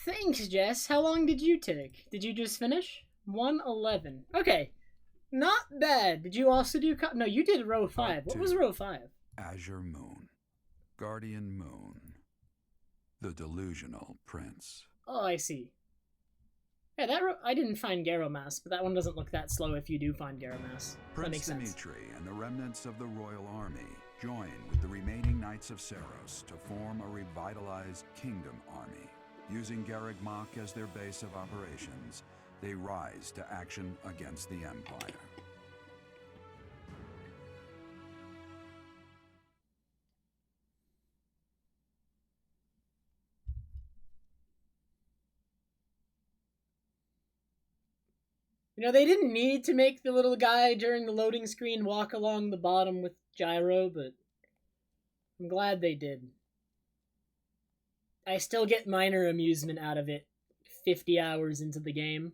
Thanks, Jess. How long did you take? Did you just finish? 111. Okay. Not bad. Did you also do... No, you did row 5. What was row 5? Azure Moon. Guardian Moon. The Delusional Prince. Oh, I see. Yeah, I didn't find Garomas, but that one doesn't look that slow if you do find Garomas. That makes Prince sense. Dimitri and the remnants of the royal army join with the remaining Knights of Seros to form a revitalized kingdom army. Using Garreg Mach as their base of operations, they rise to action against the Empire. You know, they didn't need to make the little guy during the loading screen walk along the bottom with gyro, but I'm glad they did. I still get minor amusement out of it 50 hours into the game.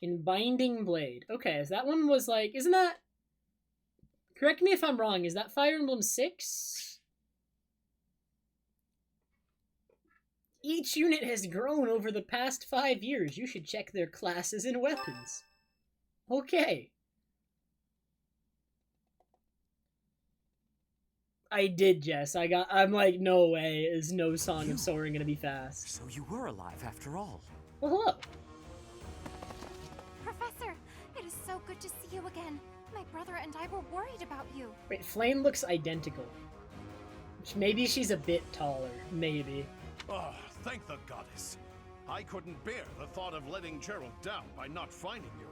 In Binding Blade. Okay, is that one was like... Isn't that... Correct me if I'm wrong, is that Fire Emblem 6? Each unit has grown over the past 5 years. You should check their classes and weapons. Okay. I did, Jess. I'm like, no way is no Song of Soaring gonna be fast. So you were alive after all. Well, hello. Professor, it is so good to see you again. My brother and I were worried about you. Wait, Flame looks identical. Maybe she's a bit taller. Maybe. Oh, thank the goddess. I couldn't bear the thought of letting Gerald down by not finding you.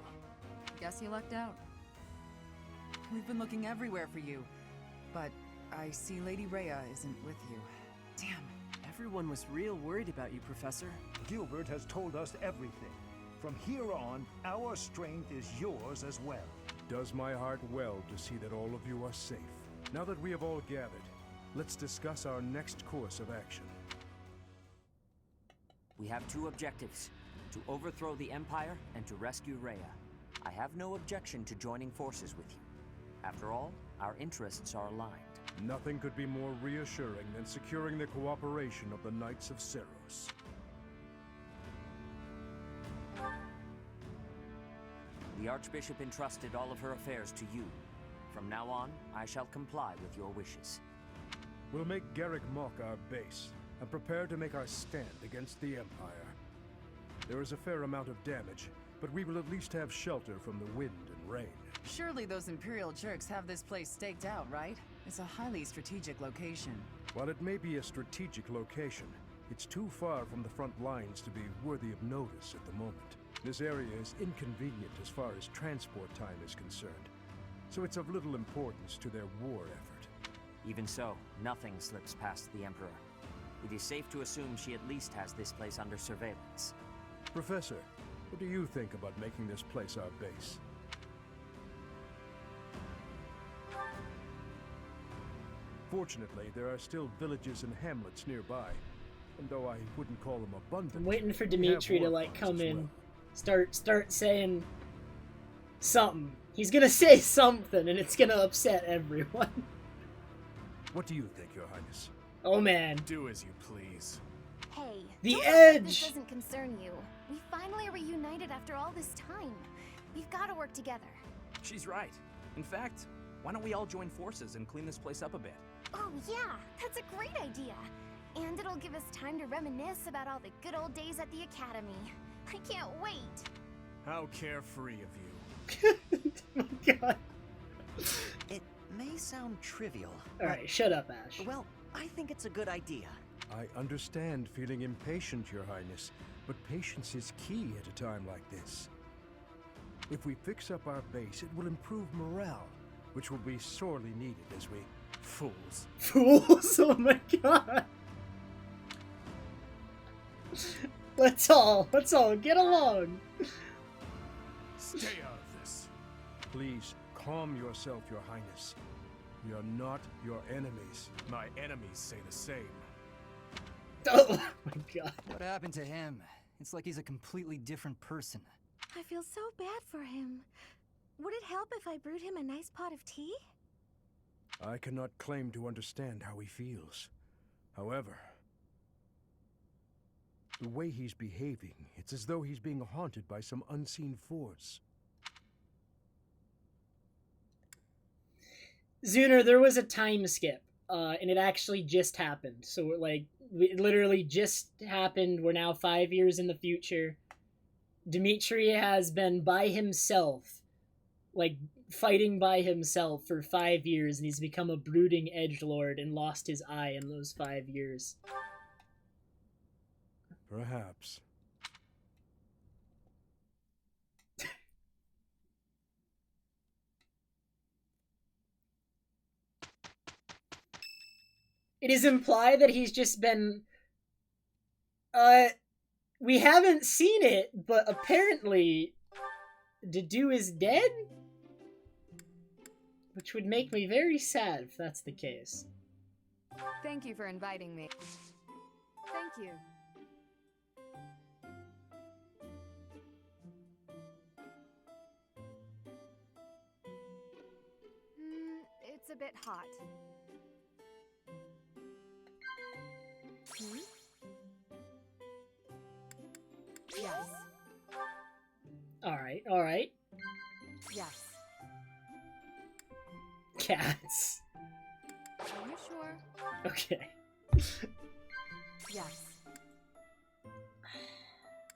Guess you lucked out. We've been looking everywhere for you, but I see Lady Rhea isn't with you. Damn. Everyone was real worried about you, Professor. Gilbert has told us everything. From here on, our strength is yours as well. Does my heart well to see that all of you are safe. Now that we have all gathered, let's discuss our next course of action. We have two objectives: to overthrow the Empire and to rescue Rhea. I have no objection to joining forces with you. After all, our interests are aligned. Nothing could be more reassuring than securing the cooperation of the Knights of Seros. The Archbishop entrusted all of her affairs to you. From now on, I shall comply with your wishes. We'll make Garreg Mach our base, and prepare to make our stand against the Empire. There is a fair amount of damage, but we will at least have shelter from the wind and rain. Surely those Imperial jerks have this place staked out, right? It's a highly strategic location. While it may be a strategic location, it's too far from the front lines to be worthy of notice at the moment. This area is inconvenient as far as transport time is concerned, so it's of little importance to their war effort. Even so, nothing slips past the Emperor. It is safe to assume she at least has this place under surveillance. Professor, what do you think about making this place our base? Fortunately, there are still villages and hamlets nearby, and though I wouldn't call them abundant... I'm waiting for we Dimitri have to, war like, farms come as in. well. Start saying something. He's gonna say something, and it's gonna upset everyone. What do you think, Your Highness? Oh, man. Do as you please. Hey, The don't act like edge! This doesn't concern you. We finally are reunited after all this time. We've got to work together. She's right. In fact, why don't we all join forces and clean this place up a bit? Oh yeah, that's a great idea. And it'll give us time to reminisce about all the good old days at the Academy. I can't wait. How carefree of you. Oh my god. It may sound trivial. Alright, shut up, Ash. Well, I think it's a good idea. I understand feeling impatient, Your Highness, but patience is key at a time like this. If we fix up our base, it will improve morale, which will be sorely needed as we... Fools. Fools? Oh my god. Let's all get along. Stay out of this. Please, calm yourself, Your Highness. We are not your enemies. My enemies say the same. Oh my god. What happened to him? It's like he's a completely different person. I feel so bad for him. Would it help if I brewed him a nice pot of tea? I cannot claim to understand how he feels. However, the way he's behaving, it's as though he's being haunted by some unseen force. Zuner, there was a time skip, and it actually just happened. So, like, it literally just happened. We're now 5 years in the future. Dimitri has been by himself, like, fighting by himself for 5 years, and he's become a brooding edgelord and lost his eye in those 5 years. Perhaps. It is implied that he's just been... we haven't seen it, but apparently Dedu is dead? Which would make me very sad if that's the case. Thank you for inviting me. Thank you. It's a bit hot. Yes. Alright. Yes. Cats. Are you sure? Okay. Yes.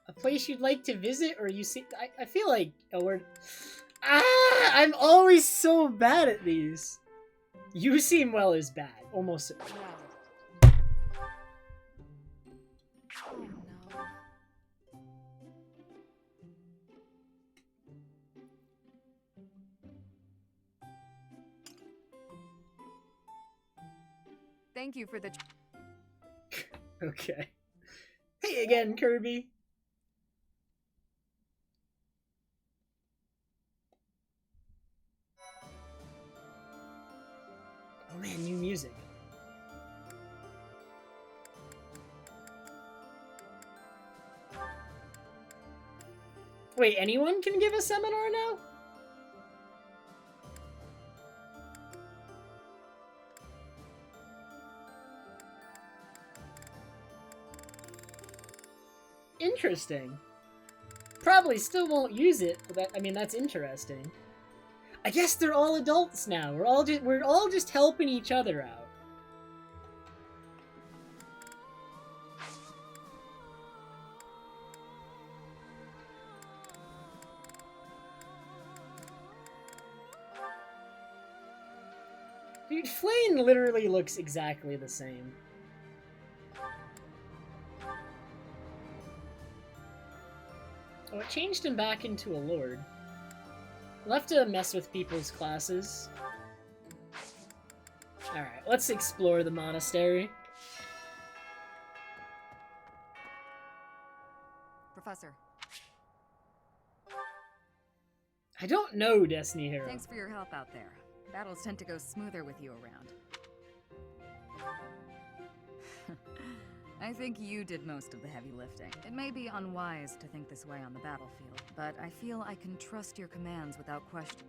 A place you'd like to visit, or you see... I feel like a word... I'm always so bad at these. You seem well is bad. Almost. No. Oh no. Thank you for the... Okay. Hey again, Kirby. Oh man, new music. Wait, anyone can give a seminar now? Interesting. Probably still won't use it, but I mean, that's interesting. I guess they're all adults now. We're all just helping each other out. Dude, Flane literally looks exactly the same. Oh, it changed him back into a lord. We'll have to mess with people's classes. Alright, let's explore the monastery. Professor. I don't know, Destiny Hero. Thanks for your help out there. Battles tend to go smoother with you around. I think you did most of the heavy lifting. It may be unwise to think this way on the battlefield, but I feel I can trust your commands without question.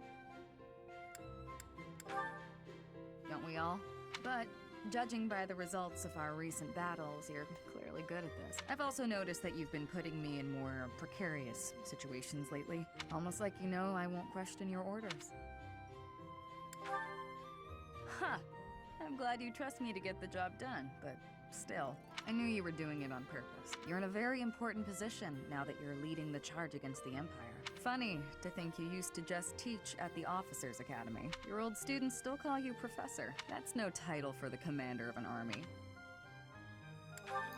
Don't we all? But judging by the results of our recent battles, you're clearly good at this. I've also noticed that you've been putting me in more precarious situations lately. Almost like you know I won't question your orders. Huh. I'm glad you trust me to get the job done, but still, I knew you were doing it on purpose. You're in a very important position now that you're leading the charge against the Empire. Funny to think you used to just teach at the Officers' Academy. Your old students still call you Professor. That's no title for the commander of an army.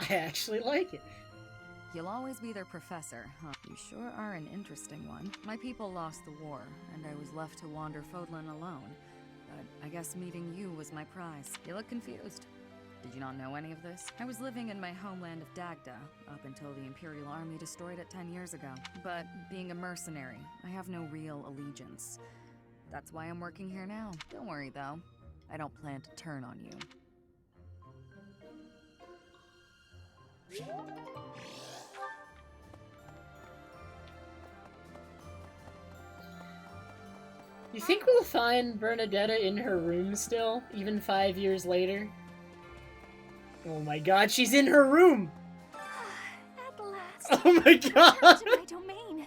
I actually like it. You'll always be their professor, huh? You sure are an interesting one. My people lost the war, and I was left to wander Fodlan alone. But I guess meeting you was my prize. You look confused. Did you not know any of this? I was living in my homeland of Dagda, up until the Imperial Army destroyed it 10 years ago. But being a mercenary, I have no real allegiance. That's why I'm working here now. Don't worry, though. I don't plan to turn on you. You think we'll find Bernadetta in her room still, even 5 years later? Oh my god, she's in her room! At last. Oh my god! To my domain.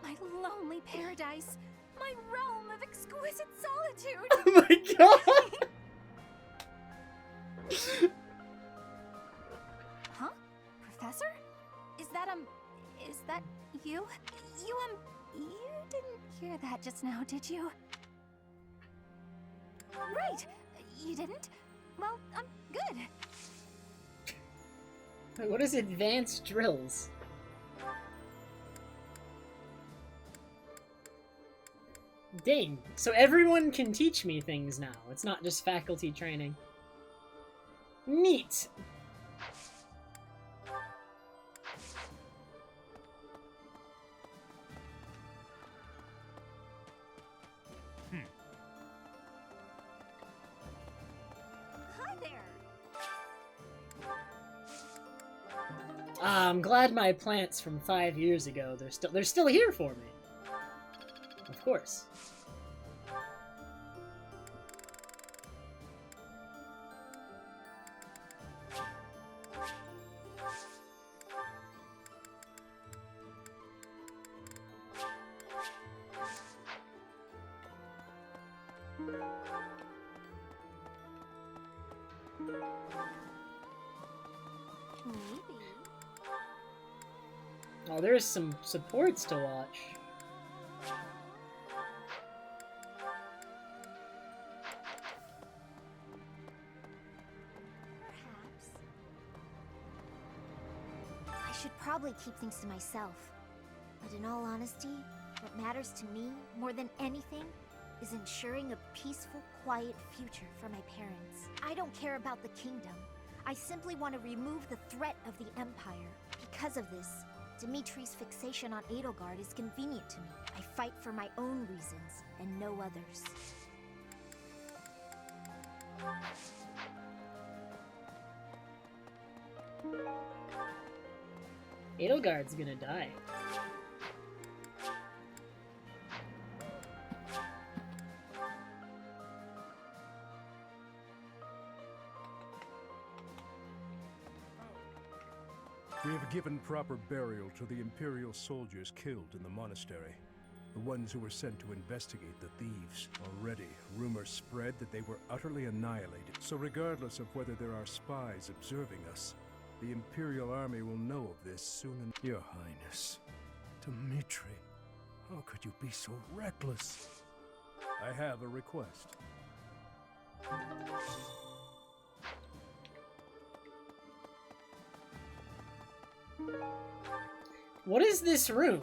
My lonely paradise. My realm of exquisite solitude. Oh my god! Huh? Professor? Is that you? You didn't hear that just now, did you? Right. You didn't? Well, good. Wait, what is advanced drills? Dang, so everyone can teach me things now. It's not just faculty training. Neat! Hi there. Ah, I'm glad my plants from 5 years ago, they're still here for me. Of course. Maybe. Oh, there's some supports to watch. Perhaps. I should probably keep things to myself. But in all honesty, what matters to me more than anything is ensuring a peaceful, quiet future for my parents. I don't care about the kingdom. I simply want to remove the threat of the Empire. Because of this, Dimitri's fixation on Edelgard is convenient to me. I fight for my own reasons, and no others. Edelgard's gonna die. We have given proper burial to the Imperial soldiers killed in the monastery. The ones who were sent to investigate the thieves. Already, rumors spread that they were utterly annihilated. So regardless of whether there are spies observing us, the Imperial army will know of this soon enough. Your Highness, Dimitri, how could you be so reckless? I have a request. What is this room?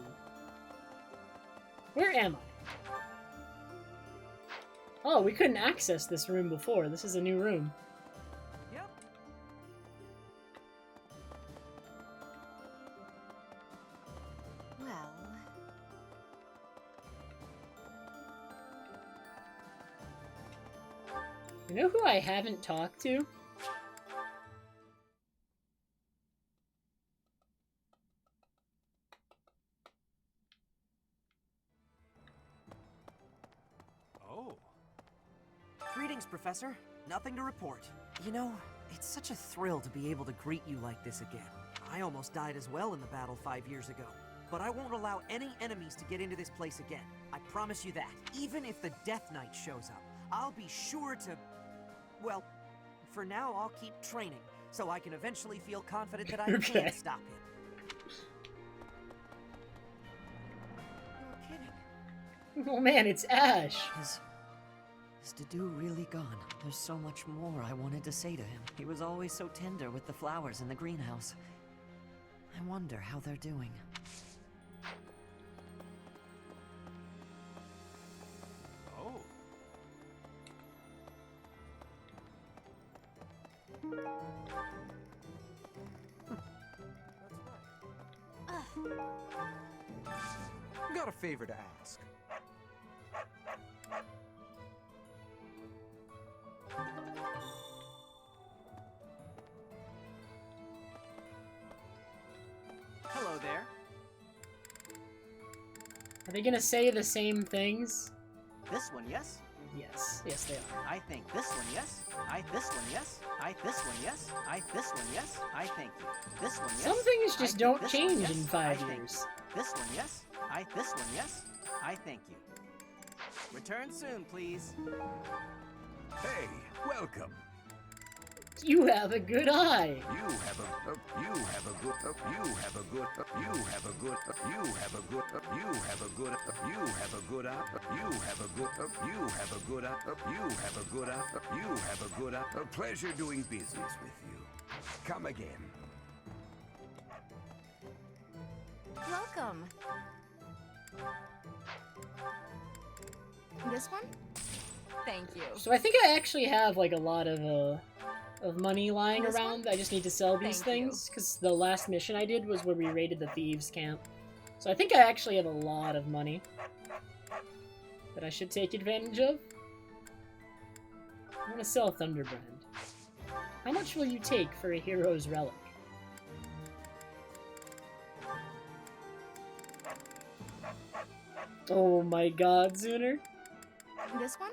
Where am I? Oh, we couldn't access this room before. This is a new room. Yep. Well... You know who I haven't talked to? Oh. Greetings, Professor. Nothing to report. You know, it's such a thrill to be able to greet you like this again. I almost died as well in the battle 5 years ago. But I won't allow any enemies to get into this place again. I promise you that. Even if the Death Knight shows up, I'll be sure to... Well, for now, I'll keep training, so I can eventually feel confident that I Okay. can stop him. You're kidding. Oh man, it's Ash. Is Dedu really gone? There's so much more I wanted to say to him. He was always so tender with the flowers in the greenhouse. I wonder how they're doing. Oh. Got a favor to ask. Hello there. Are they gonna say the same things? this one, yes? Yes. Yes, they are. I think this one, yes? This one, yes? This one, yes? This one, yes? I thank you. This one, yes? Some things just don't this one, change yes? in I 5 thank years. you. This one, yes? This one, yes? I thank you. Return soon, please. Hey, welcome. You have a good eye. You have a good, you have a good, you have a good, you have a good, you have a good, you have a good, you have a good, you have a good, you have a good, you have a good, you have a good, a pleasure doing business with you. Come again. Welcome. This one? Thank you. So I think I actually have like a lot of money lying This around. one? I just need to sell these Thank you. things because the last mission I did was where we raided the thieves' camp. So I think I actually have a lot of money that I should take advantage of. I'm gonna sell Thunderbrand. How much will you take for a hero's relic? Oh my god, Zuner. This one?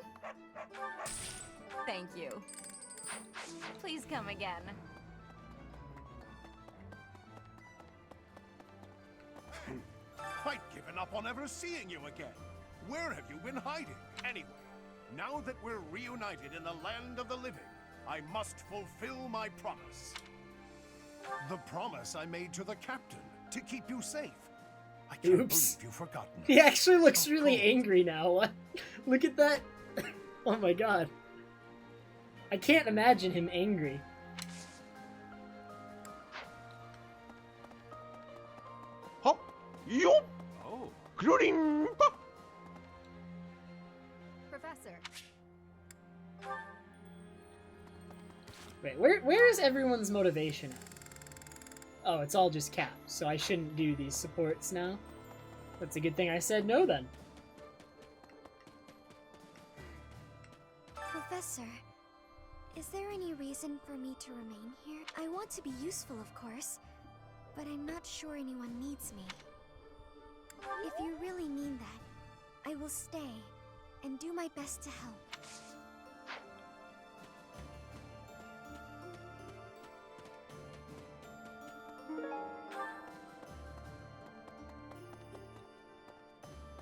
Thank you. Please come again. Quite given up on ever seeing you again. Where have you been hiding? Anyway, now that we're reunited in the land of the living, I must fulfill my promise. The promise I made to the captain, to keep you safe. I can't Oops. believe you've forgotten. He actually looks How really cold. angry now. Look at that. Oh my god. I can't imagine him angry. Hop, yup, Oh. including. Professor. Wait, where is everyone's motivation at? Oh, it's all just cap, so I shouldn't do these supports now. That's a good thing I said no then. Professor, is there any reason for me to remain here? I want to be useful, of course, but I'm not sure anyone needs me. If you really mean that, I will stay and do my best to help.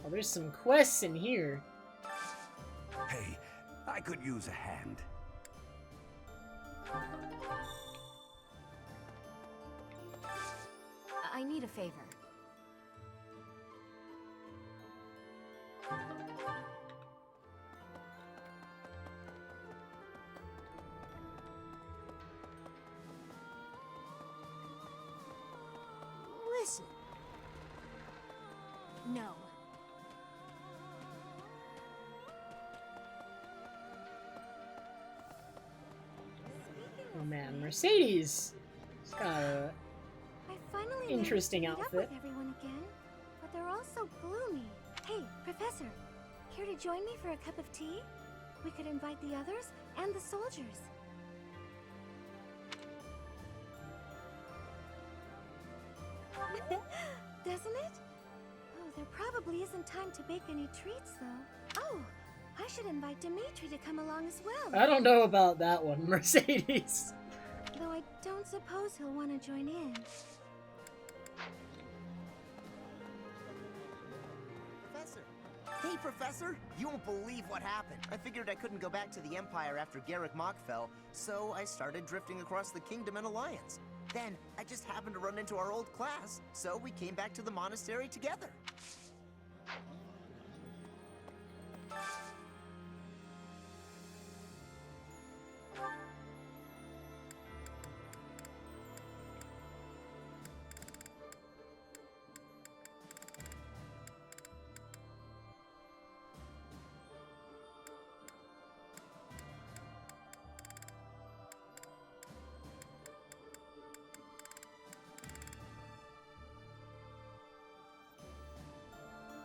Oh, there's some quests in here. Hey, I could use a hand. I need a favor. Listen. No. Oh man, Mercedes. She's got a I finally interesting managed to meet outfit. up with everyone again, but they're all so gloomy. Hey, Professor, care to join me for a cup of tea? We could invite the others and the soldiers. Doesn't it? Oh, there probably isn't time to bake any treats, though. Oh, I should invite Dimitri to come along as well. I don't know about that one, Mercedes. Though I don't suppose he'll want to join in. Professor. Hey, Professor! You won't believe what happened. I figured I couldn't go back to the Empire after Garrick Mach fell, so I started drifting across the Kingdom and Alliance. Then, I just happened to run into our old class, so we came back to the monastery together.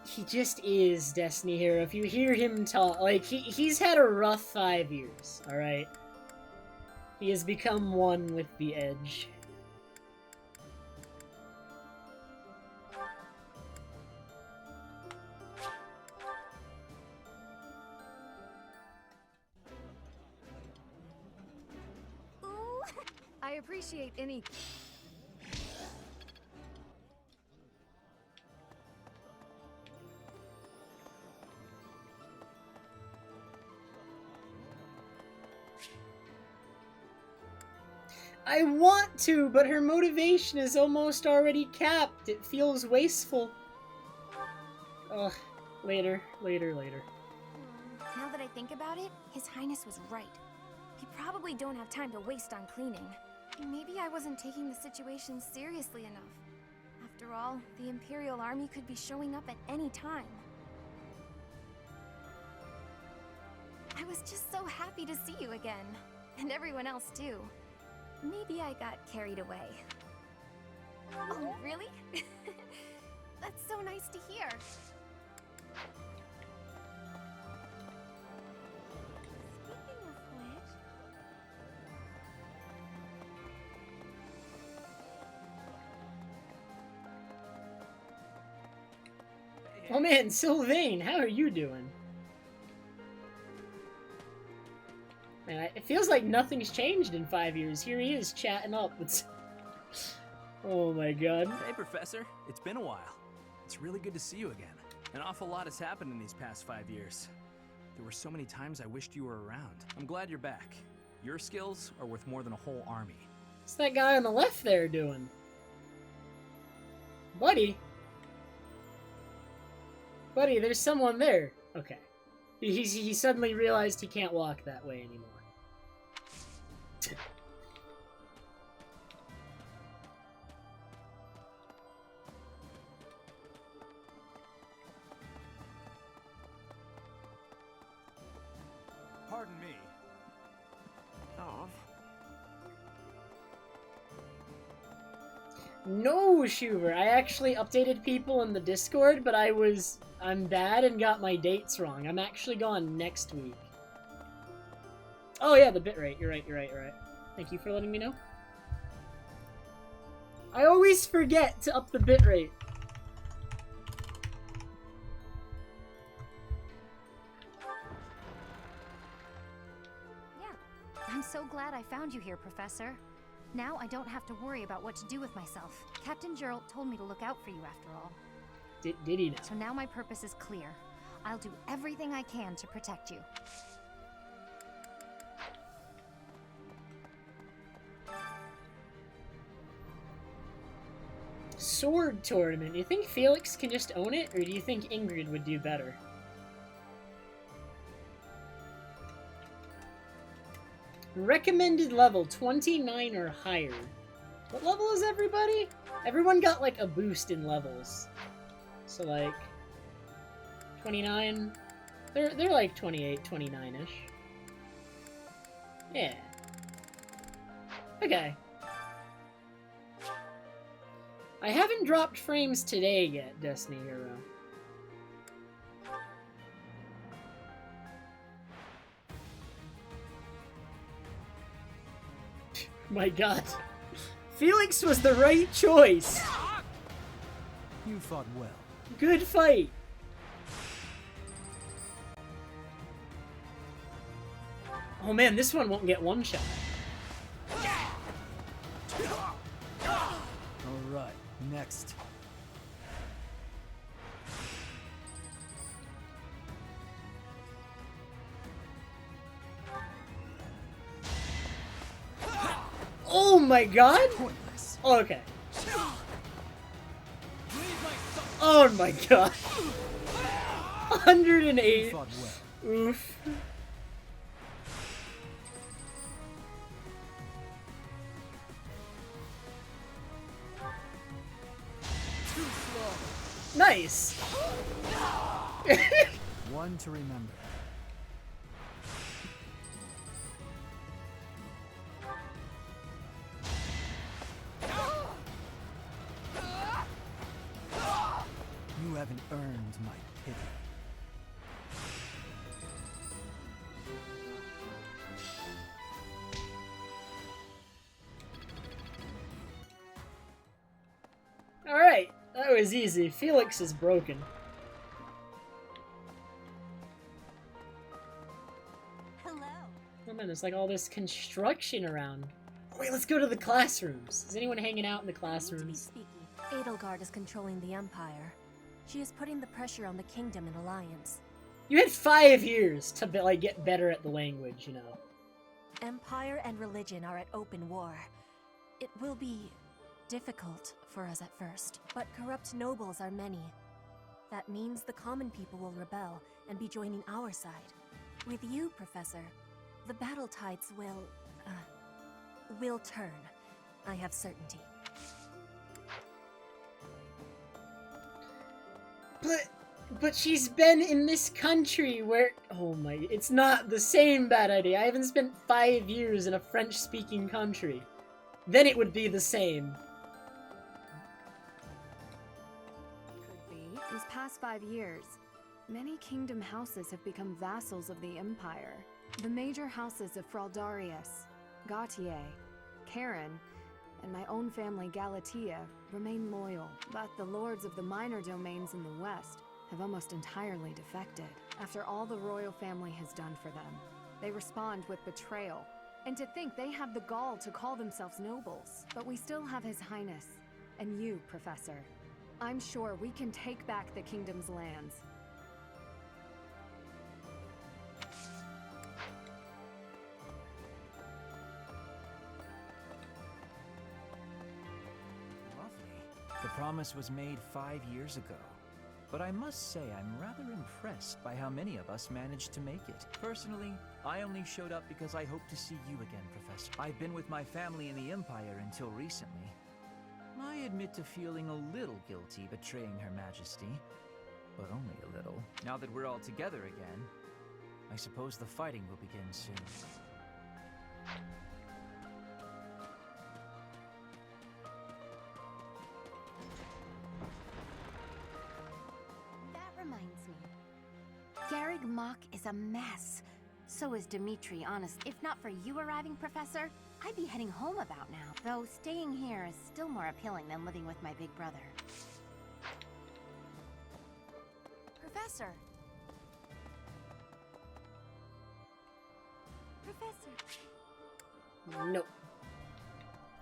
He just is Destiny Hero. If you hear him talk, like, he's had a rough 5 years, alright? He has become one with the Edge. I appreciate any... I want to, but her motivation is almost already capped. It feels wasteful. Ugh. Later. Now that I think about it, His Highness was right. We probably don't have time to waste on cleaning. Maybe I wasn't taking the situation seriously enough. After all, the Imperial Army could be showing up at any time. I was just so happy to see you again. And everyone else too. Maybe I got carried away. Oh, really? That's so nice to hear. Speaking of which... Oh man, Sylvain, how are you doing? Man, it feels like nothing's changed in 5 years. Here he is, chatting up. Oh my god. Hey, Professor. It's been a while. It's really good to see you again. An awful lot has happened in these past 5 years. There were so many times I wished you were around. I'm glad you're back. Your skills are worth more than a whole army. What's that guy on the left there doing? Buddy? Buddy, there's someone there. Okay. He suddenly realized he can't walk that way anymore. Pardon me. No, Schuber. I actually updated people in the Discord, but I'm bad and got my dates wrong. I'm actually gone next week. Oh yeah, the bitrate. You're right. Thank you for letting me know. I always forget to up the bitrate. Yeah, I'm so glad I found you here, Professor. Now I don't have to worry about what to do with myself. Captain Geralt told me to look out for you after all. Did he know? So now my purpose is clear. I'll do everything I can to protect you. Sword tournament. Do you think Felix can just own it, or do you think Ingrid would do better? Recommended level 29 or higher. What level is everybody? Everyone got like a boost in levels. So like 29. They're like 28, 29-ish. Yeah. Okay. I haven't dropped frames today yet, Destiny Hero. My god. Felix was the right choice. You fought well. Good fight. Oh man, this one won't get one shot. Alright, next. Oh my god! Oh, okay. Oh my god. 108. Oof. Nice. One to remember. You haven't earned my pity. Alright, that was easy. Felix is broken. Hello. Oh man, there's like all this construction around. Wait, let's go to the classrooms. Is anyone hanging out in the To be classrooms? speaky, Edelgard is controlling the Empire. She is putting the pressure on the Kingdom and Alliance. You had 5 years to like get better at the language, you know. Empire and religion are at open war. It will be difficult for us at first, but corrupt nobles are many. That means the common people will rebel and be joining our side. With you, Professor, the battle tides will turn. I have certainty. But she's been in this country where, oh my, it's not the same, bad idea. I haven't spent 5 years in a French-speaking country. Then it would be the same. Could be. These past 5 years, many kingdom houses have become vassals of the Empire. The major houses of Fraldarius, Gautier, Karen, and my own family Galatea remain loyal, but the lords of the minor domains in the west have almost entirely defected. After all the royal family has done for them, they respond with betrayal. And to think they have the gall to call themselves nobles. But we still have His Highness, and you, Professor. I'm sure we can take back the kingdom's lands. Lovely. The promise was made 5 years ago. But I must say I'm rather impressed by how many of us managed to make it. Personally, I only showed up because I hope to see you again, Professor. I've been with my family in the Empire until recently. I admit to feeling a little guilty betraying Her Majesty, but only a little. Now that we're all together again, I suppose the fighting will begin soon. Reminds me. Garreg Mach is a mess. So is Dimitri, honest. If not for you arriving, Professor, I'd be heading home about now. Though staying here is still more appealing than living with my big brother. Professor! Professor! Nope.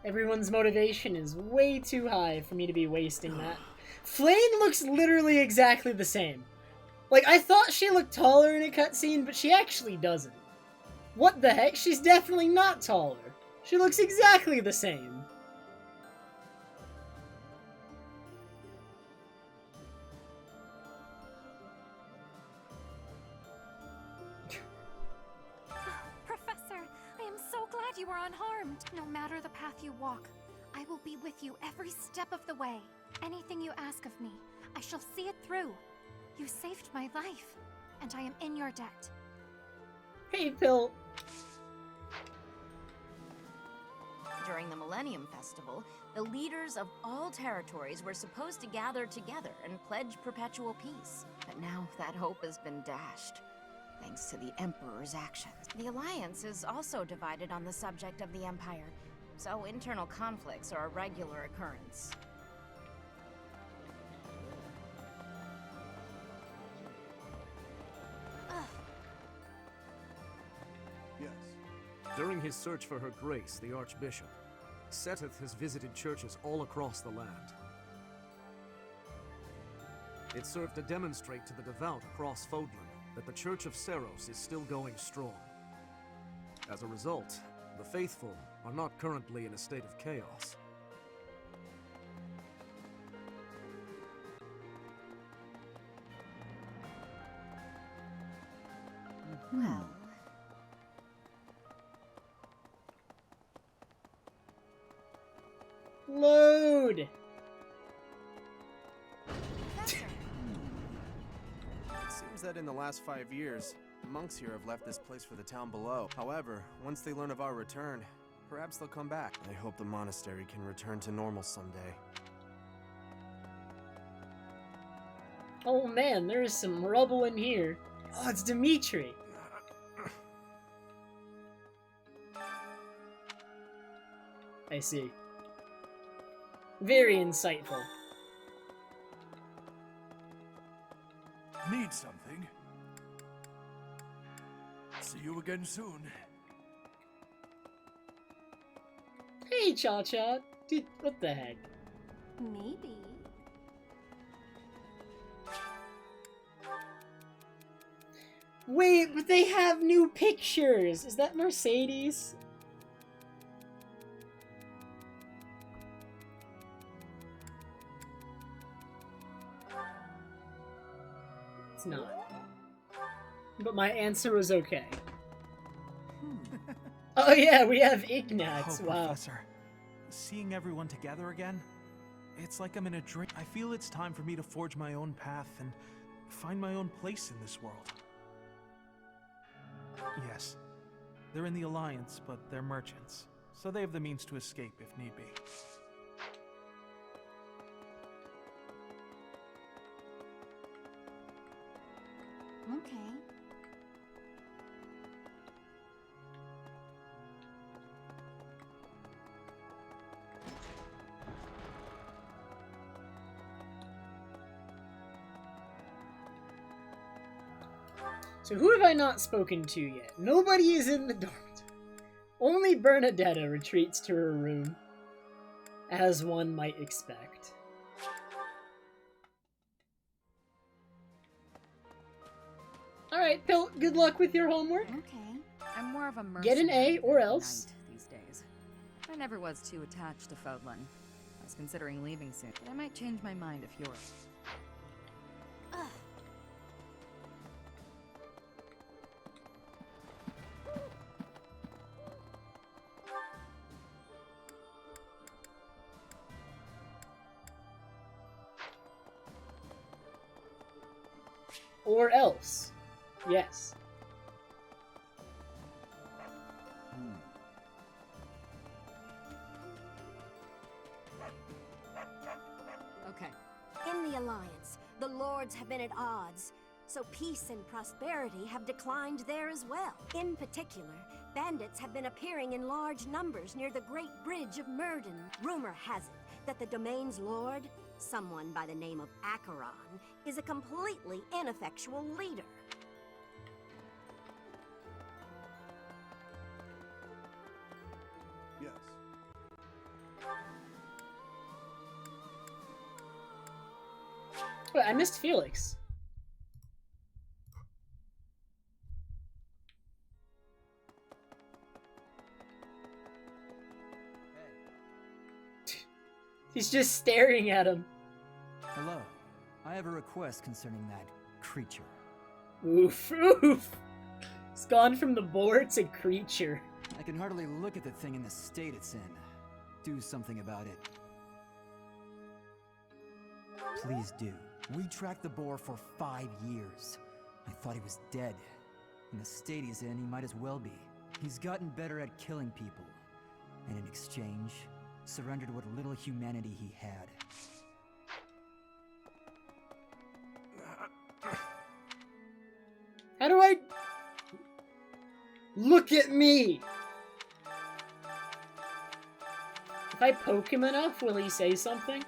Everyone's motivation is way too high for me to be wasting that. Flame looks literally exactly the same. Like, I thought she looked taller in a cutscene, but she actually doesn't. What the heck? She's definitely not taller. She looks exactly the same. Professor, I am so glad you are unharmed. No matter the path you walk, I will be with you every step of the way. Anything you ask of me, I shall see it through. You saved my life, and I am in your debt. Hey, Phil. During the Millennium Festival, the leaders of all territories were supposed to gather together and pledge perpetual peace. But now that hope has been dashed, thanks to the Emperor's actions. The Alliance is also divided on the subject of the Empire, so internal conflicts are a regular occurrence. Yes. During his search for her grace, the Archbishop, Seteth has visited churches all across the land. It served to demonstrate to the devout across Fodlan that the Church of Seros is still going strong. As a result, the faithful are not currently in a state of chaos. Well... Load! It seems that in the last 5 years, the monks here have left this place for the town below. However, once they learn of our return, perhaps they'll come back. I hope the monastery can return to normal someday. Oh man, there is some rubble in here. Oh, it's Dimitri. I see. Very insightful. Need something? See you again soon. Hey, Cha-Cha. Dude, what the heck? Maybe. Wait, but they have new pictures! Is that Mercedes? It's not. But my answer was okay. Oh yeah, we have Ignatz. Oh, Wow. Professor. Seeing everyone together again, it's like I'm in a dream. I feel it's time for me to forge my own path and find my own place in this world. Yes, they're in the Alliance, but they're merchants, so they have the means to escape if need be. Okay. So who have I not spoken to yet? Nobody is in the dormitory. Only Bernadetta retreats to her room, as one might expect. Alright, Pill, good luck with your homework. Okay. I'm more of a mercenary Get an A or than a else. knight these days. I never was too attached to Fodlan. I was considering leaving soon, but I might change my mind if you're... Or else. Yes. Okay. In the Alliance, the Lords have been at odds, so peace and prosperity have declined there as well. In particular, bandits have been appearing in large numbers near the Great Bridge of Murden. Rumor has it that the domain's lord, someone by the name of Acheron, is a completely ineffectual leader. Yes. Wait, I missed Felix. He's just staring at him. Hello. I have a request concerning that creature. Oof, oof. It's gone from the boar to creature. I can hardly look at the thing in the state it's in. Do something about it. Please do. We tracked the boar for 5 years. I thought he was dead. In the state he's in, he might as well be. He's gotten better at killing people. And in exchange, surrendered what little humanity he had. How do I... Look at me! If I poke him enough, will he say something?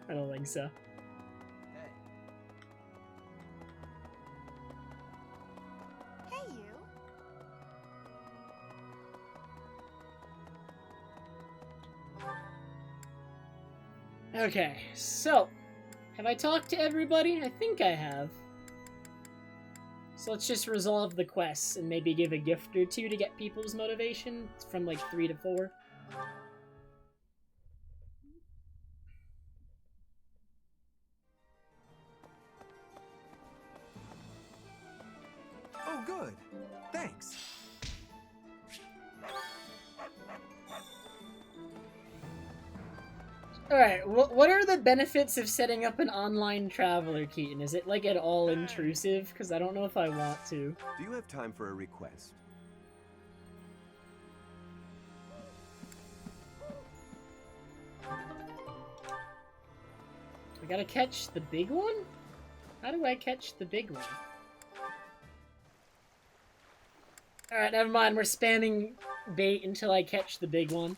I don't think so. Hey, you. Okay, so... Have I talked to everybody? I think I have. So let's just resolve the quests and maybe give a gift or two to get people's motivation from like 3 to 4. Oh, good. Thanks. Alright, what are the benefits of setting up an online traveler, Keaton? Is it like at all intrusive? Because I don't know if I want to. Do you have time for a request? I gotta catch the big one? How do I catch the big one? Alright, never mind. We're spamming bait until I catch the big one.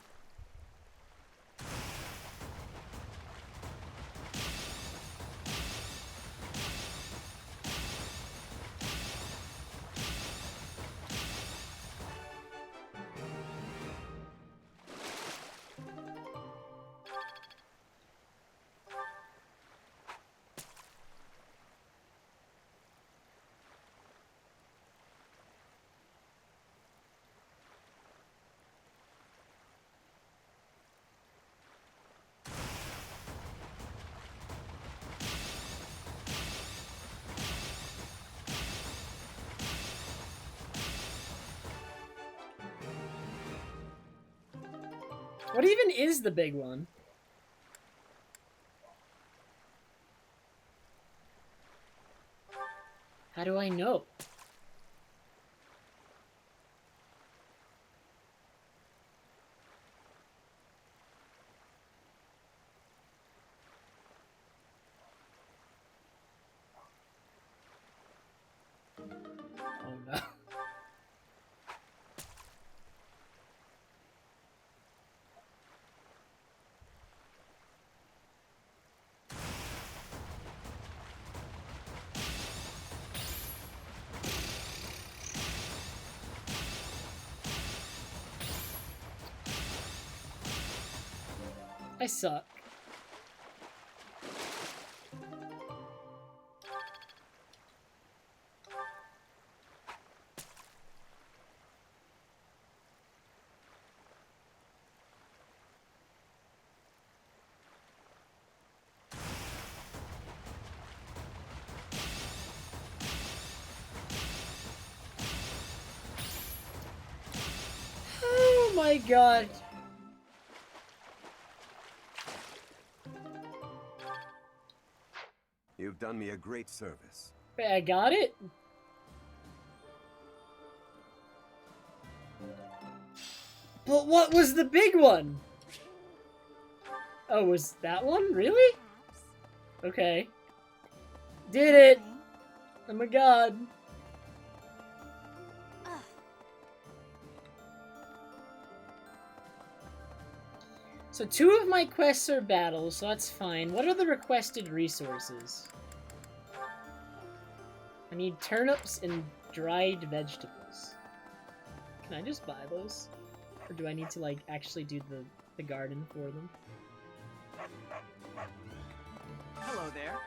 What even is the big one? How do I know? Oh no. I suck. Oh my god. You've done me a great service. Wait, I got it? But what was the big one? Oh, was that one? Really? Okay. Did it! Oh my god. So 2 of my quests are battles, so that's fine. What are the requested resources? I need turnips and dried vegetables. Can I just buy those? Or do I need to, like, actually do the garden for them? Hello there.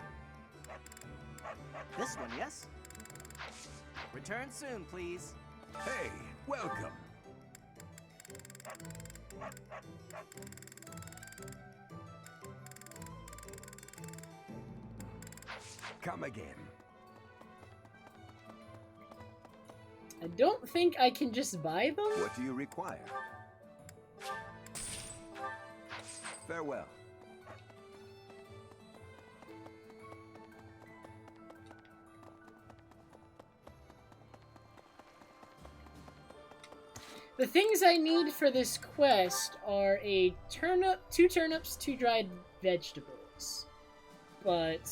This one, yes? Return soon, please. Hey, welcome. Come again. I don't think I can just buy them? What do you require? Farewell. The things I need for this quest are a turnip, 2 turnips, 2 dried vegetables. But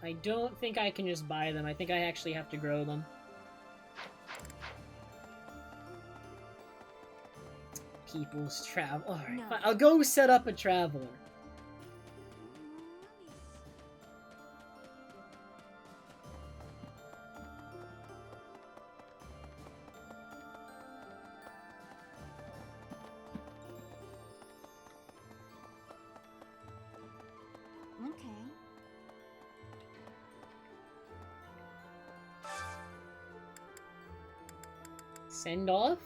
I don't think I can just buy them. I think I actually have to grow them. People's travel. Alright, No. fine. I'll go set up a traveler. Okay. Send off?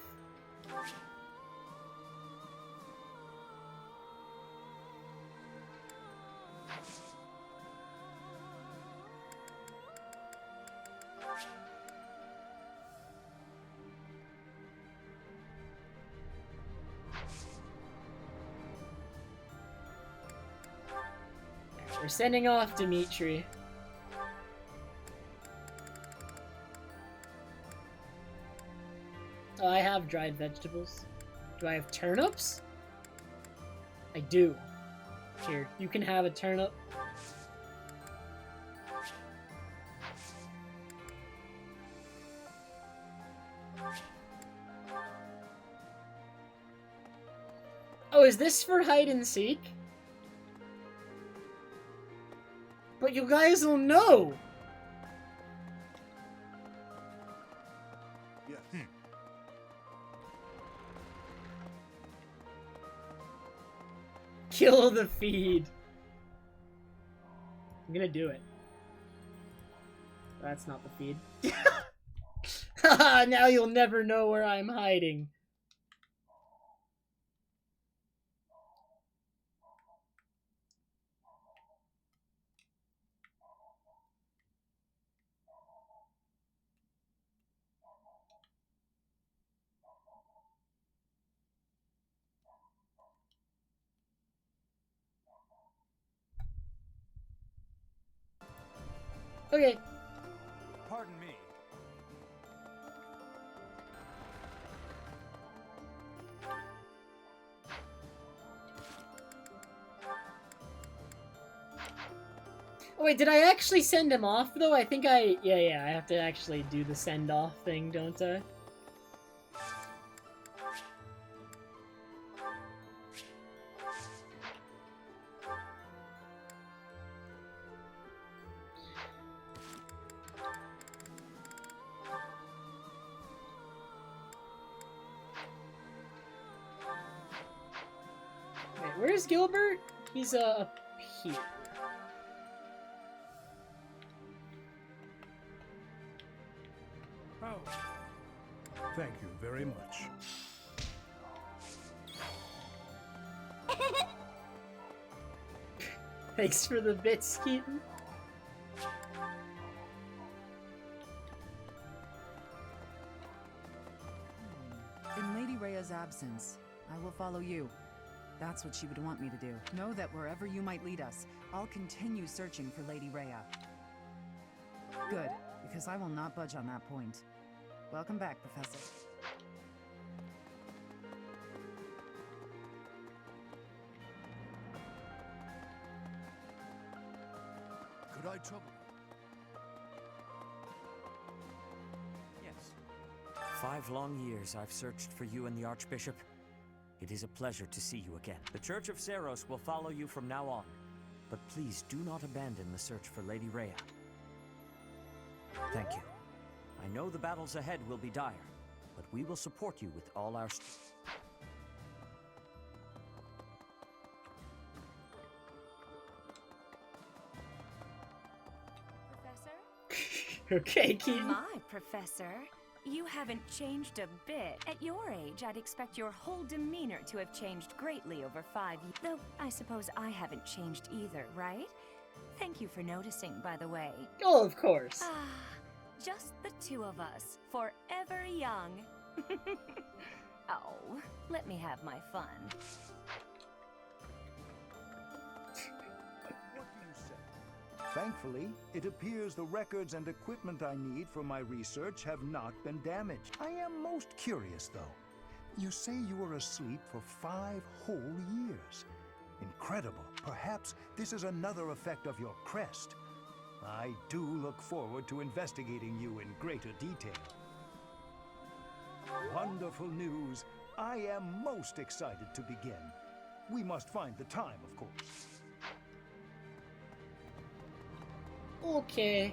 We're sending off Dimitri. Oh, I have dried vegetables. Do I have turnips? I do. Here, you can have a turnip. Oh, is this for hide and seek? But you guys will know! Yes. Kill the feed. I'm gonna do it. That's not the feed. Haha, now you'll never know where I'm hiding. Okay. Pardon me. Oh wait, did I actually send him off though? I think yeah, I have to actually do the send off thing, don't I? Wait, where's Gilbert? He's up here. Oh. Thank you very much. Thanks for the bits, Keaton. In Lady Rhea's absence, I will follow you. That's what she would want me to do. Know that wherever you might lead us, I'll continue searching for Lady Rhea. Good, because I will not budge on that point. Welcome back, Professor. Could I trouble? Yes. 5 long years I've searched for you and the Archbishop. It is a pleasure to see you again. The Church of Seiros will follow you from now on, but please do not abandon the search for Lady Rhea. Thank you. I know the battles ahead will be dire, but we will support you with all our strength. Okay, Keaton. My Professor, you haven't changed a bit. At your age, I'd expect your whole demeanor to have changed greatly over 5 years. Though, I suppose I haven't changed either, right? Thank you for noticing, by the way. Oh, of course. Ah, just the two of us, forever young. Oh, let me have my fun. Thankfully, it appears the records and equipment I need for my research have not been damaged. I am most curious, though. You say you were asleep for 5 whole years. Incredible. Perhaps this is another effect of your crest. I do look forward to investigating you in greater detail. Wonderful news. I am most excited to begin. We must find the time, of course. Okay.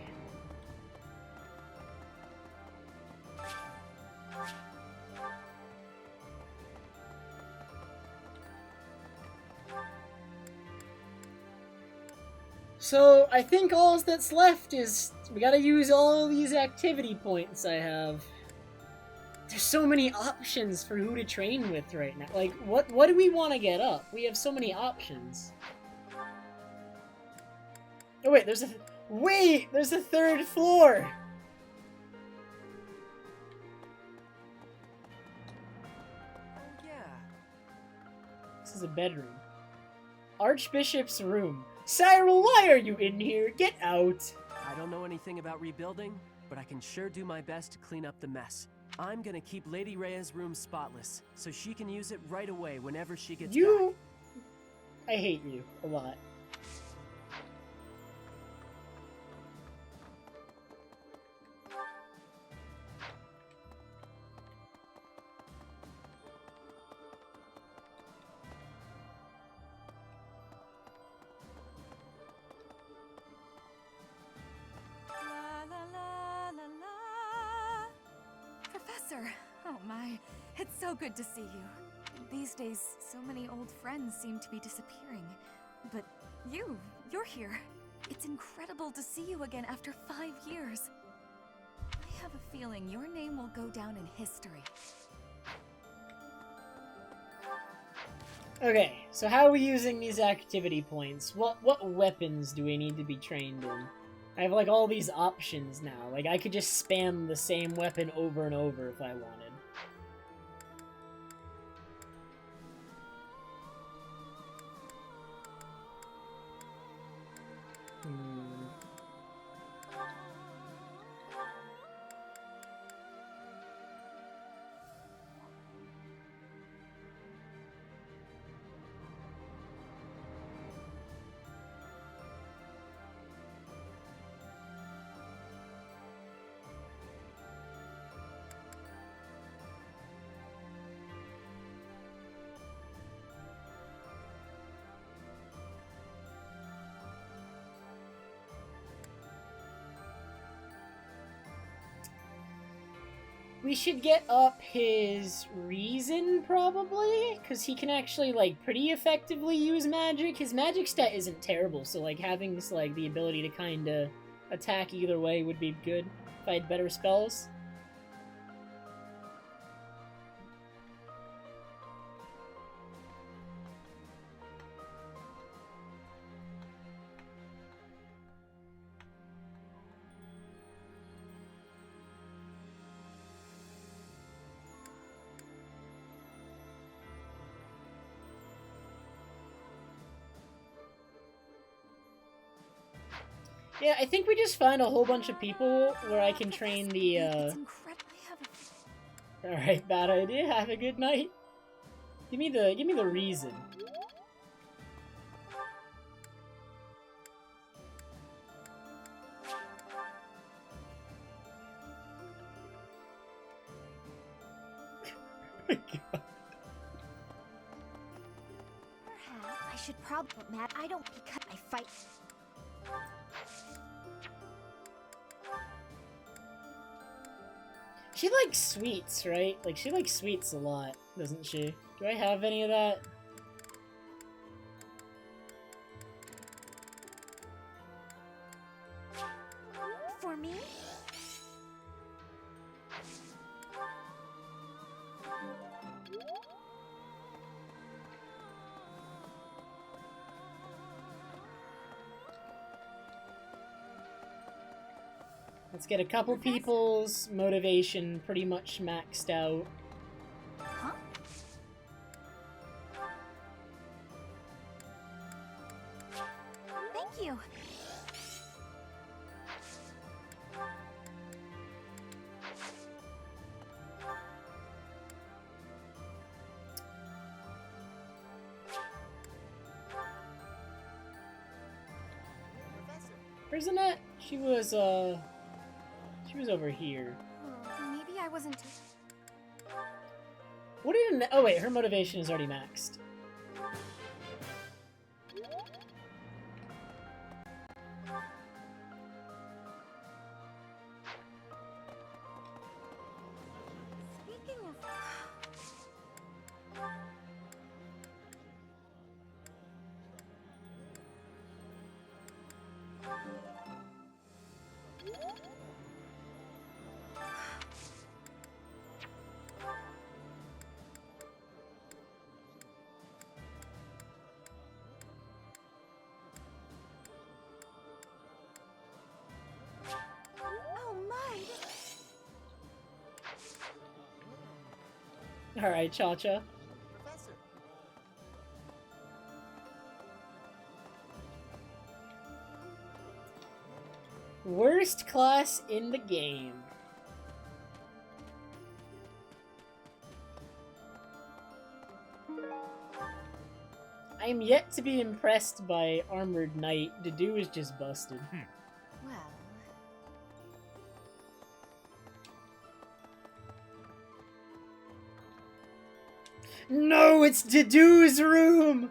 So, I think all that's left is we gotta use all these activity points I have. There's so many options for who to train with right now. Like, what do we want to get up? We have so many options. Oh wait, there's a 3rd floor! Yeah. This is a bedroom. Archbishop's room. Cyril, why are you in here? Get out! I don't know anything about rebuilding, but I can sure do my best to clean up the mess. I'm gonna keep Lady Rhea's room spotless, so she can use it right away whenever she gets back. I hate you a lot. Professor! Oh my, it's so good to see you. These days, so many old friends seem to be disappearing. But you're here. It's incredible to see you again after 5 years. I have a feeling your name will go down in history. Okay, so how are we using these activity points? What weapons do we need to be trained in? I have like all these options now. Like I could just spam the same weapon over and over if I wanted. We should get up his reason, probably, because he can actually, like, pretty effectively use magic. His magic stat isn't terrible, so, like, having, like, the ability to kind of attack either way would be good if I had better spells. Yeah, I think we just find a whole bunch of people where I can train the, Alright, bad idea. Have a good night. Give me the reason. Perhaps I should probably mad. I don't because I fight. She likes sweets, right? Like, she likes sweets a lot, doesn't she? Do I have any of that? For me? Let's get a couple people's motivation pretty much maxed out. Huh? Thank you. Where's Annette? She was over here. Maybe I wasn't too... What did Annette... Oh wait, her motivation is already maxed. Speaking of... Oh my! Alright, Cha-Cha. Professor. Worst class in the game. I am yet to be impressed by Armored Knight. Dedue is just busted. Well, No, it's Dedue's room!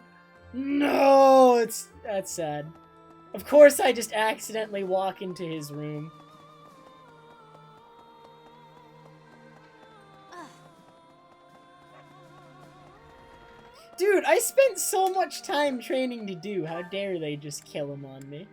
No, that's sad. Of course I just accidentally walk into his room. Dude, I spent so much time training Dedue. How dare they just kill him on me?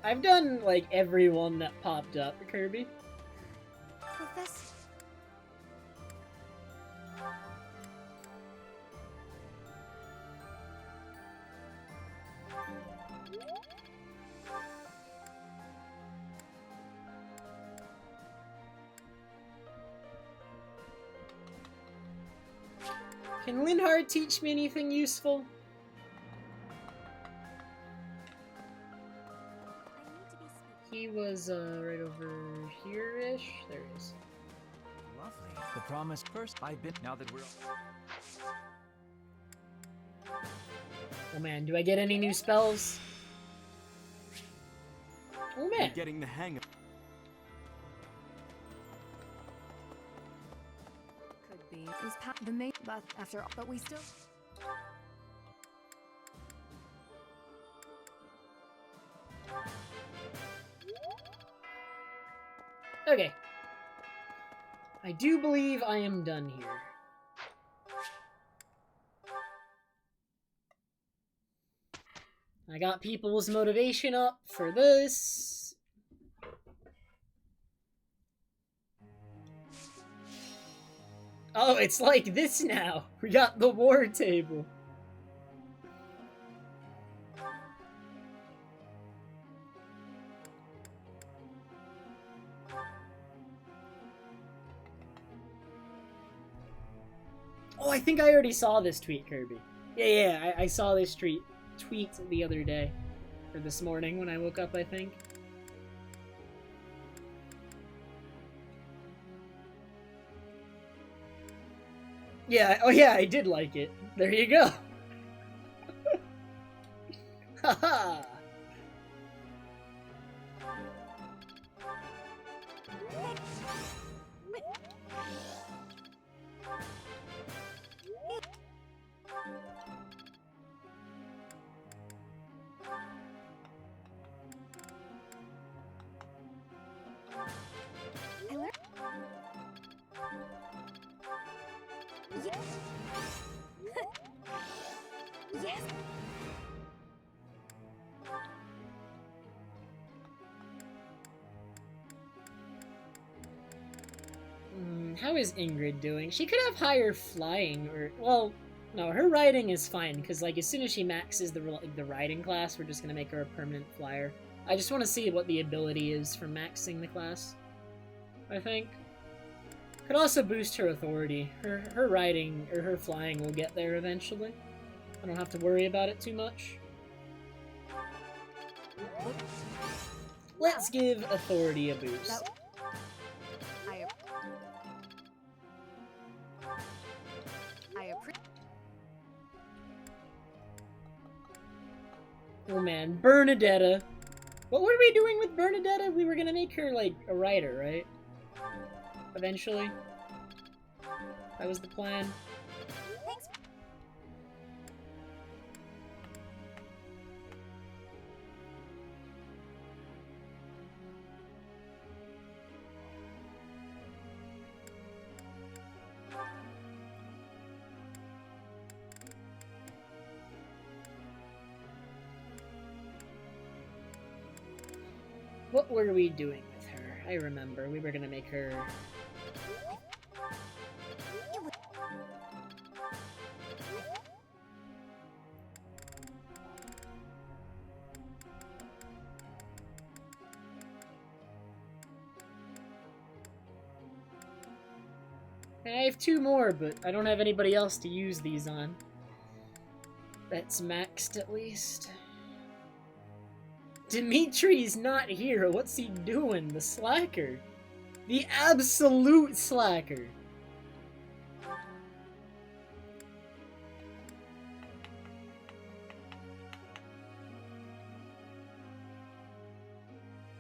I've done, like, every one that popped up, Kirby. Professor... Can Linhard teach me anything useful? He was, right over here-ish? There he is. Lovely. The promise first. I've been. Now that we're. Oh man, do I get any new spells? Oh man. You're getting the hang of. Could be is the mate, but after all, but we still. Okay. I do believe I am done here. I got people's motivation up for this. Oh, it's like this now. We got the war table. Oh, I think I already saw this tweet, Kirby. Yeah, I saw this tweet the other day. Or this morning when I woke up, I think. Yeah, oh yeah, I did like it. There you go. Haha. Yes. How is Ingrid doing? She could have higher flying, or well, no, her riding is fine because like as soon as she maxes the riding class, we're just gonna make her a permanent flyer. I just want to see what the ability is for maxing the class. I think could also boost her authority. Her riding or her flying will get there eventually. I don't have to worry about it too much. Let's give authority a boost. Oh man, Bernadetta. What were we doing with Bernadetta? We were gonna make her like a writer, right? Eventually. That was the plan. Thanks. What were we doing with her? I remember. We were gonna make her... I have 2 more, but I don't have anybody else to use these on. That's maxed at least. Dimitri's not here. What's he doing? The slacker. The absolute slacker.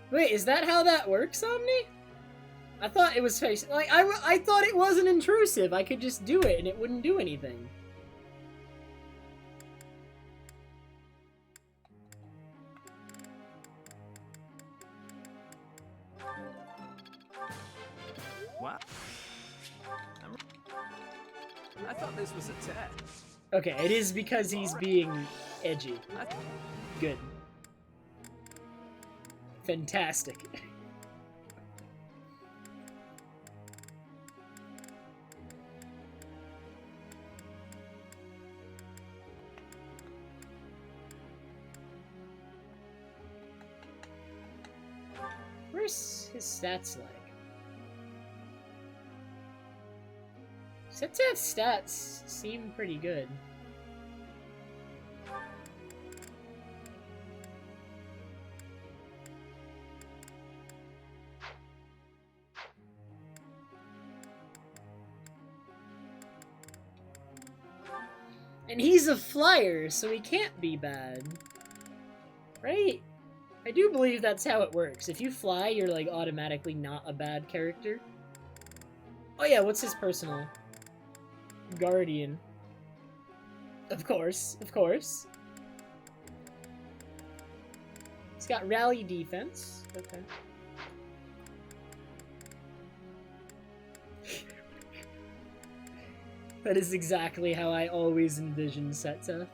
Wait, is that how that works, Omni? I thought it was face. Like I thought it wasn't intrusive. I could just do it and it wouldn't do anything. What? I thought this was a test. Okay, it is because he's being edgy. Good. Fantastic. Where's his stats like? Set's stats seem pretty good. And he's a flyer, so he can't be bad. Right? I do believe that's how it works. If you fly, you're like automatically not a bad character. Oh yeah, what's his personal? Guardian. Of course, of course. He's got rally defense. Okay. That is exactly how I always envisioned Setsa.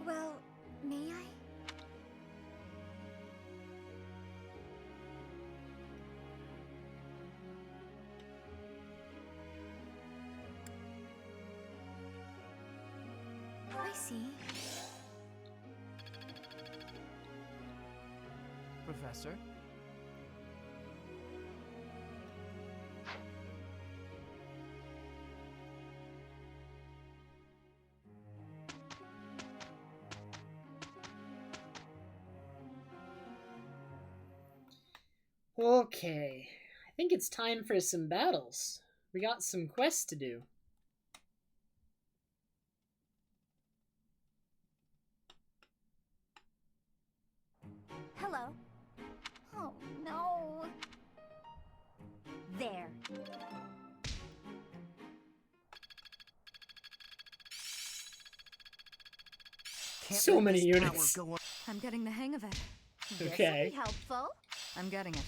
Well, may I? I see. Professor? Okay, I think it's time for some battles. We got some quests to do. Hello. Oh, no. There. So many units. I'm getting the hang of it. Okay. This'll be helpful. I'm getting it.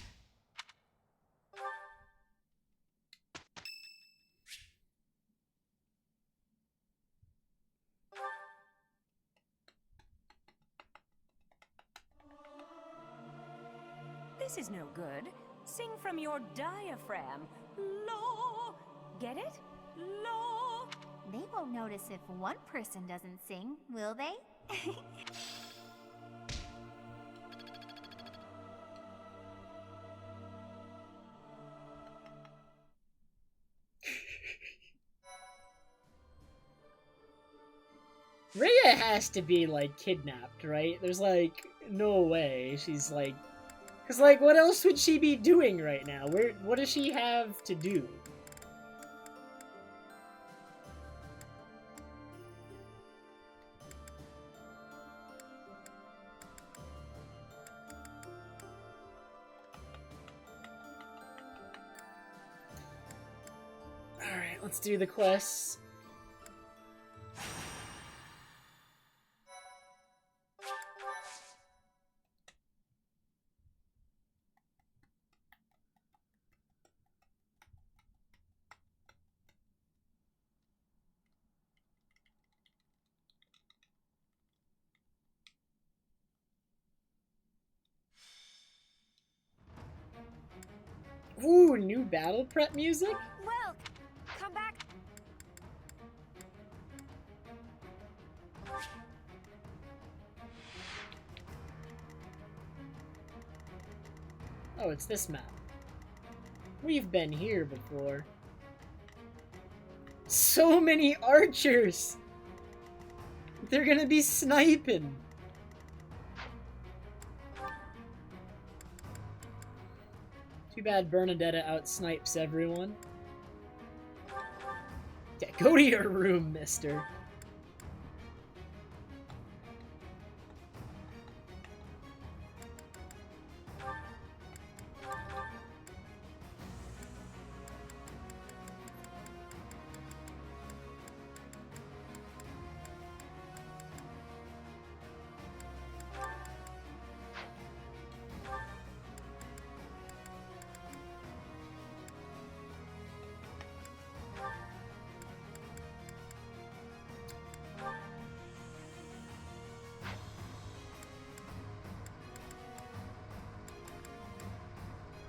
This is no good. Sing from your diaphragm. Law. Get it? Law. They won't notice if one person doesn't sing, will they? Rhea has to be, like, kidnapped, right? There's, like, no way she's, like... Because, like, what else would she be doing right now? What does she have to do? Alright, let's do the quests. Ooh, new battle prep music? Well, come back. Oh, it's this map. We've been here before. So many archers! They're gonna be sniping! Too bad Bernadetta outsnipes everyone. Yeah, go to your room, mister.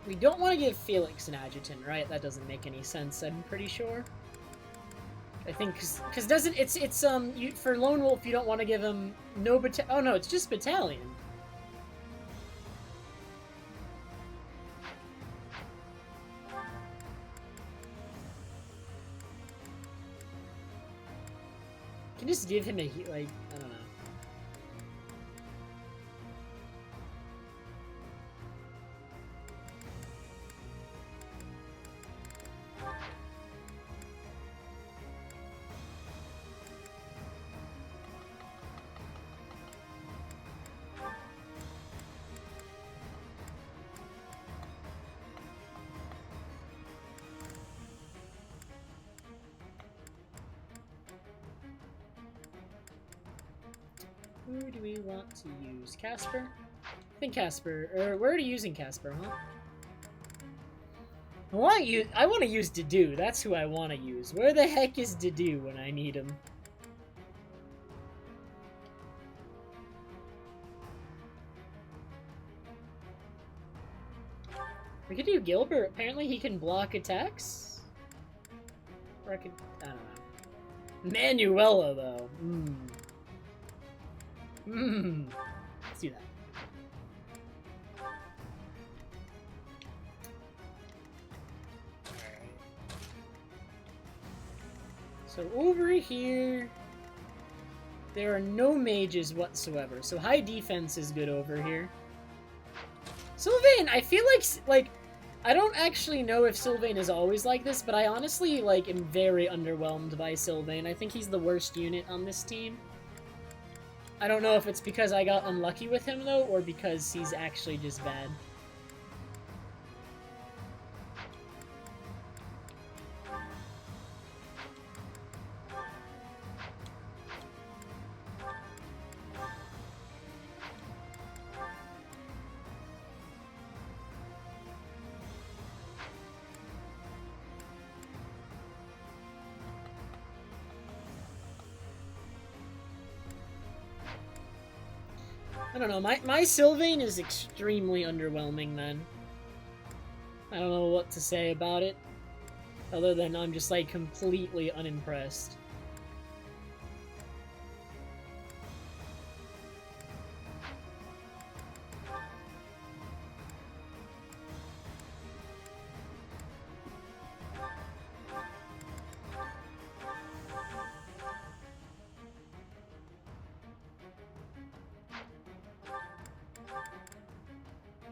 We don't want to give Felix an adjutant, right? That doesn't make any sense, I'm pretty sure. I think, because doesn't, for Lone Wolf, you don't want to give him oh no, it's just battalion. can just give him a like, I don't know. Who do we want to use? Casper? I think Casper, or we're already using Casper, huh? I want to use Dedue. That's who I want to use. Where the heck is Dedue when I need him? We could do Gilbert. Apparently he can block attacks. Or I don't know. Manuela, though. Let's do that. So over here, there are no mages whatsoever. So high defense is good over here. Sylvain, I feel like I don't actually know if Sylvain is always like this, but I honestly am very underwhelmed by Sylvain. I think he's the worst unit on this team. I don't know if it's because I got unlucky with him, though, or because he's actually just bad. I don't know, my Sylvain is extremely underwhelming, then. I don't know what to say about it, other than I'm just, completely unimpressed.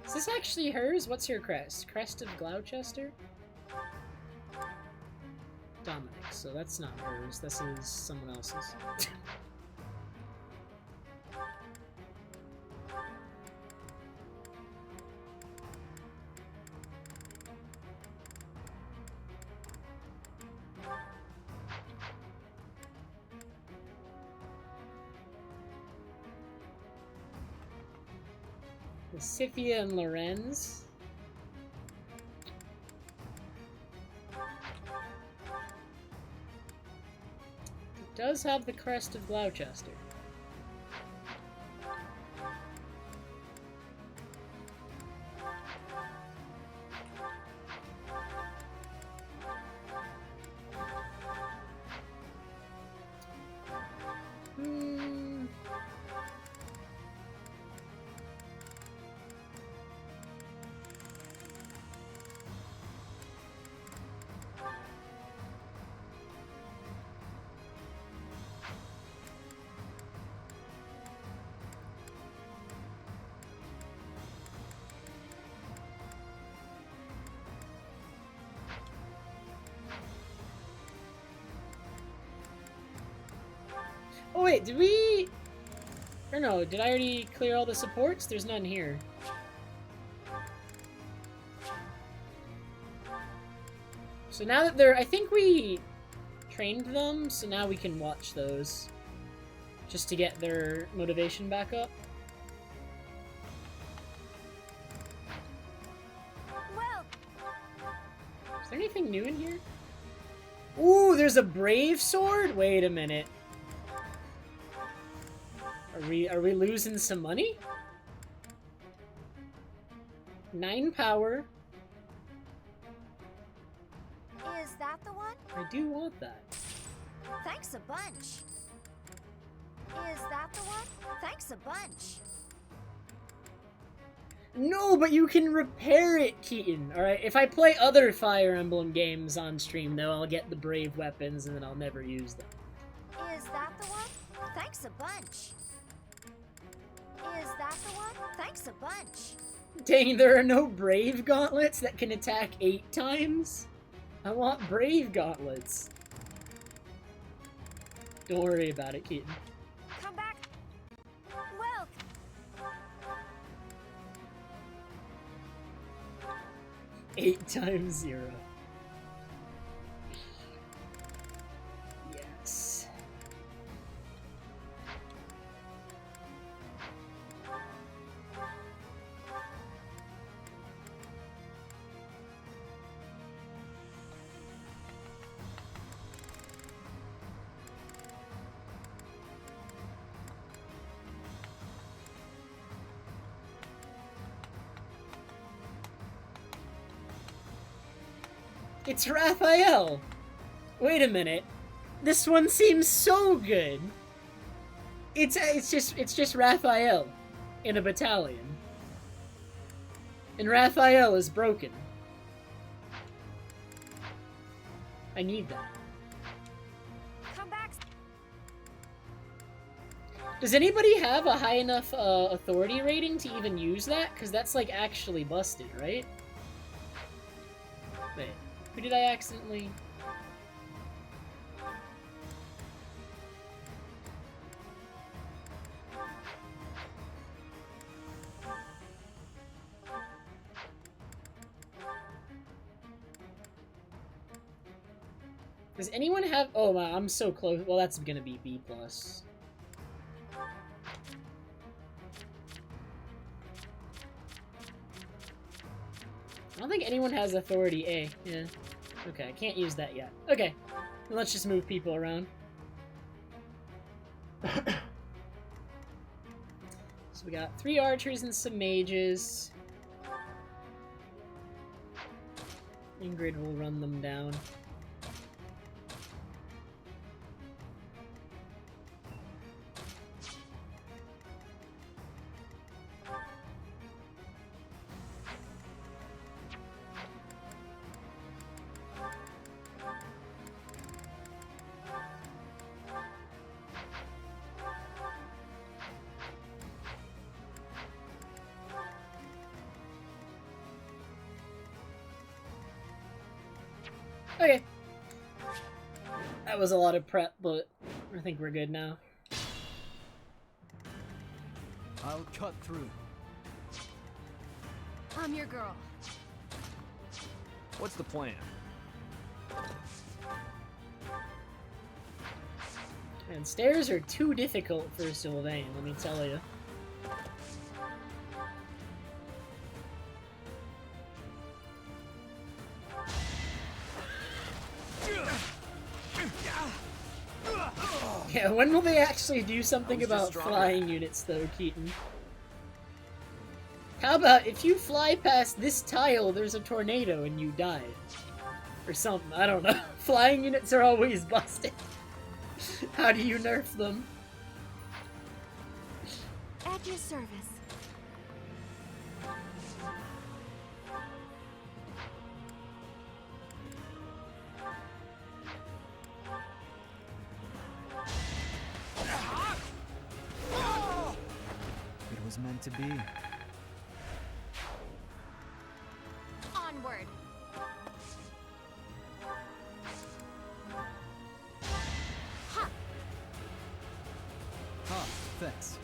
Is this actually hers? What's your crest? Crest of Gloucester? Dominic, so that's not hers. This is someone else's. Sifia and Lorenz. It does have the crest of Gloucester. Oh wait, did we... Or no, did I already clear all the supports? There's none here. So now that they're... I think we trained them, so now we can watch those. Just to get their motivation back up. Well. Is there anything new in here? Ooh, there's a brave sword? Wait a minute. Are we losing some money? 9 power. Is that the one? I do want that. Thanks a bunch. Is that the one? Thanks a bunch. No, but you can repair it, Keaton. Alright, if I play other Fire Emblem games on stream, though, I'll get the brave weapons and then I'll never use them. Is that the one? Thanks a bunch. Is that the one? Thanks a bunch. Dang, there are no Brave Gauntlets that can attack 8 times? I want Brave Gauntlets. Don't worry about it, Keaton. Come back. Well. 8 times 0. Yes. It's Raphael! Wait a minute. This one seems so good. It's just Raphael in a battalion. And Raphael is broken. I need that. Come back. Does anybody have a high enough authority rating to even use that? Because that's like actually busted, right? Wait. Who did I accidentally... Does anyone have... Oh, wow, I'm so close. Well, that's gonna be B+. I don't think anyone has authority A. Yeah. Okay, I can't use that yet. Okay. Then let's just move people around. So we got 3 archers and some mages. Ingrid will run them down. Okay. That was a lot of prep, but I think we're good now. I'll cut through. I'm your girl. What's the plan? And stairs are too difficult for Sylvain, let me tell you. Yeah, when will they actually do something about flying units, though, Keaton? How about if you fly past this tile, there's a tornado and you die? Or something, I don't know. Flying units are always busted. How do you nerf them? At your service. It was meant to be. Onward. Ah, thanks.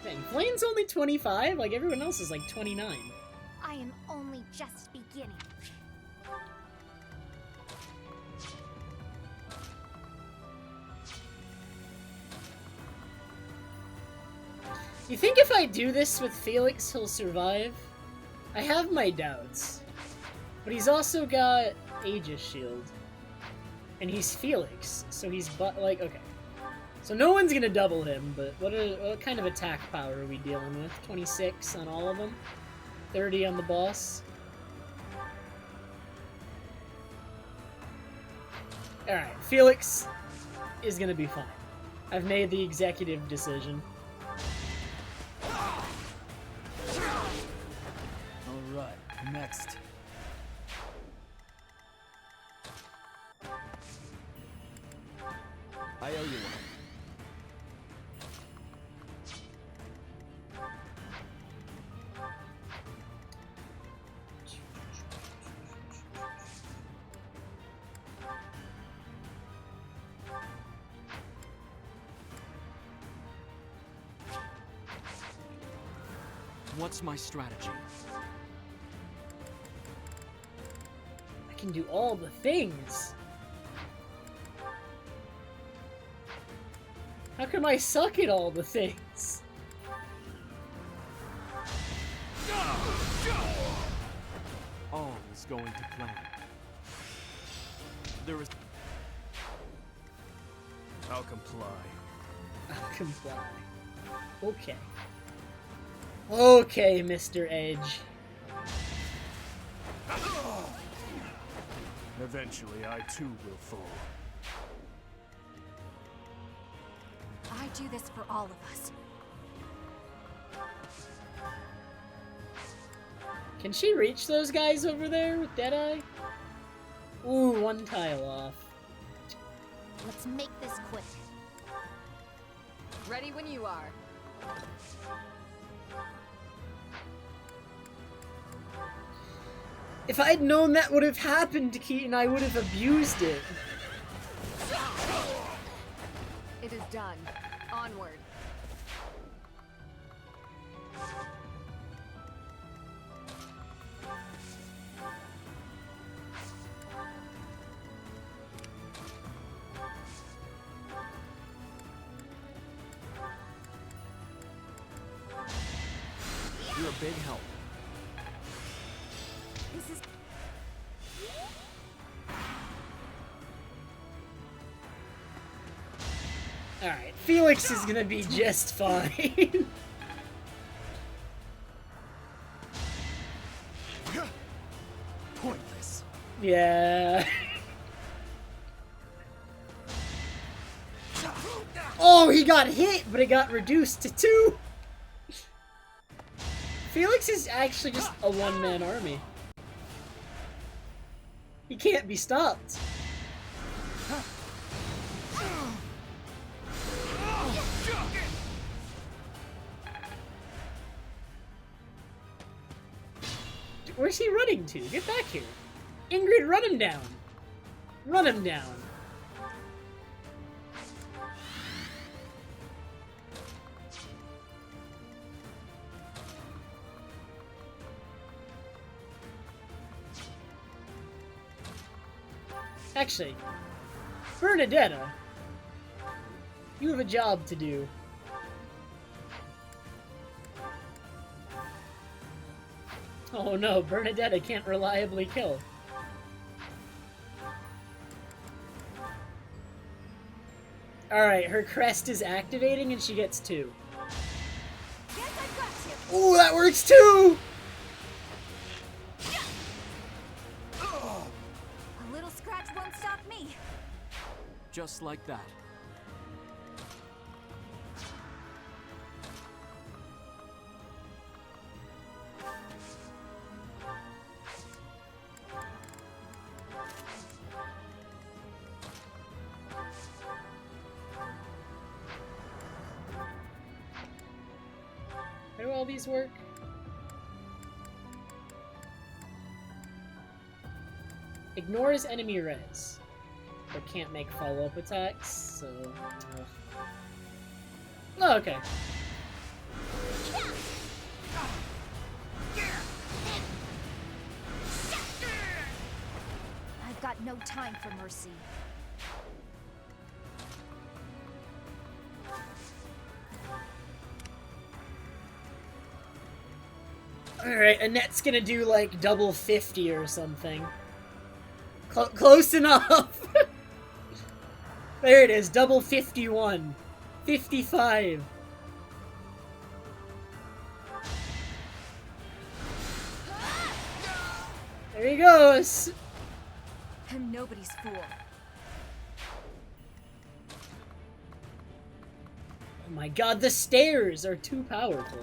Dang, Flame's only 25? Like, everyone else is like 29. I am only just beginning. You think if I do this with Felix, he'll survive? I have my doubts. But he's also got Aegis Shield. And he's Felix, so he's like, okay. So no one's gonna double him, but what kind of attack power are we dealing with? 26 on all of them? 30 on the boss? Alright, Felix is gonna be fine. I've made the executive decision. Alright, next. I owe you one. What's my strategy? I can do all the things. How come I suck at all the things? All is going to plan. There is... I'll comply. I'll comply. Okay. Okay, Mr. Edge. Eventually, I too will fall. I do this for all of us. Can she reach those guys over there with Deadeye? Ooh, one tile off. Let's make this quick. Ready when you are. If I'd known that would have happened to Keaton, I would have abused it. It is done. Onward. You're a big help. This is... Alright, Felix is gonna be just fine. Pointless. Yeah. Oh, he got hit, but it got reduced to 2. Felix is actually just a one-man army. He can't be stopped. Where's he running to? Get back here. Ingrid, run him down. Run him down. Actually, Bernadetta, you have a job to do. Oh no, Bernadetta can't reliably kill. Alright, her crest is activating and she gets 2. Ooh, that works too! A little scratch won't stop me. Just like that. How do all these work? Ignores enemy res, but can't make follow-up attacks, so... Oh, okay. I've got no time for mercy. Alright, Annette's gonna do like double 50 or something. Close enough! There it is, double 51. 55. There he goes! I'm nobody's fool. Oh my god, the stairs are too powerful.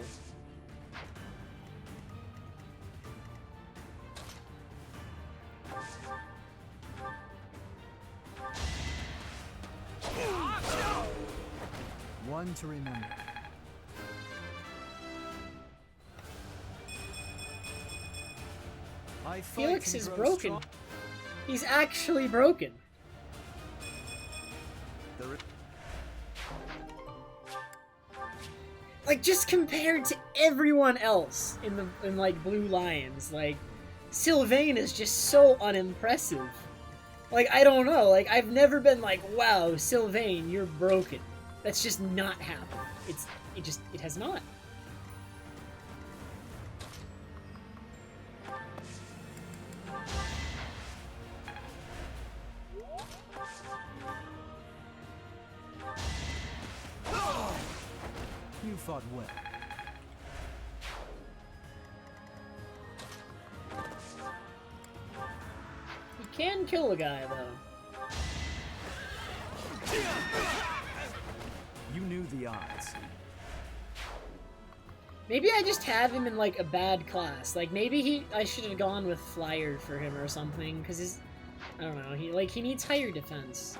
to remember. Felix is broken. He's actually broken. Like, just compared to everyone else in like Blue Lions, like Sylvain is just so unimpressive. Like, I don't know, like I've never been like, wow, Sylvain, you're broken. That's just not happened. It has not. You fought well. You can kill a guy, though. You knew the odds. Maybe I just have him in, like, a bad class. Like, maybe I should have gone with Flyer for him or something, because I don't know, he needs higher defense.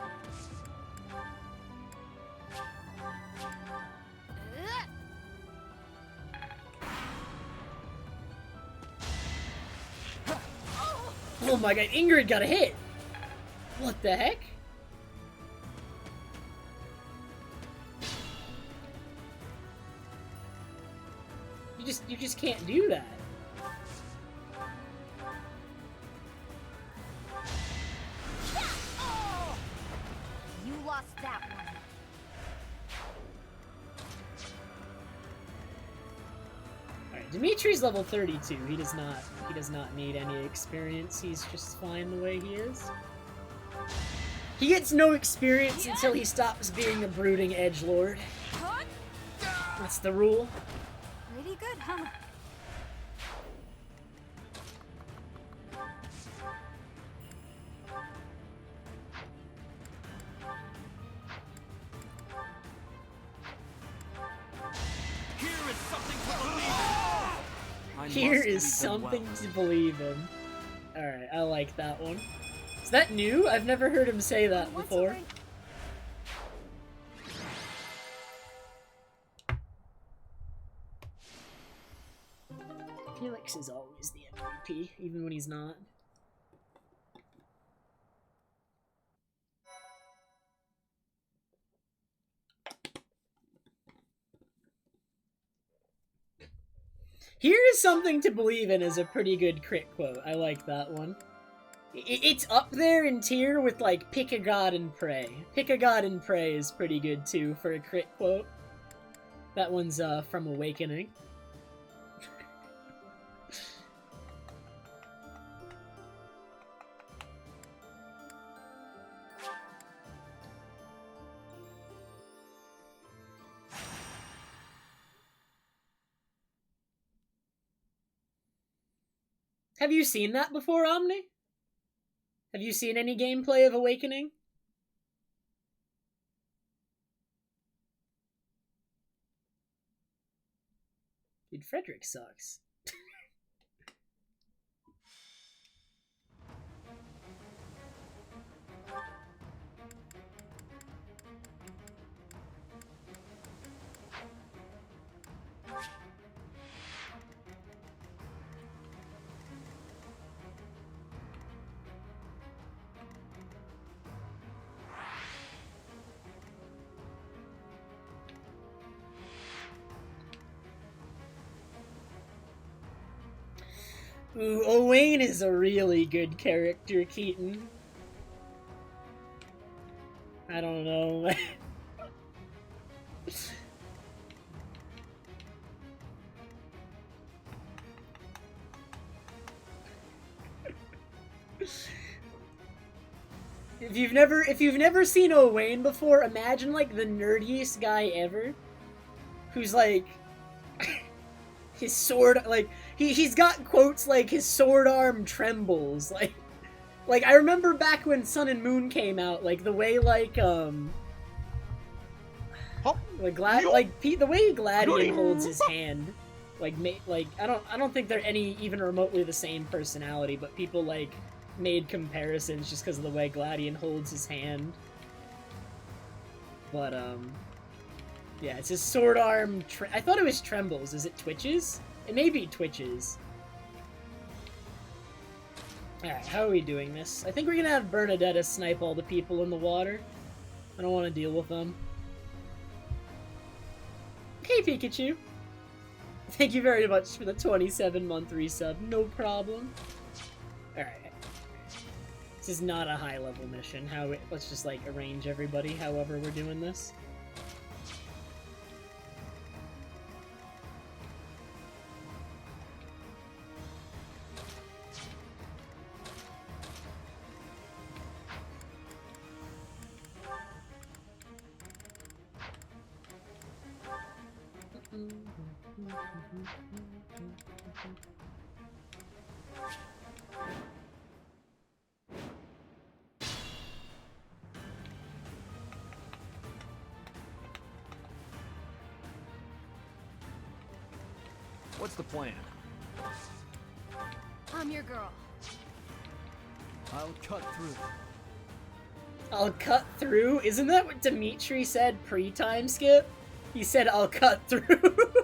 Oh my god, Ingrid got a hit! What the heck? You just can't do that. You lost that one. Alright, Dimitri's level 32. He does not need any experience. He's just fine the way he is. He gets no experience until he stops being a brooding edgelord. That's the rule. Pretty good, huh? Here is something to believe in. Alright, I like that one. Is that new? I've never heard him say that before. Felix is always the MVP, even when he's not. Here is something to believe in is a pretty good crit quote. I like that one. It's up there in tier with, like, pick a god and pray. Pick a god and pray is pretty good, too, for a crit quote. That one's, from Awakening. Have you seen that before, Omni? Have you seen any gameplay of Awakening? Dude, Frederick sucks. Ooh, Owain is a really good character, Keaton. I don't know. If you've never seen Owain before, imagine like the nerdiest guy ever, who's like his sword, like he's got quotes like his sword arm trembles, like I remember back when Sun and Moon came out, like the way like the way Gladion holds his hand, like I don't think they're any even remotely the same personality, but people like made comparisons just because of the way Gladion holds his hand. But Yeah, it's his sword arm. I thought it was trembles. Is it twitches? It may be twitches. Alright, how are we doing this? I think we're gonna have Bernadetta snipe all the people in the water. I don't want to deal with them. Okay, Pikachu. Thank you very much for the 27-month resub. No problem. Alright. This is not a high-level mission. Let's just, like, arrange everybody however we're doing this. What's the plan? I'm your girl. I'll cut through. I'll cut through? Isn't that what Dimitri said pre-time skip? He said, I'll cut through.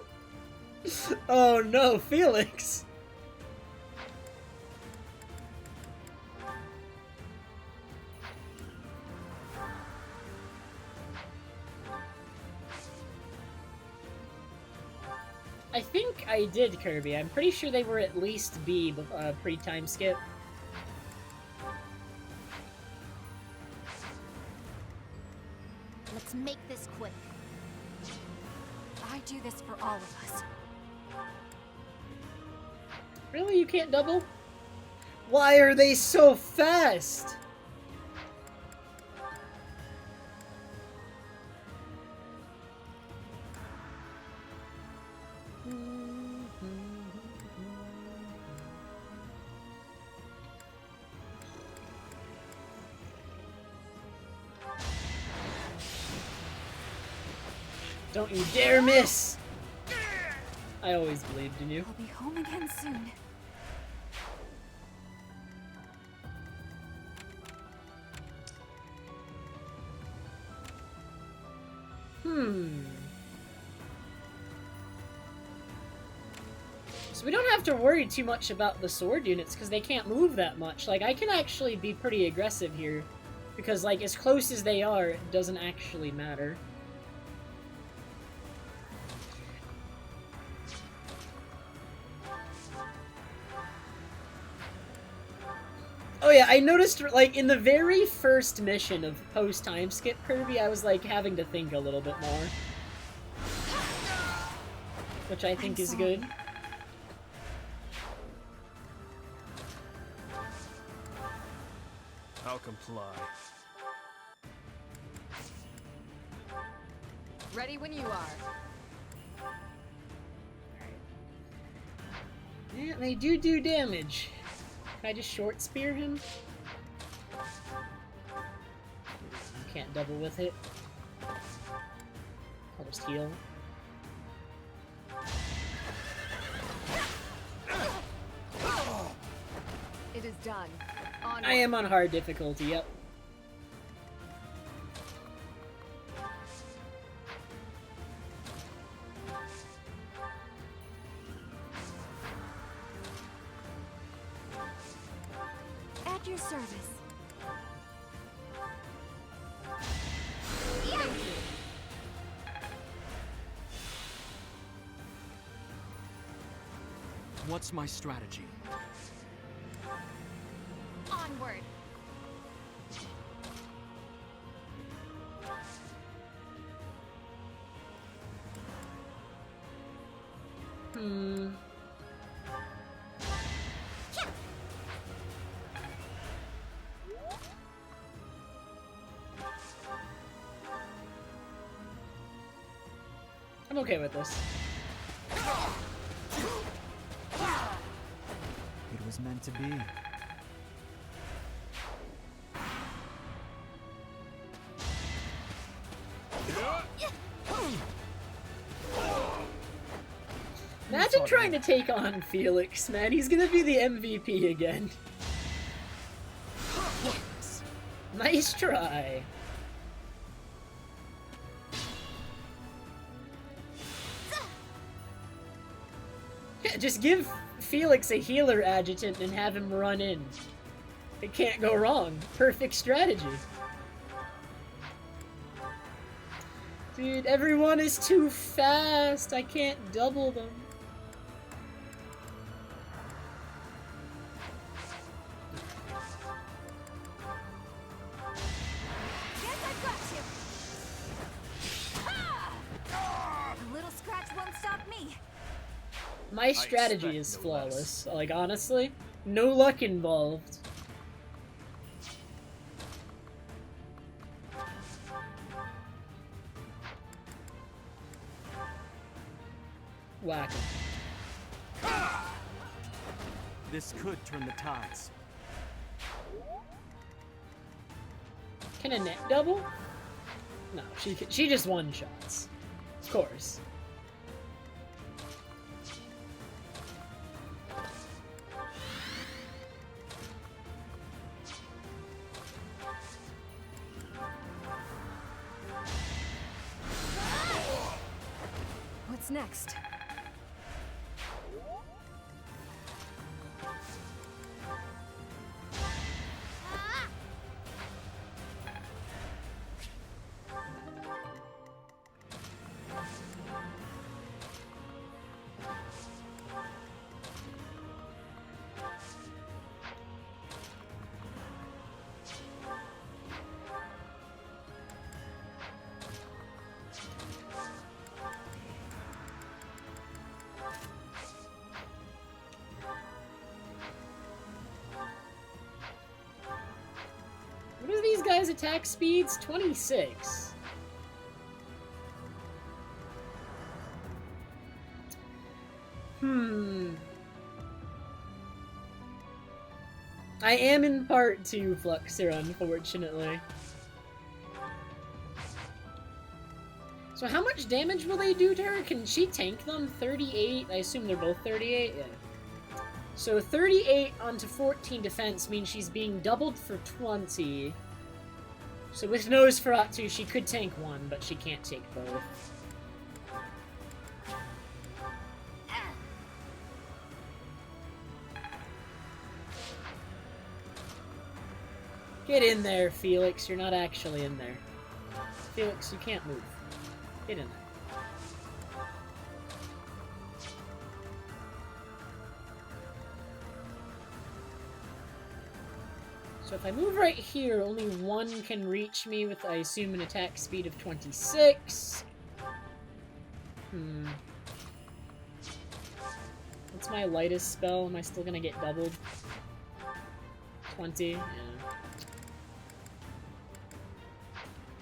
Oh no, Felix. I think I did, Kirby. I'm pretty sure they were at least B pre-time skip. Let's make this quick. I do this for all of us. Really? You can't double? Why are they so fast? Don't you dare miss! I always believed in you. I'll be home again soon. So we don't have to worry too much about the sword units because they can't move that much. Like, I can actually be pretty aggressive here because, like, as close as they are, it doesn't actually matter. Oh yeah, I noticed, like, in the very first mission of post-time skip Kirby, I was, like, having to think a little bit more. Which I think is good. I'll comply. Ready when you are. Yeah, they do damage. Can I just short spear him? Can't double with it. I'll just heal. It is done. I am on hard difficulty, yep. At your service. What's my strategy? Onward. I'm okay with this. It was meant to be. Imagine trying to take on Felix, man. He's gonna be the MVP again. Nice try. Yeah, just give Felix a healer adjutant and have him run in. It can't go wrong. Perfect strategy. Dude, everyone is too fast. I can't double them. Guess I've got you. Ha! A little scratch won't stop me. My strategy is flawless. Like, honestly, no luck involved. Whack him. This could turn the tides. Can a net double? No, she just one shots. Of course. What's next? What are these guys' attack speeds? 26. I am in part 2 Fluxer, unfortunately. So how much damage will they do to her? Can she tank them? 38? I assume they're both 38? Yeah. So 38 onto 14 defense means she's being doubled for 20. So with Nosferatu, she could tank 1, but she can't take both. Get in there, Felix. You're not actually in there. Felix, you can't move. Get in there. So if I move right here, only one can reach me with, I assume, an attack speed of 26. What's my lightest spell? Am I still gonna get doubled? 20? Yeah.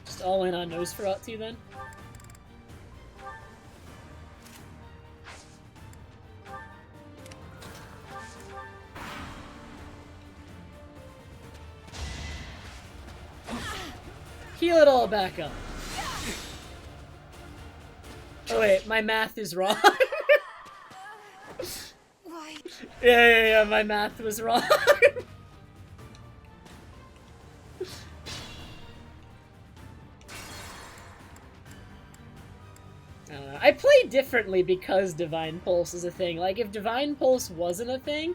Just all in on Nosferatu then? Heal it all back up. Oh wait, my math is wrong. Why? Yeah, my math was wrong. I don't know. I play differently because Divine Pulse is a thing. Like, if Divine Pulse wasn't a thing,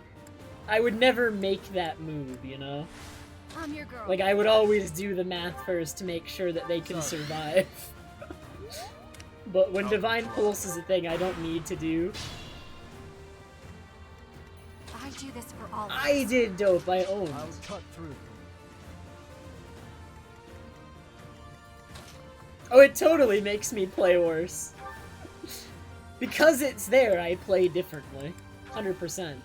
I would never make that move, you know? I'm your girl. Like, I would always do the math first to make sure that they can survive. But when Divine Pulse is a thing, I don't need to do. I do this for all of us. I did dope, I owned. I'll cut through. Oh, it totally makes me play worse. Because it's there, I play differently. 100%.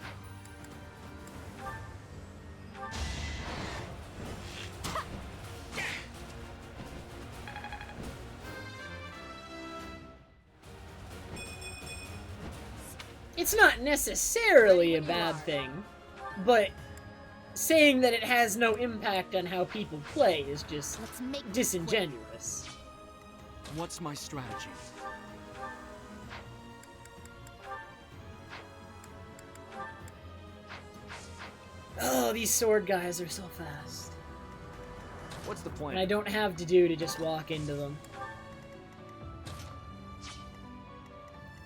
It's not necessarily a bad thing, but saying that it has no impact on how people play is just disingenuous. What's my strategy? Oh, these sword guys are so fast. What's the plan? And I don't have to do to just walk into them.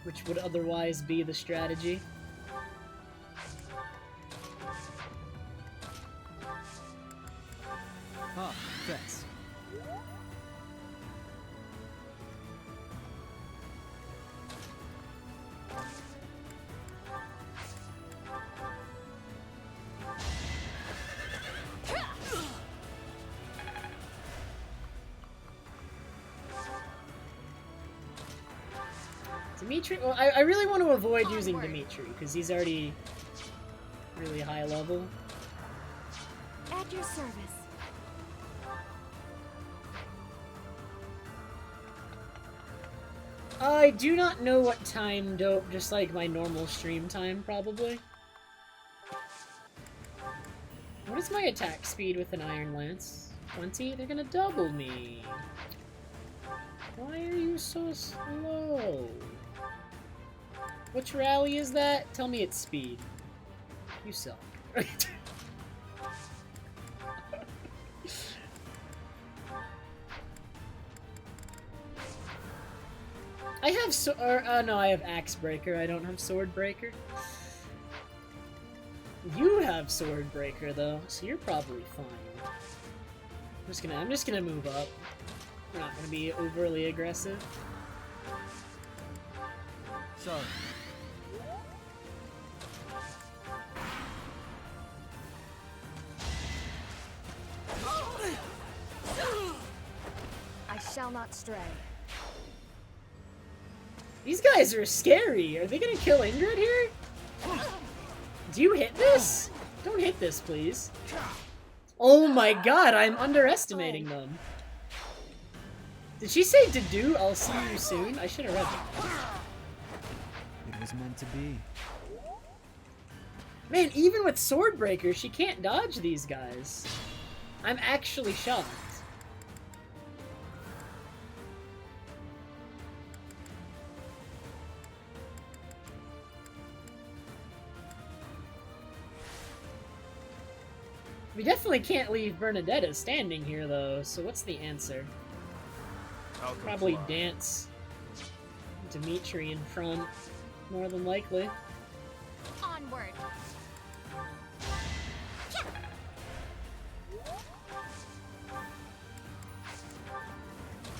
Which would otherwise be the strategy. Dimitri. Well, I really want to avoid using Dimitri because he's already really high level. At your service. I do not know what time dope, just like my normal stream time, probably. What is my attack speed with an Iron Lance? 20? They're gonna double me. Why are you so slow? Which rally is that? Tell me its speed. You suck. I have no, I have Axe Breaker. I don't have Sword Breaker. You have Sword Breaker though, so you're probably fine. I'm just gonna move up. We're not gonna be overly aggressive. Sorry. I shall not stray. These guys are scary. Are they gonna kill Ingrid here? Do you hit this? Don't hit this, please. Oh my god, I'm underestimating them. Did she say to do? I'll see you soon? I should have read that. It was meant to be. Man, even with Swordbreaker, she can't dodge these guys. I'm actually shocked. We definitely can't leave Bernadetta standing here, though, so what's the answer? Probably dance Dimitri in front, more than likely. Onward.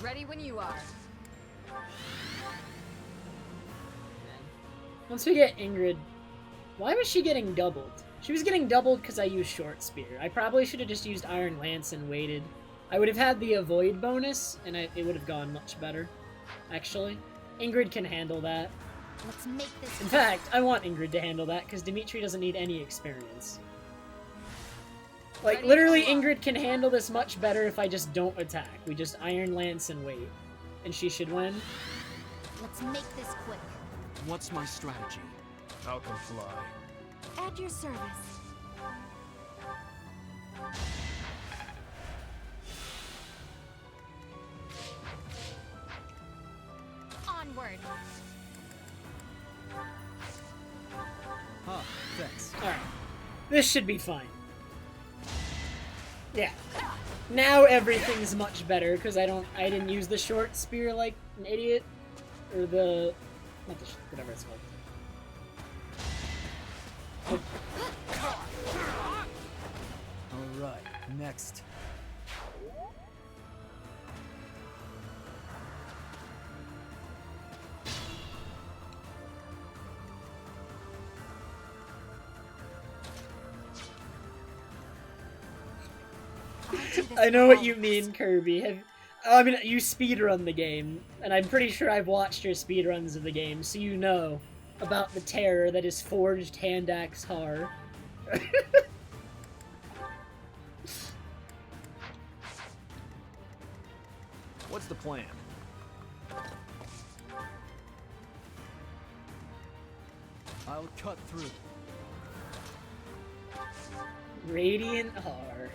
Ready when you are. Once we get Ingrid... Why was she getting doubled? She was getting doubled because I used Short Spear. I probably should have just used Iron Lance and waited. I would have had the avoid bonus, and it would have gone much better, actually. Ingrid can handle that. Let's make this. In fact, I want Ingrid to handle that, because Dimitri doesn't need any experience. Like, literally, Ingrid can handle this much better if I just don't attack. We just Iron Lance and wait. And she should win. Let's make this quick. What's my strategy? How can fly? At your service. Onward. Huh, thanks. Alright. This should be fine. Yeah. Now everything's much better, because I didn't use the short spear like an idiot. Or the... not the... whatever it's called. Alright, next. I know what you mean, Kirby. I mean, you speedrun the game, and I'm pretty sure I've watched your speedruns of the game, so you know about the terror that is Forged Hand Axe Har. What's the plan? I'll cut through. Radiant Har.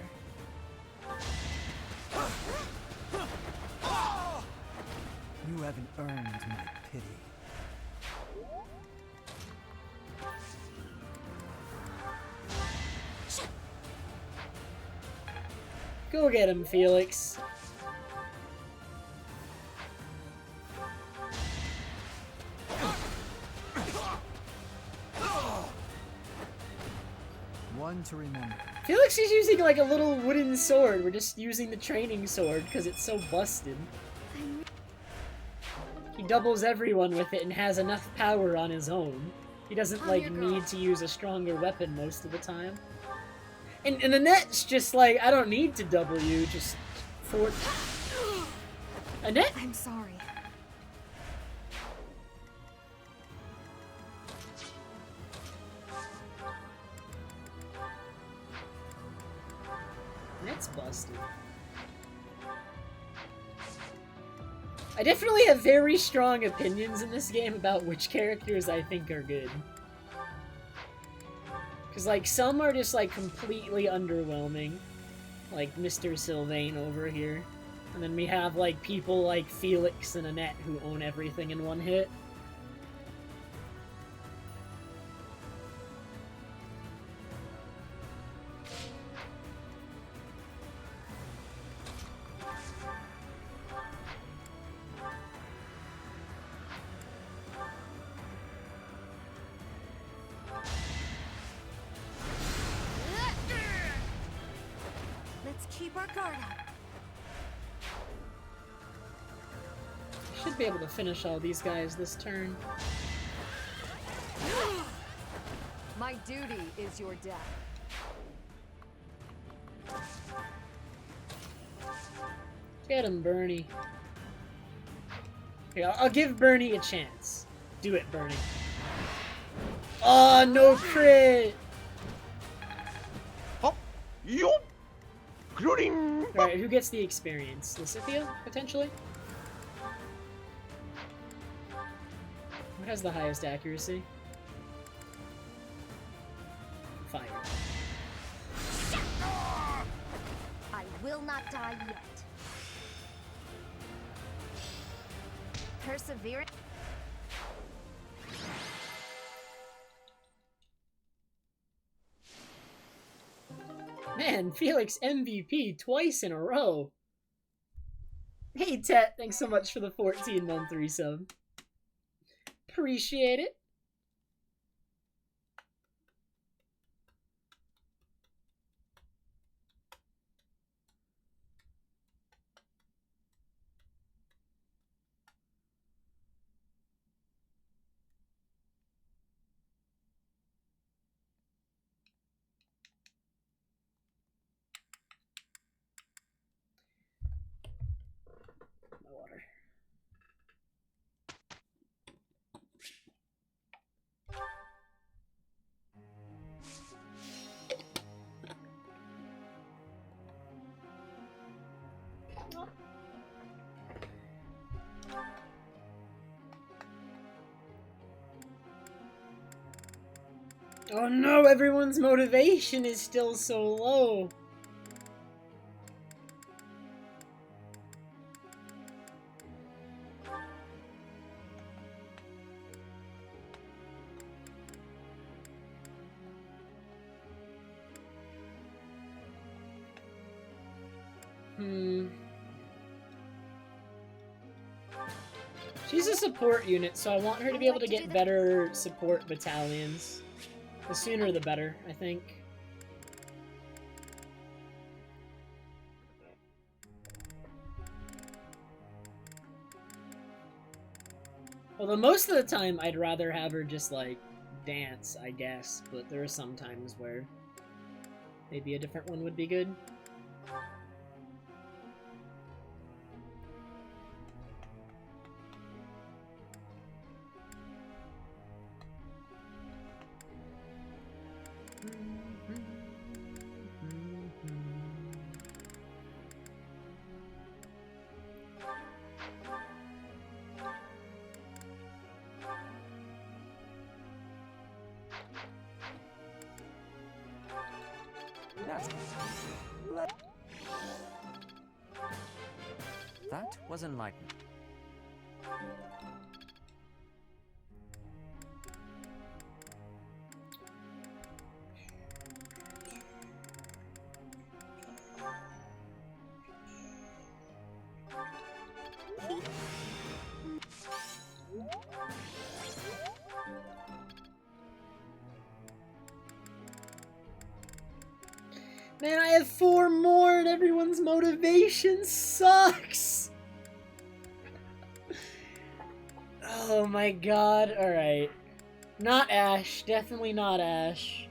You haven't earned my pity. Go get him, Felix. One to remember. Felix is using like a little wooden sword. We're just using the training sword because it's so busted. He doubles everyone with it and has enough power on his own. He doesn't like need to use a stronger weapon most of the time. And Annette's just like, I don't need to double you, just for... Annette? I'm sorry. that's busted. I definitely have very strong opinions in this game about which characters I think are good. Because, like, some are just, like, completely underwhelming. Like Mr. Sylvain over here. And then we have, like, people like Felix and Annette who own everything in one hit. Let's keep our guard up. Should be able to finish all these guys this turn. My duty is your death. Get him, Bernie. Here, I'll give Bernie a chance. Do it, Bernie. Oh, no crit! Alright, who gets the experience? Lysithea, potentially? What has the highest accuracy? Fire. I will not die yet. Perseverance. Man, Felix MVP twice in a row. Hey, Tet, thanks so much for the 14-month resub. Appreciate it. My water. Oh no, everyone's motivation is still so low. She's a support unit, so I want her to be able to get better support battalions. The sooner the better, I think. Although most of the time, I'd rather have her just, like, dance, I guess. But there are some times where maybe a different one would be good. That was enlightened. Man, I have 4 more and everyone's motivation sucks! Oh my god, alright. Not Ash, definitely not Ash.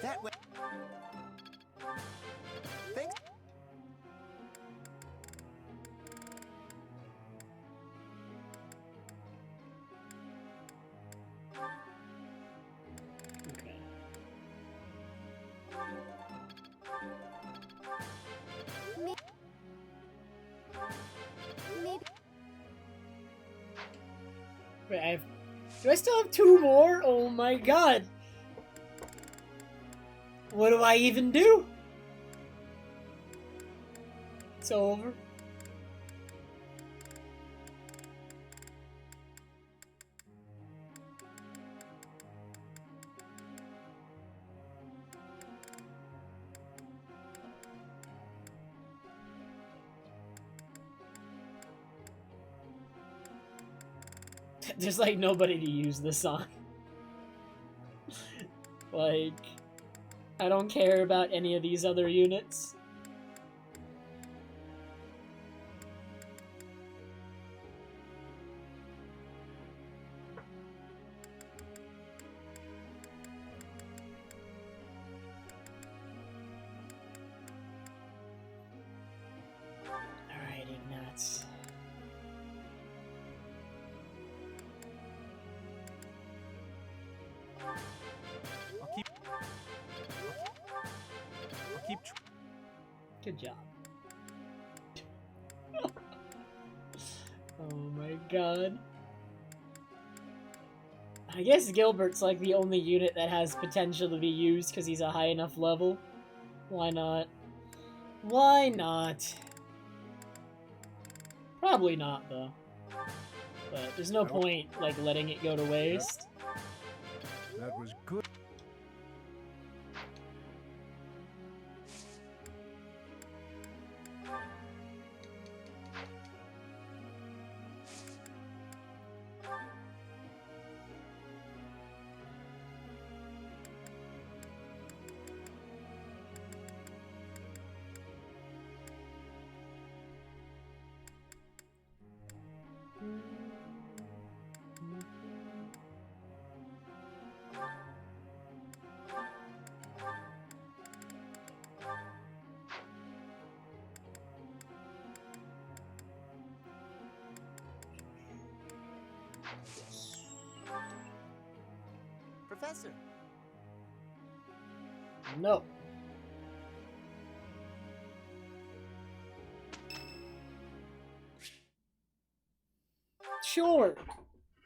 That way. Thanks. Okay. Maybe. Wait, do I still have 2 more? Oh my god. What do I even do? It's over. There's like nobody to use this on. Like, I don't care about any of these other units. Alright, Ignatz. I'll keep. Good job. Oh my god. I guess Gilbert's like the only unit that has potential to be used because he's a high enough level. Why not? Why not? Probably not, though. But there's no point, like, letting it go to waste. That was good. Professor. No. Sure.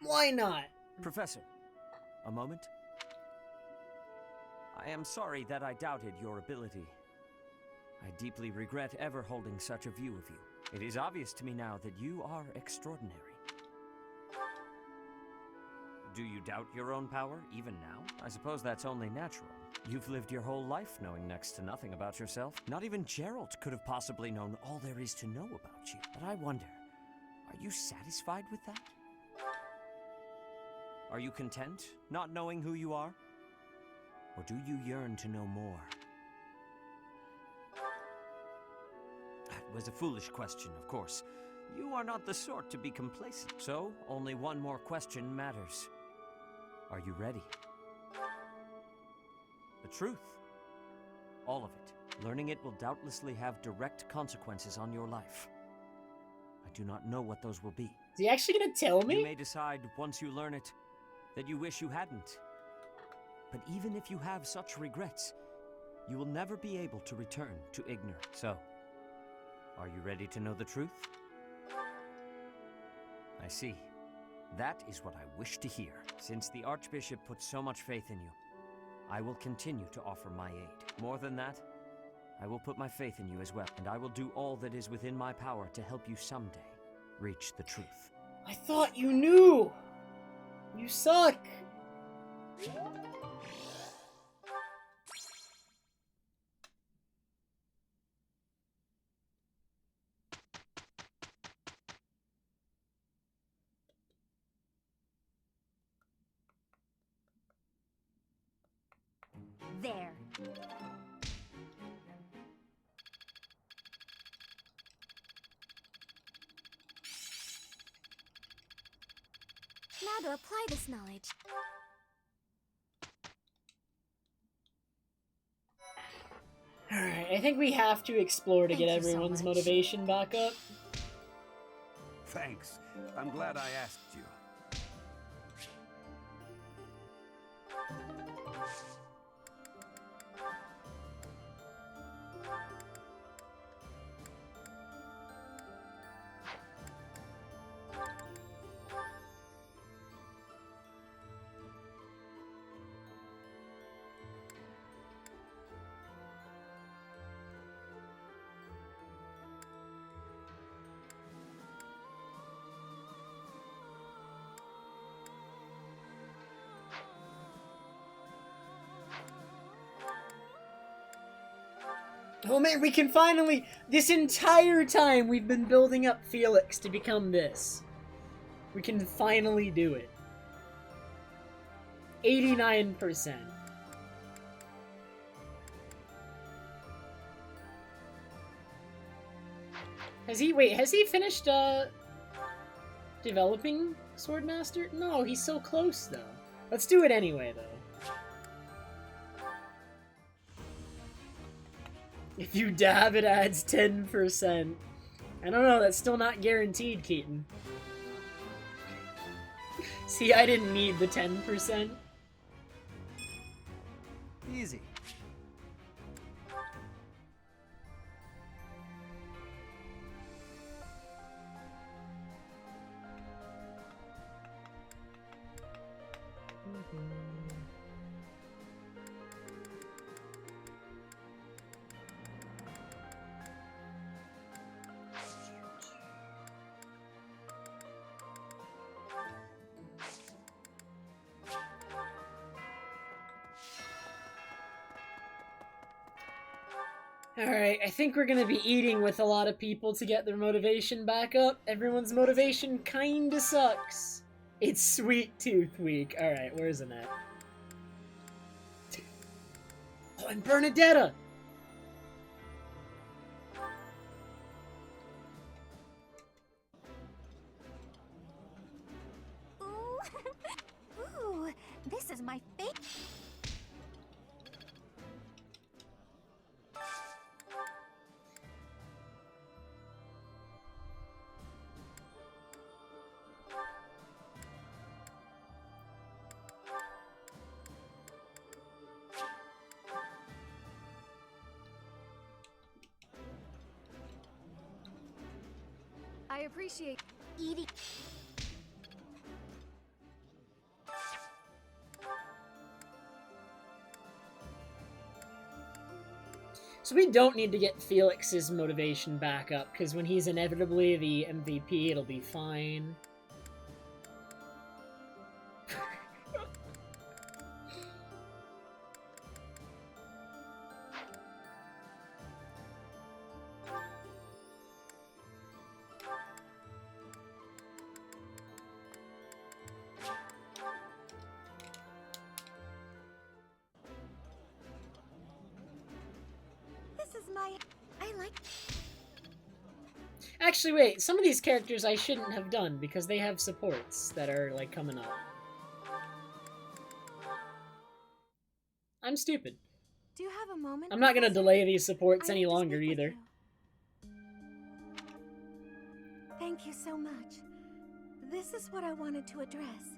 Why not? Professor, a moment. I am sorry that I doubted your ability. I deeply regret ever holding such a view of you. It is obvious to me now that you are extraordinary. Do you doubt your own power, even now? I suppose that's only natural. You've lived your whole life knowing next to nothing about yourself. Not even Gerald could have possibly known all there is to know about you. But I wonder, are you satisfied with that? Are you content, not knowing who you are? Or do you yearn to know more? That was a foolish question, of course. You are not the sort to be complacent. So, only one more question matters. Are you ready? The truth. All of it. Learning it will doubtlessly have direct consequences on your life. I do not know what those will be. Is he actually gonna tell me? You may decide, once you learn it, that you wish you hadn't. But even if you have such regrets, you will never be able to return to ignorance. So, are you ready to know the truth? I see. That is what I wish to hear. Since the Archbishop put so much faith in you, I will continue to offer my aid. More than that, I will put my faith in you as well, and I will do all that is within my power to help you someday reach the truth. I thought you knew! You suck! There. Now to apply this knowledge. Alright, I think we have to explore to Thank get you so everyone's much. motivation back up. Thanks. I'm glad I asked you. Oh man, we can finally... This entire time we've been building up Felix to become this. We can finally do it. 89%. Has he finished, developing Swordmaster? No, he's so close, though. Let's do it anyway, though. If you dab, it adds 10%. I don't know, that's still not guaranteed, Keaton. See, I didn't need the 10%. Easy. Alright, I think we're gonna be eating with a lot of people to get their motivation back up. Everyone's motivation kinda sucks. It's Sweet Tooth Week. Alright, where's it at? Oh, and Bernadetta! Ooh, this is my favorite. I appreciate eating. So we don't need to get Felix's motivation back up, because when he's inevitably the MVP, it'll be fine. This is my. I like. Actually, wait, some of these characters I shouldn't have done, because they have supports that are, like, coming up. I'm stupid. Do you have a moment? I'm not gonna Professor? delay these supports I any need to longer speak with either. you. Thank you so much. This is what I wanted to address.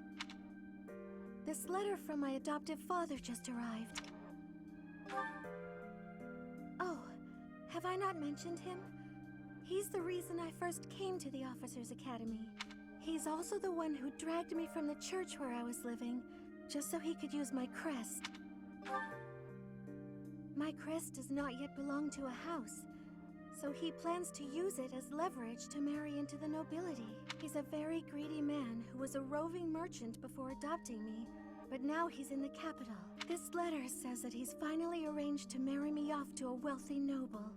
This letter from my adoptive father just arrived. Oh, have I not mentioned him? He's the reason I first came to the Officers' Academy. He's also the one who dragged me from the church where I was living, just so he could use my crest. My crest does not yet belong to a house, so he plans to use it as leverage to marry into the nobility. He's a very greedy man who was a roving merchant before adopting me, but now he's in the capital. This letter says that he's finally arranged to marry me off to a wealthy noble.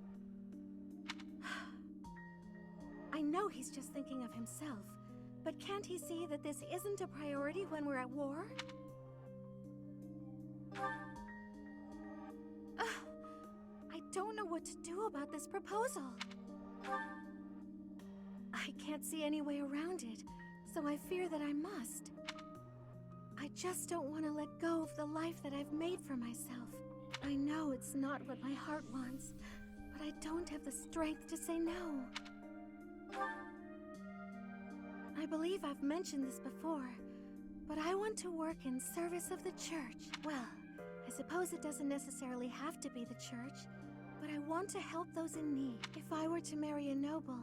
I know he's just thinking of himself, but can't he see that this isn't a priority when we're at war? I don't know what to do about this proposal. I can't see any way around it, so I fear that I must. I just don't want to let go of the life that I've made for myself. I know it's not what my heart wants, but I don't have the strength to say no. I believe I've mentioned this before, but I want to work in service of the church. Well, I suppose it doesn't necessarily have to be the church, but I want to help those in need. If I were to marry a noble,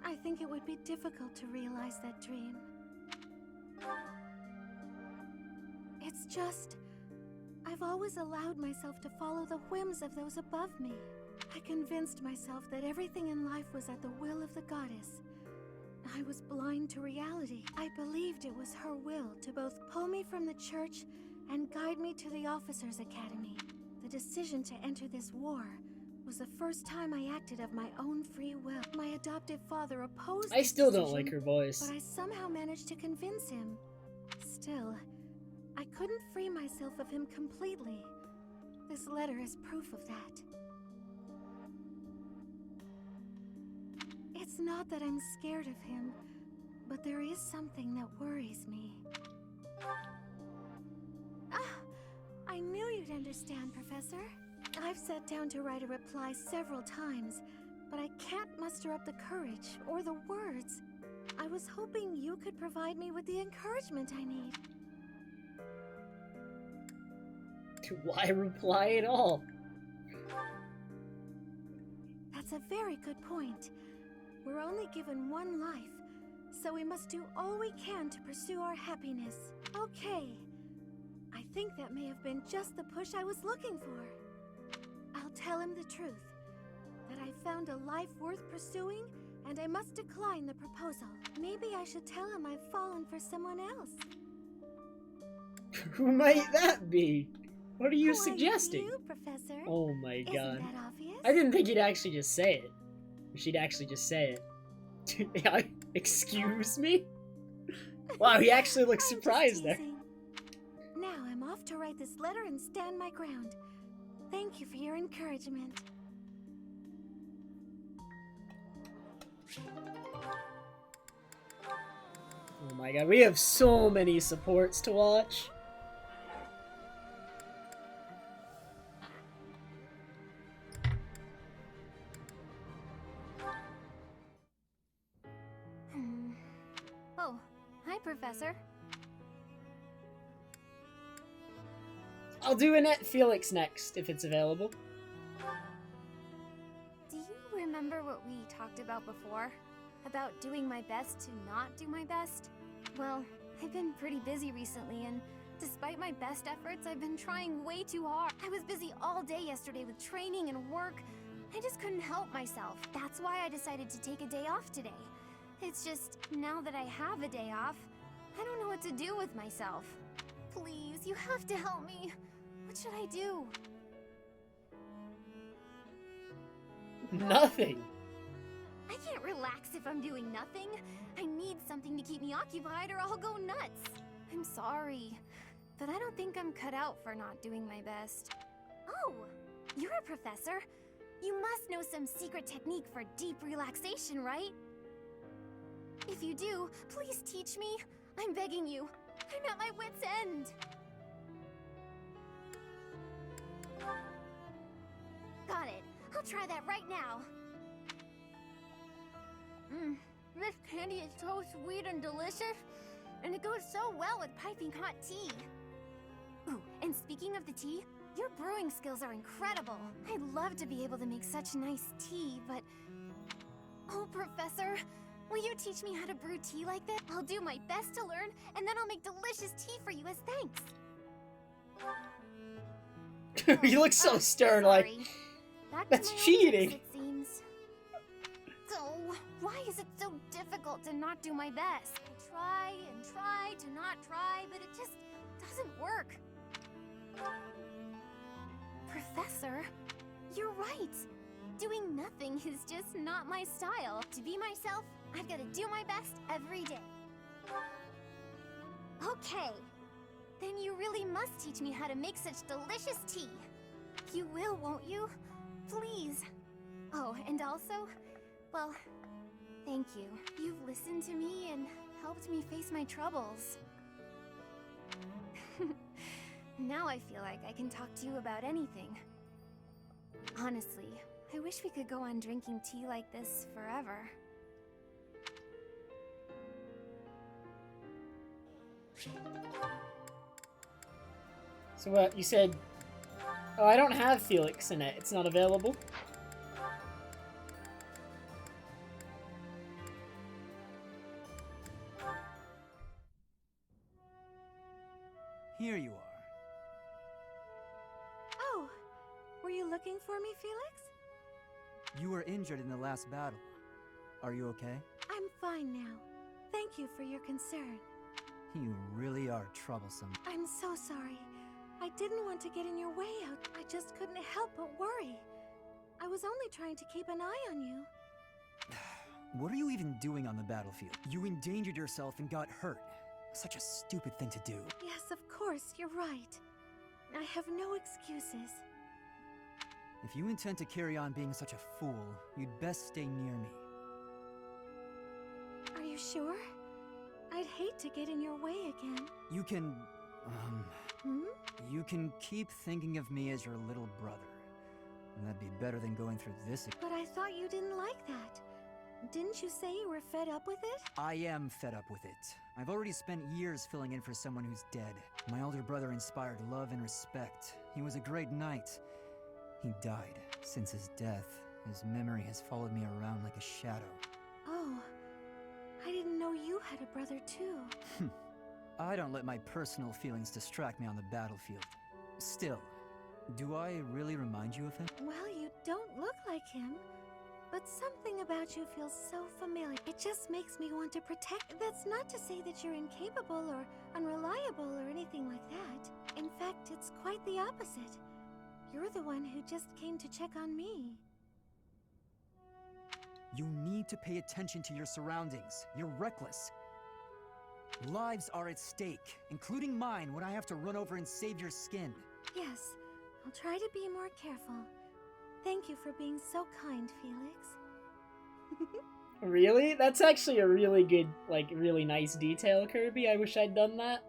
I think it would be difficult to realize that dream. It's just, I've always allowed myself to follow the whims of those above me. I convinced myself that everything in life was at the will of the goddess. I was blind to reality. I believed it was her will to both pull me from the church and guide me to the officers' academy. The decision to enter this war was the first time I acted of my own free will. My adoptive father opposed I this still don't decision, like her voice. but I somehow managed to convince him. Still, I couldn't free myself of him completely. This letter is proof of that. It's not that I'm scared of him, but there is something that worries me. Ah, I knew you'd understand, Professor. I've sat down to write a reply several times, but I can't muster up the courage or the words. I was hoping you could provide me with the encouragement I need. Why reply at all? That's a very good point. We're only given one life, so we must do all we can to pursue our happiness. Okay. I think that may have been just the push I was looking for. I'll tell him the truth. That I found a life worth pursuing, and I must decline the proposal. Maybe I should tell him I've fallen for someone else. Who might that be? What are you Why, suggesting? you, Professor. Oh my god. Isn't that obvious? I didn't think he'd actually just say it. Or she'd actually just say it. Excuse me? Wow, he actually looks surprised there. Now I'm off to write this letter and stand my ground. Thank you for your encouragement. Oh my god, we have so many supports to watch. Oh, hi, Professor. I'll do Annette Felix next, if it's available. Do you remember what we talked about before? About doing my best to not do my best? Well, I've been pretty busy recently, and despite my best efforts, I've been trying way too hard. I was busy all day yesterday with training and work. I just couldn't help myself. That's why I decided to take a day off today. It's just, now that I have a day off, I don't know what to do with myself. Please, you have to help me. What should I do? Nothing. I can't relax if I'm doing nothing. I need something to keep me occupied or I'll go nuts. I'm sorry, but I don't think I'm cut out for not doing my best. Oh, you're a professor. You must know some secret technique for deep relaxation, right? If you do, please teach me. I'm begging you. I'm at my wit's end. Got it. I'll try that right now. This candy is so sweet and delicious, and it goes so well with piping hot tea. Ooh, and speaking of the tea, your brewing skills are incredible. I'd love to be able to make such nice tea, but... Oh, Professor, will you teach me how to brew tea like this? I'll do my best to learn, and then I'll make delicious tea for you as thanks. You look so stern, like, that's cheating. It seems. So, why is it so difficult to not do my best? I try and try to not try, but it just doesn't work. Professor, you're right. Doing nothing is just not my style. To be myself, I've got to do my best every day. Okay. Then you really must teach me how to make such delicious tea. You will, won't you? Please. Oh, and also, well, thank you. You've listened to me and helped me face my troubles. Now I feel like I can talk to you about anything. Honestly, I wish we could go on drinking tea like this forever. So what, you said... Oh, I don't have Felix in it. It's not available. Here you are. Oh, were you looking for me, Felix? You were injured in the last battle. Are you okay? I'm fine now. Thank you for your concern. You really are troublesome. I'm so sorry. I didn't want to get in your way out. I just couldn't help but worry. I was only trying to keep an eye on you. What are you even doing on the battlefield? You endangered yourself and got hurt. Such a stupid thing to do. Yes, of course, you're right. I have no excuses. If you intend to carry on being such a fool, you'd best stay near me. Are you sure? I'd hate to get in your way again. You can... Hmm? You can keep thinking of me as your little brother. And that'd be better than going through this again. But I thought you didn't like that. Didn't you say you were fed up with it? I am fed up with it. I've already spent years filling in for someone who's dead. My older brother inspired love and respect. He was a great knight. He died. Since his death, his memory has followed me around like a shadow. Oh, I didn't know you had a brother too. I don't let my personal feelings distract me on the battlefield. Still, do I really remind you of him? Well, you don't look like him. But something about you feels so familiar. It just makes me want to protect. That's not to say that you're incapable or unreliable or anything like that. In fact, it's quite the opposite. You're the one who just came to check on me. You need to pay attention to your surroundings. You're reckless. Lives are at stake, including mine when I have to run over and save your skin. Yes, I'll try to be more careful. Thank you for being so kind, Felix. Really? That's actually a really good, like, really nice detail, Kirby. I wish I'd done that.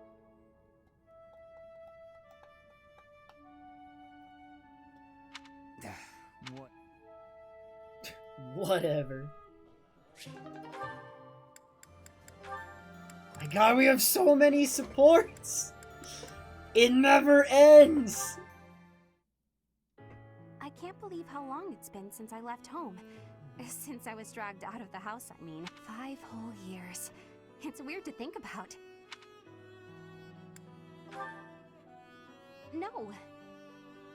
What? Whatever. My god, we have so many supports! It never ends! I can't believe how long it's been since I left home. Since I was dragged out of the house, I mean. 5 whole years. It's weird to think about. No.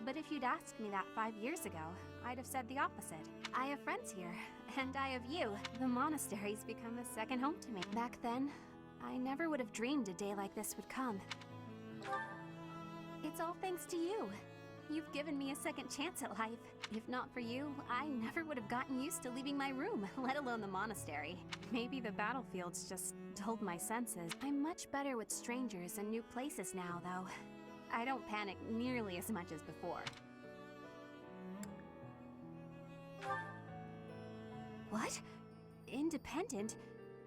But if you'd asked me that 5 years ago, I'd have said the opposite. I have friends here, and I have you. The monastery's become a second home to me. Back then, I never would have dreamed a day like this would come. It's all thanks to you. You've given me a second chance at life. If not for you, I never would have gotten used to leaving my room, let alone the monastery. Maybe the battlefield's just dulled my senses. I'm much better with strangers and new places now, though. I don't panic nearly as much as before. What? Independent?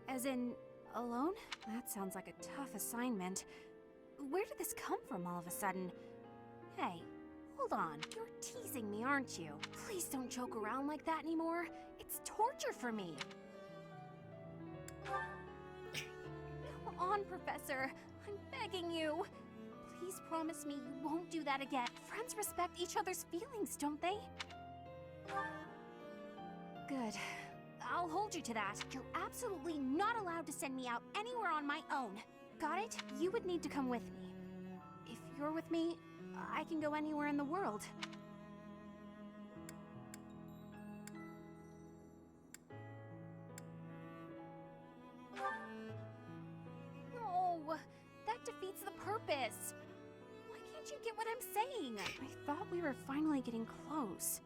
As in, alone? That sounds like a tough assignment. Where did this come from all of a sudden? Hey, hold on. You're teasing me, aren't you? Please don't joke around like that anymore. It's torture for me. Come on, Professor. I'm begging you. Please promise me you won't do that again. Friends respect each other's feelings, don't they? Good. I'll hold you to that. You're absolutely not allowed to send me out anywhere on my own. Got it? You would need to come with me. If you're with me, I can go anywhere in the world. No, that defeats the purpose. Why can't you get what I'm saying? I thought we were finally getting close.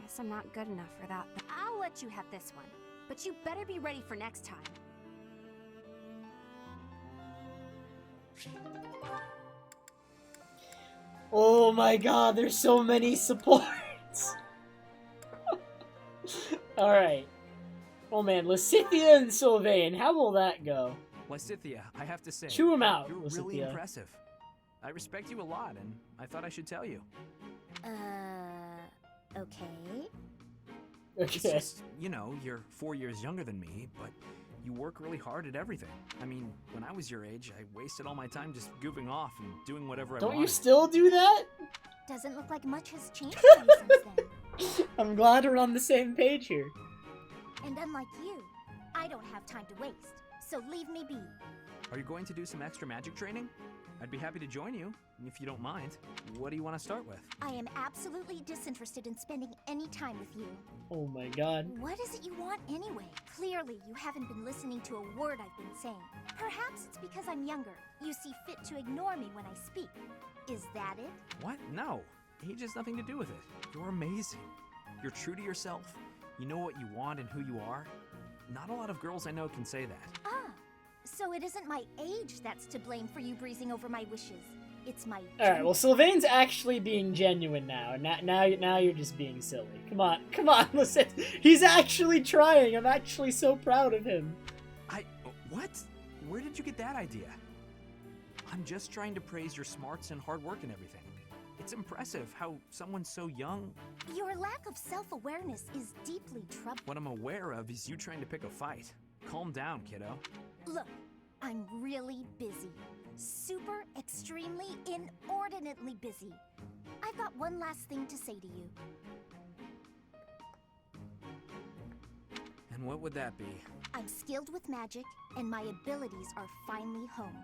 Guess I'm not good enough for that. I'll let you have this one, but you better be ready for next time. Oh my god, there's so many supports! Alright. Oh man, Lysithea and Sylvain, how will that go? Lysithea, I have to say, Chew him out, you're Lysithea. really impressive. I respect you a lot, and I thought I should tell you. Okay. Okay. It's just, you know, you're 4 years younger than me, but you work really hard at everything. I mean, when I was your age, I wasted all my time just goofing off and doing whatever I Don't wanted. you still do that? Doesn't look like much has changed for you since then. I'm glad we're on the same page here. And unlike you, I don't have time to waste, so leave me be. Are you going to do some extra magic training? I'd be happy to join you, if you don't mind. What do you want to start with? I am absolutely disinterested in spending any time with you. Oh my god. What is it you want anyway? Clearly, you haven't been listening to a word I've been saying. Perhaps it's because I'm younger. You see fit to ignore me when I speak. Is that it? What? No. Age has nothing to do with it. You're amazing. You're true to yourself. You know what you want and who you are. Not a lot of girls I know can say that. Ah, so it isn't my age that's to blame for you breezing over my wishes. It's my Alright, well, Sylvain's actually being genuine now. Now you're just being silly. Come on, listen. He's actually trying. I'm actually so proud of him. What? Where did you get that idea? I'm just trying to praise your smarts and hard work and everything. It's impressive how someone so young... Your lack of self-awareness is deeply troubling. What I'm aware of is you trying to pick a fight. Calm down, kiddo. Look, I'm really busy. Super, extremely, inordinately busy. I've got one last thing to say to you. And what would that be? I'm skilled with magic, and my abilities are finally honed.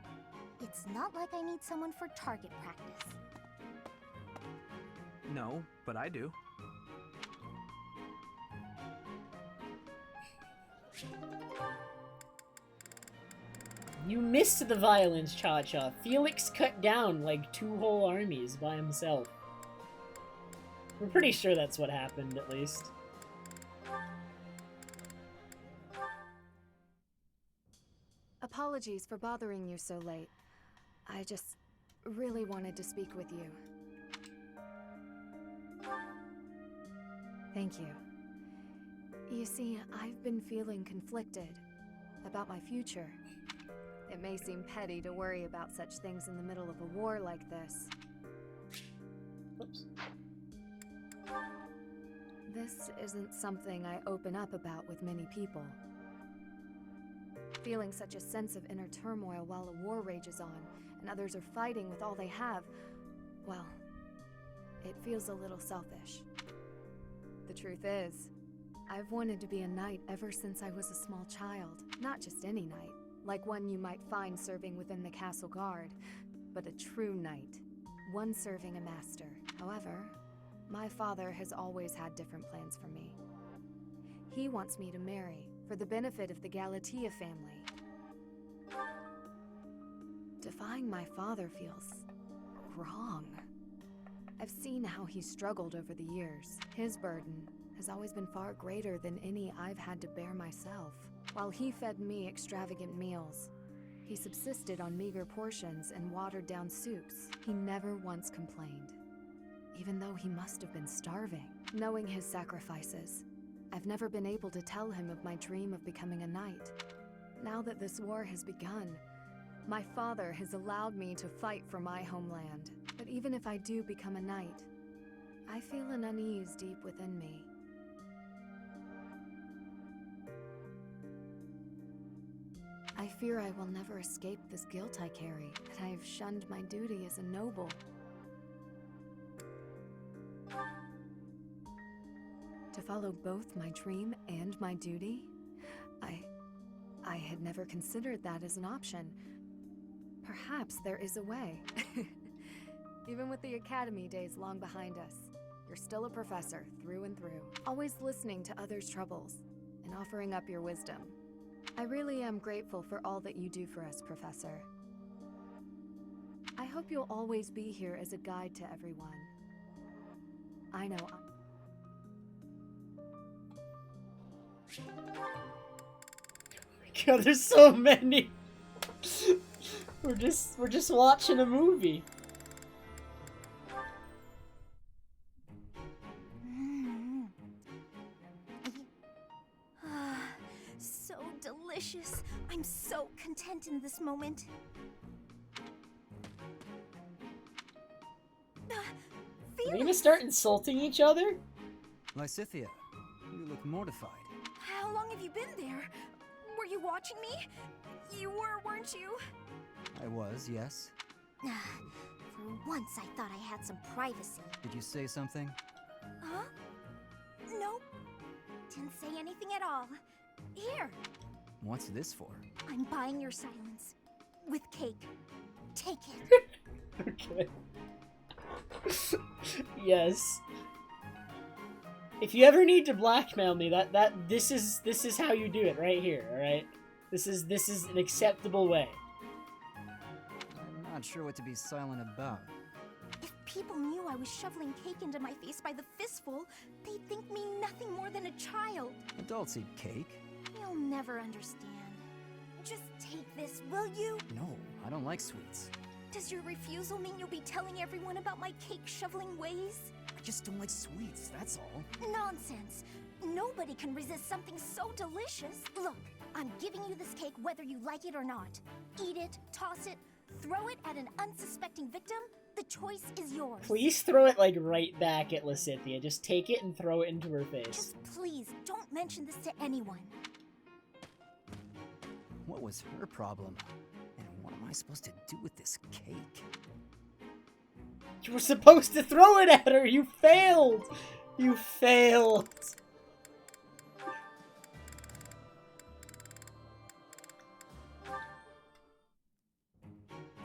It's not like I need someone for target practice. No, but I do. You missed the violence, Cha-Cha. Felix cut down like 2 whole armies by himself. We're pretty sure that's what happened, at least. Apologies for bothering you so late. I just really wanted to speak with you. Thank you. You see, I've been feeling conflicted about my future. It may seem petty to worry about such things in the middle of a war like this. Oops. This isn't something I open up about with many people. Feeling such a sense of inner turmoil while a war rages on, and others are fighting with all they have, well, it feels a little selfish. The truth is, I've wanted to be a knight ever since I was a small child. Not just any knight, like one you might find serving within the castle guard, but a true knight, one serving a master. However, my father has always had different plans for me. He wants me to marry, for the benefit of the Galatea family. Defying my father feels wrong. I've seen how he's struggled over the years. His burden has always been far greater than any I've had to bear myself. While he fed me extravagant meals, he subsisted on meager portions and watered-down soups. He never once complained, even though he must have been starving. Knowing his sacrifices, I've never been able to tell him of my dream of becoming a knight. Now that this war has begun, my father has allowed me to fight for my homeland. But even if I do become a knight, I feel an unease deep within me. I fear I will never escape this guilt I carry, that I have shunned my duty as a noble. To follow both my dream and my duty? I had never considered that as an option. Perhaps there is a way. Even with the academy days long behind us, you're still a professor through and through, always listening to others' troubles and offering up your wisdom. I really am grateful for all that you do for us, Professor. I hope you'll always be here as a guide to everyone. I know God, there's so many. We're just watching a movie. So delicious. I'm so content in this moment. Are we gonna start insulting each other? Lysithea, You look mortified. How long have you been there? Were you watching me? You were, weren't you? I was, yes. For once, I thought I had some privacy. Did you say something? Huh? Nope. Didn't say anything at all. Here. What's this for? I'm buying your silence. With cake. Take it. Okay. Yes. If you ever need to blackmail me, this is how you do it right here, alright? This is an acceptable way. I'm not sure what to be silent about. If people knew I was shoveling cake into my face by the fistful, they'd think me nothing more than a child. Adults eat cake. You'll never understand. Just take this, will you? No, I don't like sweets. Does your refusal mean you'll be telling everyone about my cake shoveling ways? I just don't like sweets, that's all. Nonsense! Nobody can resist something so delicious. Look, I'm giving you this cake whether you like it or not. Eat it, toss it, throw it at an unsuspecting victim. The choice is yours. Please throw it, like, right back at Lysithea. Just take it and throw it into her face. Just please, don't mention this to anyone. What was her problem? And what am I supposed to do with this cake? You were supposed to throw it at her! You failed! You failed!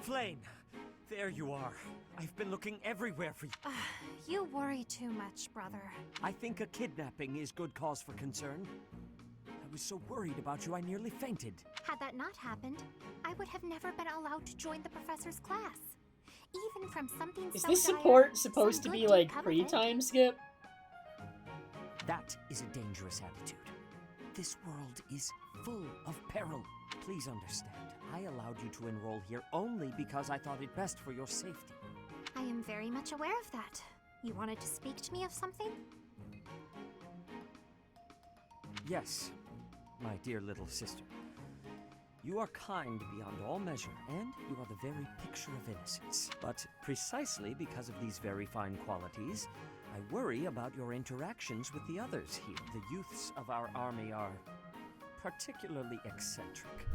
Flame! There you are. I've been looking everywhere for you. You worry too much, brother. I think a kidnapping is good cause for concern. I was so worried about you, I nearly fainted. Had that not happened, I would have never been allowed to join the professor's class. Even from something Is so this dire, support supposed to some be, good like, did come of pre-time skip? That is a dangerous attitude. This world is full of peril. Please understand, I allowed you to enroll here only because I thought it best for your safety. I am very much aware of that. You wanted to speak to me of something? Yes, my dear little sister. You are kind beyond all measure, and you are the very picture of innocence. But precisely because of these very fine qualities, I worry about your interactions with the others here. The youths of our army are particularly eccentric.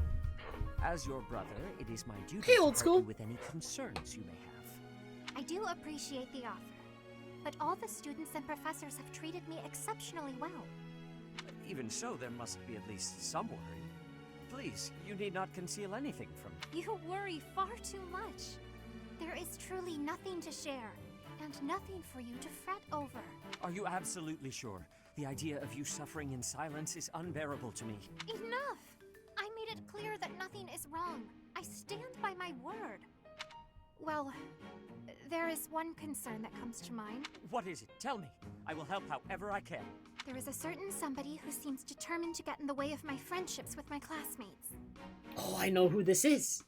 As your brother, it is my duty to help you with any concerns you may have. I do appreciate the offer, but all the students and professors have treated me exceptionally well. Even so, there must be at least some worry. Please, you need not conceal anything from me. You worry far too much. There is truly nothing to share, and nothing for you to fret over. Are you absolutely sure? The idea of you suffering in silence is unbearable to me. Enough! I made it clear that nothing is wrong. I stand by my word. Well, there is one concern that comes to mind. What is it? Tell me. I will help however I can. There is a certain somebody who seems determined to get in the way of my friendships with my classmates. Oh, I know who this is.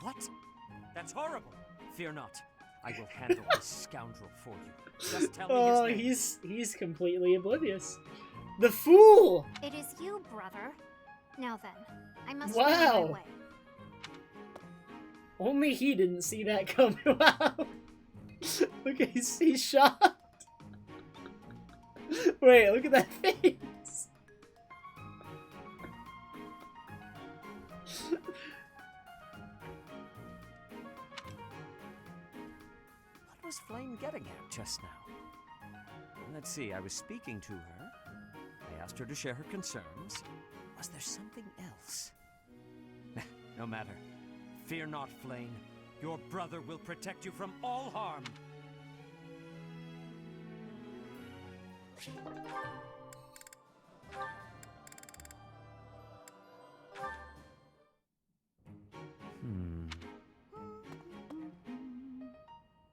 What? That's horrible. Fear not. I will handle this scoundrel for you. Just tell me his name. He's completely oblivious. The fool! It is you, brother. Now then, I must Wow. find my way. Only he didn't see that coming. Wow. Look, he's shocked. Wait, look at that face. What was Flame getting at just now? Let's see, I was speaking to her. I asked her to share her concerns. Was there something else? No matter. Fear not, Flame. Your brother will protect you from all harm.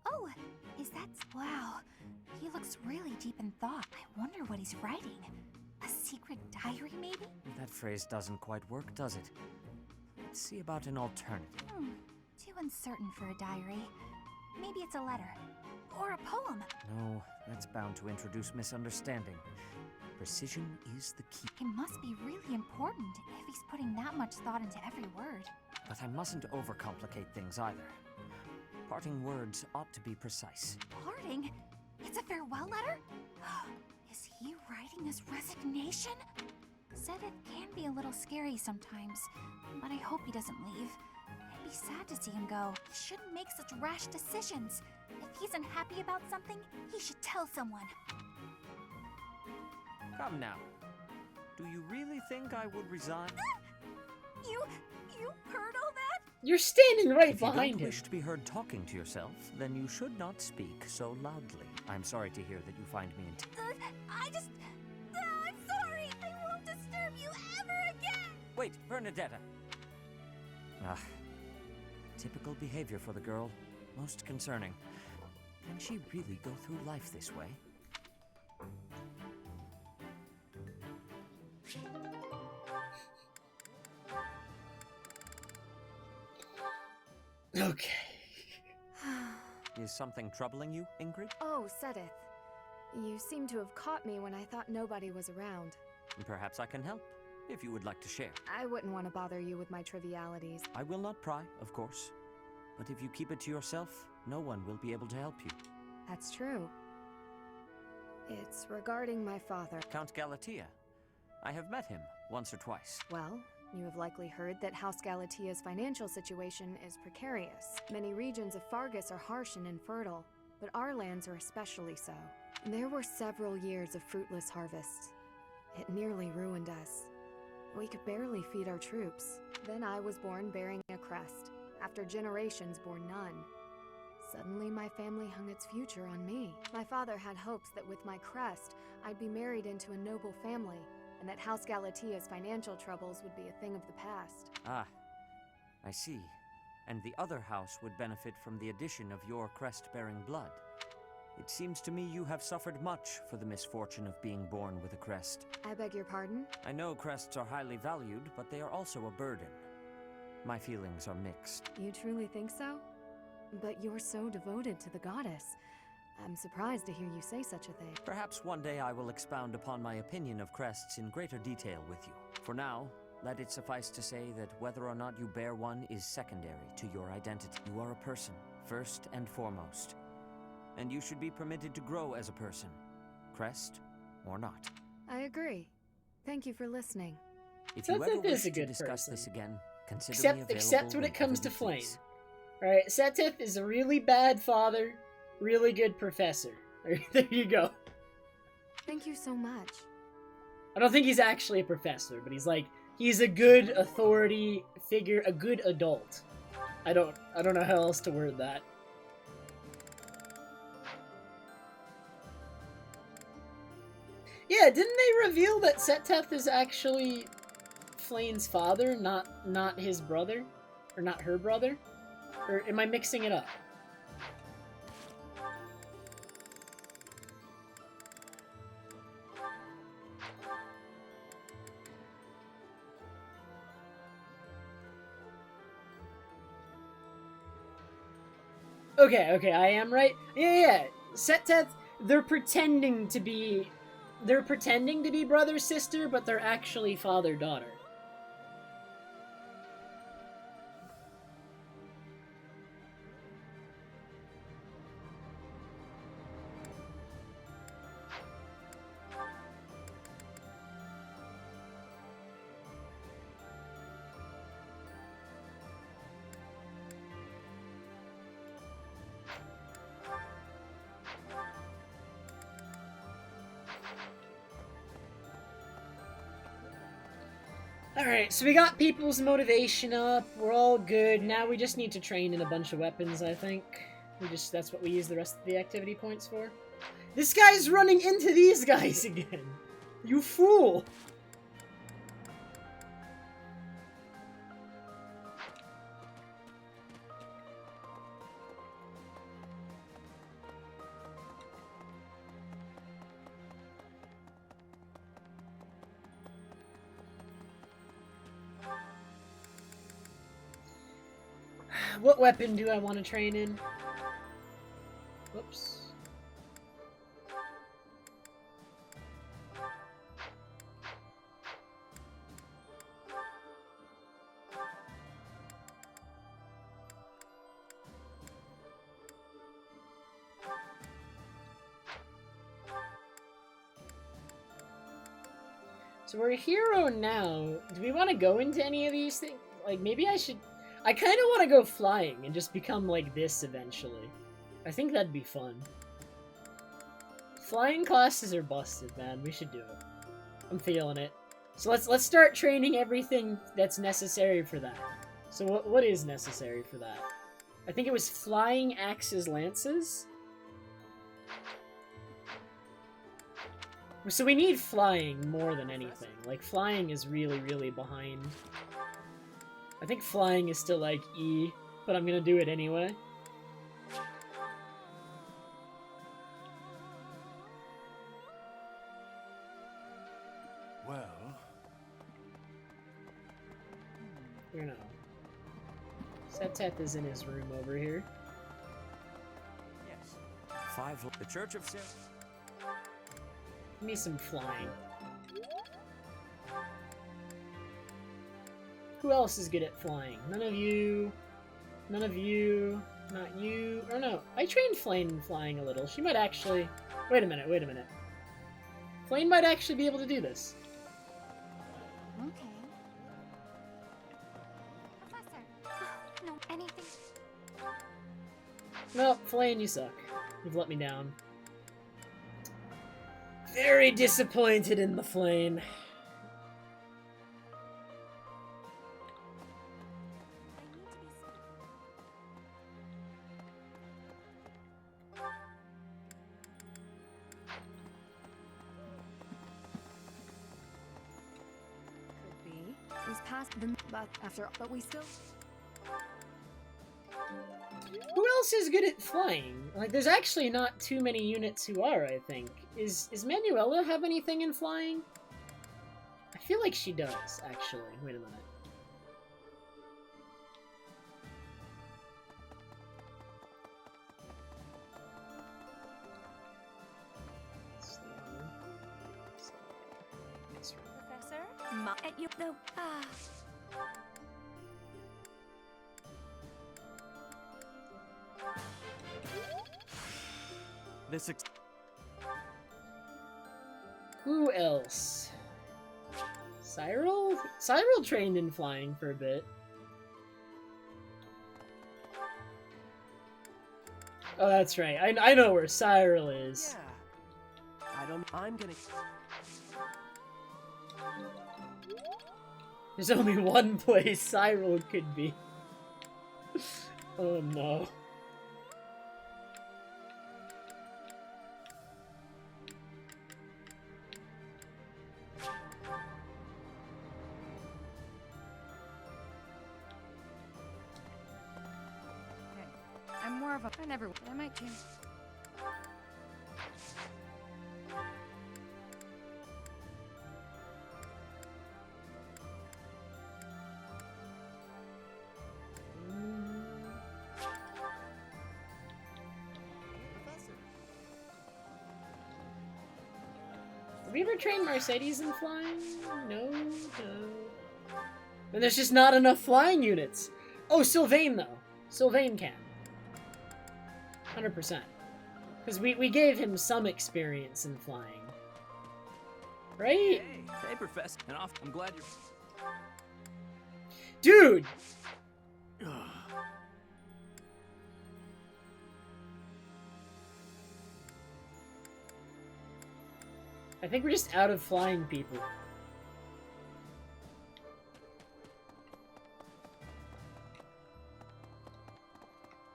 Oh, is that... Wow. He looks really deep in thought. I wonder what he's writing. A secret diary, maybe? That phrase doesn't quite work, does it? Let's see about an alternative. Too uncertain for a diary. Maybe it's a letter. Or a poem. No, that's bound to introduce misunderstanding. Precision is the key. It must be really important if he's putting that much thought into every word. But I mustn't overcomplicate things either. Parting words ought to be precise. Parting? It's a farewell letter? Is he writing his resignation? Seth can be a little scary sometimes, but I hope he doesn't leave. I'd be sad to see him go. He shouldn't make such rash decisions. If he's unhappy about something, he should tell someone. Come now. Do you really think I would resign? You heard all that? You're standing right If you behind don't him. wish to be heard talking to yourself, then you should not speak so loudly. I'm sorry to hear that you find me I'm sorry. I won't disturb you ever again. Wait, Bernadetta! Ah, typical behavior for the girl. Most concerning. Can she really go through life this way? Okay. Is something troubling you, Ingrid? Oh, Sedith. You seem to have caught me when I thought nobody was around. Perhaps I can help, if you would like to share. I wouldn't want to bother you with my trivialities. I will not pry, of course. But if you keep it to yourself, no one will be able to help you. That's true. It's regarding my father. Count Galatea. I have met him once or twice. Well, you have likely heard that House Galatea's financial situation is precarious. Many regions of Fargus are harsh and infertile, but our lands are especially so. There were several years of fruitless harvests. It nearly ruined us. We could barely feed our troops. Then I was born bearing a crest, after generations bore none. Suddenly my family hung its future on me. My father had hopes that with my crest, I'd be married into a noble family, and that House Galatea's financial troubles would be a thing of the past. Ah, I see. And the other house would benefit from the addition of your crest-bearing blood. It seems to me you have suffered much for the misfortune of being born with a crest. I beg your pardon? I know crests are highly valued, but they are also a burden. My feelings are mixed. You truly think so? But you're so devoted to the goddess. I'm surprised to hear you say such a thing. Perhaps one day I will expound upon my opinion of crests in greater detail with you. For now, let it suffice to say that whether or not you bear one is secondary to your identity. You are a person, first and foremost. And you should be permitted to grow as a person, crest or not. I agree. Thank you for listening. If you ever wish to discuss this again, consider me available Except when it comes to whenever you Flame. please. Alright, Setith is a really bad father, really good professor. There you go. Thank you so much. I don't think he's actually a professor, but he's a good authority figure, a good adult. I don't know how else to word that. Yeah, didn't they reveal that Seteth is actually Flane's father, not his brother? Or not her brother? Or am I mixing it up? Okay, I am right. Yeah. Seteth, they're pretending to be brother sister, but they're actually father daughter. Alright, so we got people's motivation up, we're all good, now we just need to train in a bunch of weapons, I think. That's what we use the rest of the activity points for. This guy's running into these guys again! You fool! What weapon do I want to train in? Whoops. So we're a hero now. Do we want to go into any of these things? Like, maybe I should... I kind of want to go flying and just become like this eventually. I think that'd be fun. Flying classes are busted, man. We should do it. I'm feeling it. So let's start training everything that's necessary for that. So what is necessary for that? I think it was flying axes, lances. So we need flying more than anything. Like, flying is really, really behind. I think flying is still like E, but I'm gonna do it anyway. Well... You know. Septet is in his room over here. Yes. The Church of Saros. Give me some flying. Who else is good at flying? None of you. None of you. Not you. Or no, I trained Flame in flying a little. She might actually... Wait a minute, wait a minute. Flame might actually be able to do this. Okay. Professor, no, anything. No, Flame, you suck. You've let me down. Very disappointed in the Flame. He's past them, but we still... Who else is good at flying? Like, there's actually not too many units who are, I think. Is Manuela have anything in flying? I feel like she does, actually. Wait a minute. Professor? At you, though. This Who else? Cyril? Cyril trained in flying for a bit. Oh, that's right. I know where Cyril is. Yeah. I'm gonna... There's only one place Cyril could be. Oh no. I'm more of a... I might change. Have we ever trained Mercedes in flying? No, no. And there's just not enough flying units. Oh, Sylvain though. Sylvain can. 100%. Because we gave him some experience in flying. Right? Hey, Professor. And I'm glad you're... Dude! I think we're just out of flying people.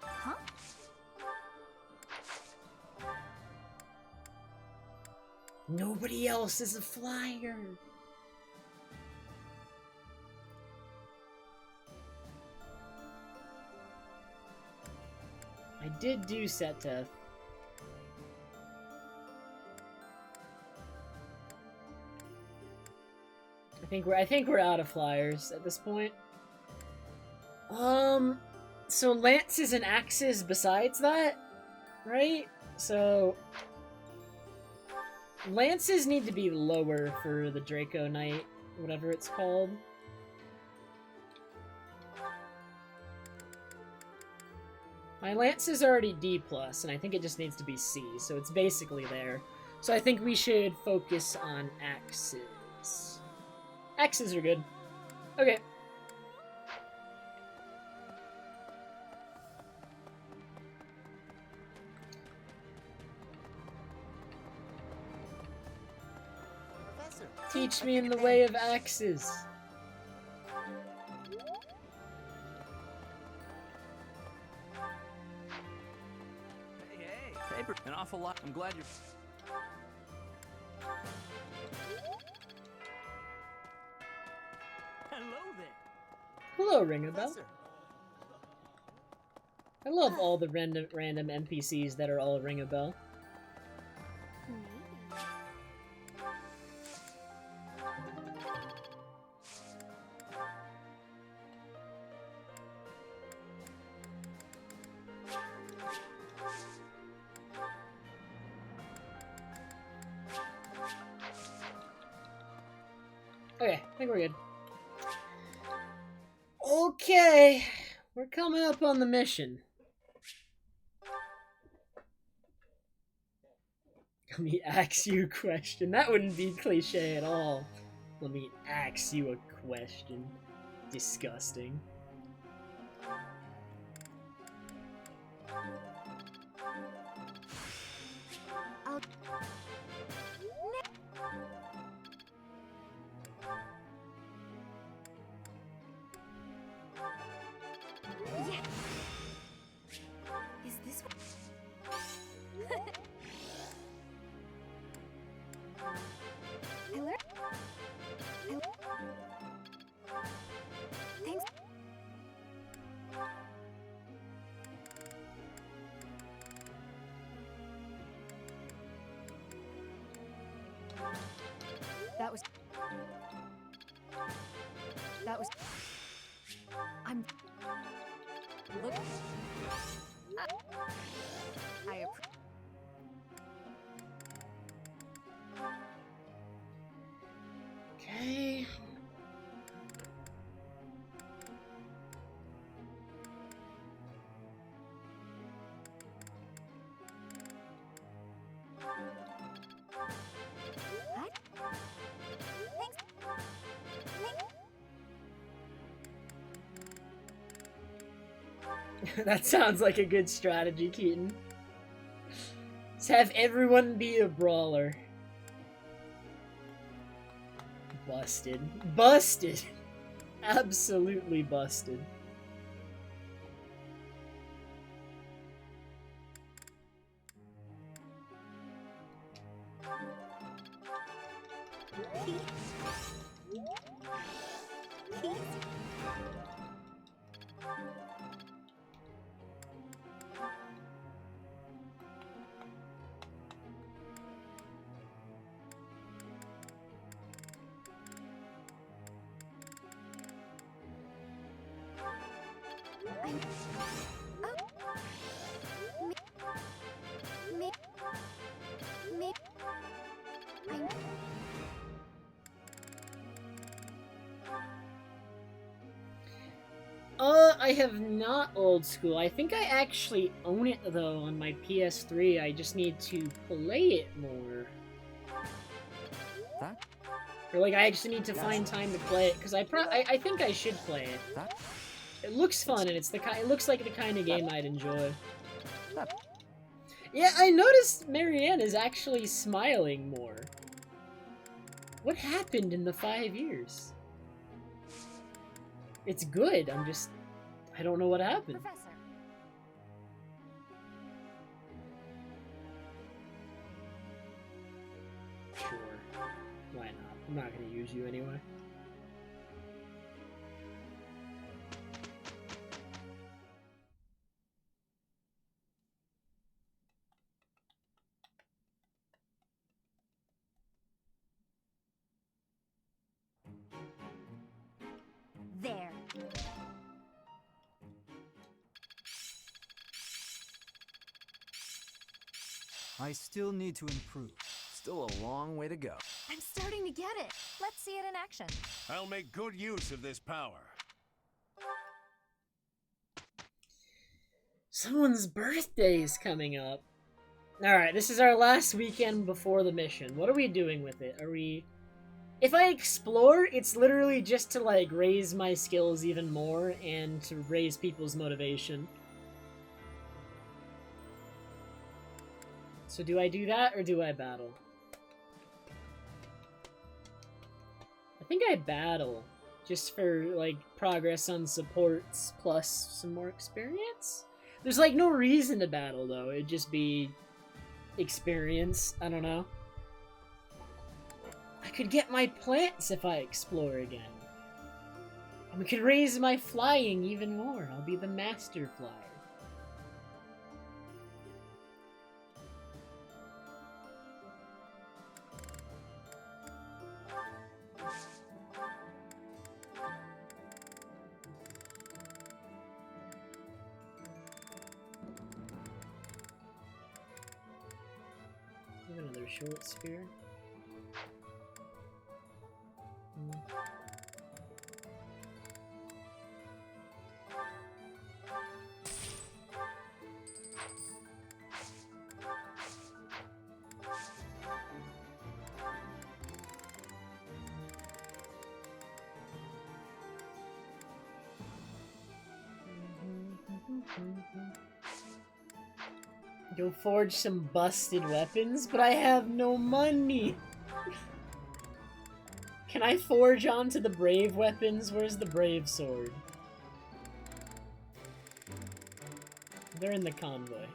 Huh? Nobody else is a flyer. I did do Seteth. I think we're out of flyers at this point. So lances and axes besides that, right? So lances need to be lower for the Draco Knight, whatever it's called. My lance is already D+, and I think it just needs to be C, so it's basically there. So I think we should focus on axes. Axes are good. Okay. Professor, Teach me in the way of axes. Hey, an awful lot. I'm glad you're... Hello there. Hello, ring a bell. I love all the random NPCs that are all ring a bell. Okay, I think we're good. Okay, we're coming up on the mission. Let me ask you a question. That wouldn't be cliche at all. Let me ask you a question. Disgusting. Is this what... I learned... Thanks. That was... I'm... Look... I Okay. That sounds like a good strategy, Keaton. Let's have everyone be a brawler. Busted. Busted! Absolutely busted. I have not old school. I think I actually own it though on my PS3. I just need to play it more. That? Or like I just need to find time to play it because I think I should play it. That? It looks fun and it looks like the kind of game I'd enjoy. Yeah, I noticed Marianne is actually smiling more. What happened in the 5 years? It's good. I don't know what happened. Professor. Sure. Why not? I'm not gonna use you anyway. There. I still need to improve. Still a long way to go. I'm starting to get it. Let's see it in action. I'll make good use of this power. Someone's birthday is coming up. Alright, this is our last weekend before the mission. What are we doing with it? Are we If I explore, it's literally just to, like, raise my skills even more and to raise people's motivation. So do I do that, or do I battle? I think I battle, just for, like, progress on supports plus some more experience? There's, like, no reason to battle, though. It'd just be experience. I don't know. I could get my plants if I explore again. And we could raise my flying even more. I'll be the master flyer. Have another short spear. Go forge some busted weapons, but I have no money. Can I forge onto the brave weapons? Where's the brave sword? They're in the convoy.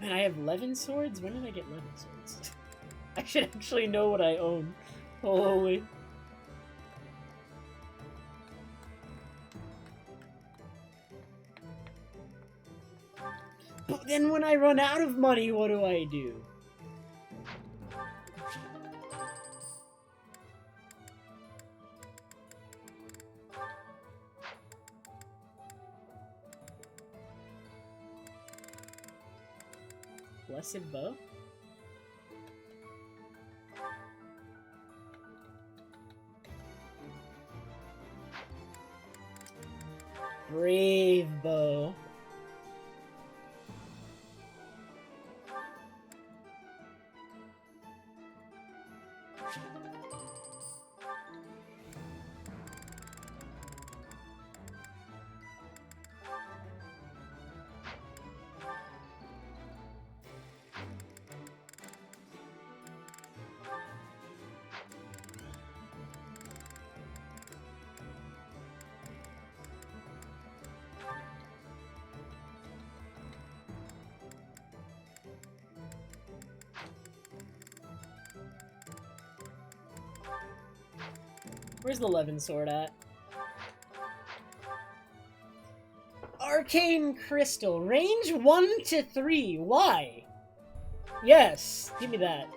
Man, I have 11 swords? When did I get 11 swords? I should actually know what I own. Holy. But then when I run out of money, what do I do? Blessed bow? Brave bow. Where's the 11 sword at? Arcane Crystal. Range 1 to 3. Why? Yes, give me that.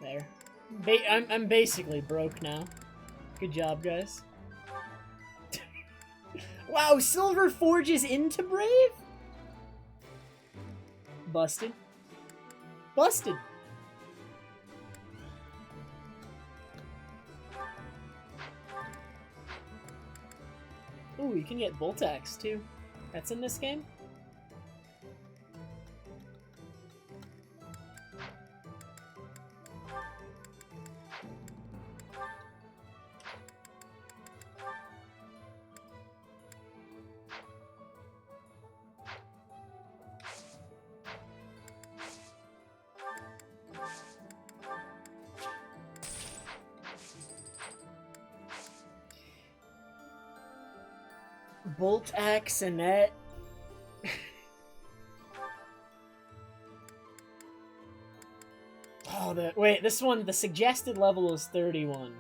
There. I'm basically broke now. Good job, guys. Wow, Silver forges into Brave? Busted. Busted. Ooh, you can get Bolt Axe too. That's in this game? Bolt Axe Annette. Oh, wait, this one, the suggested level is 31.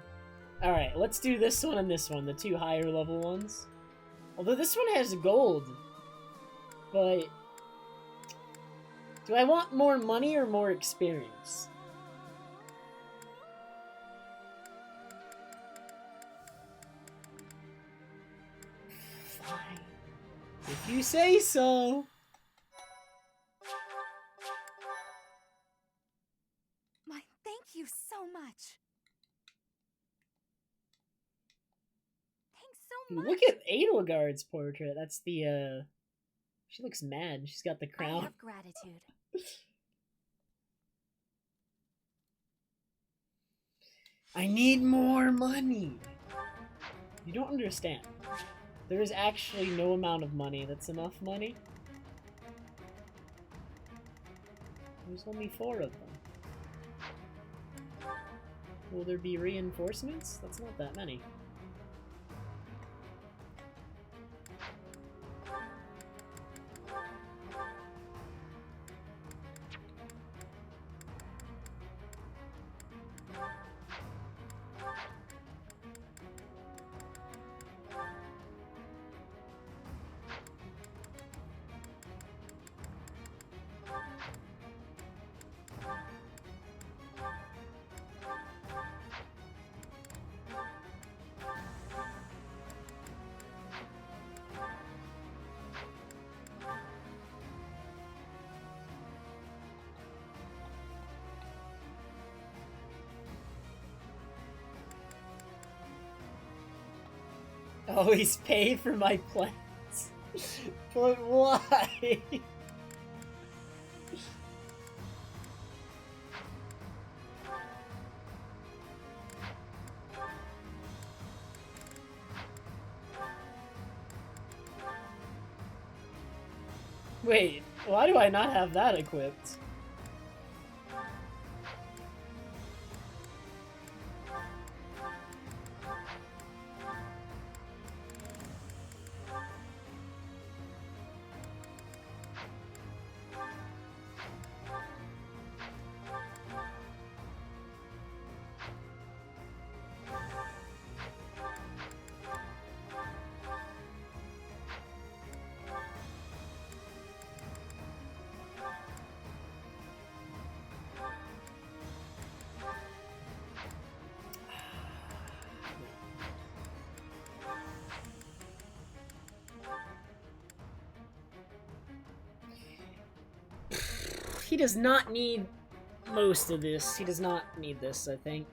Alright, let's do this one and this one, the two higher level ones. Although this one has gold. But do I want more money or more experience? Fine. If you say so. much. Thanks so Dude, much. look at Edelgard's portrait. That's the, she looks mad. She's got the I crown. have gratitude. I need more money. You don't understand. There is actually no amount of money that's enough money. There's only 4 of them. Will there be reinforcements? That's not that many. Always pay for my plans. But why? Wait, why do I not have that equipped? He does not need most of this. He does not need this, I think.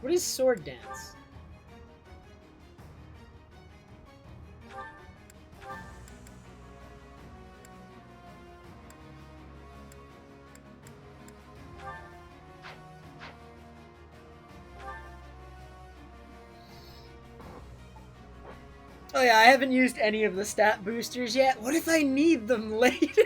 What is sword dance? Oh yeah, I haven't used any of the stat boosters yet. What if I need them later?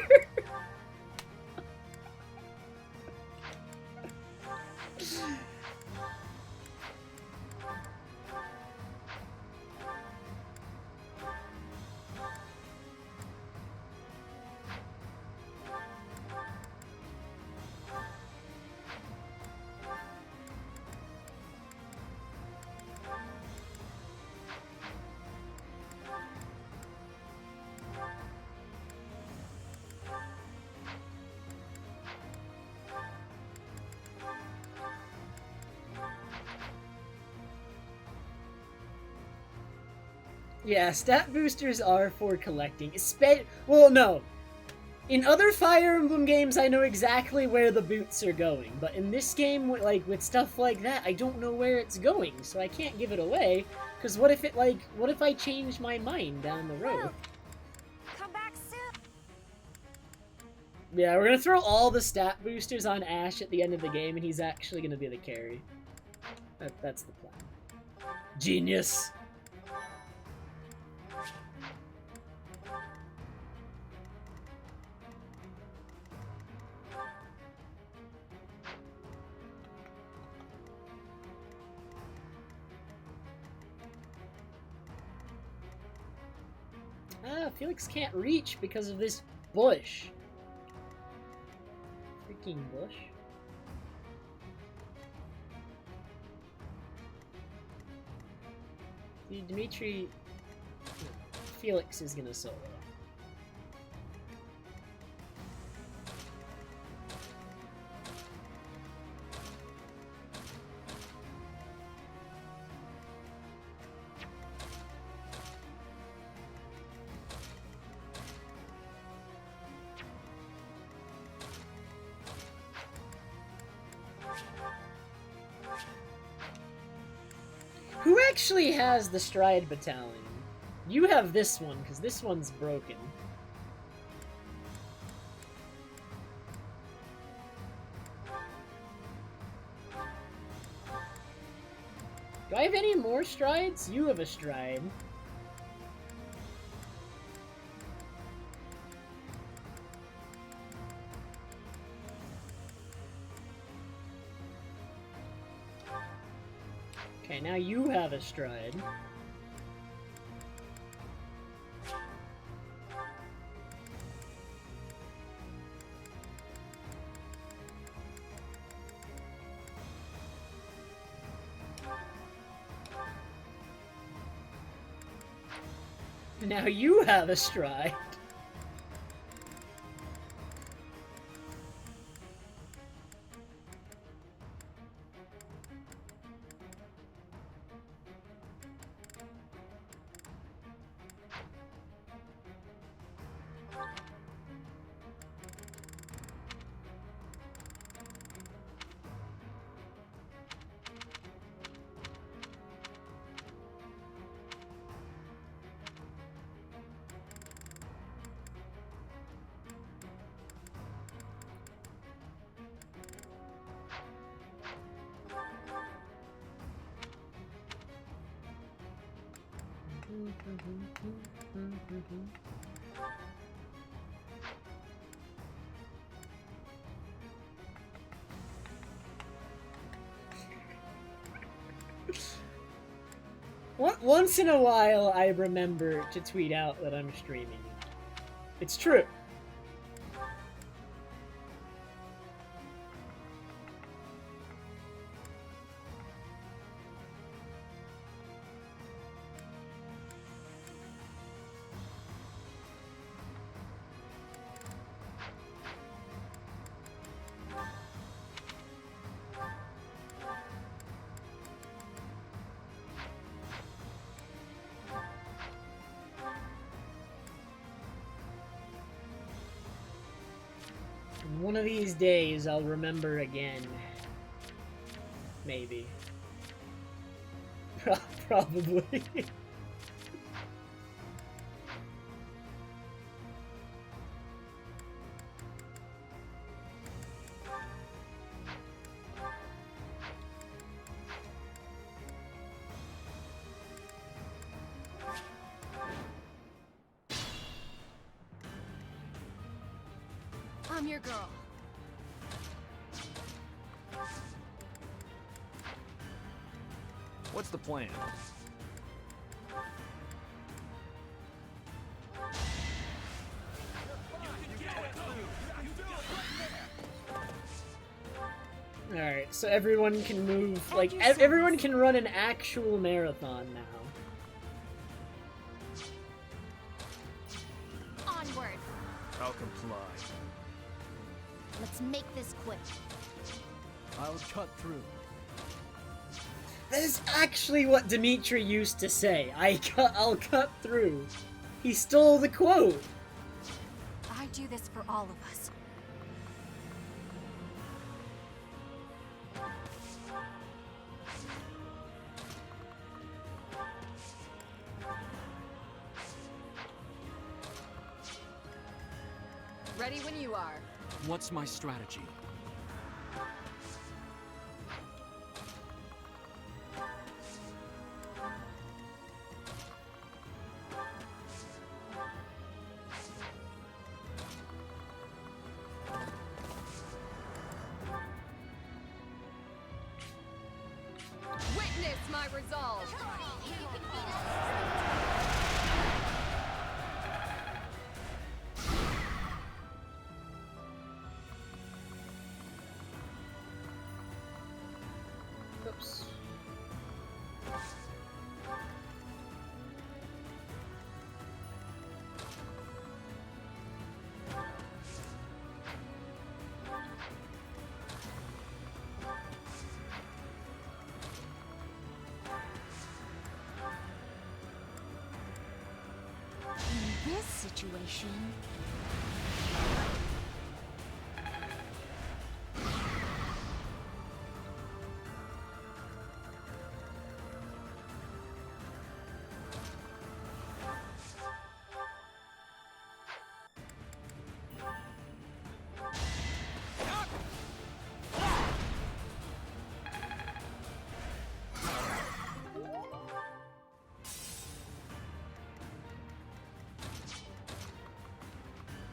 Yeah, stat boosters are for collecting. Well, no. In other Fire Emblem games, I know exactly where the boots are going, but in this game, with stuff like that, I don't know where it's going, so I can't give it away. Because what if I change my mind down the road? Come back soon. Yeah, we're gonna throw all the stat boosters on Ash at the end of the game, and he's actually gonna be the carry. That's the plan. Genius! Ah, Felix can't reach because of this bush. Freaking bush. Dimitri... Felix is gonna solo. Who actually has the Stride Battalion? You have this one, because this one's broken. Do I have any more strides? You have a stride. Okay, now you have a stride. Now you have a stride. Once in a while, I remember to tweet out that I'm streaming. It's true. One of these days, I'll remember again. Maybe. Probably. I'm your girl. What's the plan? Alright, so everyone can move, like, everyone can run an actual marathon now. Onward. I'll comply. Let's make this quick. I'll cut through. That is actually what Dimitri used to say. I'll cut through. He stole the quote. I do this for all of us. Ready when you are. What's my strategy? Witness my resolve. Oops. situation.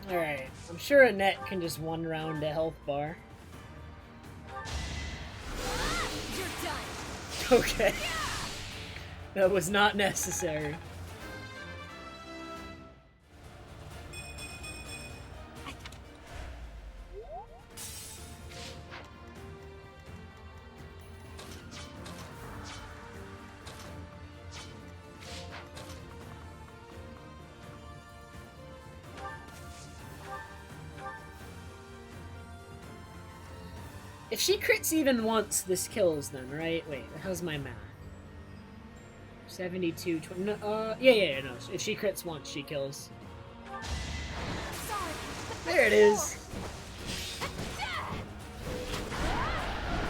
Alright, I'm sure Annette can just one round a health bar. Okay. That was not necessary. If she crits even once, this kills them, right? Wait, how's my math? 72, 20, no, yeah, no. If she crits once, she kills. There it is!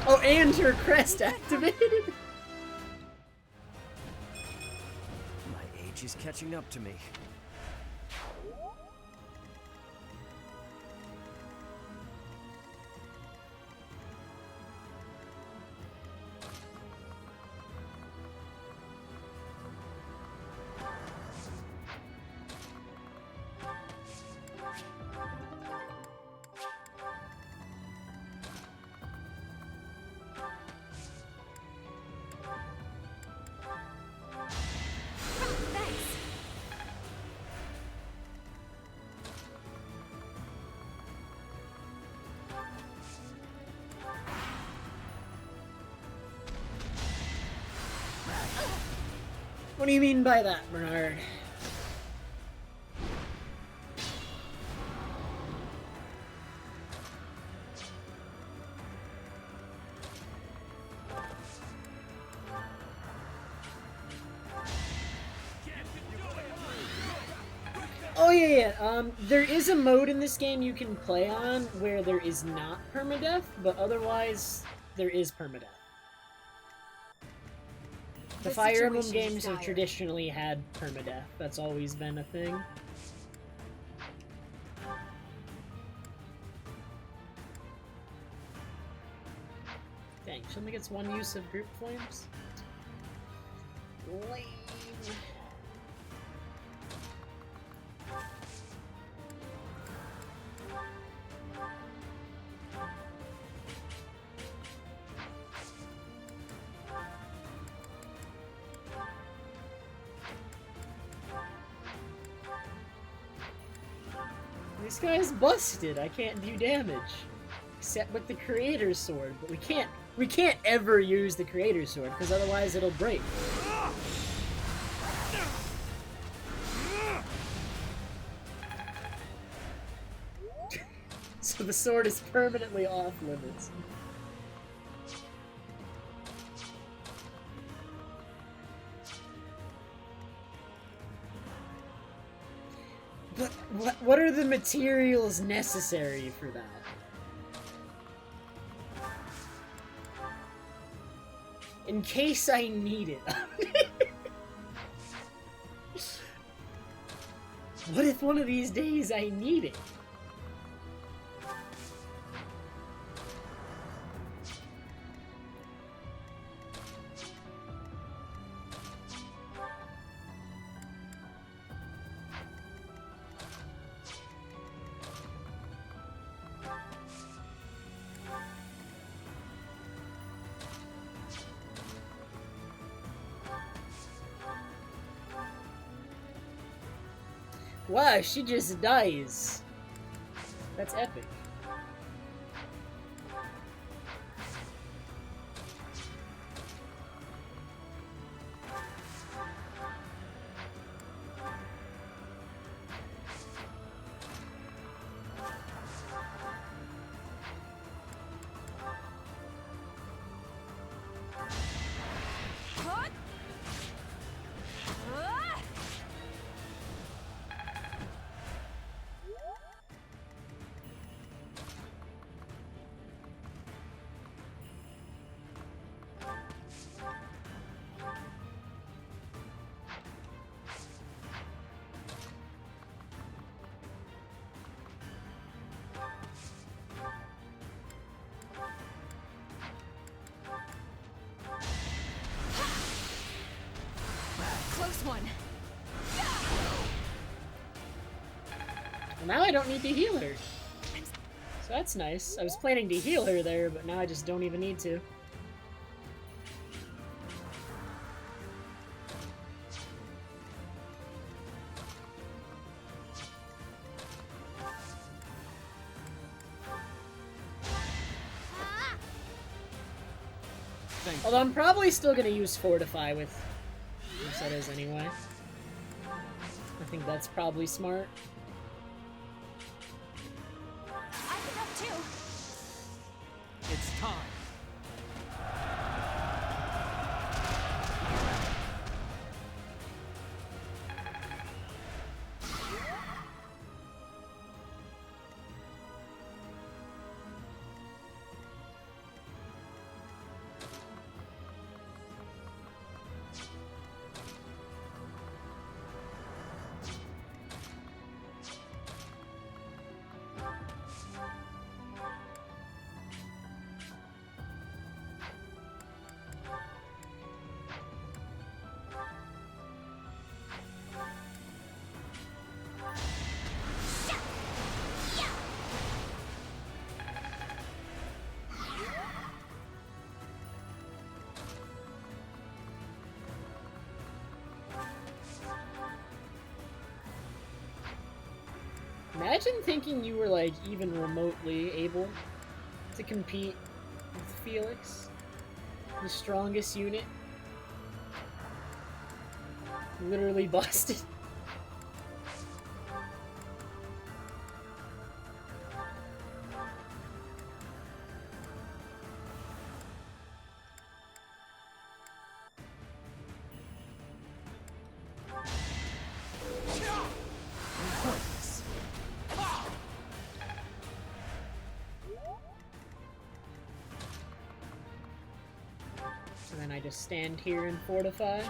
Oh, and her crest activated! My age is catching up to me. What do you mean by that, Bernard? Oh yeah. There is a mode in this game you can play on where there is not permadeath, but otherwise there is permadeath. The Fire Emblem games have traditionally had permadeath. That's always been a thing. Dang, she only gets one use of group flames? Lame. This guy's busted. I can't do damage. Except with the Creator's Sword, but we can't ever use the Creator's Sword, because otherwise it'll break. So the sword is permanently off limits. But what are the materials necessary for that? In case I need it. What if one of these days I need it? Wow, she just dies. That's epic. one. Well, now I don't need to heal her. So that's nice. I was planning to heal her there, but now I just don't even need to. Although I'm probably still going to use Fortify with Mercedes anyway. I think that's probably smart. I can help too. It's time. Imagine thinking you were, like, even remotely able to compete with Felix, the strongest unit. Literally busted. So then I just stand here and fortify.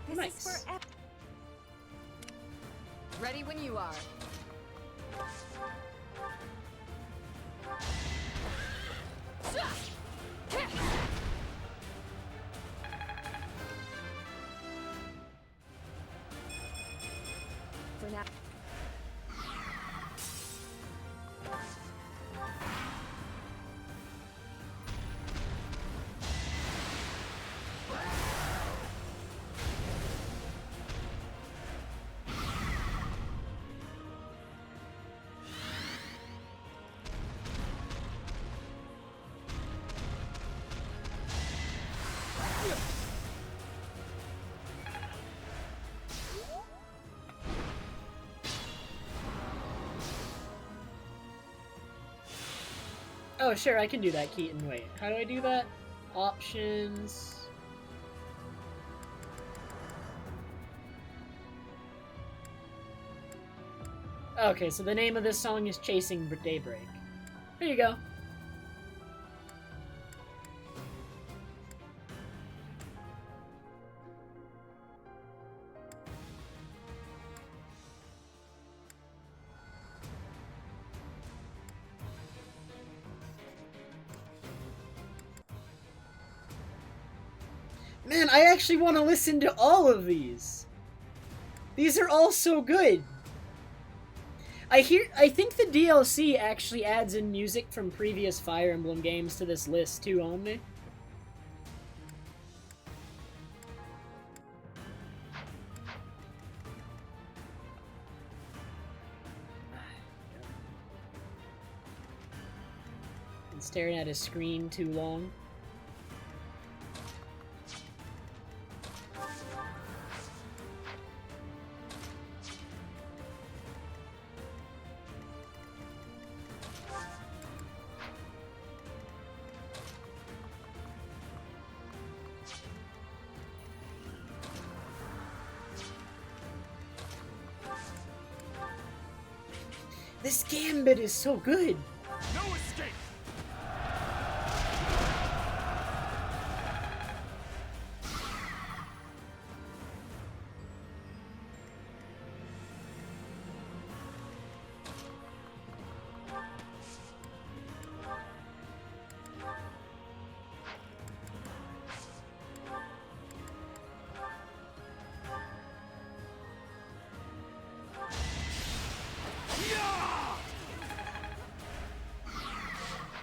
This Nice. is for Ready when you are. For now. Oh, sure, I can do that, Keaton. Wait, how do I do that? Options. Okay, so the name of this song is Chasing Daybreak. There you go. Man, I actually want to listen to all of these. These are all so good. I think the DLC actually adds in music from previous Fire Emblem games to this list too, only. Been staring at a screen too long. This gambit is so good. No escape!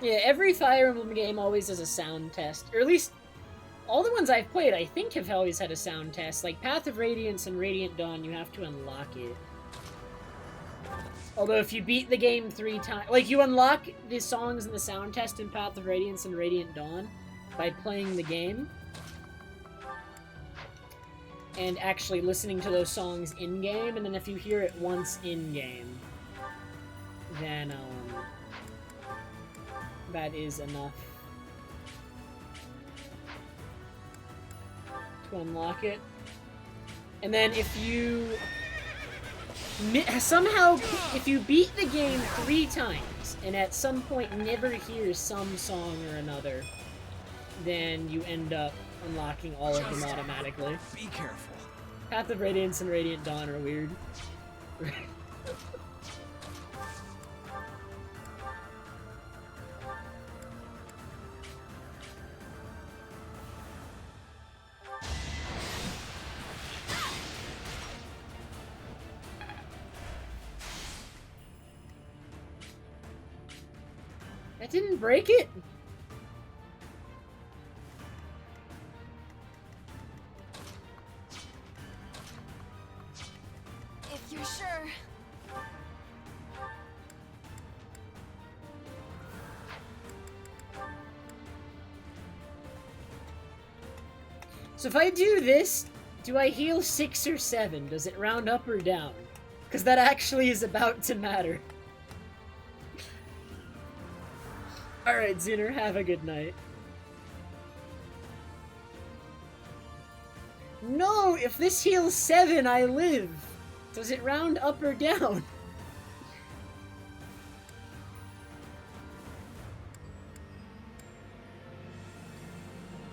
Yeah, every Fire Emblem game always has a sound test, or at least all the ones I've played, I think, have always had a sound test. Like Path of Radiance and Radiant Dawn, you have to unlock it. Although if you beat the game 3 times, like you unlock the songs in the sound test in Path of Radiance and Radiant Dawn by playing the game and actually listening to those songs in-game, and then if you hear it once in-game, then that is enough to unlock it. And then if you somehow, if you beat the game 3 times and at some point never hear some song or another, then you end up unlocking all of them automatically. Be careful. Path of Radiance and Radiant Dawn are weird. That didn't break it? If you're sure. So if I do this, do I heal 6 or 7? Does it round up or down? Because that actually is about to matter. Alright, Zuner, have a good night. No! If this heals 7, I live! Does it round up or down?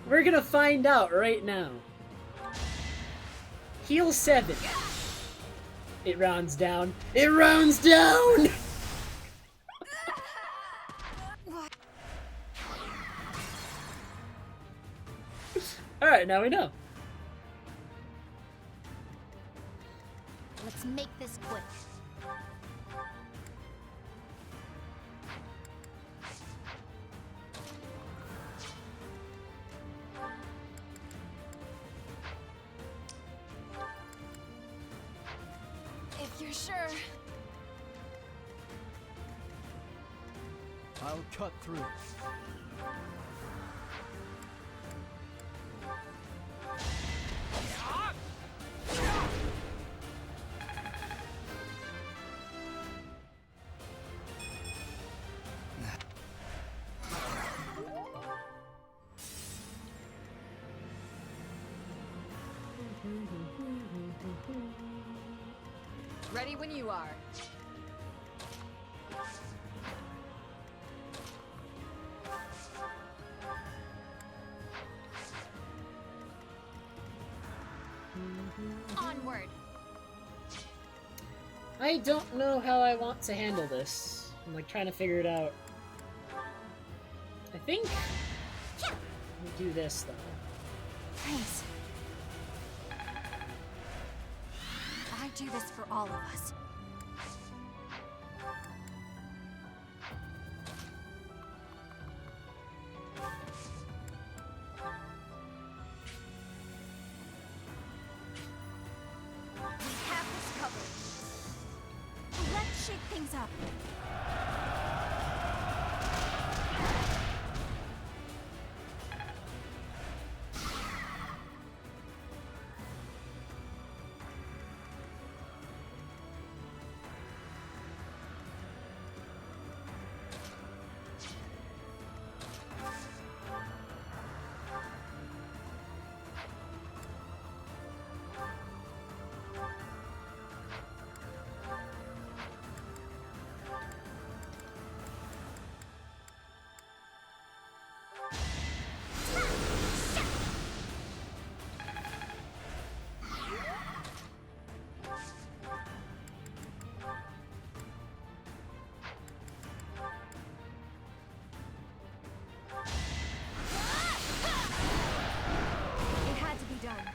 We're gonna find out right now. Heal 7. It rounds down. It rounds down! Alright, now we know. Let's make this quick. If you're sure. I'll cut through. Ready when you are. Onward. I don't know how I want to handle this. I'm like trying to figure it out. I think we do this though. Thanks. I do this for all of us. We have this covered. Let's shake things up. It had to be done.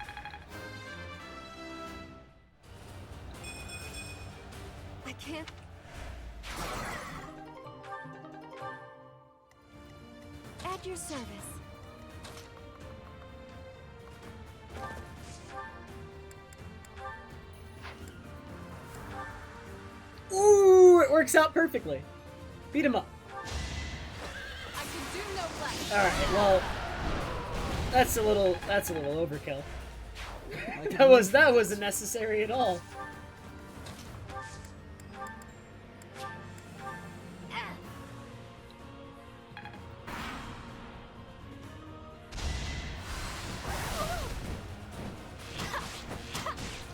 I can't. At your service. Ooh, it works out perfectly. Beat him up. I can do no less. Alright, well, that's a little overkill. that wasn't necessary at all.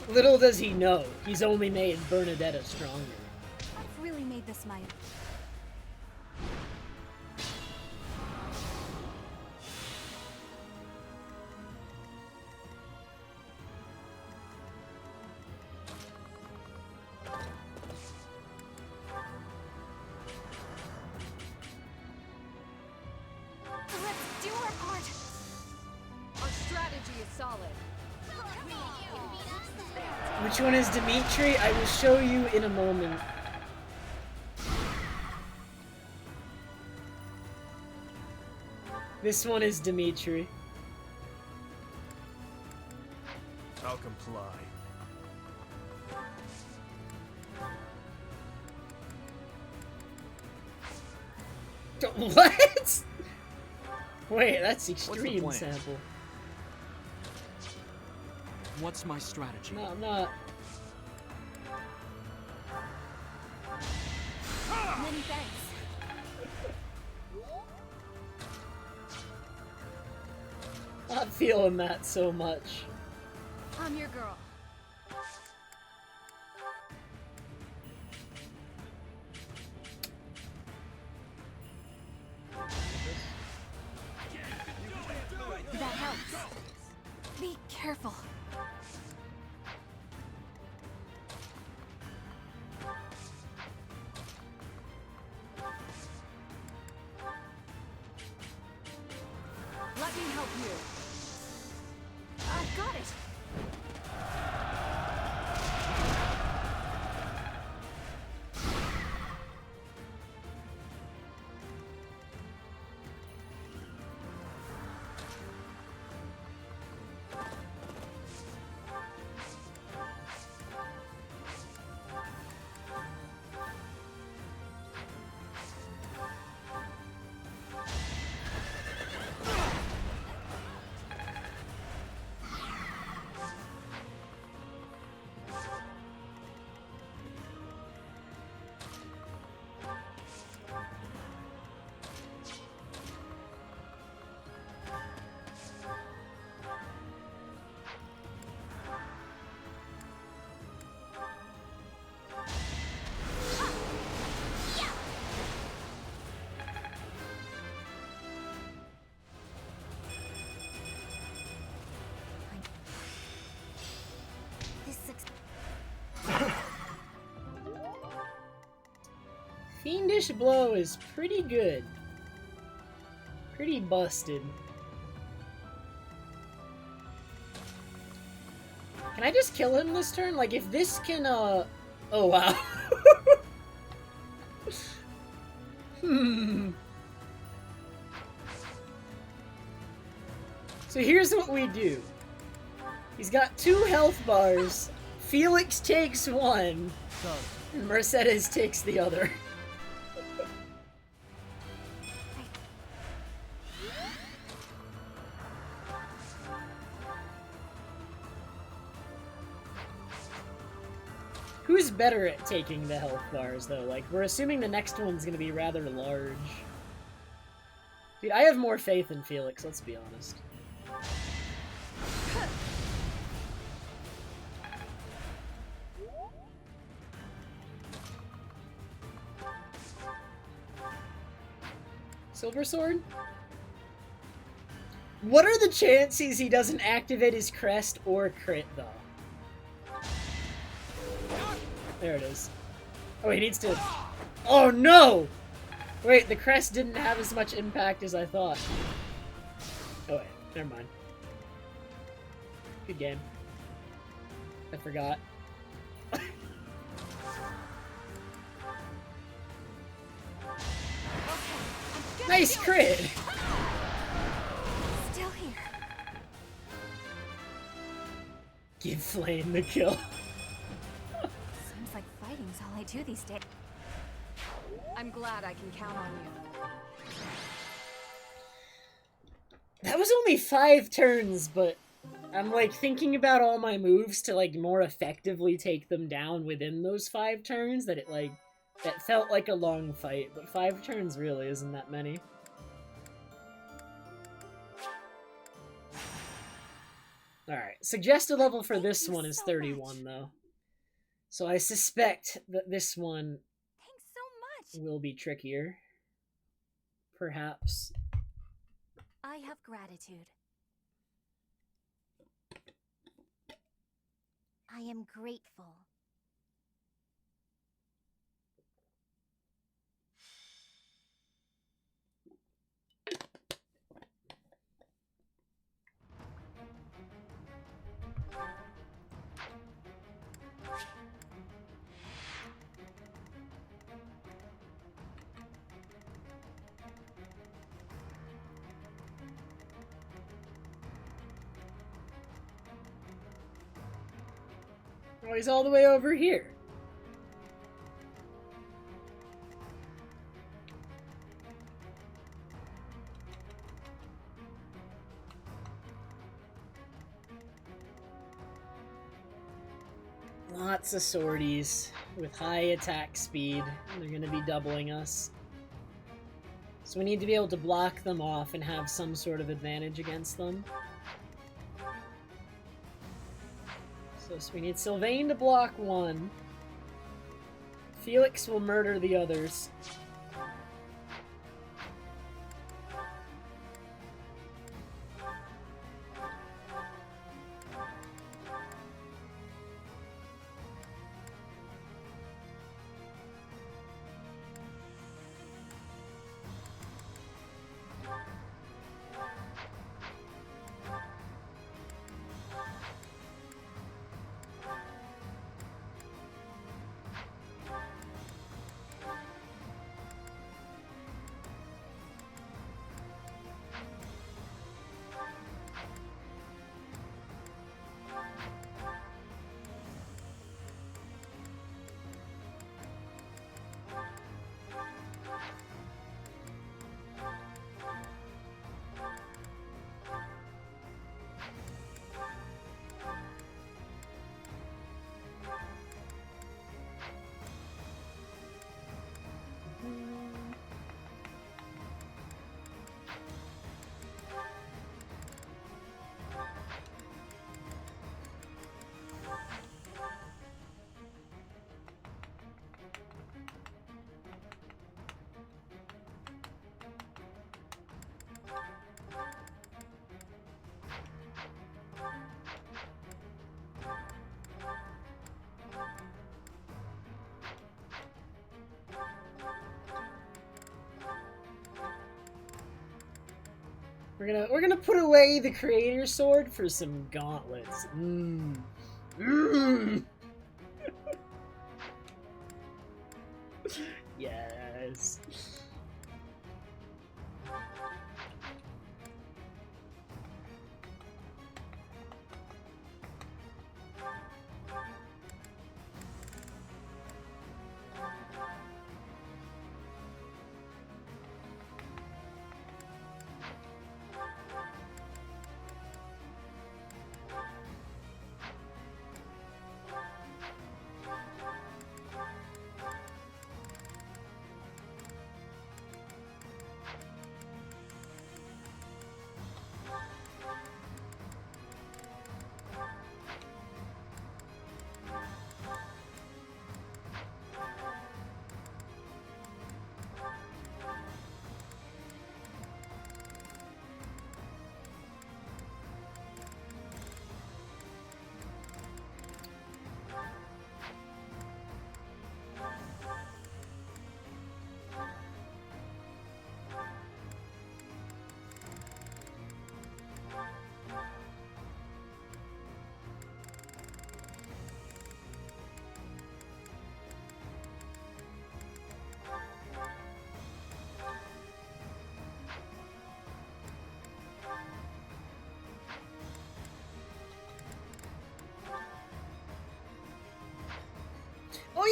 Little does he know, he's only made Bernadetta stronger. I've really made this my... Let's do our part. Our strategy is solid. Which one is Dimitri? I will show you in a moment. This one is Dimitri. I'll comply. What? Wait, that's extreme plan? sample. What's my strategy? No, I'm not. Many thanks. Not feeling that so much. I'm your girl. That helps. Be careful. Let me help you. I've got it. Fiendish Blow is pretty good. Pretty busted. Can I just kill him this turn? Like, if this can, Oh, wow. So here's what we do. He's got 2 health bars. Felix takes 1. And Mercedes takes the other. Who's better at taking the health bars, though? Like, we're assuming the next one's gonna be rather large. Dude, I have more faith in Felix, let's be honest. Silver Sword? What are the chances he doesn't activate his crest or crit, though? There it is. Oh, he needs to... Oh, no! Wait, the crest didn't have as much impact as I thought. Oh, wait. Never mind. Good game. I forgot. Nice crit! Give Flame the kill. Seems like fighting's all I do these days. I'm glad I can count on you. That was only 5 turns, but I'm like thinking about all my moves to like more effectively take them down within those 5 turns that that felt like a long fight, but 5 turns really isn't that many. Alright, suggested level for this one is 31 though. So I suspect that this one will be trickier. Perhaps. I have gratitude. I am grateful. Oh, he's all the way over here. Lots of sorties with high attack speed. They're going to be doubling us. So we need to be able to block them off and have some sort of advantage against them. So we need Sylvain to block one. Felix will murder the others. We're gonna put away the creator sword for some gauntlets. Yes.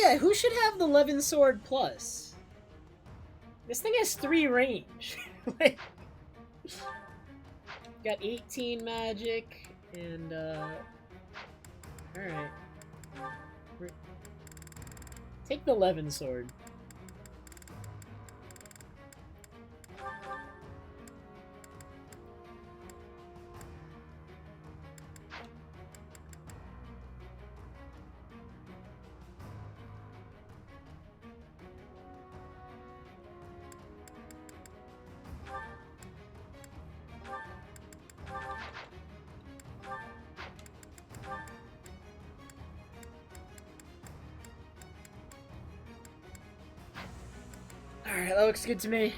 yeah, who should have the 11 sword plus? This thing has 3 range. Like, got 18 magic, and, alright. Take the 11 sword. Alright, that looks good to me.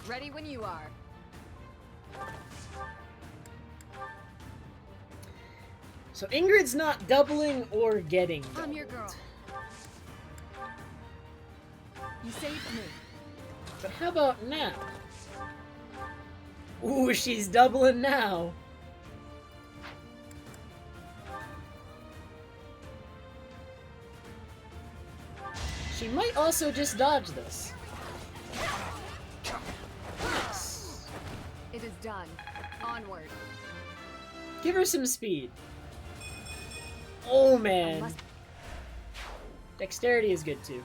Ready when you are. So Ingrid's not doubling or getting doubled. I'm your girl. You saved me. But how about now? Ooh, she's doubling now. She might also just dodge this. Nice. It is done. Onward. Give her some speed. Oh man. Dexterity is good too.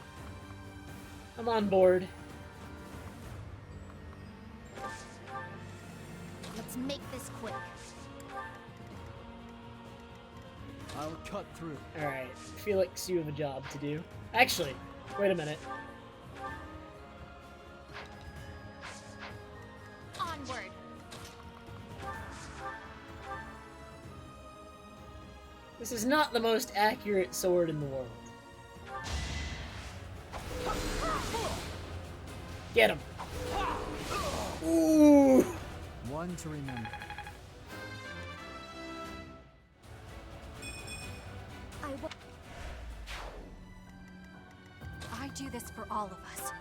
I'm on board. Let's make this quick. I'll cut through. Alright, Felix, you have a job to do. Actually, wait a minute. Onward. This is not the most accurate sword in the world. Get him. Ooh. One to remember. I do this for all of us.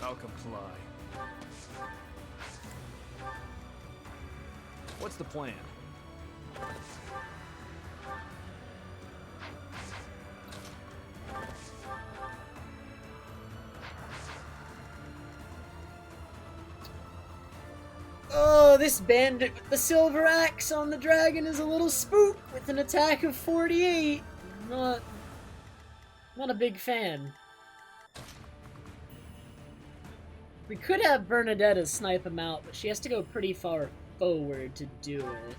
I'll comply. What's the plan? Oh, this bandit with the silver axe on the dragon is a little spook with an attack of 48. Not a big fan. We could have Bernadetta snipe him out, but she has to go pretty far forward to do it.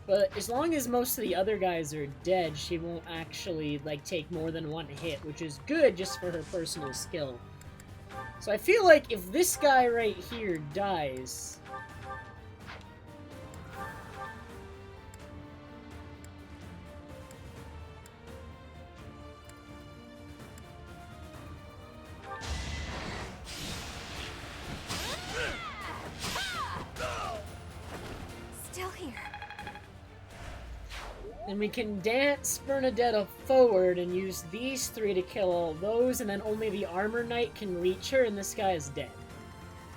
But as long as most of the other guys are dead, she won't actually, like, take more than one hit, which is good just for her personal skill. So I feel like if this guy right here dies... Still here. And we can dance Bernadetta forward and use these 3 to kill all those, and then only the Armor Knight can reach her, and this guy is dead.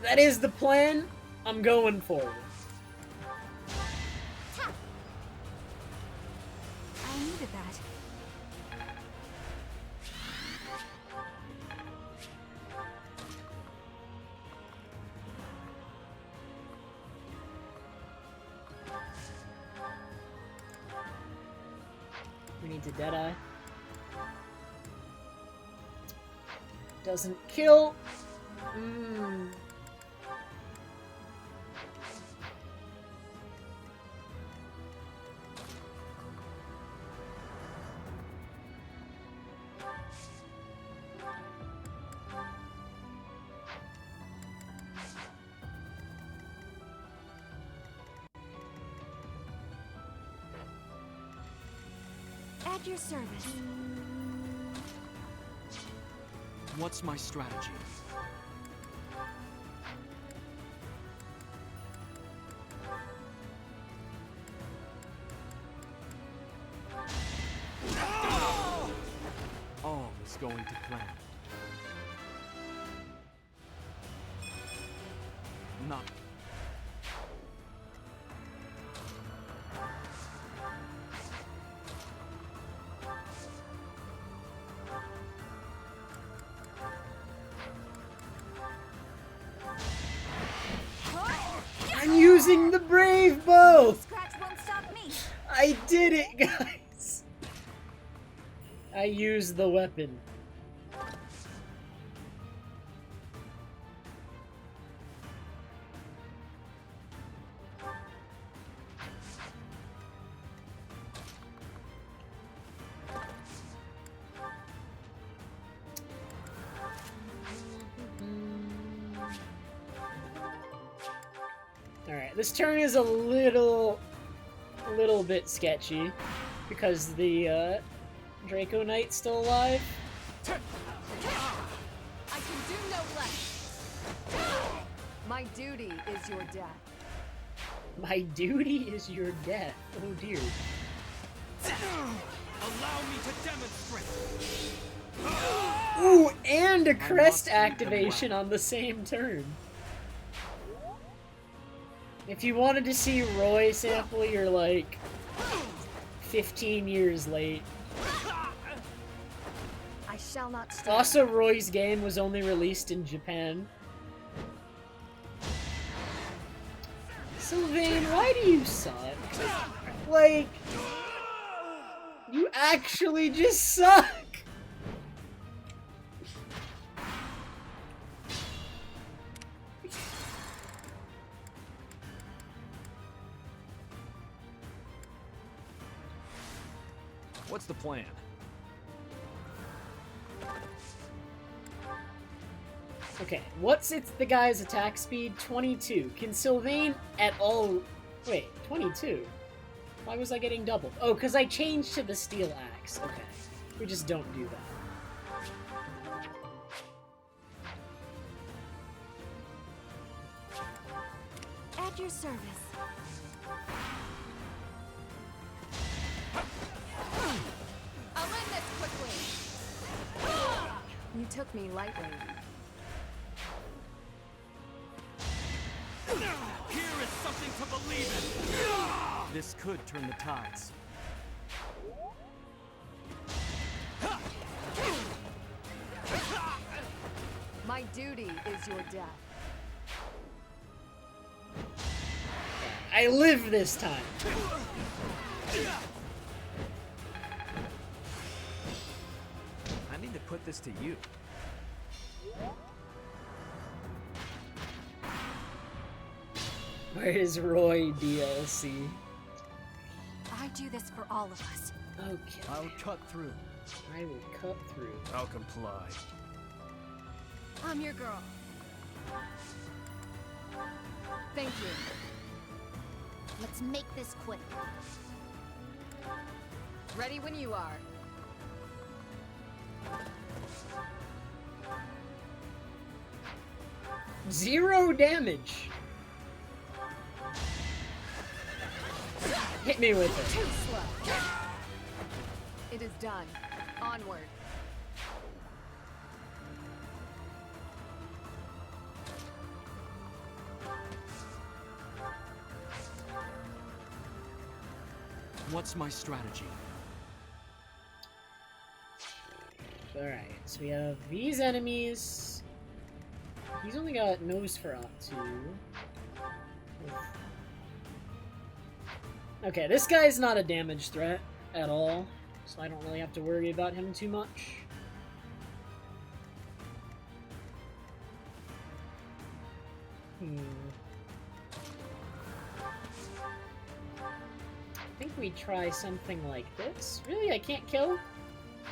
That is the plan. I'm going for it. I needed that. We need to Deadeye. Doesn't kill. At your service. What's my strategy? All is going to plan. Not. I'm using the brave bow! Scratch won't stop me. I did it, guys! I used the weapon. Alright, this turn is a little bit sketchy because the Draco Knight's still alive. I can do no less. My duty is your death. My duty is your death. Oh dear. Allow me to demonstrate. Ooh, and a crest activation on the same turn. If you wanted to see Roy sample, you're like 15 years late. I shall not stay. Also, Roy's game was only released in Japan. Sylvain, why do you suck? Like, you actually just suck! What's the plan? Okay, what's the guy's attack speed? 22. Can Sylvain at all... Wait, 22? Why was I getting doubled? Oh, because I changed to the steel axe. Okay. We just don't do that. At your service. I'll end this quickly. You took me lightly. Here is something to believe in. This could turn the tides. My duty is your death. I live this time. I need to put this to you. Where is Roy DLC? I do this for all of us. Okay. I'll cut through. I will cut through. I'll comply. I'm your girl. Thank you. Let's make this quick. Ready when you are. Zero damage. Hit me with it. Too slow. It is done. Onward. What's my strategy? Alright, so we have these enemies. He's only got Nosferatu. Okay, this guy's not a damage threat at all, so I don't really have to worry about him too much. I think we try something like this. Really? I can't kill?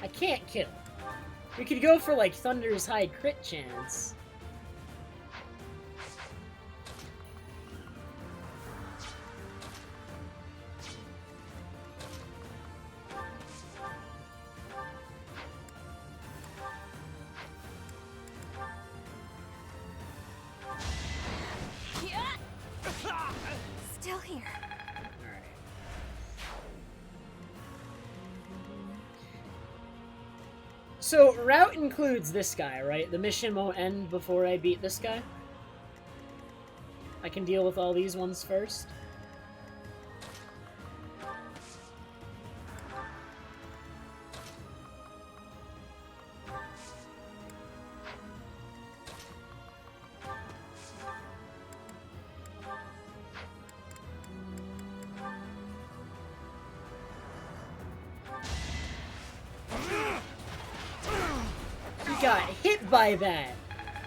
I can't kill. We could go for, like, Thunder's high crit chance. So, route includes this guy, right? The mission won't end before I beat this guy? I can deal with all these ones first? Got hit by that.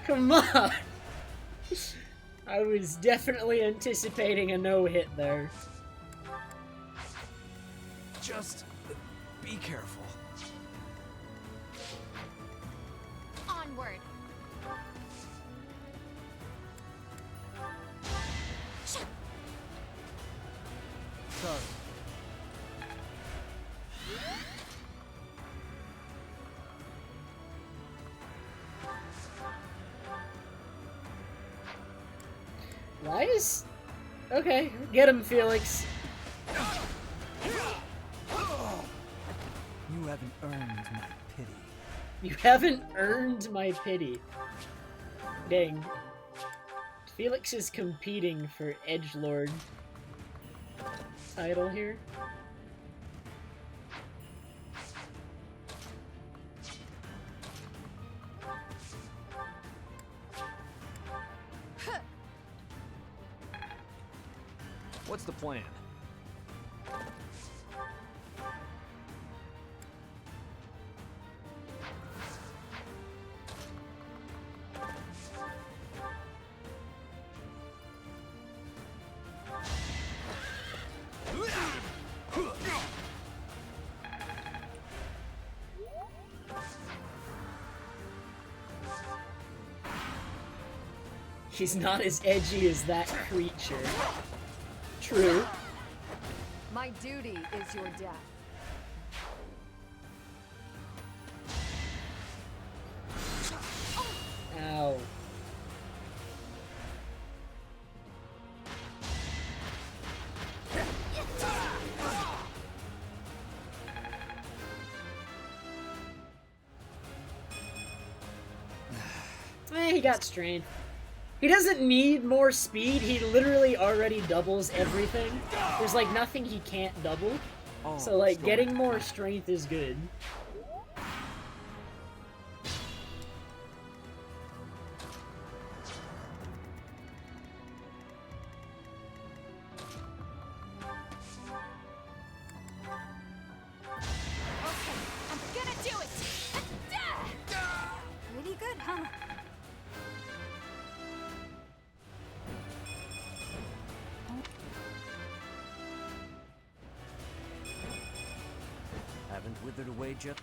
Come on. I was definitely anticipating a no-hit there. Just be careful. Onward. Sorry. Why is... Okay, get him, Felix. You haven't earned my pity. You haven't earned my pity. Dang. Felix is competing for edgelord title here. What's the plan? He's not as edgy as that creature. True. My duty is your death. Ow. He got strength. He doesn't need more speed, he literally already doubles everything. There's like nothing he can't double. So like getting more strength is good. Pretty good, huh? Haven't withered away just.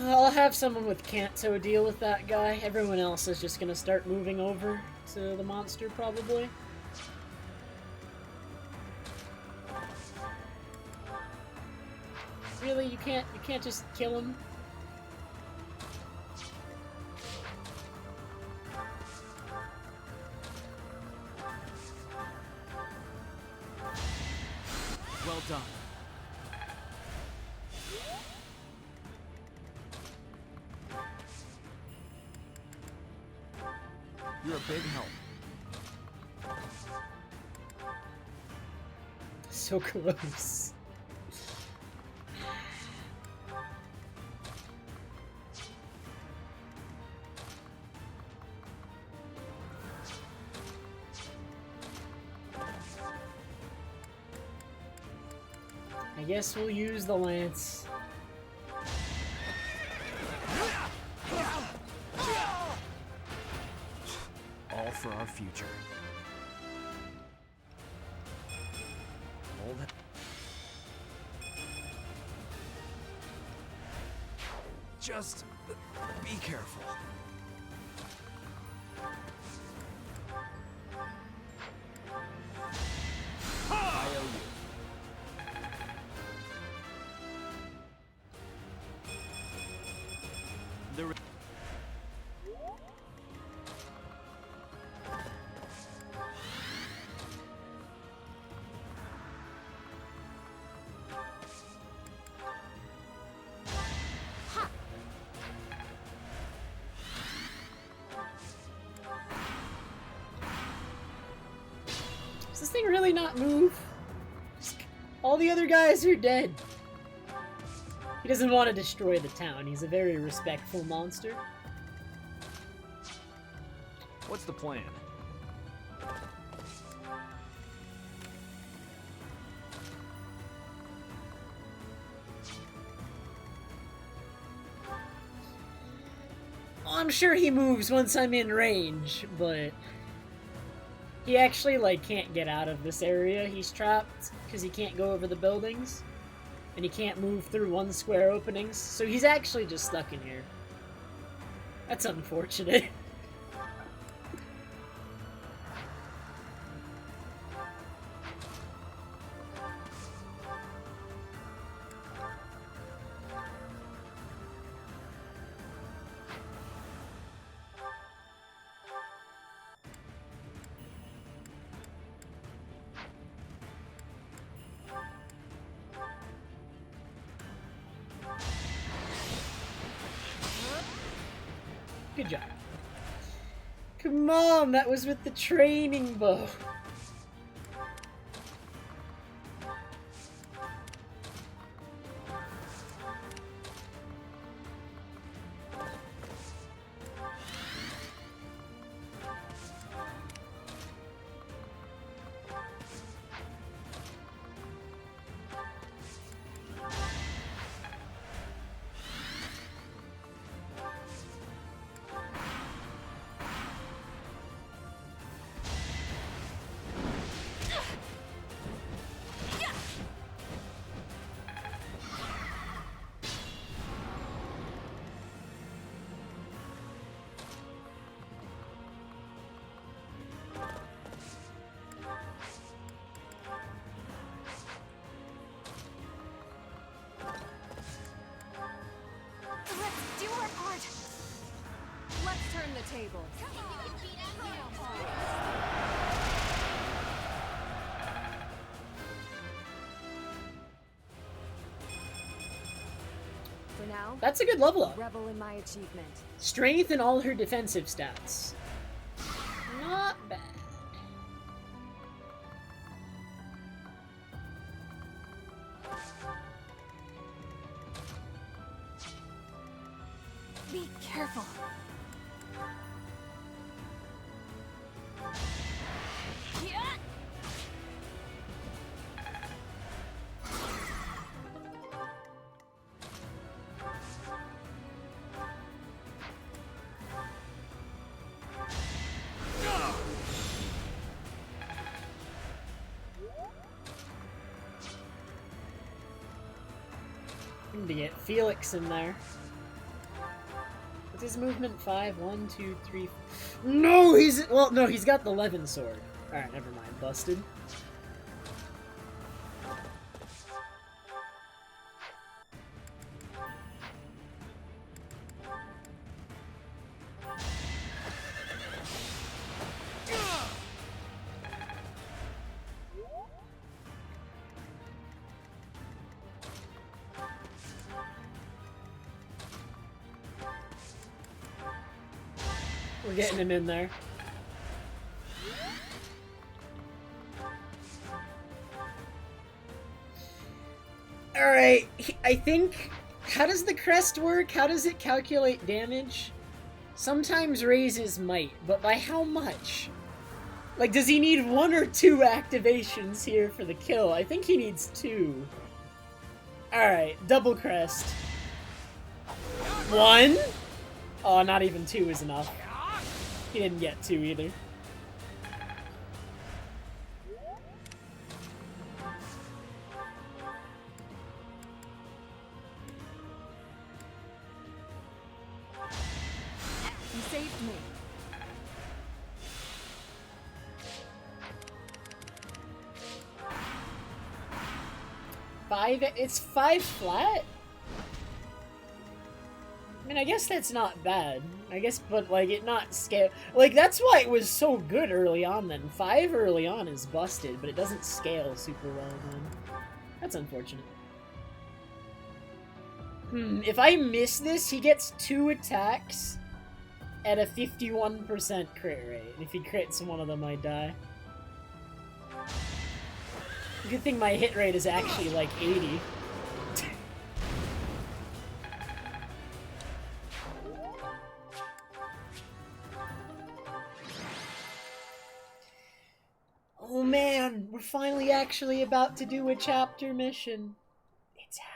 I'll have someone with Kanto deal with that guy. Everyone else is just gonna start moving over to the monster, probably. Really, you can't just kill him? Well done. You're a big help. So close. I guess we'll use the lance. All for our future. Hold it. Just be careful. I owe you. The thing really not move? All the other guys are dead. He doesn't want to destroy the town. He's a very respectful monster. What's the plan? I'm sure he moves once I'm in range, but he actually, like, can't get out of this area. He's trapped because he can't go over the buildings, and he can't move through one square openings, so he's actually just stuck in here. That's unfortunate. Good job. Come on, that was with the training bow. Let's do our part. Let's turn the tables. For now, That's a good level up. revel in my achievement. Strength and all her defensive stats. Not bad. Be careful. Need to get Felix in there. What's his movement? 5, 1, 2, 3. No, he's well. No, he's got the Levin sword. All right, never mind. Busted. We're getting him in there. Alright, I think... How does the crest work? How does it calculate damage? Sometimes raises might, but by how much? Like, does he need 1 or 2 activations here for the kill? I think he needs 2. Alright, double crest. 1? Oh, not even 2 is enough. He didn't get 2 either. You saved me. It's 5 flat? I mean, I guess that's not bad. I guess, but, like, it not scale. Like, that's why it was so good early on then. 5 early on is busted, but it doesn't scale super well then. That's unfortunate. If I miss this, he gets 2 attacks at a 51% crit rate. And if he crits one of them, I die. Good thing my hit rate is actually like 80. Oh man, we're finally actually about to do a chapter mission. It's happening.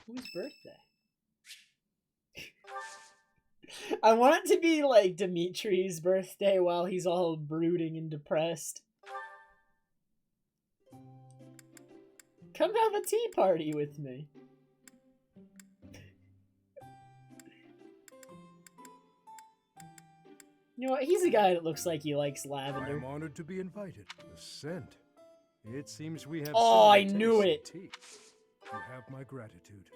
Whose birthday? I want it to be like Dimitri's birthday while he's all brooding and depressed. Come have a tea party with me. You know what? He's a guy that looks like he likes lavender. I'm honored to be invited. The scent. It seems we have. Oh, I knew it. Tea. You have my gratitude.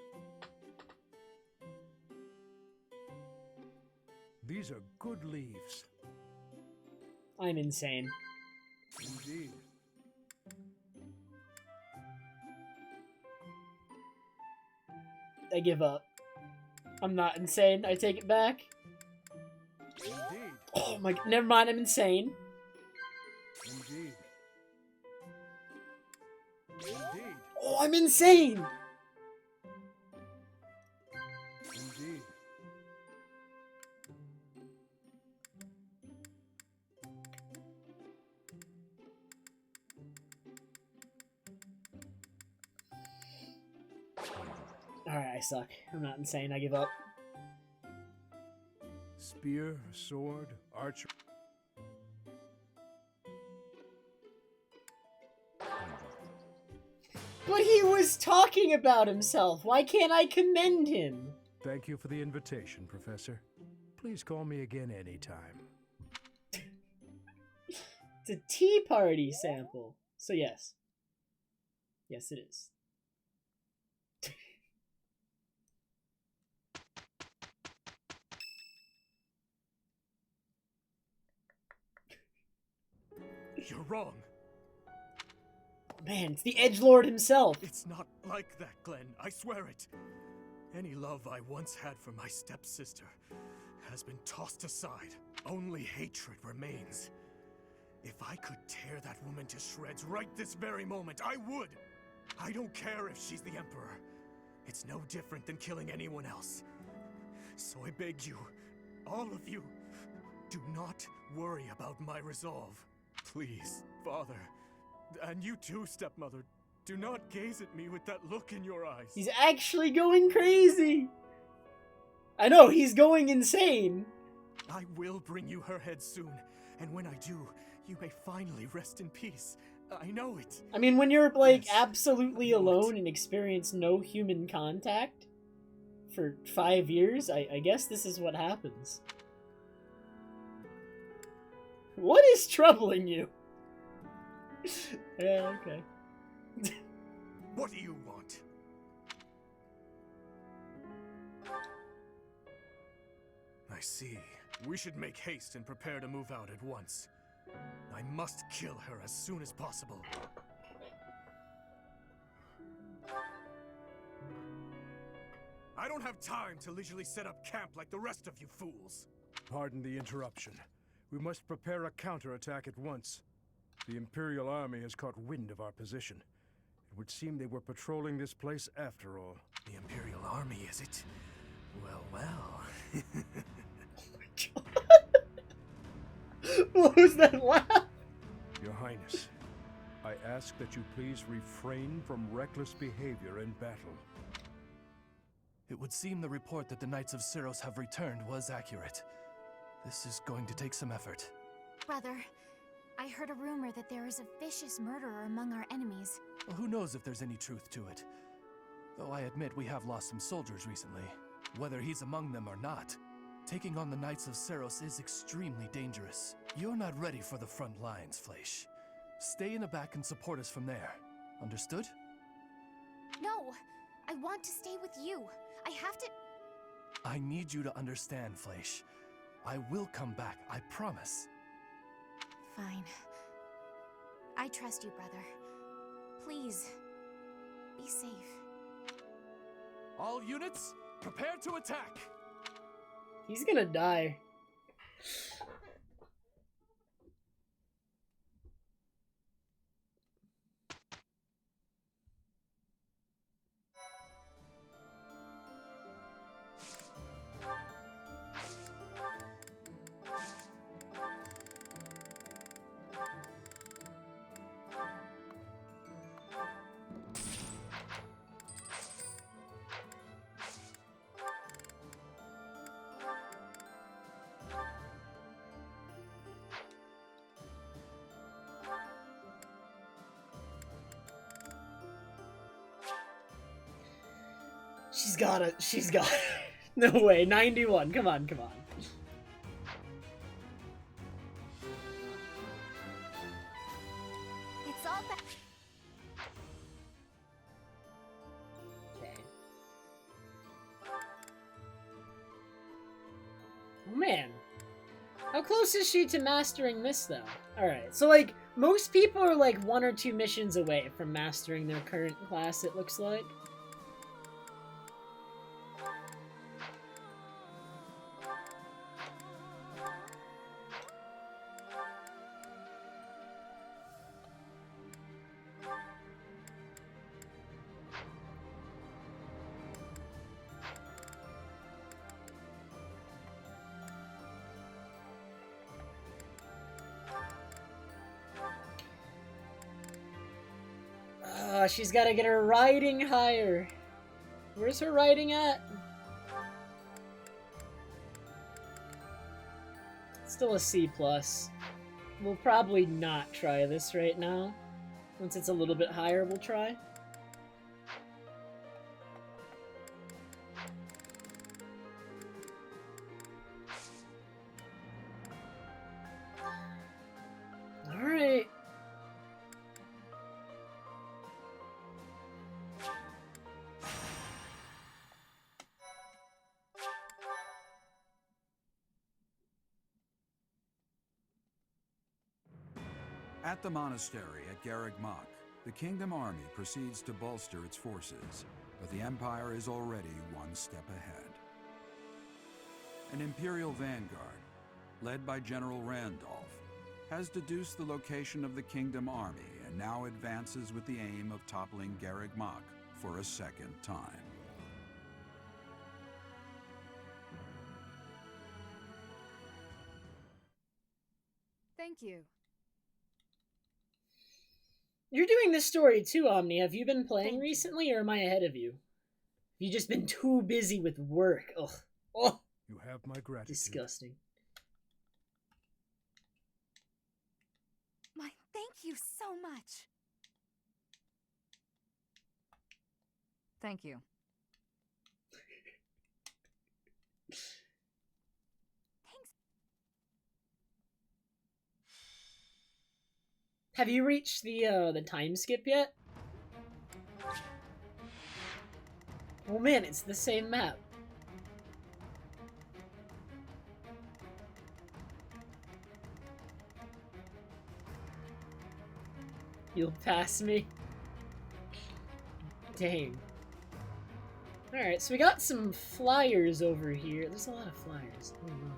These are good leaves. I'm insane. Indeed. I give up. I'm not insane. I take it back. Indeed. Oh my... Never mind, I'm insane. Indeed. Indeed. Oh, I'm insane! Indeed. Alright, I suck. I'm not insane. I give up. Spear, sword, archer. But he was talking about himself. Why can't I commend him? Thank you for the invitation, Professor. Please call me again anytime. It's a tea party sample. So yes. Yes, it is. You're wrong. Man, it's the Edgelord himself. It's not like that, Glenn. I swear it. Any love I once had for my stepsister has been tossed aside. Only hatred remains. If I could tear that woman to shreds right this very moment, I would. I don't care if she's the Emperor. It's no different than killing anyone else. So I beg you, all of you, do not worry about my resolve. Please, Father, and you too, stepmother, do not gaze at me with that look in your eyes. He's actually going crazy. I know, he's going insane. I will bring you her head soon, and when I do, you may finally rest in peace. I know it. I mean, when you're, like, absolutely alone and experience no human contact for 5 years, I guess this is what happens. What is troubling you? Yeah, okay. What do you want? I see. We should make haste and prepare to move out at once. I must kill her as soon as possible. I don't have time to leisurely set up camp like the rest of you fools. Pardon the interruption. We must prepare a counterattack at once. The Imperial Army has caught wind of our position. It would seem they were patrolling this place after all. The Imperial Army, is it? Well, well. What was that laugh? Your Highness, I ask that you please refrain from reckless behavior in battle. It would seem the report that the Knights of Syros have returned was accurate. This is going to take some effort. Brother, I heard a rumor that there is a vicious murderer among our enemies. Well, who knows if there's any truth to it? Though I admit we have lost some soldiers recently. Whether he's among them or not, taking on the Knights of Syros is extremely dangerous. You're not ready for the front lines, Fleisch. Stay in the back and support us from there. Understood? No, I want to stay with you. I have to. I need you to understand, Fleisch. I will come back, I promise. Fine. I trust you, brother. Please, be safe. All units, prepare to attack! He's gonna die. She's got it. No way. 91. Come on, come on. It's all back. Okay. Oh, man. How close is she to mastering this, though? Alright, so, like, most people are, like, 1 or 2 missions away from mastering their current class, it looks like. She's gotta get her riding higher. Where's her riding at? Still a C+. We'll probably not try this right now. Once it's a little bit higher, we'll try. Alright. At the monastery at Garreg Mach, the Kingdom Army proceeds to bolster its forces, but the Empire is already one step ahead. An Imperial vanguard, led by General Randolph, has deduced the location of the Kingdom Army and now advances with the aim of toppling Garreg Mach for a second time. Thank you. You're doing this story too, Omni. Have you been playing recently, or am I ahead of you? You've just been too busy with work. Ugh. Oh. You have my gratitude. Disgusting. My thank you so much. Thank you. Have you reached the time skip yet? Oh man, it's the same map. You'll pass me? Dang. Alright, so we got some flyers over here. There's a lot of flyers. Oh no.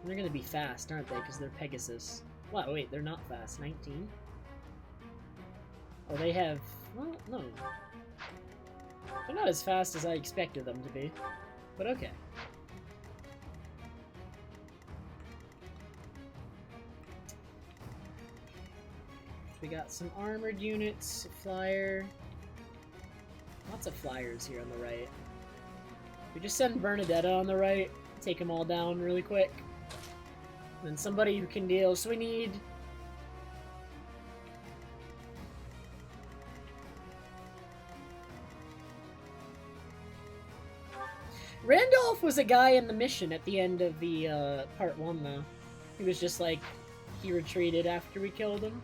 They're gonna be fast, aren't they? Because they're Pegasus. Wow, wait, they're not fast. 19? Oh, they have... Well, no. They're not as fast as I expected them to be. But okay. We got some armored units, a flyer. Lots of flyers here on the right. We just send Bernadetta on the right, take them all down really quick. And then somebody who can deal. So we need... Randolph was a guy in the mission at the end of the part 1, though. He was just like, he retreated after we killed him.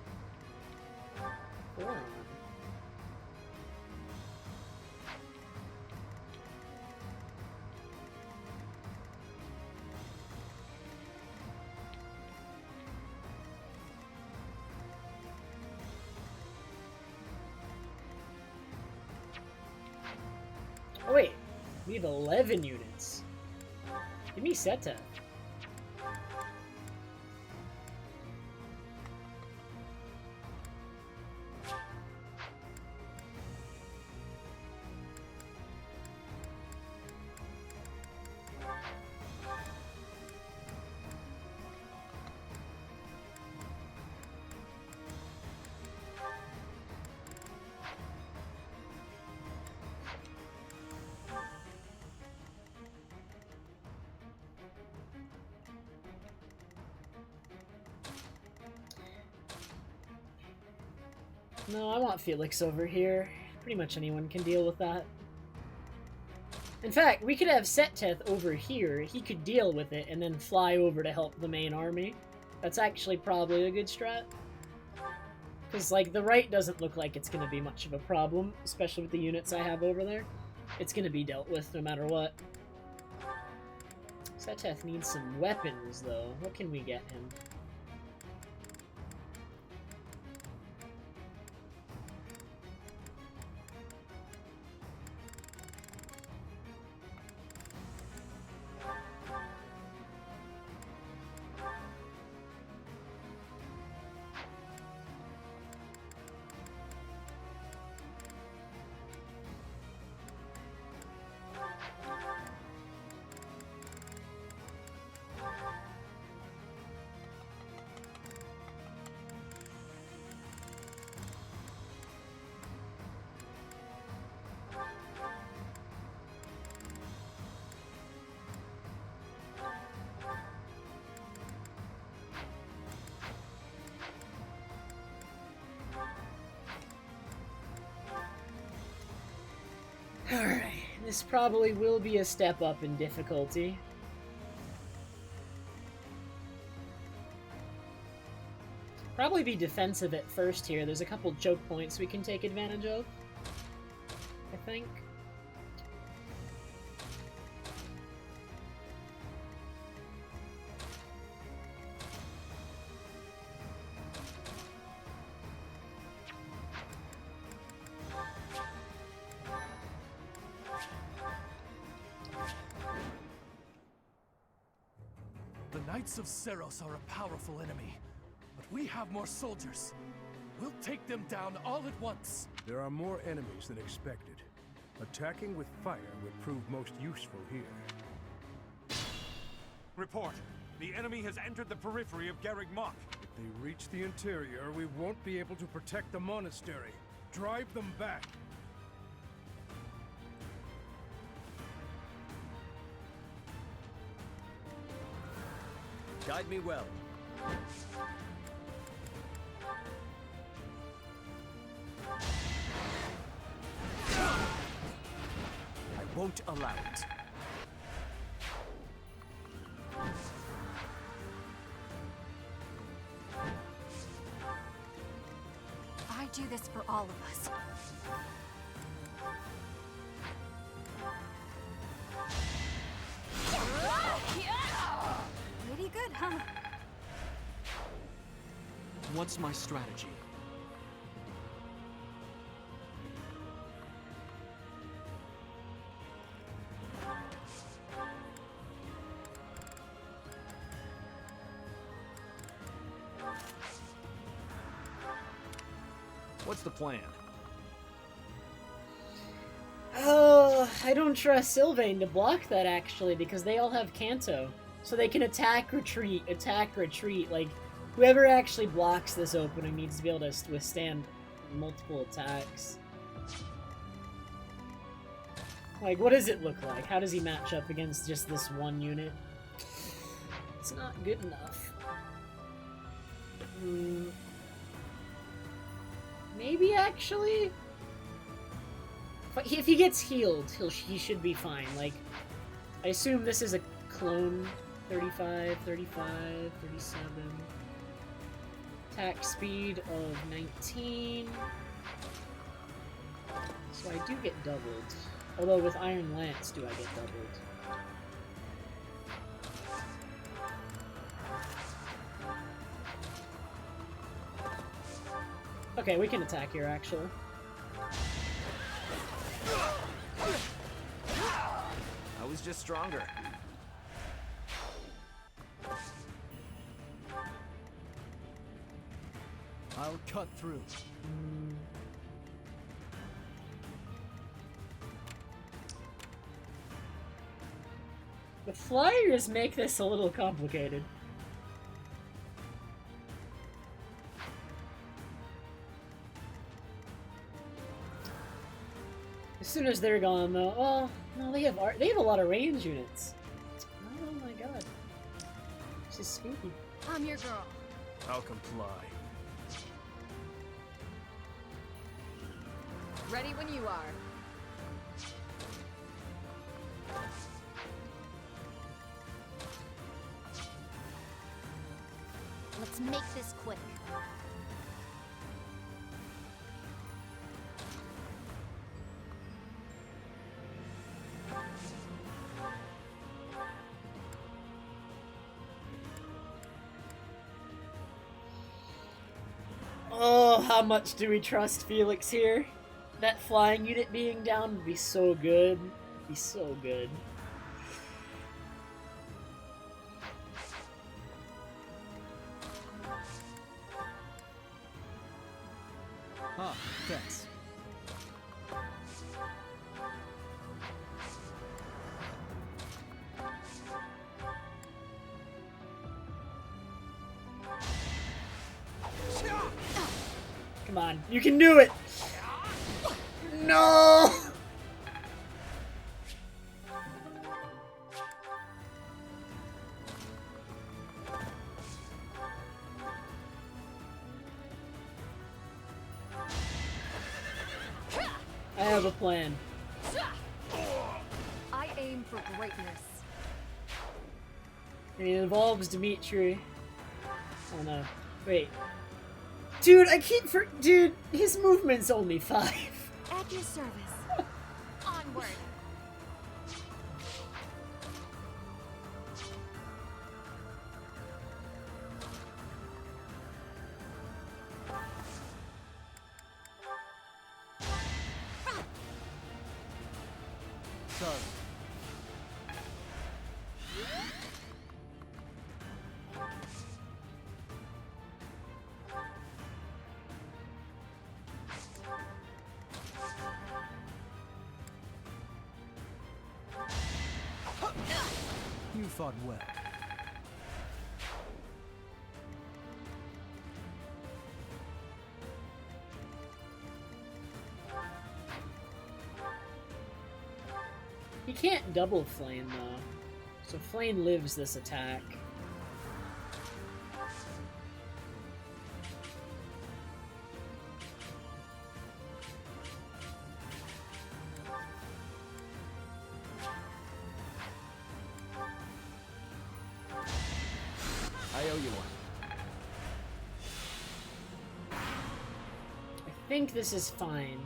We have 11 units. Give me Seta. No, I want Felix over here. Pretty much anyone can deal with that. In fact, we could have Setteth over here. He could deal with it and then fly over to help the main army. That's actually probably a good strat. Because, like, the right doesn't look like it's going to be much of a problem, especially with the units I have over there. It's going to be dealt with no matter what. Setteth needs some weapons, though. What can we get him? Alright, this probably will be a step up in difficulty. Probably be defensive at first here. There's a couple choke points we can take advantage of, I think. The Knights of Seros are a powerful enemy, but we have more soldiers. We'll take them down all at once. There are more enemies than expected. Attacking with fire would prove most useful here. Report. The enemy has entered the periphery of Garreg Mach. If they reach the interior, we won't be able to protect the monastery. Drive them back. Guide me well. I won't allow it. I do this for all of us. Pretty good, huh? What's my strategy? What's the plan? I don't trust Sylvain to block that, actually, because they all have Canto. So they can attack, retreat, like, whoever actually blocks this opening needs to be able to withstand multiple attacks. Like, what does it look like? How does he match up against just this one unit? It's not good enough. Maybe, actually? But if he gets healed, he should be fine. Like, I assume this is a clone. 35, 35, 37. Attack speed of 19. So I do get doubled. Although with Iron Lance, do I get doubled? Okay, we can attack here, actually. just stronger. I'll cut through. The flyers make this a little complicated. As soon as they're gone, though, oh no, they have a lot of range units. Oh my god, this is spooky. I'm your girl. I'll comply. Ready when you are. Let's make this quick. Oh, how much do we trust Felix here? That flying unit being down would be so good. Be so good. Huh, thanks. Come on, you can do it! No! I have a plan. I aim for greatness. And it involves Dimitri. Oh no. Wait. Dude, Dude, his movement's only 5. At your service. Onward. Sorry. You fought well. He can't double flame though. So flame lives this attack. I owe you one. I think this is fine.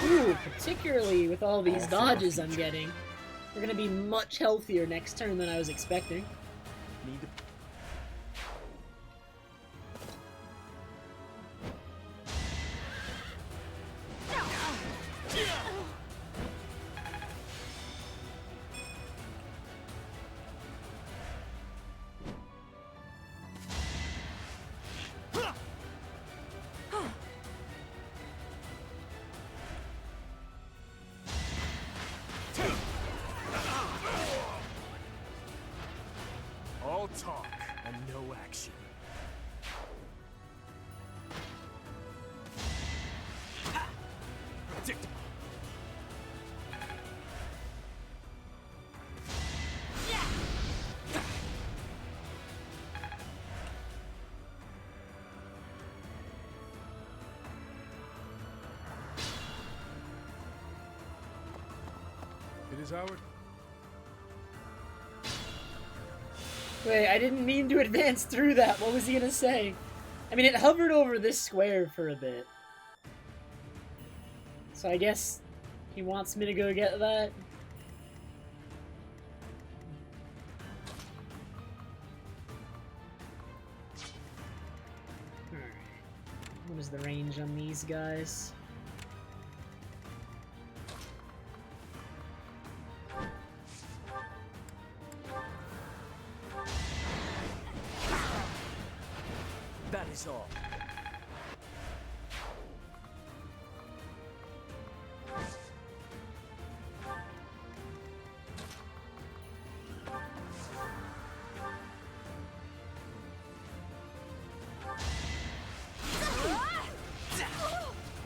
Ooh, particularly with all these dodges I'm getting. We're gonna be much healthier next turn than I was expecting. Need to... All talk and no action. Predictable. It is Howard. Wait, I didn't mean to advance through that. What was he gonna say? I mean, it hovered over this square for a bit. So I guess he wants me to go get that. What is the range on these guys? That is all.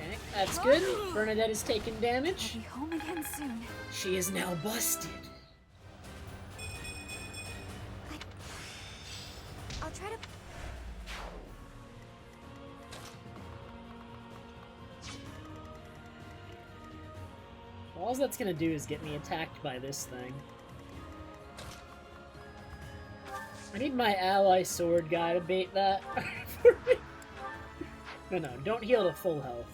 Okay, that's good. Bernadette is taking damage. I'll be home again soon. She is now busted. I'll try to... All that's gonna do is get me attacked by this thing. I need my ally sword guy to bait that for me. No, don't heal to full health.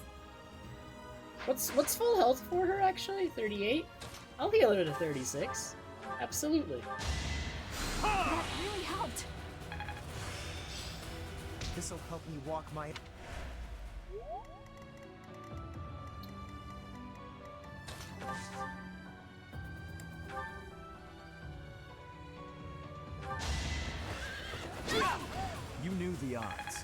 What's full health for her actually? 38? I'll heal her to 36. Absolutely. That really helped. This'll help me walk my... You knew the odds.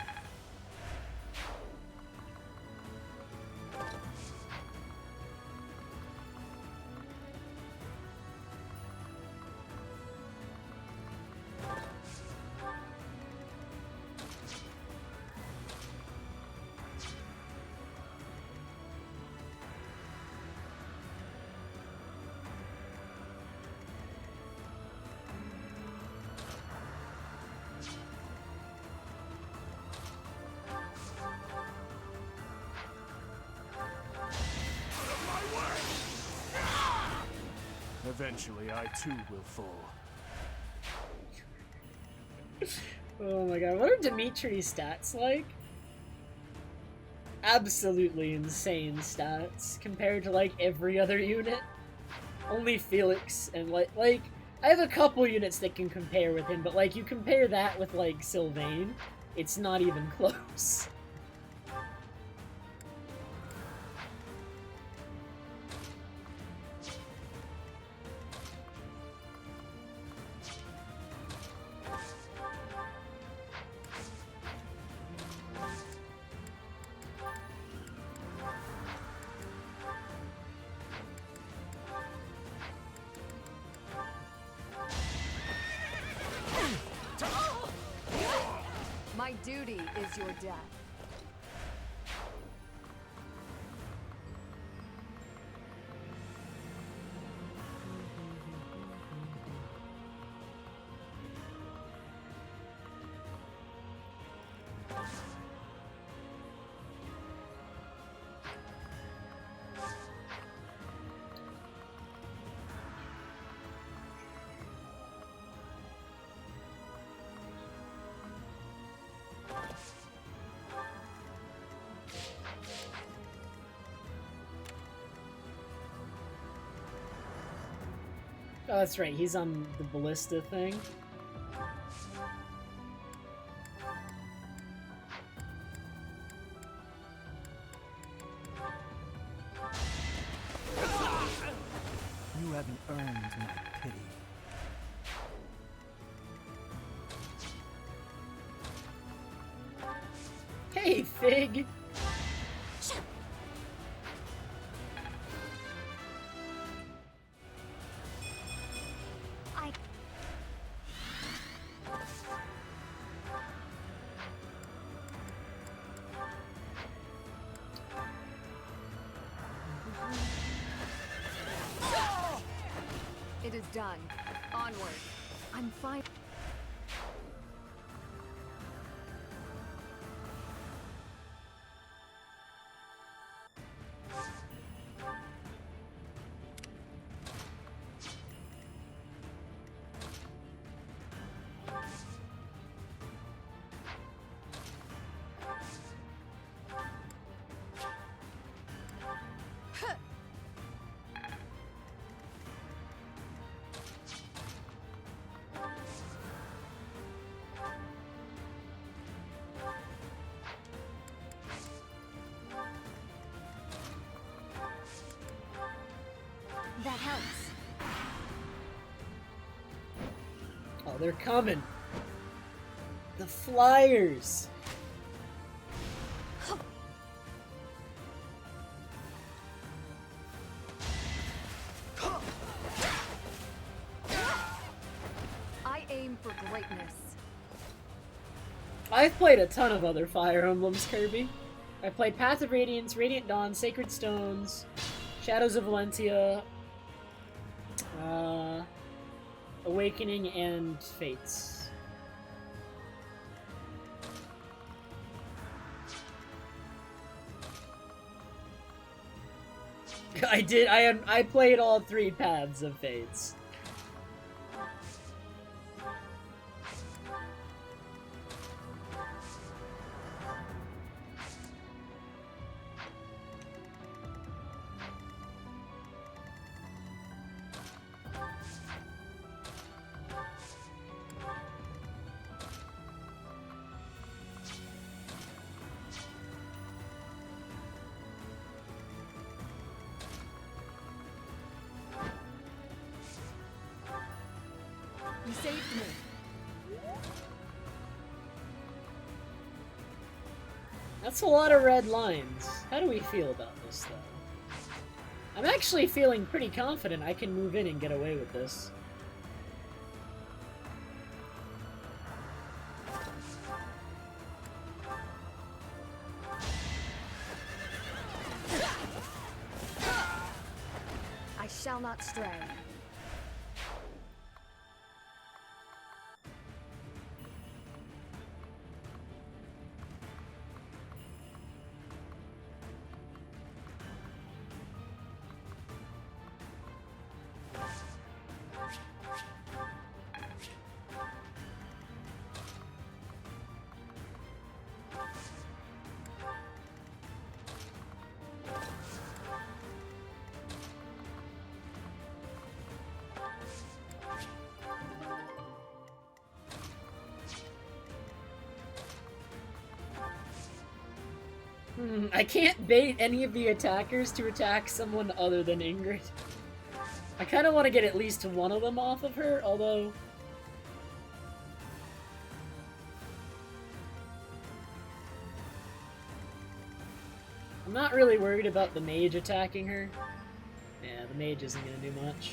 Eventually, I too will fall. Oh my god, what are Dimitri's stats like? Absolutely insane stats compared to like every other unit. Only Felix and like I have a couple units that can compare with him, but like you compare that with like Sylvain, it's not even close. My duty is your death. Oh, that's right, he's on the ballista thing. You haven't earned my pity. Hey, Fig! It is done. Onward. I'm fine. they're coming. The flyers. I aim for greatness. I've played a ton of other Fire Emblems, Kirby. I played Path of Radiance, Radiant Dawn, Sacred Stones, Shadows of Valentia, Awakening, and Fates. I played all 3 paths of Fates. You saved me. That's a lot of red lines. How do we feel about this, though? I'm actually feeling pretty confident I can move in and get away with this. I shall not stray. I can't bait any of the attackers to attack someone other than Ingrid. I kind of want to get at least one of them off of her, although... I'm not really worried about the mage attacking her. Yeah, the mage isn't going to do much.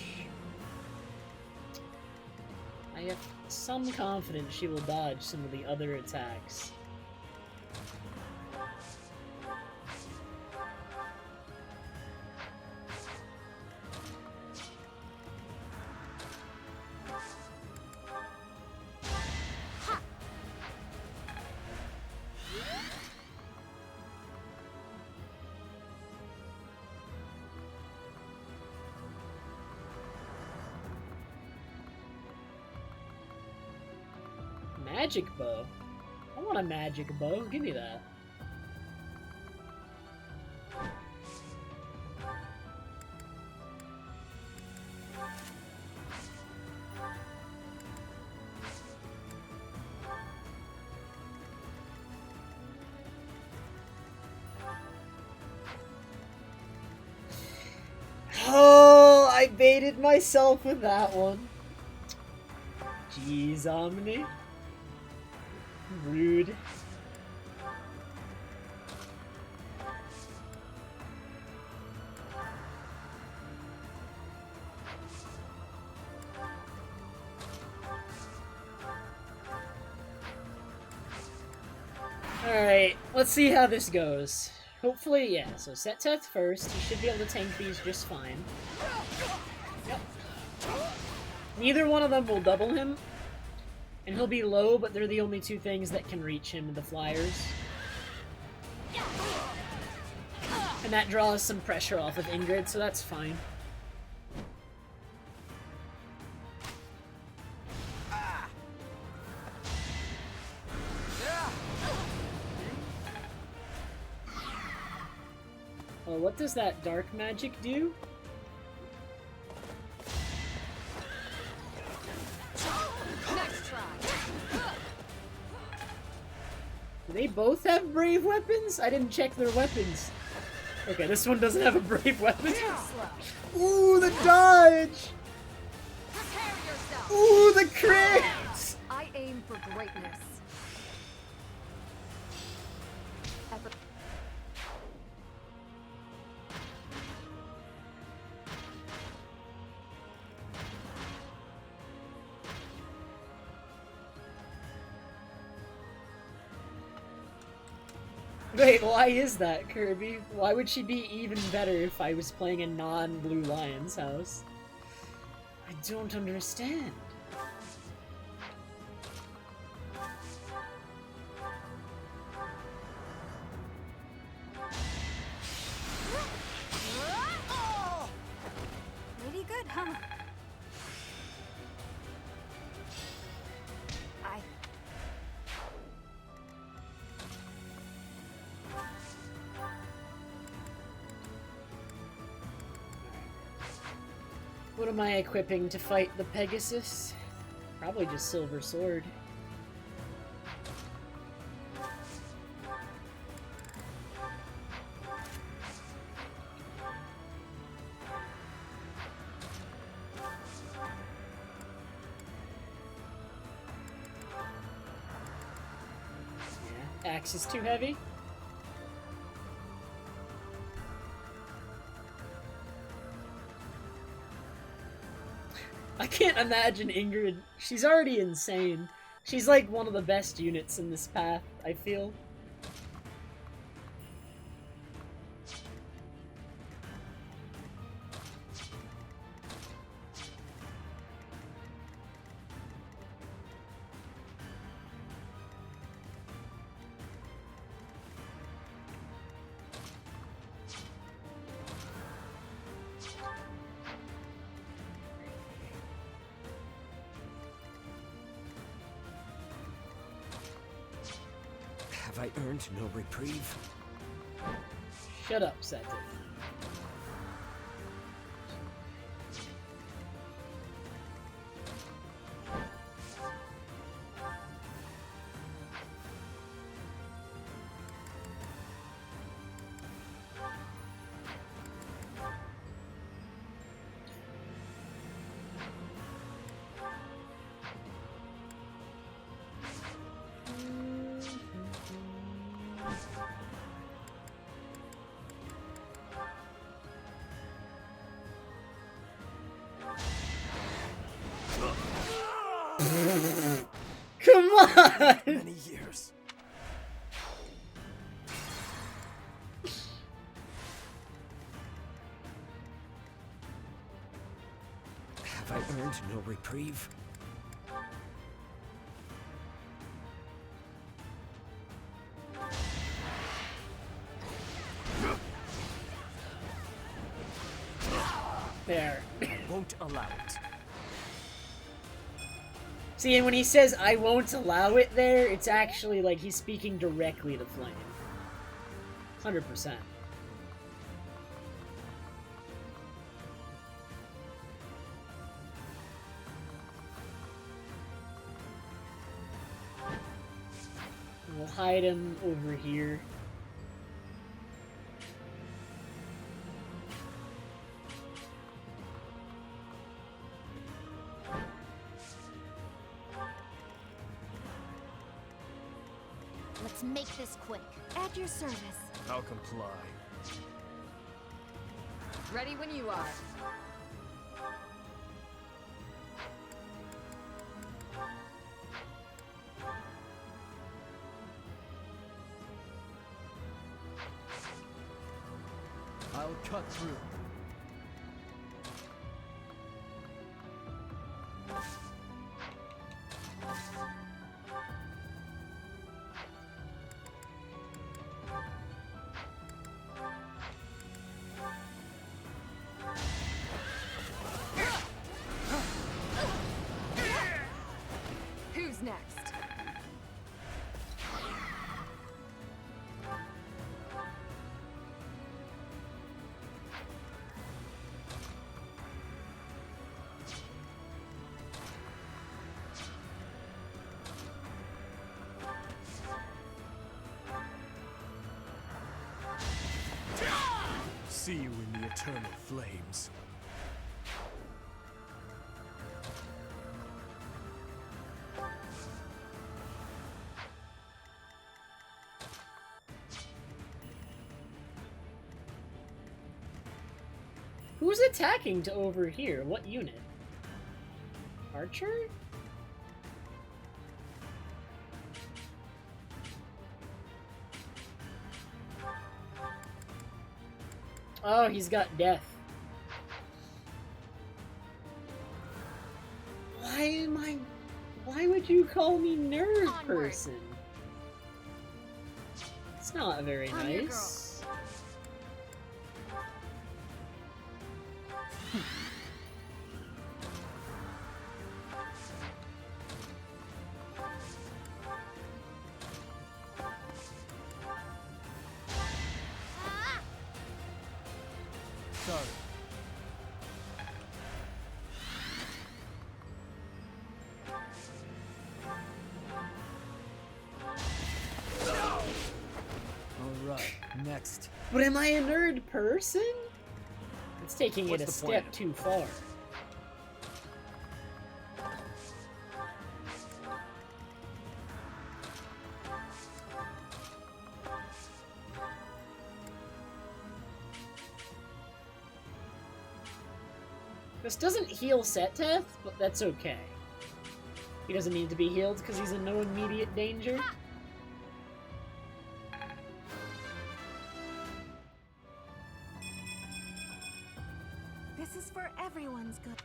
I have some confidence she will dodge some of the other attacks. Magic bow? I want a magic bow. Give me that. Oh, I baited myself with that one. Jeez, Omni. Rude. Alright, let's see how this goes. Hopefully, yeah, so set Teth first. He should be able to tank these just fine. Yep. Neither one of them will double him. And he'll be low, but they're the only 2 things that can reach him, the flyers. And that draws some pressure off of Ingrid, so that's fine. Oh, what does that dark magic do? Do they both have brave weapons? I didn't check their weapons. Okay, this one doesn't have a brave weapon. Ooh, the dodge! Prepare yourself. Ooh, the crit! I aim for greatness. Ever Wait, why is that, Kirby? Why would she be even better if I was playing a non-Blue Lion's house? I don't understand. Pretty good, huh? I... What am I equipping to fight the Pegasus? Probably just Silver Sword. Yeah, axe is too heavy. I can't imagine Ingrid. She's already insane. She's like one of the best units in this path, I feel. Have I earned no reprieve? Shut up, Seth. Come on! Many years. Have I earned no reprieve? There. Won't allow it. See, and when he says, I won't allow it there, it's actually like he's speaking directly to Flame. 100%. We'll hide him over here. Let's make this quick. At your service. I'll comply. ready when you are. I'll cut through. Who's next? See you in the eternal flames. Who's attacking to over here? What unit? Archer? Oh, he's got death. Why would you call me nerd person? It's not very nice. Sorry. Alright, next. But am I a nerd person? It's taking it a step too far. This doesn't heal Seteth, but that's okay. He doesn't need to be healed because he's in no immediate danger. This is for everyone's good.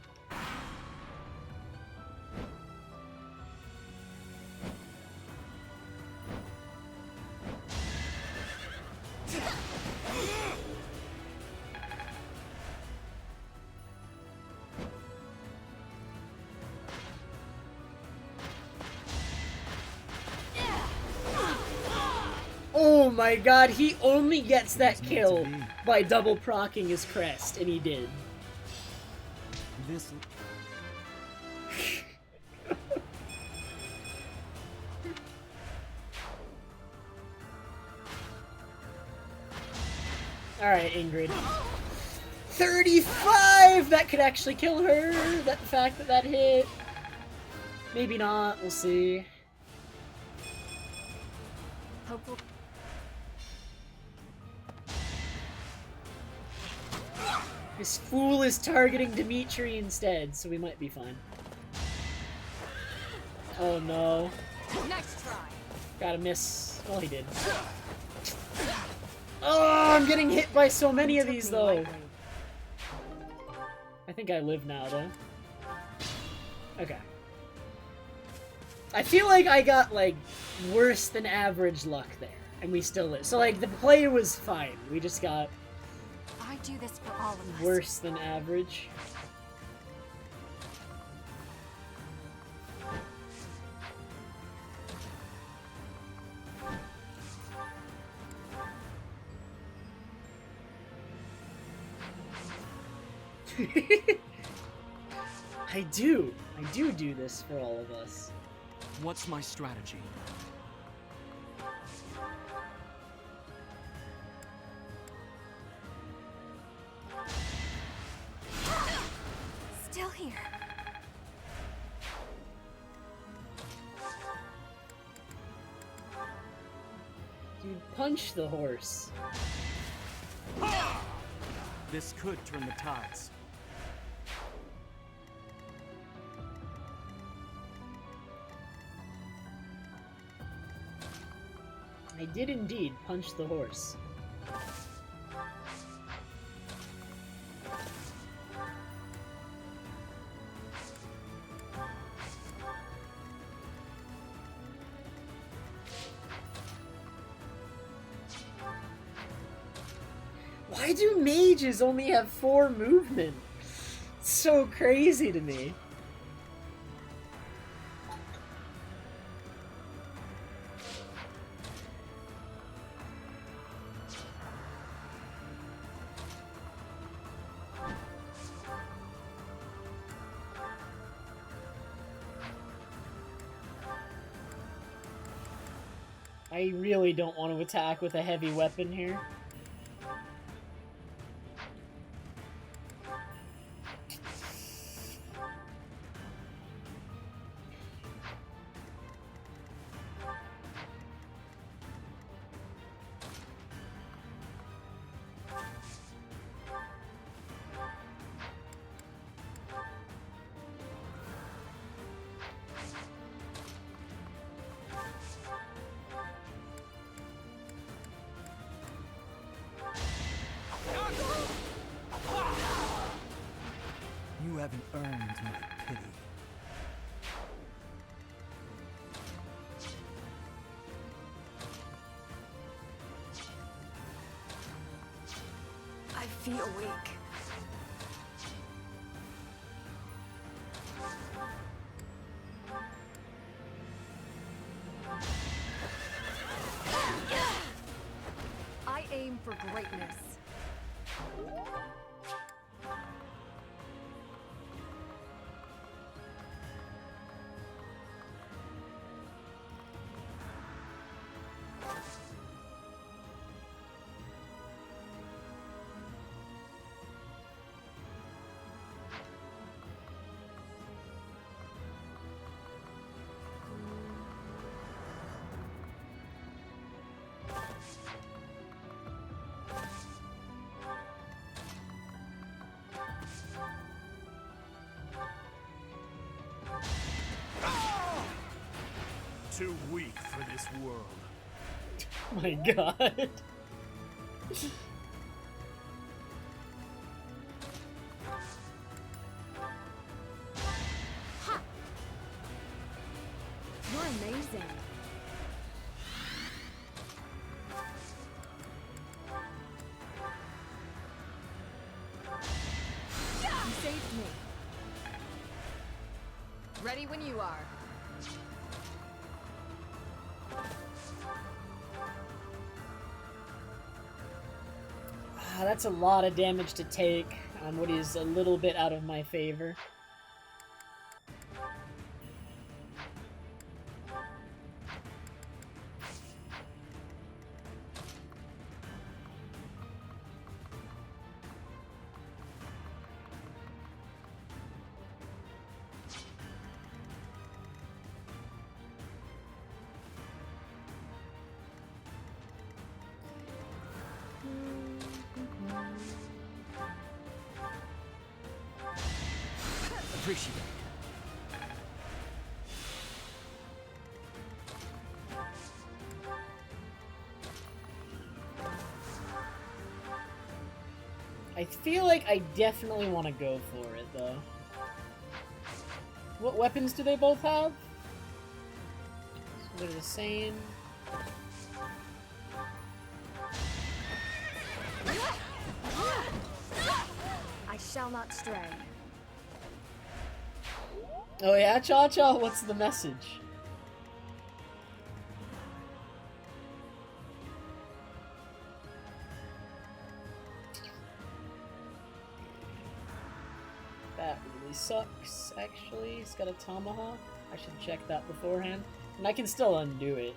Oh my god, he only gets that kill by double procking his crest, and he did. This. Alright, Ingrid. 35! That could actually kill her! That the fact that that hit. Maybe not, we'll see. Hopeful. This fool is targeting Dimitri instead, so we might be fine. Oh no. Nice try. Gotta miss. Well, he did. Oh, I'm getting hit by so many of these, though. I think I live now, though. Okay. I feel like I got, like, worse than average luck there, and we still live. So, like, the play was fine. We just got I do this for all of us. worse than average. I do this for all of us. What's my strategy? Still here. Dude, punch the horse. This could turn the tides. I did indeed punch the horse. Why do mages only have 4 movement? It's so crazy to me. I really don't want to attack with a heavy weapon here. haven't earned my pity. I feel weak. I aim for greatness. Too weak for this world. My god. You're amazing. You saved me. Ready when you are. That's a lot of damage to take on what is a little bit out of my favor. Appreciate it. I feel like I definitely want to go for it, though. What weapons do they both have? So they're the same. I shall not stray. Oh yeah, Cha-Cha? What's the message? That really sucks, actually. He's got a tomahawk. I should check that beforehand. And I can still undo it.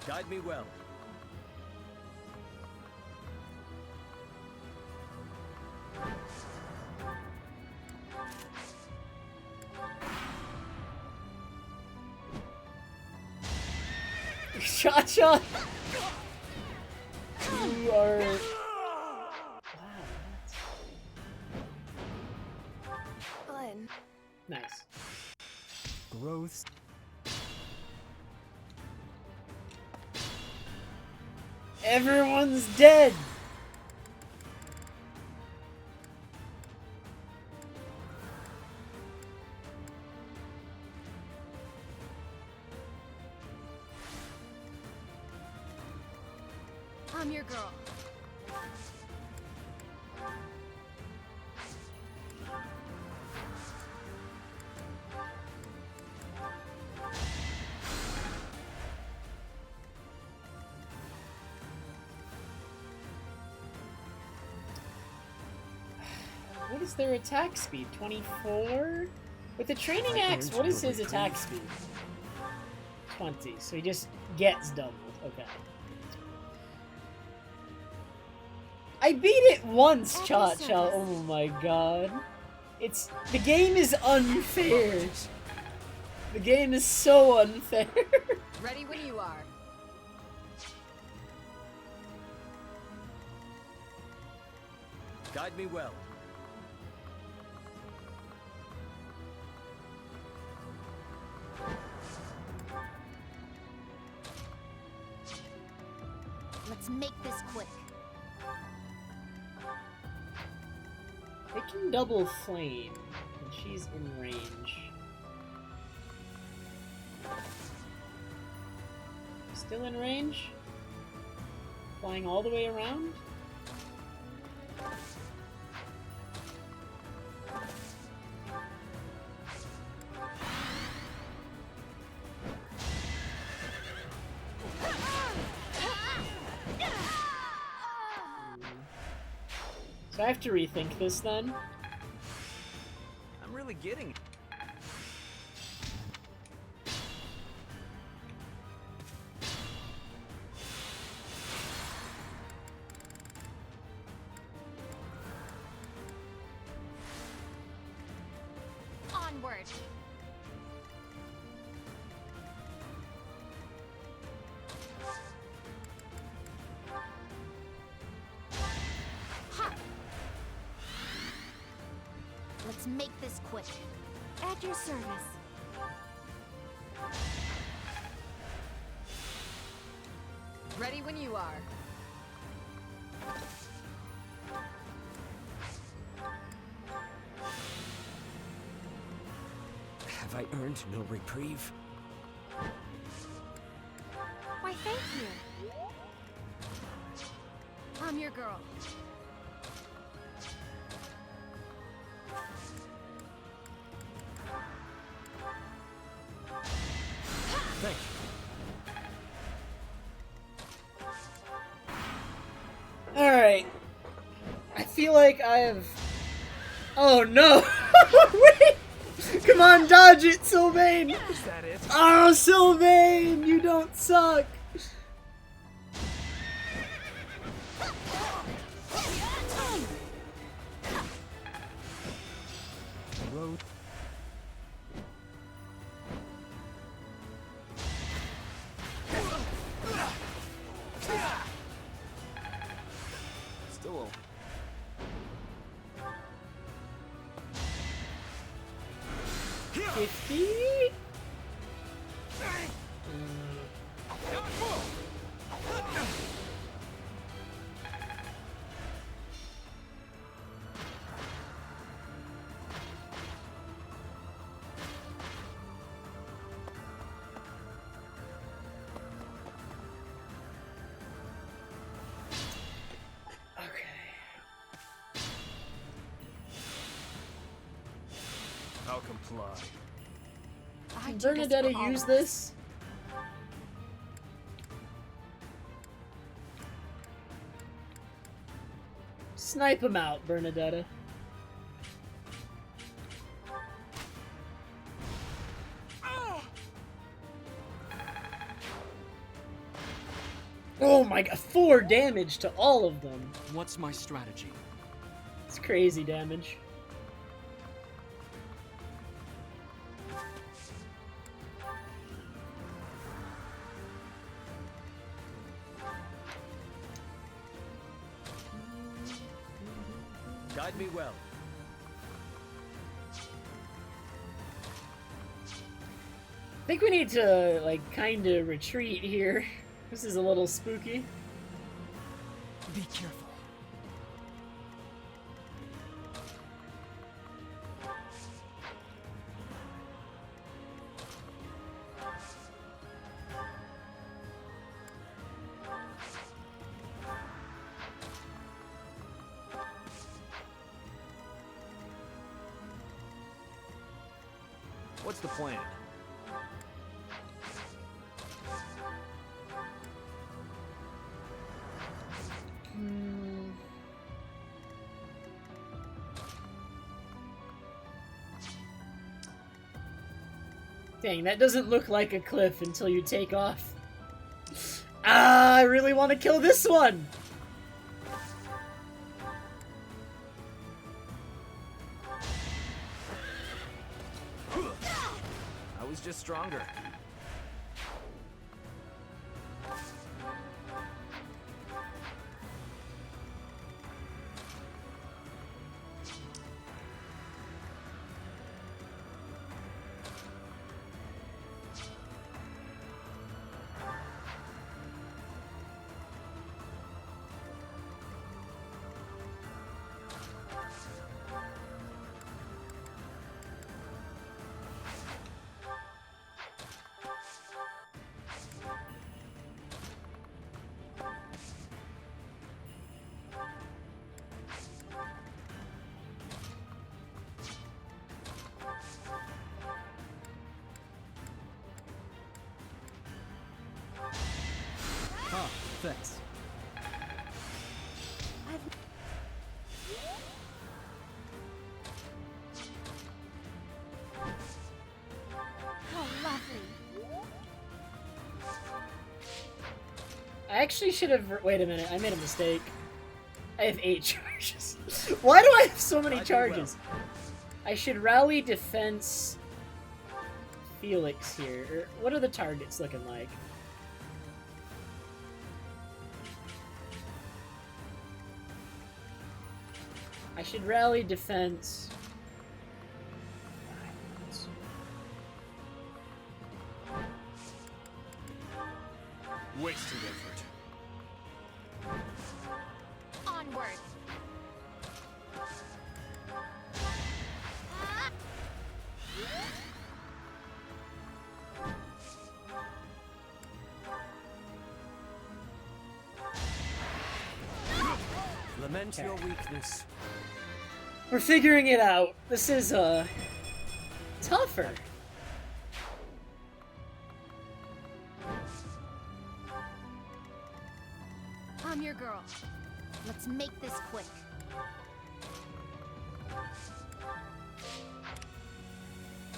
Guide me well. Cha-Cha! You are... Glenn. Nice. Growth. Everyone's dead! I'm your girl. What is their attack speed? 24? With the training axe, what is his attack speed? 20, so he just gets doubled. Okay. I beat it once, Cha-Cha. Oh my god. The game is unfair. The game is so unfair. Ready when you are. Guide me well. Let's make this quick. It can double flame. She's in range. Still in range? Flying all the way around? So I have to rethink this then. I'm really getting it. Onward. Let's make this quick. At your service. Ready when you are. Have I earned no reprieve? Why, thank you. I'm your girl. Thank you. Alright. I feel like I have... Oh no! Wait! Come on, dodge it, Sylvain! Is that it? Oh, Sylvain! You don't suck! Road. Still. 50? I'll comply. Can Bernadetta use this? Snipe him out, Bernadetta. Oh my god, 4 damage to all of them. What's my strategy? It's crazy damage. Guide me well. I think we need to, like, kind of retreat here. This is a little spooky. Be careful. What's the plan? Dang, that doesn't look like a cliff until you take off. Ah, I really want to kill this one! I was just stronger. defense. Oh, lovely. I actually should have. Wait a minute, I made a mistake. I have 8 charges. Why do I have so many charges? I should rally defense Felix here. Or what are the targets looking like? I should rally defense. Wasted effort. Onward. Lament your weakness. We're figuring it out. This is tougher. I'm your girl. Let's make this quick.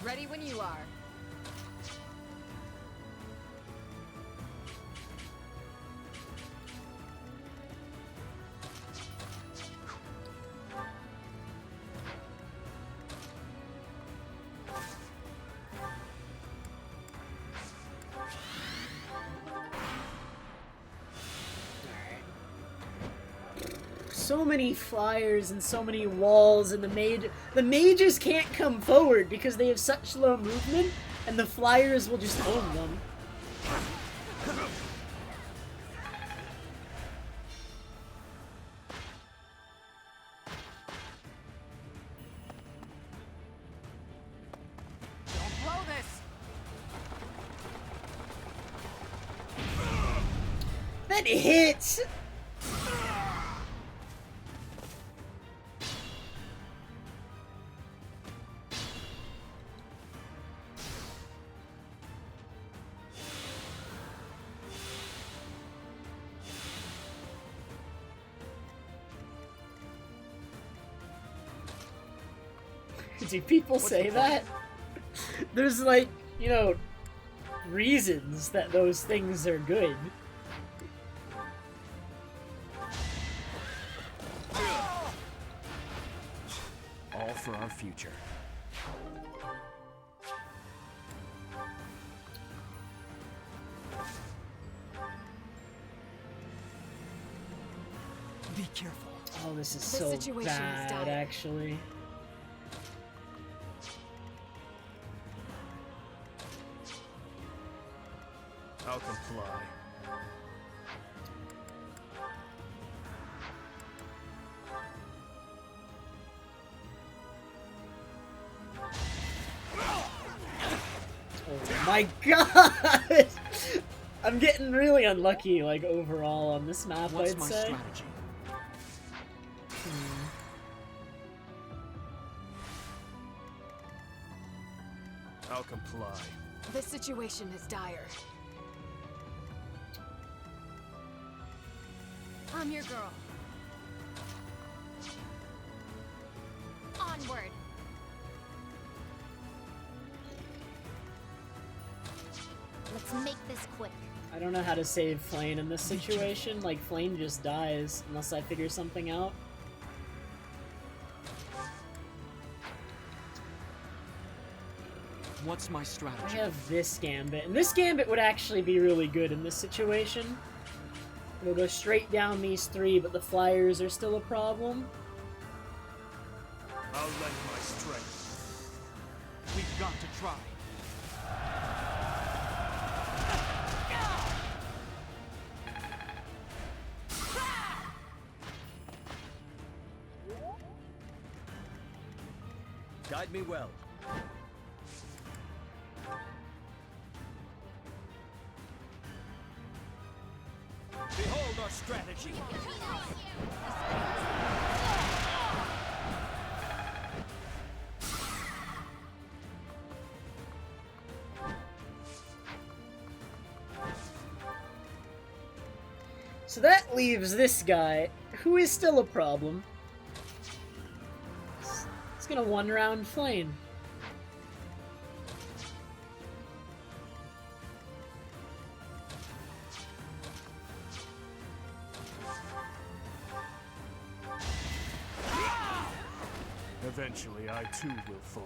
Ready when you are. So many flyers and so many walls, and the mages can't come forward because they have such low movement, and the flyers will just own them. Don't blow this! That hits! Do people say that? There's like, you know, reasons that those things are good. All for our future. Be careful. Oh, this is The so situation is bad, dire. actually. I'll comply. Oh my god! I'm getting really unlucky, like, overall on this map, What's I'd my say. strategy? I'll comply. The situation is dire. I'm your girl. Onward. Let's make this quick. I don't know how to save Flane in this situation. Like, Flane just dies unless I figure something out. What's my I strategy? have this Gambit, and this Gambit would actually be really good in this situation. We'll go straight down these 3, but the flyers are still a problem. I'll lend my strength. We've got to try. Guide me well. Behold our strategy. So that leaves this guy, who is still a problem. It's gonna one-round flame. Eventually, I too will fall.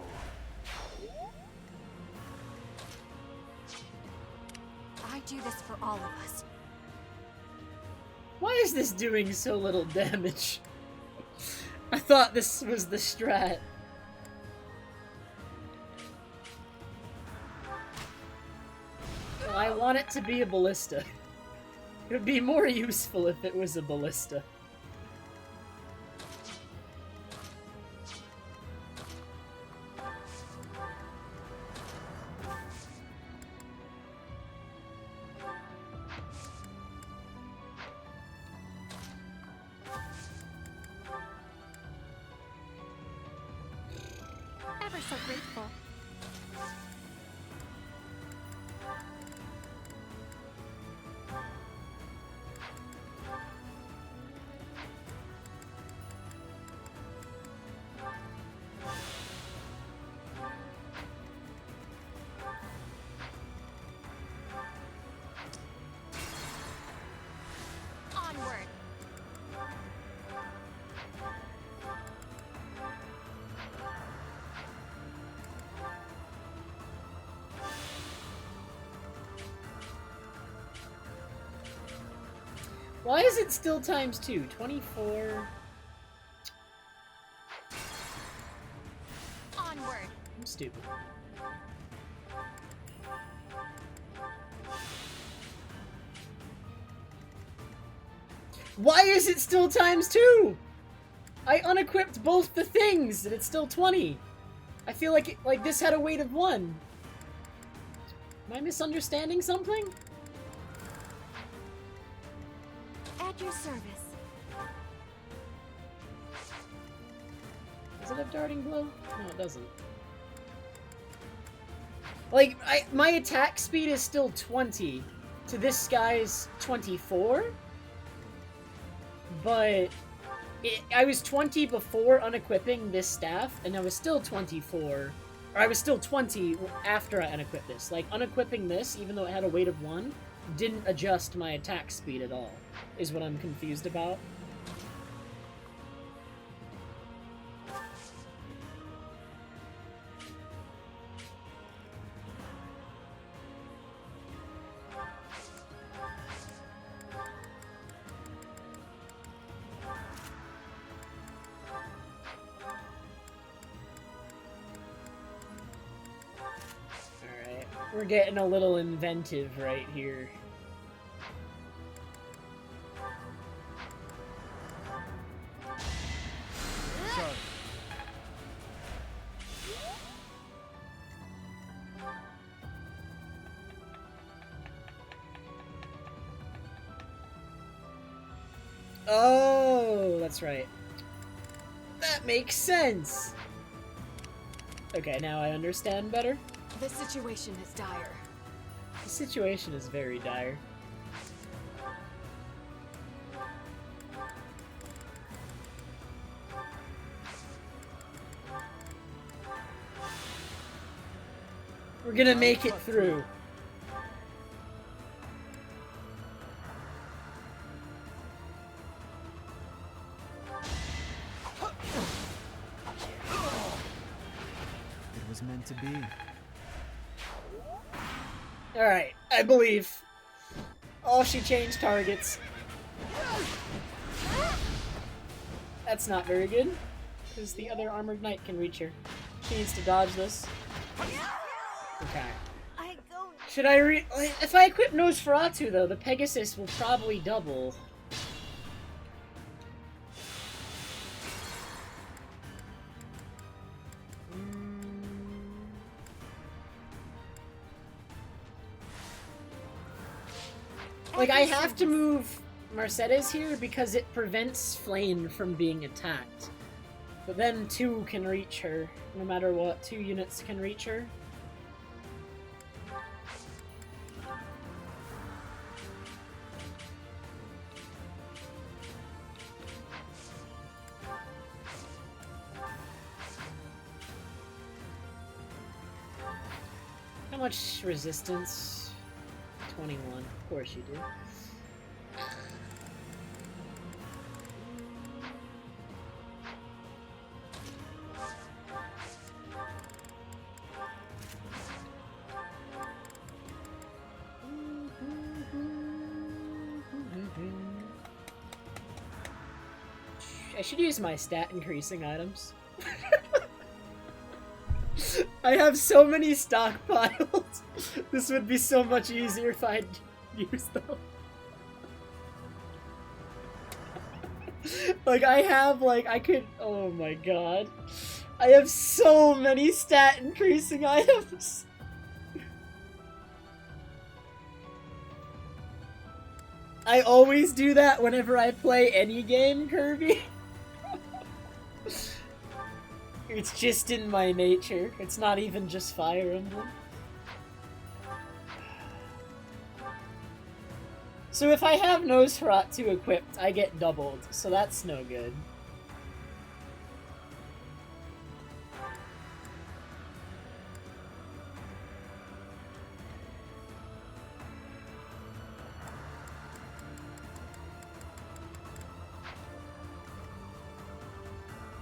I do this for all of us. Why is this doing so little damage? I thought this was the strat. Well, I want it to be a ballista. It would be more useful if it was a ballista. Ever so grateful. Onward. Why is it still times 2? 24... Onward. I'm stupid. Why is it still times 2? I unequipped both the things and it's still 20. I feel like this had a weight of 1. Am I misunderstanding something? At your service. Does it have darting blow? No, it doesn't. Like, my attack speed is still 20 to this guy's 24, but I was 20 before unequipping this staff, and I was still 24, or I was still 20 after I unequipped this. Like, unequipping this, even though it had a weight of 1, didn't adjust my attack speed at all, is what I'm confused about. Alright, we're getting a little inventive right here. Sorry. Oh, that's right. That makes sense! Okay, now I understand better. The situation is dire. The situation is very dire. We're gonna make it through. It was meant to be. Alright, I believe. Oh, she changed targets. That's not very good, because the other armored knight can reach her. She needs to dodge this. Okay. Should I if I equip Nosferatu, though, the Pegasus will probably double. Like, I have to move Mercedes here because it prevents Flame from being attacked. But then 2 can reach her, no matter what. 2 units can reach her. much resistance? 21. Of course you do. I should use my stat increasing items. I have so many stockpiles. This would be so much easier if I'd use them. Like, I have, like, I could... Oh my god. I have so many stat increasing items. I always do that whenever I play any game, Kirby. It's just in my nature. It's not even just Fire Emblem. So if I have Nosferatu equipped, I get doubled, so that's no good.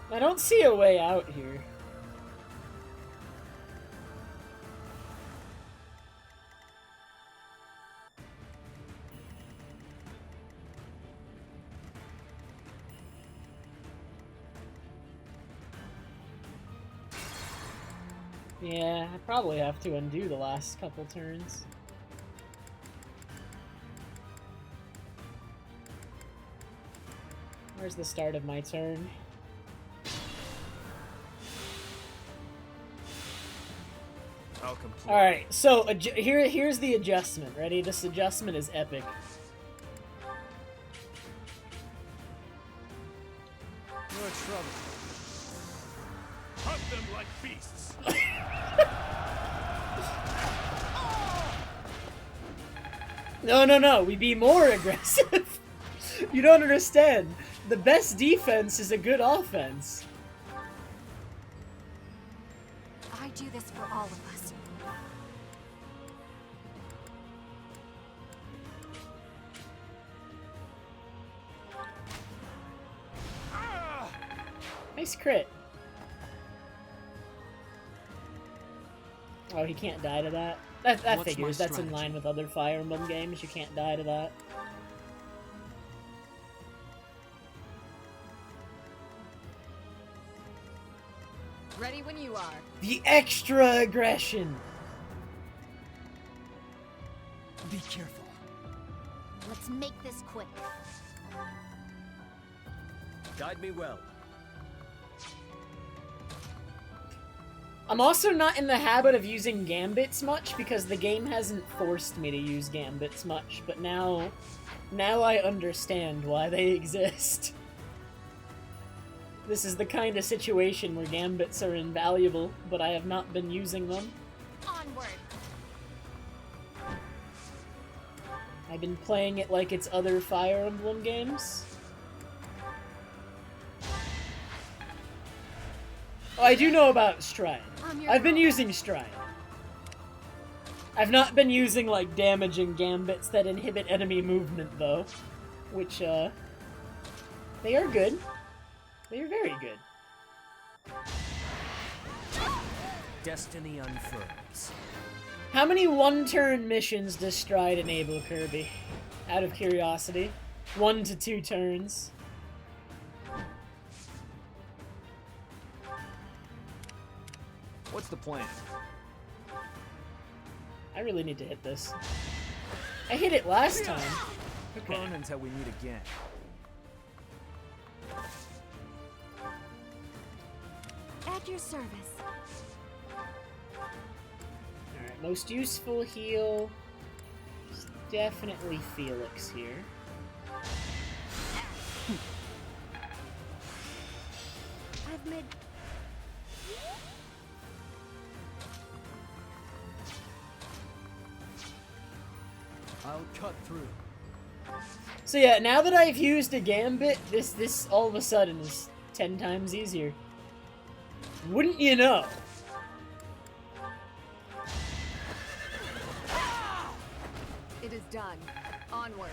I don't see a way out here. Yeah, I probably have to undo the last couple turns. Where's the start of my turn? Alright, so here's the adjustment. Ready? This adjustment is epic. You're in trouble. Hunt them like beasts. No, we be more aggressive. You don't understand. The best defense is a good offense. I do this for all of us. Nice crit. Oh, he can't die to that? That figures. That's in line with other Fire Emblem games. You can't die to that. Ready when you are. The extra aggression! Be careful. Let's make this quick. Guide me well. I'm also not in the habit of using gambits much because the game hasn't forced me to use gambits much, but now I understand why they exist. This is the kind of situation where gambits are invaluable, but I have not been using them. Onward. I've been playing it like it's other Fire Emblem games. Oh, I do know about Stride. I've been using Stride. I've not been using, like, damaging gambits that inhibit enemy movement, though. Which, they are good. They are very good. Destiny unfurls. How many one-turn missions does Stride enable, Kirby? Out of curiosity. 1 to 2 turns. What's the plan? I really need to hit this. I hit it last time. Okay. Burn until we meet again. At your service. Alright, most useful heal is definitely Felix here. I've made... I'll cut through. So yeah, now that I've used a gambit, this all of a sudden is 10 times easier. Wouldn't you know? It is done. Onward.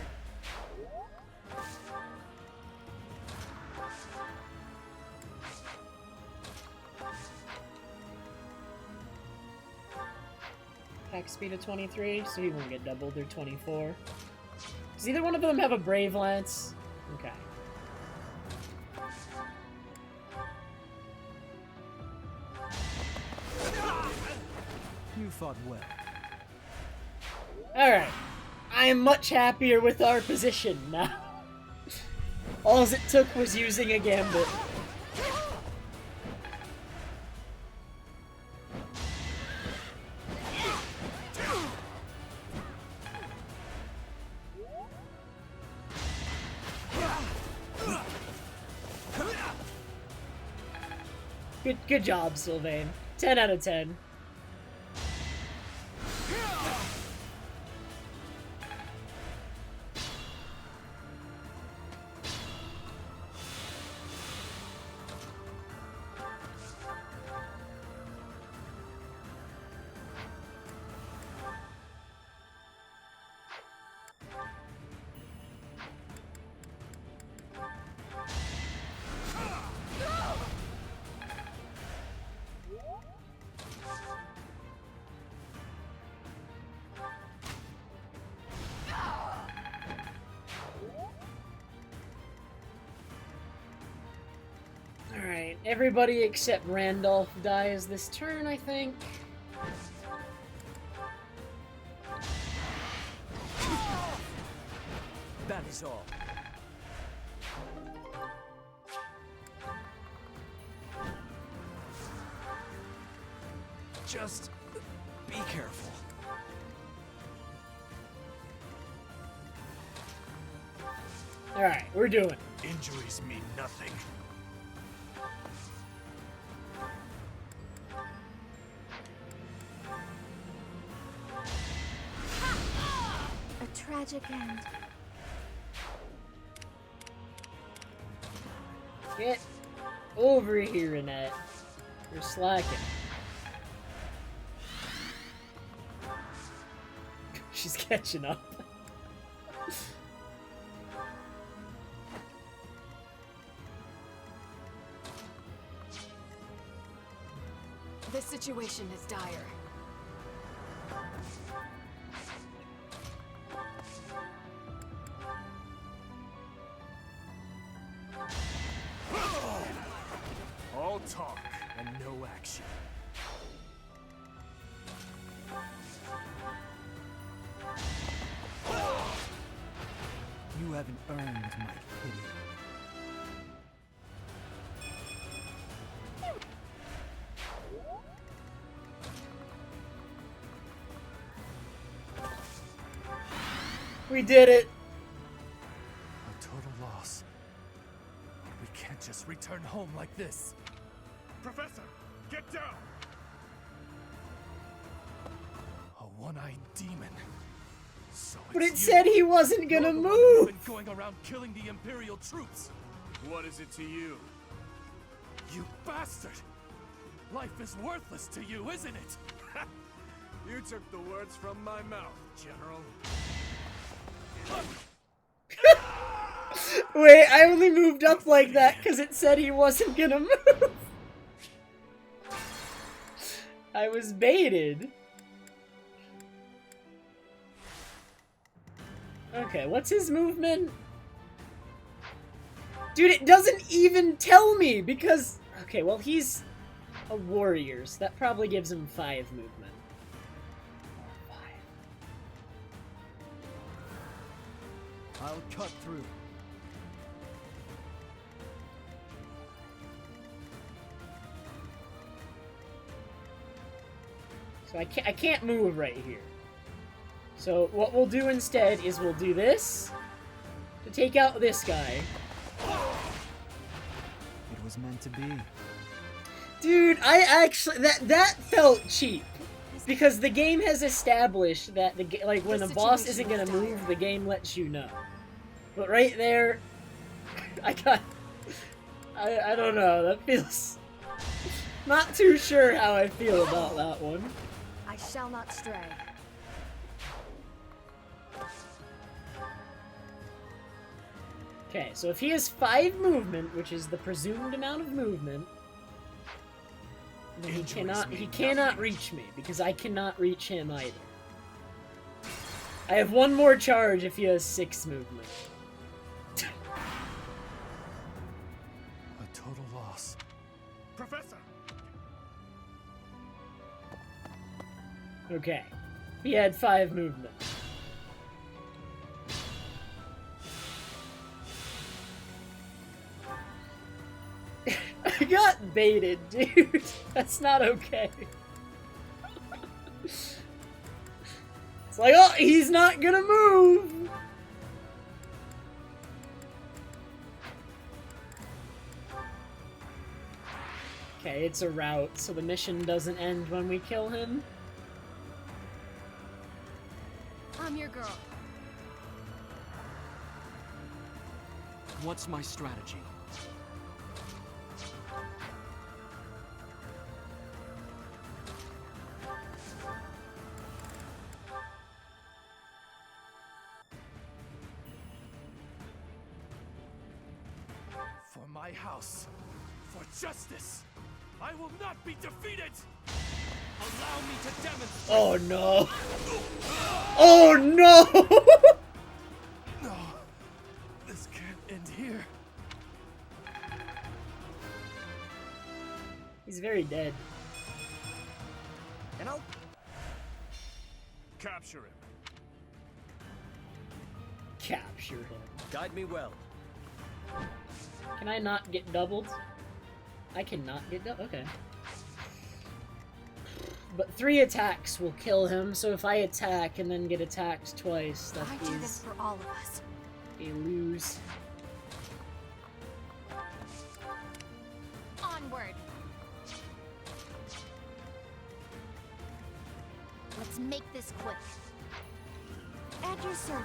Attack speed of 23, so he won't get doubled. They're 24. Does either one of them have a Brave Lance? Okay. You fought well. Alright. I am much happier with our position now. All it took was using a gambit. Good job, Sylvain. 10 out of 10. Alright, everybody except Randolph dies this turn, I think. That is all. Just be careful. Alright, we're doing it. Injuries mean nothing. A tragic end. Get over here, Annette. You're slacking. She's catching up. This situation is dire. All talk and no action. You haven't earned my pity. We did it! A total loss. We can't just return home like this. Professor, get down! A one-eyed demon. So But it's it you. said he wasn't gonna You're the one who's move! been going around killing the Imperial troops. What is it to you? You bastard! Life is worthless to you, isn't it? You took the words from my mouth, General. Wait, I only moved up like that because it said he wasn't gonna move. I was baited. Okay, what's his movement? Dude, it doesn't even tell me because... Okay, well, he's a warrior, so that probably gives him 5 movement. I'll cut through. So I can't move right here. So what we'll do instead is we'll do this to take out this guy. It was meant to be. Dude, I actually that felt cheap because the game has established that when a boss isn't gonna move, the game lets you know. But right there, I don't know. That feels not too sure how I feel about that one. I shall not stray. Okay, so if he has 5 movement, which is the presumed amount of movement, then he cannot reach me, because I cannot reach him either. I have 1 more charge if he has 6 movement. A total loss. Professor! Okay. He had 5 movement. I got baited, dude. That's not okay. It's like, oh, he's not gonna move! Okay, it's a route, so the mission doesn't end when we kill him. I'm your girl. What's my strategy? For my house, for justice, I will not be defeated! Allow me to demonstrate! Oh no! Oh no! No, this can't end here. He's very dead. You know? Capture him. Capture him. Guide me well. Can I not get doubled? I cannot get doubled? Okay. But 3 attacks will kill him, so if I attack and then get attacked twice, that I do this is for all of us. a lose. Onward. Let's make this quick. At your service.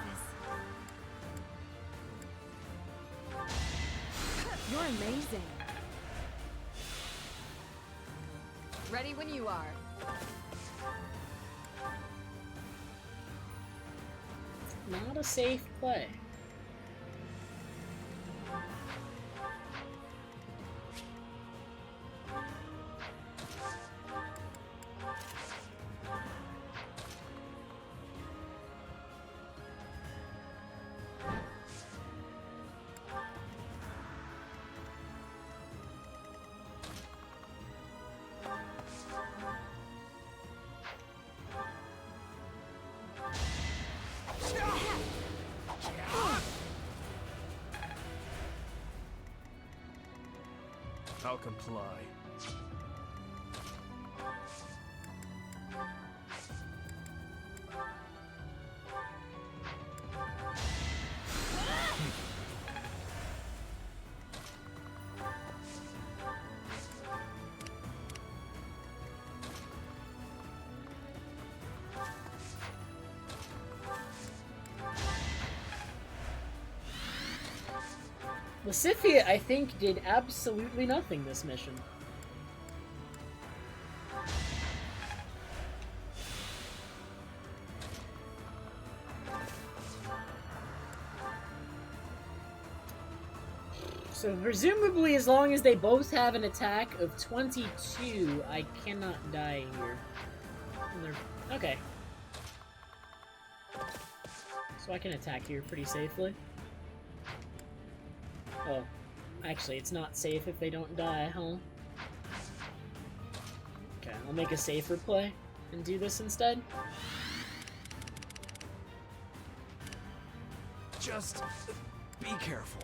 You're amazing. Ready when you are. Not a safe play. I'll comply. Lysithia, I think, did absolutely nothing this mission. So presumably, as long as they both have an attack of 22, I cannot die here. Okay. So I can attack here pretty safely. Oh, actually, it's not safe if they don't die, huh? Okay, I'll make a safer play and do this instead. Just be careful.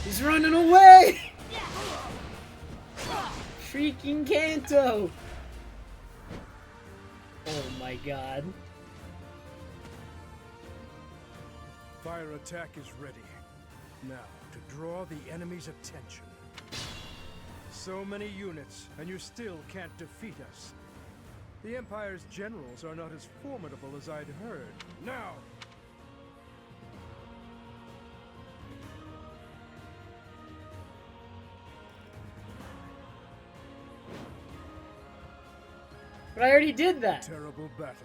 He's running away! Freaking Kanto! Oh my god. Fire attack is ready. Now, to draw the enemy's attention. So many units, and you still can't defeat us. The Empire's generals are not as formidable as I'd heard. Now! But I already did that. Terrible battle.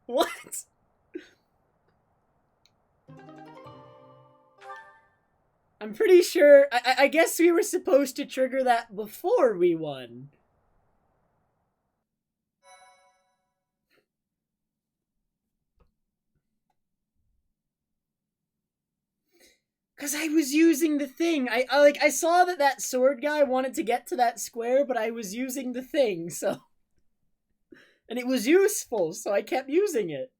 What? I'm pretty sure. I guess we were supposed to trigger that before we won. Cause I was using the thing. I saw that sword guy wanted to get to that square, but I was using the thing, so. And it was useful, so I kept using it.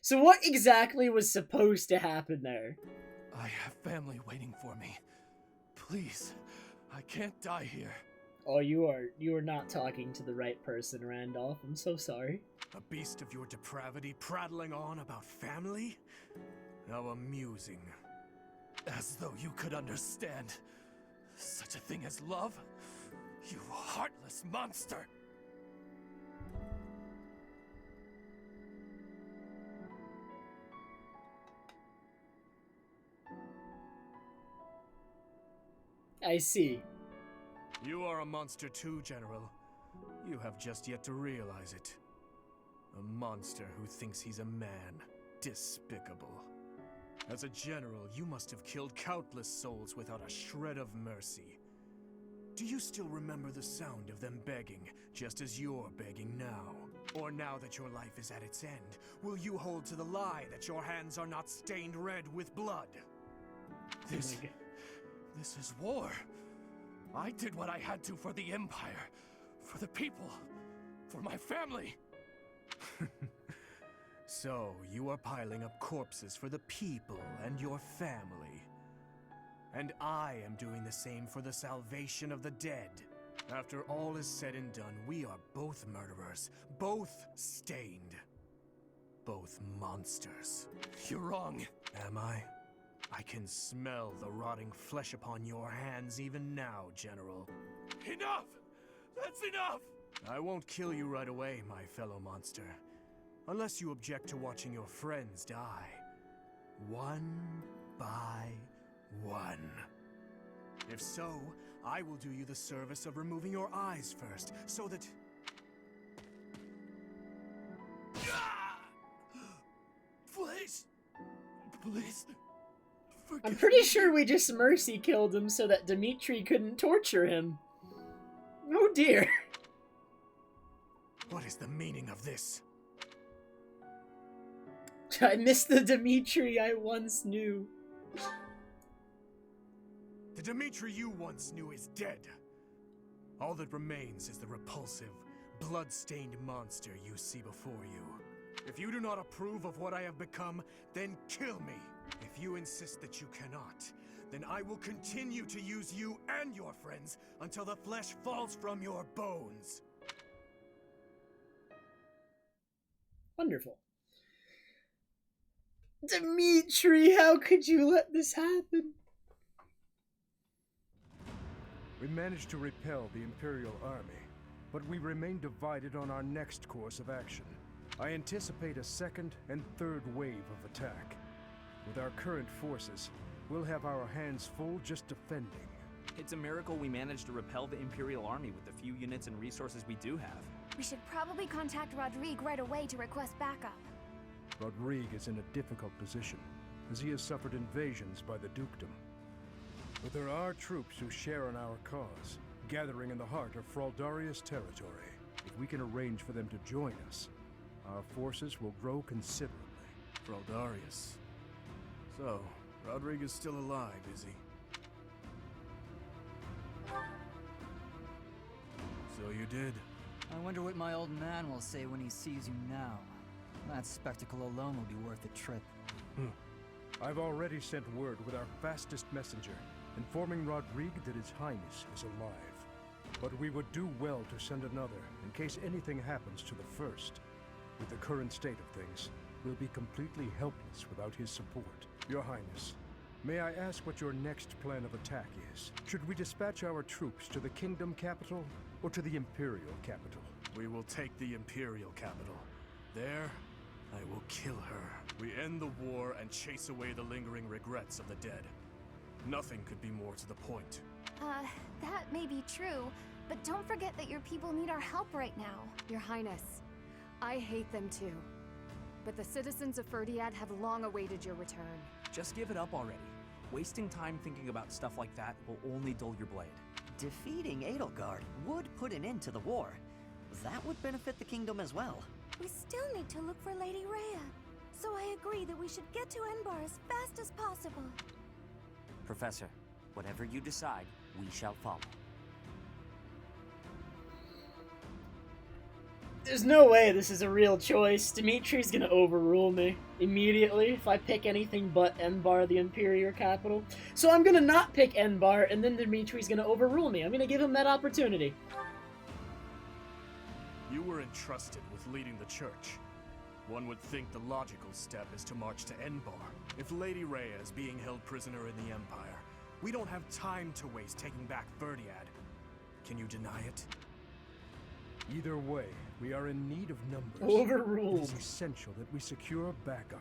So what exactly was supposed to happen there? I have family waiting for me. Please, I can't die here. Oh, you are not talking to the right person, Randolph. I'm so sorry. A beast of your depravity prattling on about family? How amusing. As though you could understand such a thing as love? You heartless monster! I see. You are a monster too, General. You have just yet to realize it. A monster who thinks he's a man. Despicable. As a general, you must have killed countless souls without a shred of mercy. Do you still remember the sound of them begging, just as you're begging now? Or now that your life is at its end, will you hold to the lie that your hands are not stained red with blood? This is war. I did what I had to for the Empire, for the people, for my family. So, you are piling up corpses for the people and your family. And I am doing the same for the salvation of the dead. After all is said and done, we are both murderers, both stained, both monsters. You're wrong. Am I? I can smell the rotting flesh upon your hands even now, General. Enough! That's enough! I won't kill you right away, my fellow monster. Unless you object to watching your friends die. One by one. If so, I will do you the service of removing your eyes first, so that... Please! Please! I'm pretty sure we just mercy killed him so that Dimitri couldn't torture him. Oh dear. What is the meaning of this? I miss the Dimitri I once knew. The Dimitri you once knew is dead. All that remains is the repulsive, blood-stained monster you see before you. If you do not approve of what I have become, then kill me. If you insist that you cannot, then I will continue to use you and your friends until the flesh falls from your bones. Wonderful. Dimitri, how could you let this happen? We managed to repel the Imperial Army, but we remain divided on our next course of action. I anticipate a second and third wave of attack. With our current forces, we'll have our hands full just defending. It's a miracle we managed to repel the Imperial Army with the few units and resources we do have. We should probably contact Rodrigue right away to request backup. Rodrigue is in a difficult position, as he has suffered invasions by the dukedom. But there are troops who share in our cause, gathering in the heart of Fraldaria's territory. If we can arrange for them to join us, our forces will grow considerably. Fraldarius. So, Rodrigue is still alive, is he? So you did. I wonder what my old man will say when he sees you now. That spectacle alone will be worth the trip. I've already sent word with our fastest messenger, informing Rodrigue that His Highness is alive. But we would do well to send another, in case anything happens to the first. With the current state of things, will be completely helpless without his support. Your Highness, may I ask what your next plan of attack is? Should we dispatch our troops to the kingdom capital or to the imperial capital? We will take the imperial capital. There, I will kill her. We end the war and chase away the lingering regrets of the dead. Nothing could be more to the point. That may be true, but don't forget that your people need our help right now. Your Highness, I hate them too. But the citizens of Ferdiad have long awaited your return. Just give it up already. Wasting time thinking about stuff like that will only dull your blade. Defeating Edelgard would put an end to the war. That would benefit the kingdom as well. We still need to look for Lady Rhea. So I agree that we should get to Enbar as fast as possible. Professor, whatever you decide, we shall follow. There's no way this is a real choice. Dimitri's gonna overrule me immediately if I pick anything but Enbar, the Imperial capital. So I'm gonna not pick Enbar, and then Dimitri's gonna overrule me. I'm gonna give him that opportunity. You were entrusted with leading the church. One would think the logical step is to march to Enbar. If Lady Rhea is being held prisoner in the Empire, we don't have time to waste taking back Ferdiad. Can you deny it? Either way, we are in need of numbers. Overruled. It is essential that we secure backup.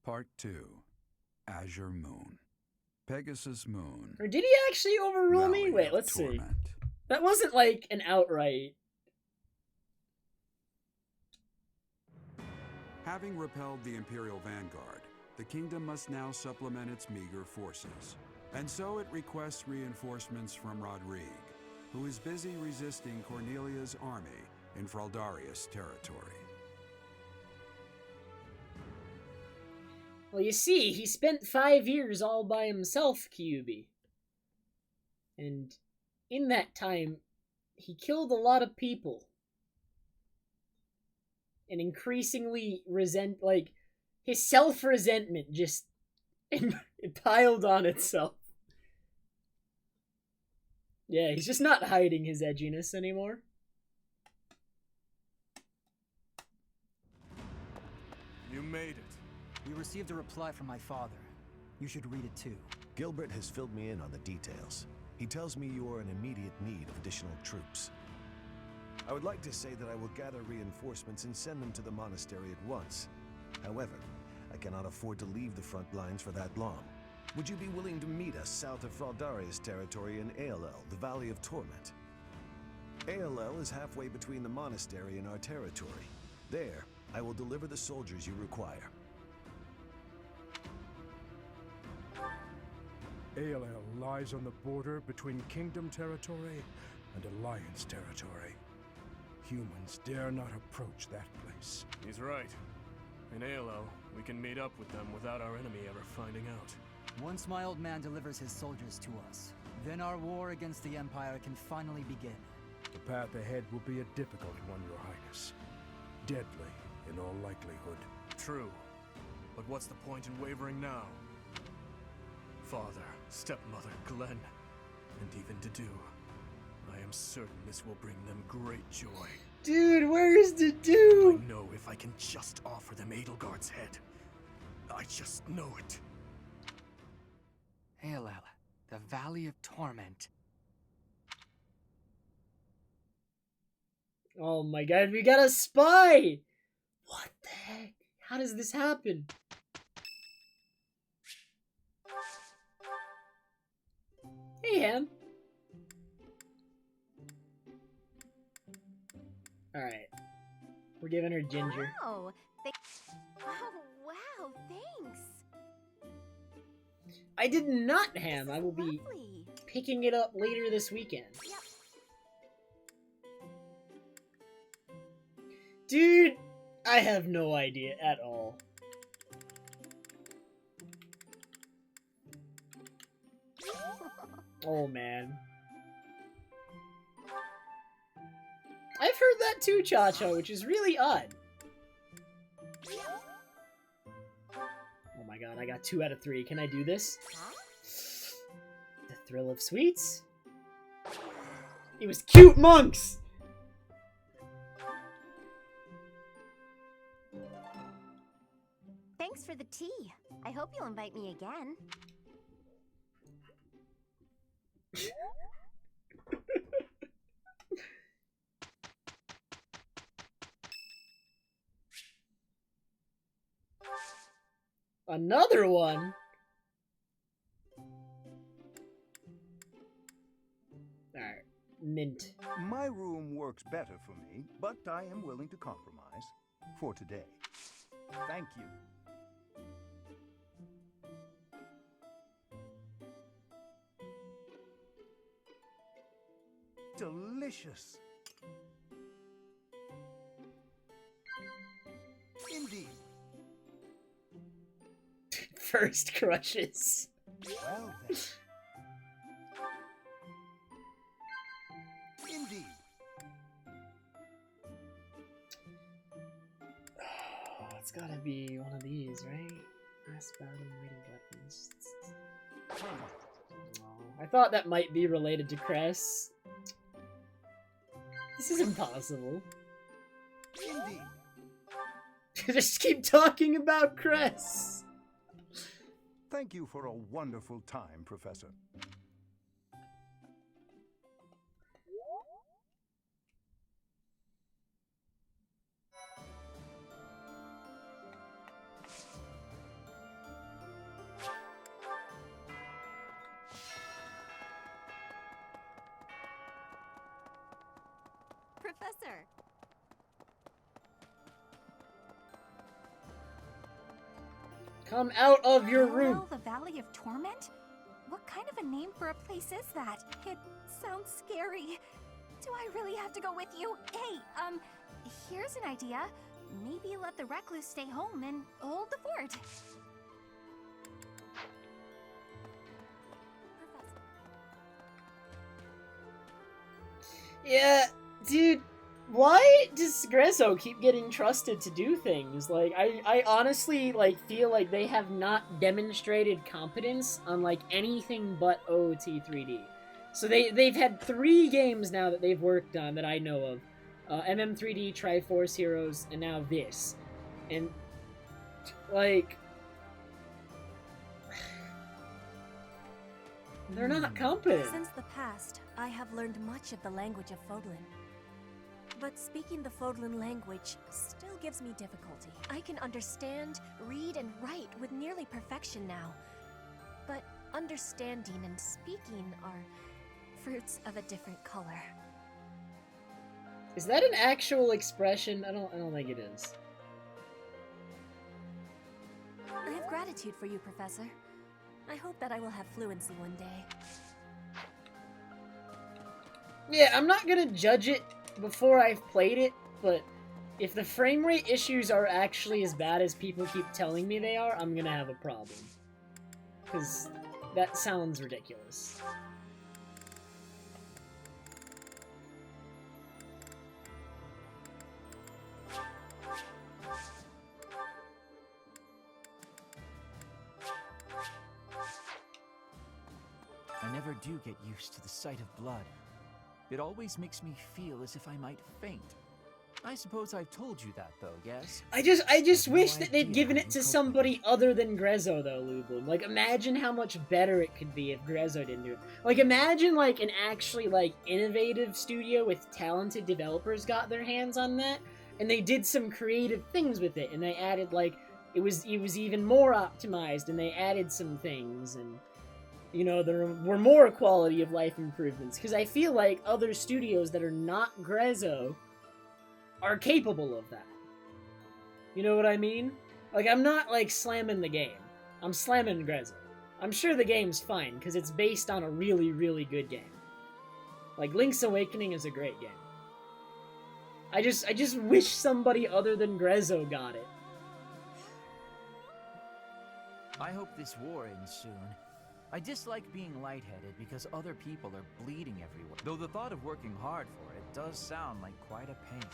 Part 2. Azure Moon. Pegasus Moon. Or did he actually overrule me? Wait, let's see. That wasn't like an outright. Having repelled the Imperial Vanguard, the kingdom must now supplement its meager forces. And so it requests reinforcements from Rodrigue, who is busy resisting Cornelia's army in Fraldarius territory. Well, you see, he spent 5 years all by himself, Kyubi. And in that time, he killed a lot of people. And increasingly his self-resentment just it piled on itself. Yeah, he's just not hiding his edginess anymore. You made it. We received a reply from my father. You should read it too. Gilbert has filled me in on the details. He tells me you are in immediate need of additional troops. I would like to say that I will gather reinforcements and send them to the monastery at once. However, I cannot afford to leave the front lines for that long. Would you be willing to meet us south of Fraldarius territory in Aelel, the Valley of Torment? Aelel is halfway between the monastery and our territory. There, I will deliver the soldiers you require. Aelel lies on the border between Kingdom territory and Alliance territory. Humans dare not approach that place. He's right. In Aelel, we can meet up with them without our enemy ever finding out. Once my old man delivers his soldiers to us, then our war against the Empire can finally begin. The path ahead will be a difficult one, Your Highness. Deadly, in all likelihood. True. But what's the point in wavering now? Father, stepmother, Glenn, and even Dedu. I am certain this will bring them great joy. Dude, where's Dedu? I know if I can just offer them Edelgard's head. I just know it. Aelel, the Valley of Torment. Oh my god, we got a spy! What the heck? How does this happen? Hey, Ham. Alright. We're giving her ginger. Oh, wow, thanks. I did not, Ham. I will be picking it up later this weekend. Yep. Dude, I have no idea at all. Oh, man. I've heard that too, Cha-Cha, which is really odd. Yep. my god, I got 2 out of 3. Can I do this? The thrill of sweets? It was cute monks! Thanks for the tea. I hope you'll invite me again. Another one? Alright, mint. My room works better for me, but I am willing to compromise. For today. Thank you. Delicious. Indeed. First crushes. Well then. Indeed. Oh, it's gotta be one of these, right? Last battle, waiting buttons. Oh, I thought that might be related to Cress. This is impossible. Indeed. Just keep talking about Cress. Thank you for a wonderful time, Professor. Professor! Come out of your room. The Valley of Torment? What kind of a name for a place is that? It sounds scary. Do I really have to go with you? Hey, here's an idea. Maybe let the recluse stay home and hold the fort. Yeah, dude, why does Grezzo keep getting trusted to do things? Like, I honestly, like, feel like they have not demonstrated competence on, like, anything but OT3D. So they've had 3 games now that they've worked on that I know of. MM3D, Triforce Heroes, and now this. And, like... they're not competent. Since the past, I have learned much of the language of Fodlan. But speaking the Fodlan language still gives me difficulty. I can understand, read, and write with nearly perfection now. But understanding and speaking are fruits of a different color. Is that an actual expression? I don't think it is. I have gratitude for you, Professor. I hope that I will have fluency one day. Yeah, I'm not gonna judge it before I've played it, but if the frame rate issues are actually as bad as people keep telling me they are, I'm gonna have a problem. Because that sounds ridiculous. I never do get used to the sight of blood. It always makes me feel as if I might faint. I suppose I've told you that, though, yes? I just wish that they'd given it to somebody other than Grezzo, though, Lublin. Like, imagine how much better it could be if Grezzo didn't do it. Like, imagine, like, an actually, like, innovative studio with talented developers got their hands on that, and they did some creative things with it, and they added, like, it was even more optimized, and they added some things, and... you know, there were more quality of life improvements. Because I feel like other studios that are not Grezzo are capable of that. You know what I mean? Like, I'm not, like, slamming the game. I'm slamming Grezzo. I'm sure the game's fine, because it's based on a really, really good game. Like, Link's Awakening is a great game. I just wish somebody other than Grezzo got it. I hope this war ends soon. I dislike being lightheaded because other people are bleeding everywhere. Though the thought of working hard for it does sound like quite a pain.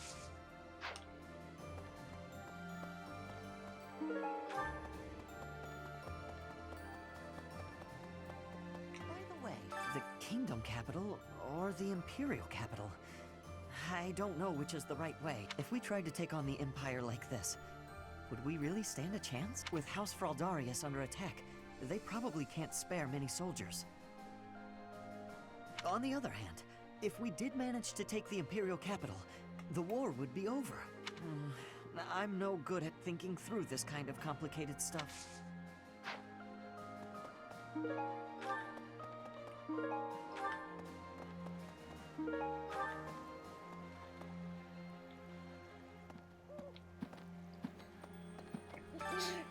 kingdom capital or the imperial capital. I don't know which is the right way. If we tried to take on the Empire like this, would we really stand a chance? With House Fraldarius under attack, they probably can't spare many soldiers. On the other hand, if we did manage to take the imperial capital, the war would be over. I'm no good at thinking through this kind of complicated stuff.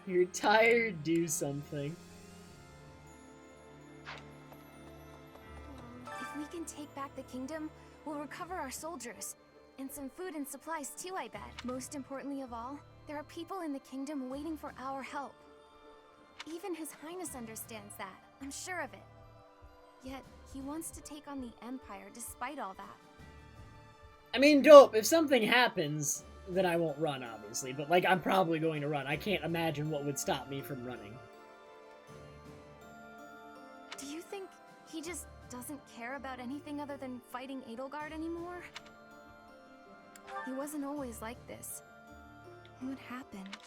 You're tired, do something. If we can take back the kingdom, we'll recover our soldiers. And some food and supplies too, I bet. Most importantly of all, there are people in the kingdom waiting for our help. Even His Highness understands that, I'm sure of it. Yet, he wants to take on the Empire despite all that. I mean, dope, if something happens, then I won't run, obviously. But, like, I'm probably going to run. I can't imagine what would stop me from running. Do you think he just doesn't care about anything other than fighting Edelgard anymore? He wasn't always like this. What happened?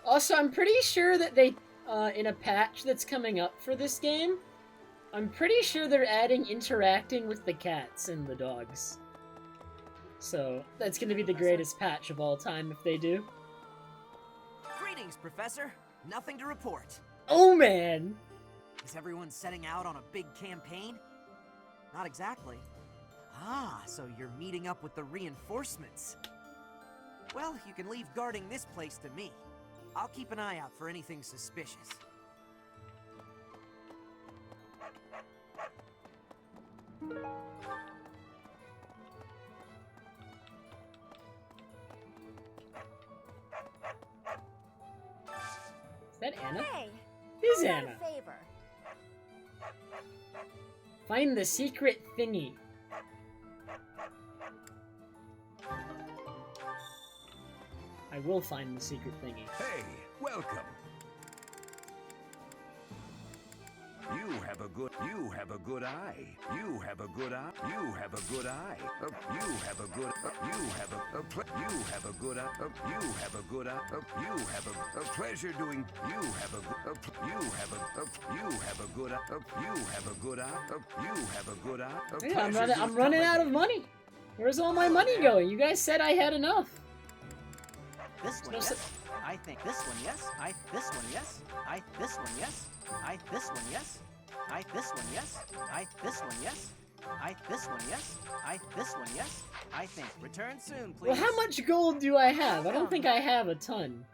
Also, I'm pretty sure that they, in a patch that's coming up for this game, I'm pretty sure they're adding interacting with the cats and the dogs. So, that's gonna be the greatest patch of all time if they do. Greetings, Professor. Nothing to report. Oh, man! Is everyone setting out on a big campaign? Not exactly. Ah, so you're meeting up with the reinforcements. Well, you can leave guarding this place to me. I'll keep an eye out for anything suspicious. Is that Anna? Hey! It is do me Anna. a favor. Find the secret thingy. I will find the secret thingy. Hey, welcome. You have a good eye. You have a good eye. You have a good eye. You have a good you have a good you have a good eye. You have a good eye. You have a pleasure doing. You have a you have a you have a good eye. You have a good eye. You have a good eye. Yeah, I'm running out of money. Where's all my money going? You guys said I had enough. This one, yes. I think this one, yes. This one, yes. This one, yes. This one, yes. This one, yes. This one, yes. This one, yes. This one, yes. I think. Return soon, please. Well, how much gold do I have? I don't think I have a ton.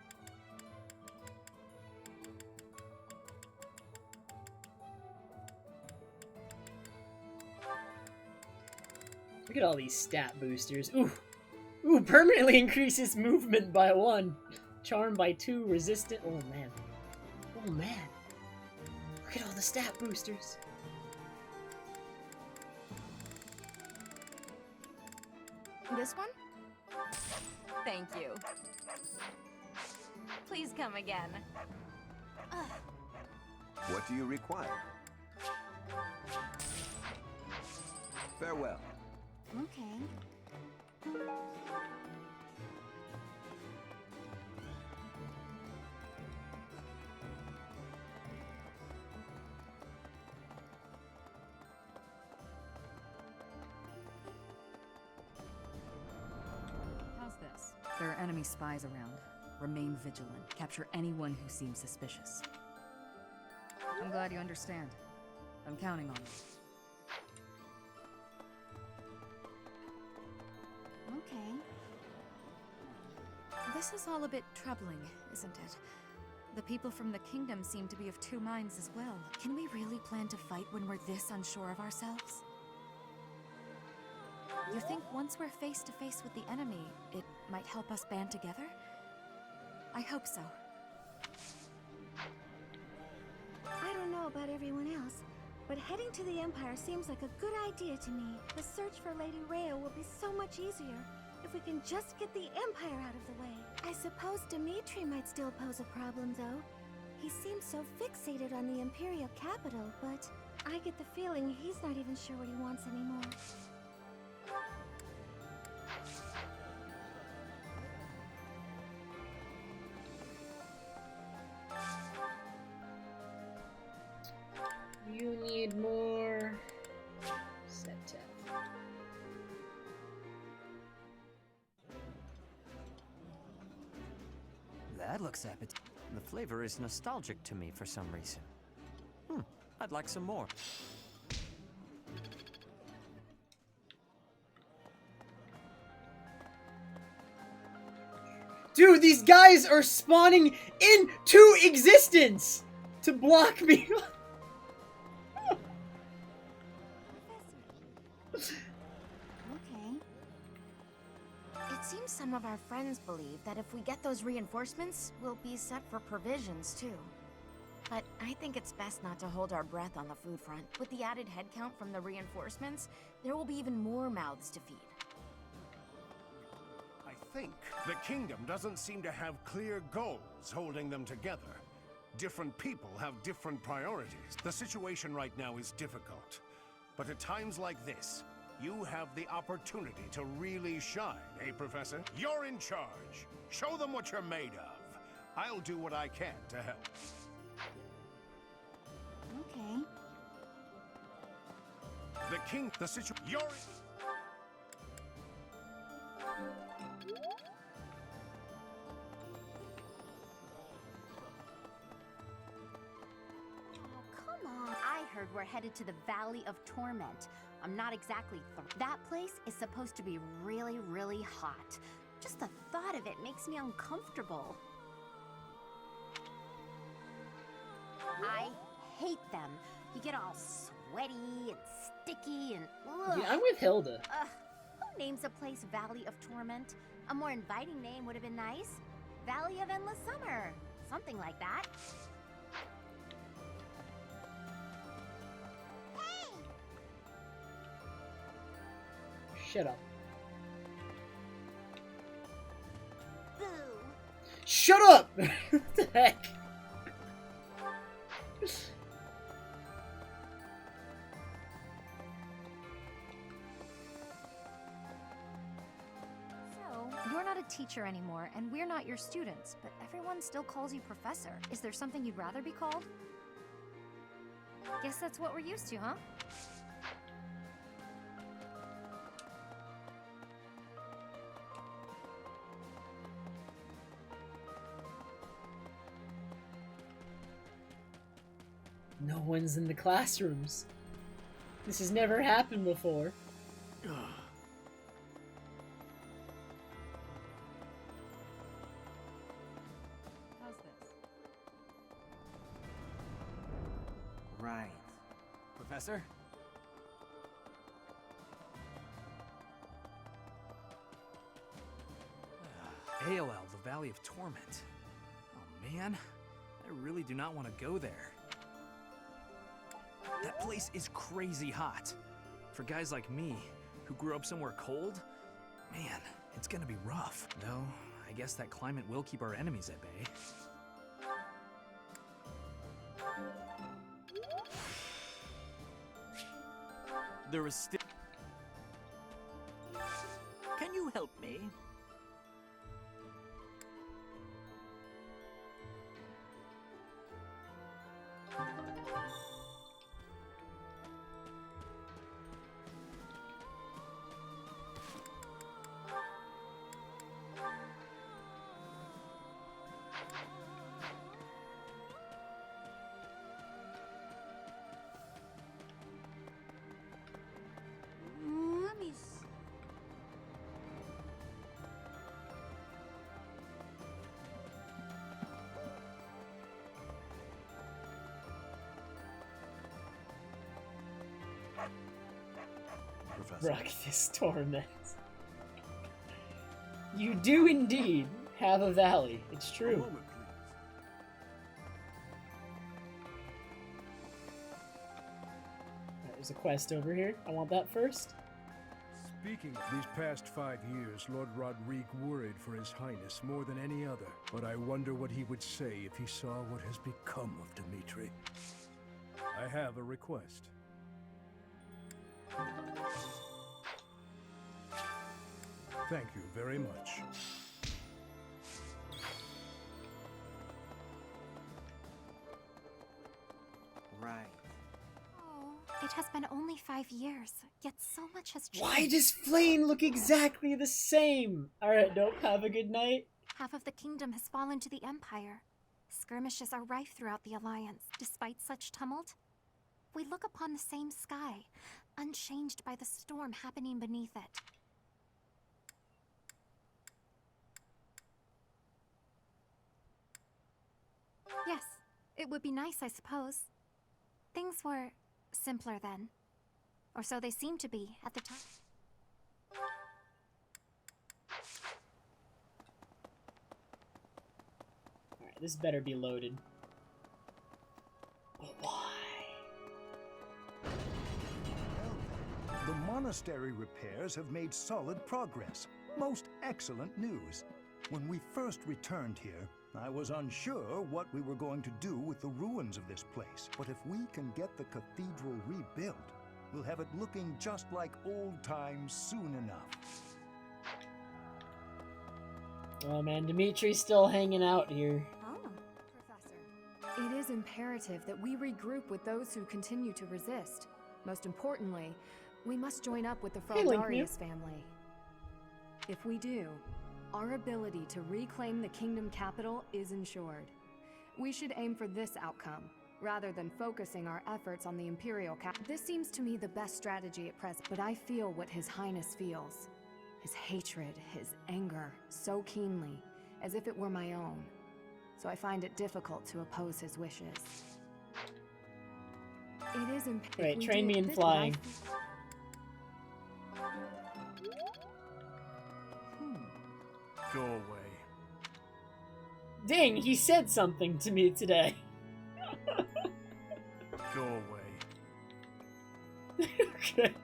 Look at all these stat boosters. Ooh. Ooh, permanently increases movement by 1. Charm by 2, resistant. Oh, man. Oh, man. Look at all the stat boosters. This one? Thank you. Please come again. What do you require? Farewell. Okay. How's this? There are enemy spies around. Remain vigilant. Capture anyone who seems suspicious. I'm glad you understand. I'm counting on you. Okay. This is all a bit troubling, isn't it? The people from the kingdom seem to be of two minds as well. Can we really plan to fight when we're this unsure of ourselves? You think once we're face to face with the enemy, it might help us band together? I hope so. I don't know about everyone else, but heading to the Empire seems like a good idea to me. The search for Lady Rhea will be so much easier. If we can just get the Empire out of the way. I suppose Dimitri might still pose a problem, though. He seems so fixated on the Imperial capital, but I get the feeling he's not even sure what he wants anymore. You need more set tech. That looks appetizing. The flavor is nostalgic to me for some reason. I'd like some more. Dude, these guys are spawning into existence to block me. Okay. It seems some of our friends believe that if we get those reinforcements, we'll be set for provisions, too. But I think it's best not to hold our breath on the food front. With the added headcount from the reinforcements, there will be even more mouths to feed. I think the kingdom doesn't seem to have clear goals holding them together. Different people have different priorities. The situation right now is difficult. But at times like this, you have the opportunity to really shine, eh, Professor? You're in charge. Show them what you're made of. I'll do what I can to help. Okay. The king, the situation, you're... Come on. I heard we're headed to the Valley of Torment. I'm not exactly that place is supposed to be really, really hot. Just the thought of it makes me uncomfortable. I hate them. You get all sweaty and sticky and ugh. Yeah, I'm with Hilda. Who names a place Valley of Torment? A more inviting name would have been nice. Valley of Endless Summer. Something like that. Shut up. Boo. Shut up! What the heck? You're not a teacher anymore, and we're not your students, but everyone still calls you professor. Is there something you'd rather be called? Guess that's what we're used to, huh? No one's in the classrooms. This has never happened before. How's this? Right. Professor? AOL, the Valley of Torment. Oh man, I really do not want to go there. That place is crazy hot. For guys like me, who grew up somewhere cold, man, it's gonna be rough. Though, I guess that climate will keep our enemies at bay. There is still... Can you help me? Let me see. Professor. Rock this torment. You do indeed have a valley. It's A true. moment, please. There's a quest over here. I want that first. Speaking of these past 5 years, Lord Rodrigue worried for His Highness more than any other. But I wonder what he would say if he saw what has become of Dimitri. I have a request. Thank you very much. Right. It has been only 5 years, yet so much has changed. Why does Flame look exactly the same? Alright, nope, have a good night. Half of the kingdom has fallen to the Empire. Skirmishes are rife throughout the Alliance. Despite such tumult, we look upon the same sky, unchanged by the storm happening beneath it. Yes, it would be nice, I suppose. Things were simpler then. Or so they seemed to be at the time. Alright, this better be loaded. But why? The monastery repairs have made solid progress. Most excellent news. When we first returned here, I was unsure what we were going to do with the ruins of this place. But if we can get the cathedral rebuilt, we'll have it looking just like old times soon enough. Oh man, Dimitri's still hanging out here. Professor. It is imperative that we regroup with those who continue to resist. Most importantly, we must join up with the Fraldarius family. If we do, our ability to reclaim the kingdom capital is ensured. We should aim for this outcome, rather than focusing our efforts on the Imperial capital. This seems to me the best strategy at present, but I feel what His Highness feels. His hatred, his anger, so keenly, as if it were my own. So I find it difficult to oppose his wishes. It is imperative. Right, train me in flying. Go away. Dang, he said something to me today. Go away. Okay.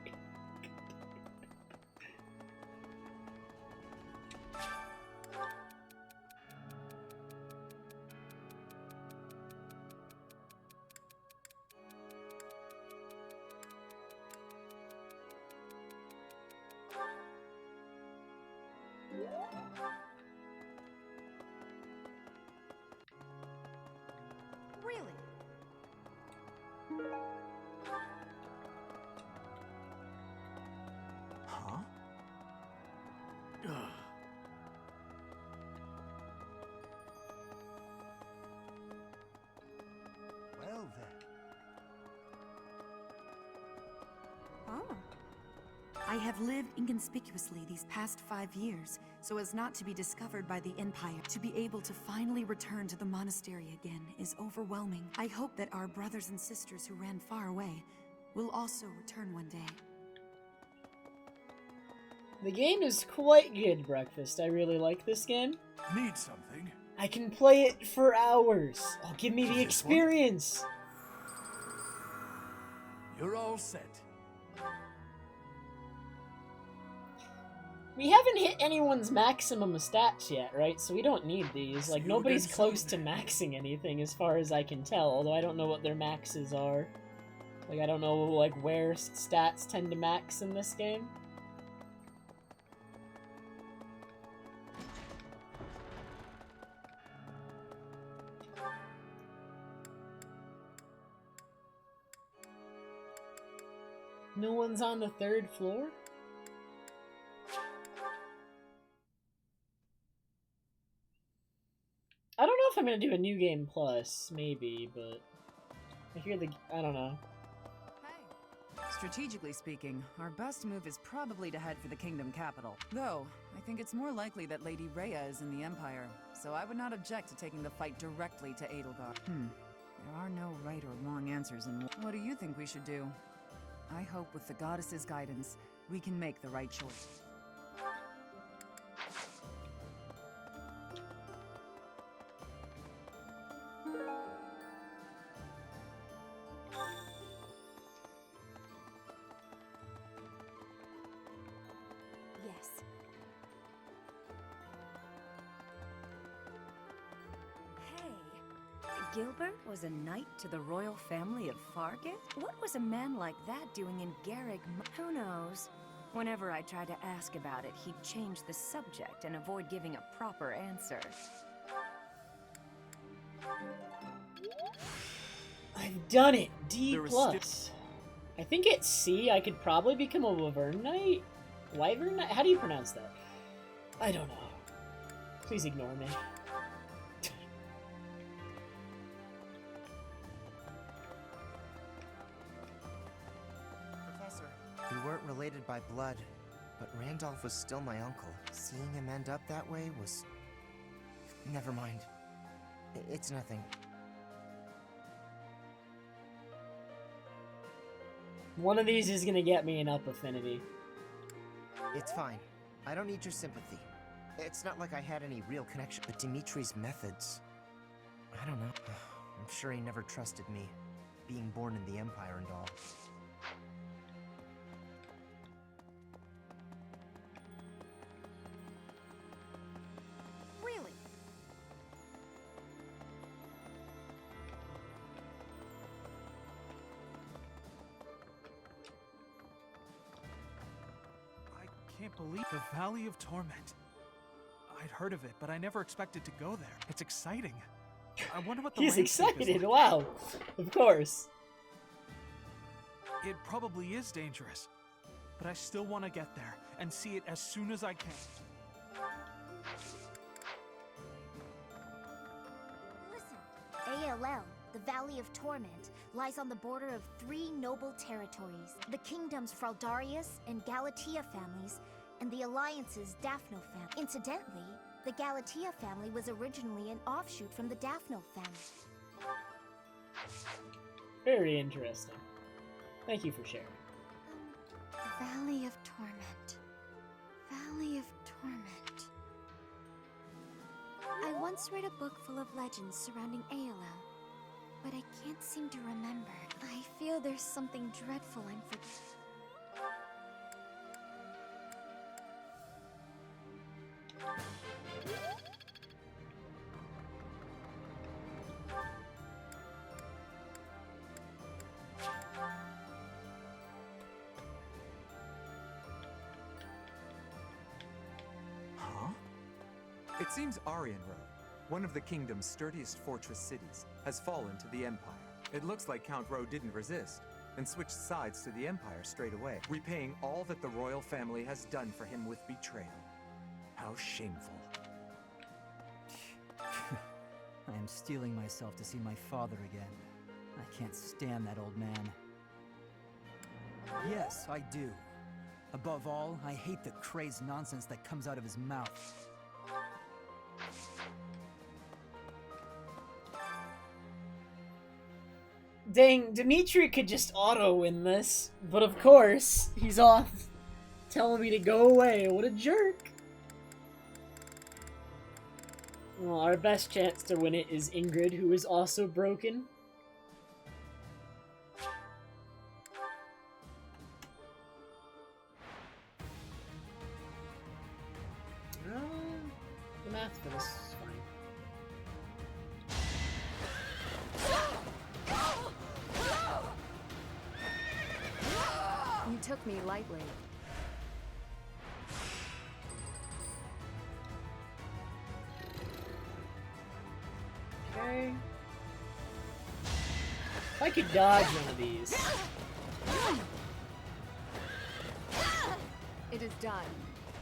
Really? Huh? Well then. Oh. I have lived inconspicuously these past 5 years, so as not to be discovered by the Empire. To be able to finally return to the monastery again is overwhelming. I hope that our brothers and sisters who ran far away will also return one day. The game is quite good, Breakfast. I really like this game. Need something? I can play it for hours. Oh, give me the experience. You're all set. We haven't hit anyone's maximum stats yet, right? So we don't need these. Like, nobody's close to maxing anything as far as I can tell, although I don't know what their maxes are. Like, I don't know, like, where stats tend to max in this game. No one's on the 3rd floor? I don't know if I'm gonna do a new game plus, maybe, but I hear I don't know. Strategically speaking, our best move is probably to head for the kingdom capital. Though, I think it's more likely that Lady Rhea is in the Empire, so I would not object to taking the fight directly to Edelgard. There are no right or wrong answers in war. What do you think we should do? I hope with the goddess's guidance, we can make the right choice. Gilbert was a knight to the royal family of Fargit? What was a man like that doing in Garreg? Who knows? Whenever I tried to ask about it, he'd change the subject and avoid giving a proper answer. I've done it. D+. I think at C I could probably become a Wyvern Knight? Wyvern Knight? How do you pronounce that? I don't know. Please ignore me. Professor, we weren't related by blood, but Randolph was still my uncle. Seeing him end up that way was... Never mind. It's nothing. One of these is gonna get me an up affinity. It's fine. I don't need your sympathy. It's not like I had any real connection. But Dimitri's methods... I don't know. I'm sure he never trusted me, being born in the Empire and all. Really? I can't believe the Valley of Torment. I'd heard of it, but I never expected to go there. It's exciting. I wonder what the He's landscape is excited, like. wow. Of course. It probably is dangerous, but I still want to get there and see it as soon as I can. ALL, the Valley of Torment, lies on the border of 3 noble territories, the kingdoms Fraldarius and Galatea families, and the Alliance's Daphno family. Incidentally, the Galatea family was originally an offshoot from the Daphno family. Very interesting. Thank you for sharing. Valley of Torment. Valley of Torment. I once read a book full of legends surrounding ALL, but I can't seem to remember. I feel there's something dreadful I'm forgetting. Huh? It seems Arianrode, one of the kingdom's sturdiest fortress cities, has fallen to the Empire. It looks like Count Rowe didn't resist, and switched sides to the Empire straight away, repaying all that the royal family has done for him with betrayal. How shameful. I am steeling myself to see my father again. I can't stand that old man. Yes, I do. Above all, I hate the crazed nonsense that comes out of his mouth. Dang, Dimitri could just auto-win this, but of course, he's off telling me to go away. What a jerk. Well, our best chance to win it is Ingrid, who is also broken. The math for this is fine. You took me lightly. Okay. If I could dodge one of these. It is done.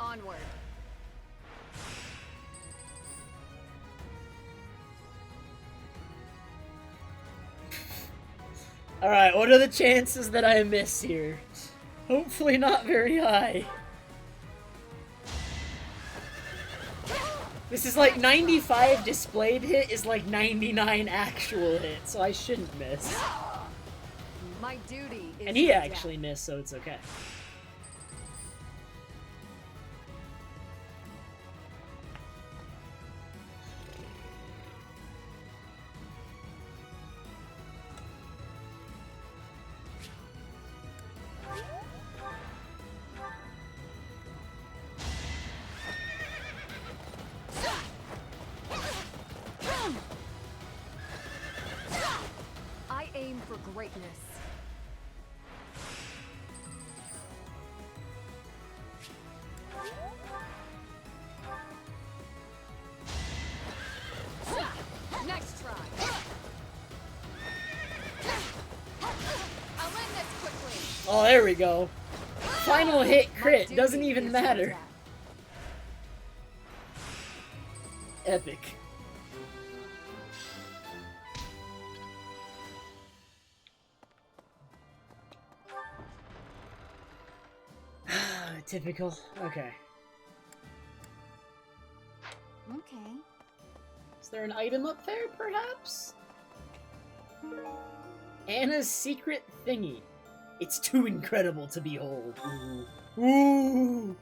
Onward. Alright, what are the chances that I miss here? Hopefully not very high. This is like 95 displayed hit is like 99 actual hit, so I shouldn't miss. My duty is And he your actually missed, so it's okay. greatness. Next try. I'll end this quickly. Oh, there we go. Final hit crit. Doesn't even matter. Epic. Typical. Okay. Okay. Is there an item up there, perhaps? Anna's secret thingy. It's too incredible to behold. Ooh. Ooh.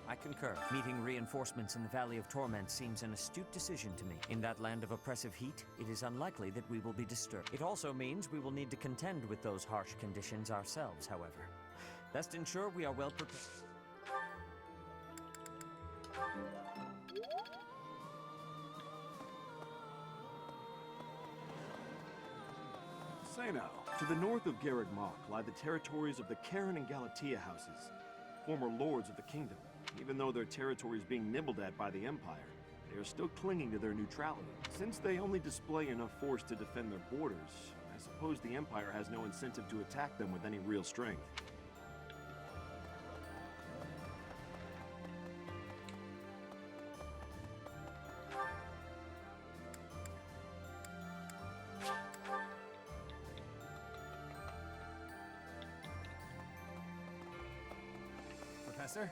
I concur. Meeting reinforcements in the Valley of Torment seems an astute decision to me. In that land of oppressive heat, it is unlikely that we will be disturbed. It also means we will need to contend with those harsh conditions ourselves, however. Best ensure we are well prepared. Say now, to the north of Garreg Mach lie the territories of the Karen and Galatea houses, former lords of the kingdom. Even though their territory is being nibbled at by the Empire, they are still clinging to their neutrality. Since they only display enough force to defend their borders, I suppose the Empire has no incentive to attack them with any real strength. Professor?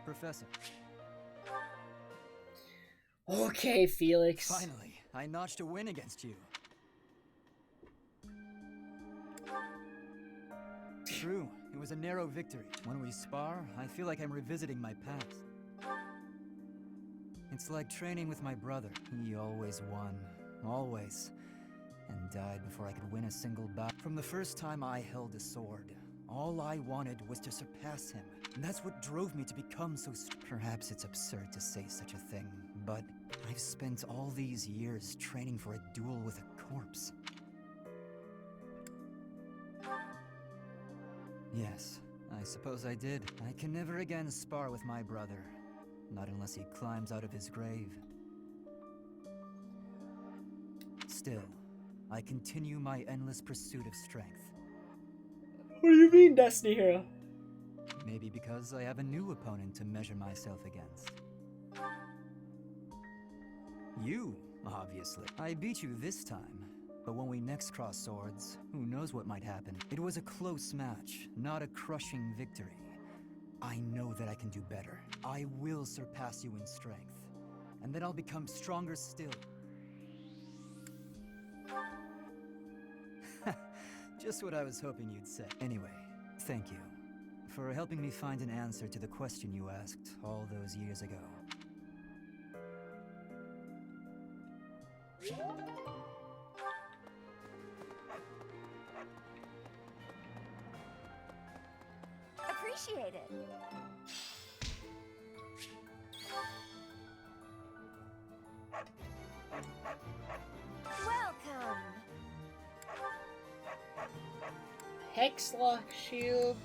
Professor. Okay, Felix. Finally, I notched a win against you. True, it was a narrow victory. When we spar, I feel like I'm revisiting my past. It's like training with my brother. He always won. Always. And died before I could win a single battle. From the first time I held a sword, all I wanted was to surpass him. And that's what drove me to become so Perhaps it's absurd to say such a thing, but I've spent all these years training for a duel with a corpse. Yes, I suppose I did. I can never again spar with my brother. Not unless he climbs out of his grave. Still, I continue my endless pursuit of strength. What do you mean, Destiny Hero? Maybe because I have a new opponent to measure myself against. You, obviously. I beat you this time, but when we next cross swords, who knows what might happen. It was a close match, not a crushing victory. I know that I can do better. I will surpass you in strength, and then I'll become stronger still. Just what I was hoping you'd say. Anyway, thank you for helping me find an answer to the question you asked all those years ago. Appreciate it. Welcome. Hexlock shield.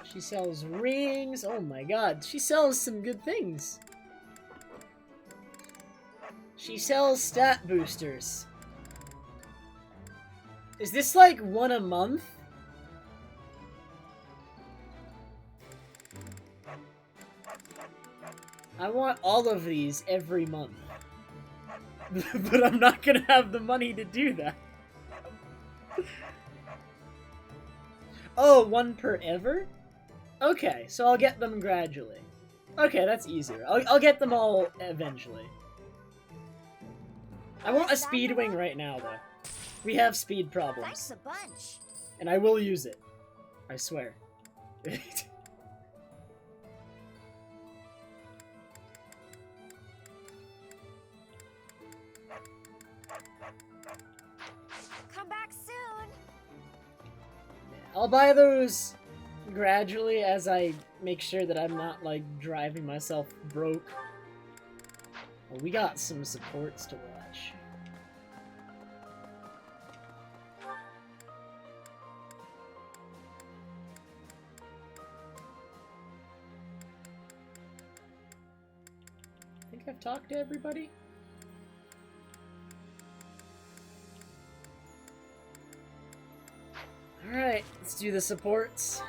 She sells rings. Oh my god, she sells some good things. She sells stat boosters. Is this like one a month? I want all of these every month. But I'm not gonna have the money to do that. Oh, one per ever? Okay, so I'll get them gradually. Okay, that's easier. I'll get them all eventually. I want a speed wing right now, though. We have speed problems. Thanks a bunch. And I will use it. I swear. Come back soon. I'll buy those gradually as I make sure that I'm not, like, driving myself broke. Well, we got some supports to watch. I think I've talked to everybody. Alright, let's do the supports.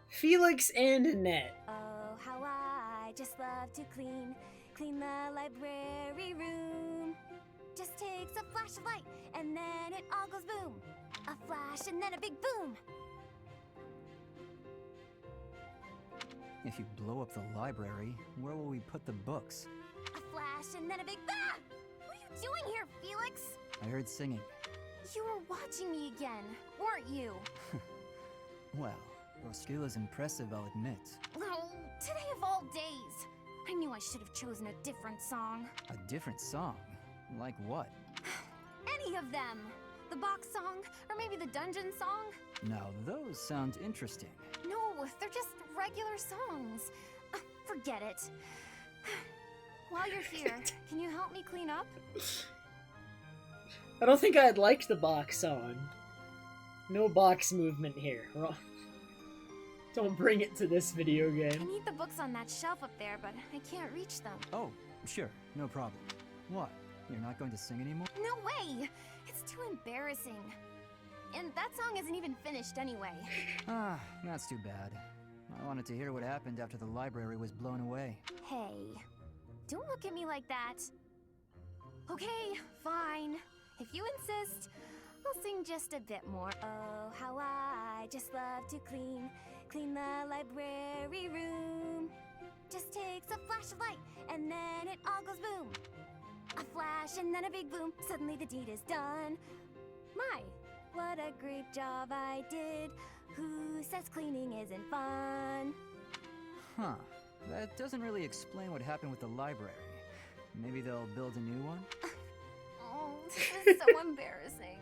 Felix and Annette. Oh, how I just love to clean the library room. Just takes a flash of light, and then it all goes boom. A flash, and then a big boom. If you blow up the library, where will we put the books? A flash, and then a big ah! What are you doing here, Felix? I heard singing. You were watching me again, weren't you? Well, your skill is impressive, I'll admit. Oh, today of all days. I knew I should have chosen a different song. A different song? Like what? Any of them. The box song, or maybe the dungeon song. Now, those sound interesting. No, they're just regular songs. Forget it. While you're here, can you help me clean up? I don't think I'd like the box song. No box movement here. Don't bring it to this video I game. need the books on that shelf up there, but I can't reach them. Oh, sure, no problem. What? You're not going to sing anymore? No way! It's too embarrassing. And that song isn't even finished anyway. Ah, that's too bad. I wanted to hear what happened after the library was blown away. Hey, don't look at me like that. Okay, fine. If you insist, I'll sing just a bit more. Oh, how I just love to clean the library room. Just takes a flash of light, and then it all goes boom. A flash and then a big boom. Suddenly the deed is done. My, what a great job I did. Who says cleaning isn't fun? Huh. That doesn't really explain what happened with the library. Maybe they'll build a new one? Oh, this is so embarrassing.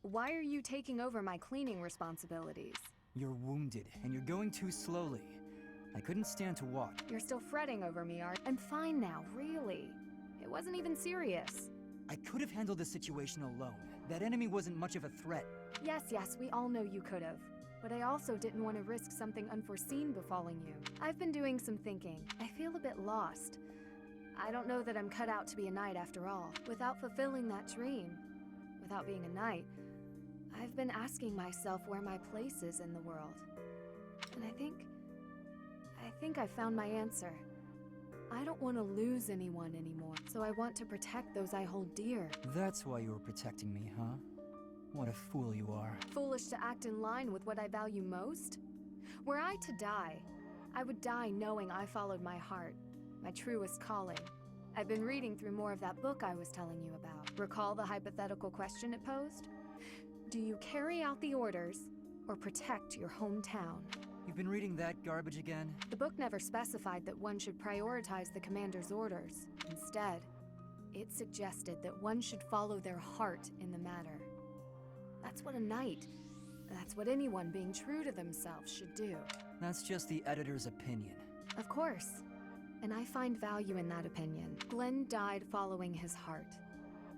Why are you taking over my cleaning responsibilities? You're wounded, and you're going too slowly. I couldn't stand to watch. You're still fretting over me, Art. I'm fine now, really. It wasn't even serious. I could have handled the situation alone. That enemy wasn't much of a threat. Yes, we all know you could have. But I also didn't want to risk something unforeseen befalling you. I've been doing some thinking. I feel a bit lost. I don't know that I'm cut out to be a knight after all. Without fulfilling that dream, without being a knight, I've been asking myself where my place is in the world. And I think I found my answer. I don't want to lose anyone anymore, so I want to protect those I hold dear. That's why you were protecting me, huh? What a fool you are. Foolish to act in line with what I value most? Were I to die, I would die knowing I followed my heart, my truest calling. I've been reading through more of that book I was telling you about. Recall the hypothetical question it posed? Do you carry out the orders or protect your hometown? You've been reading that garbage again? The book never specified that one should prioritize the commander's orders. Instead, it suggested that one should follow their heart in the matter. That's what a knight, that's what anyone being true to themselves should do. That's just the editor's opinion. Of course, and I find value in that opinion. Glenn died following his heart,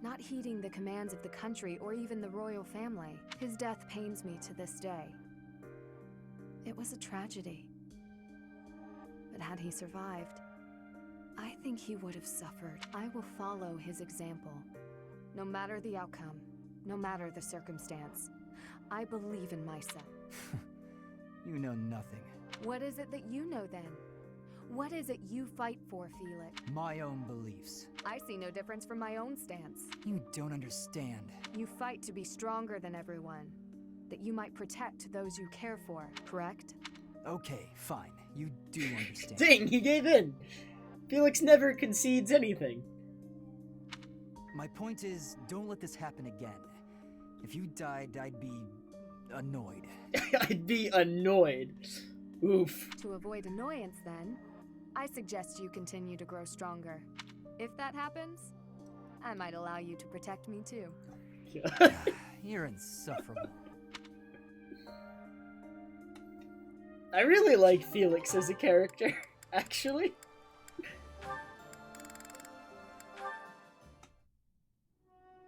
not heeding the commands of the country or even the royal family. His death pains me to this day. It was a tragedy. But had he survived, I think he would have suffered. I will follow his example. No matter the outcome, no matter the circumstance, I believe in myself. You know nothing. What is it that you know then? What is it you fight for, Felix? My own beliefs. I see no difference from my own stance. You don't understand. You fight to be stronger than everyone, that you might protect those you care for, correct? Okay, fine. You do understand. Dang, he gave in! Felix never concedes anything. My point is, don't let this happen again. If you died, I'd be annoyed. I'd be annoyed. Oof. To avoid annoyance, then, I suggest you continue to grow stronger. If that happens, I might allow you to protect me too. You're insufferable. I really like Felix as a character, actually.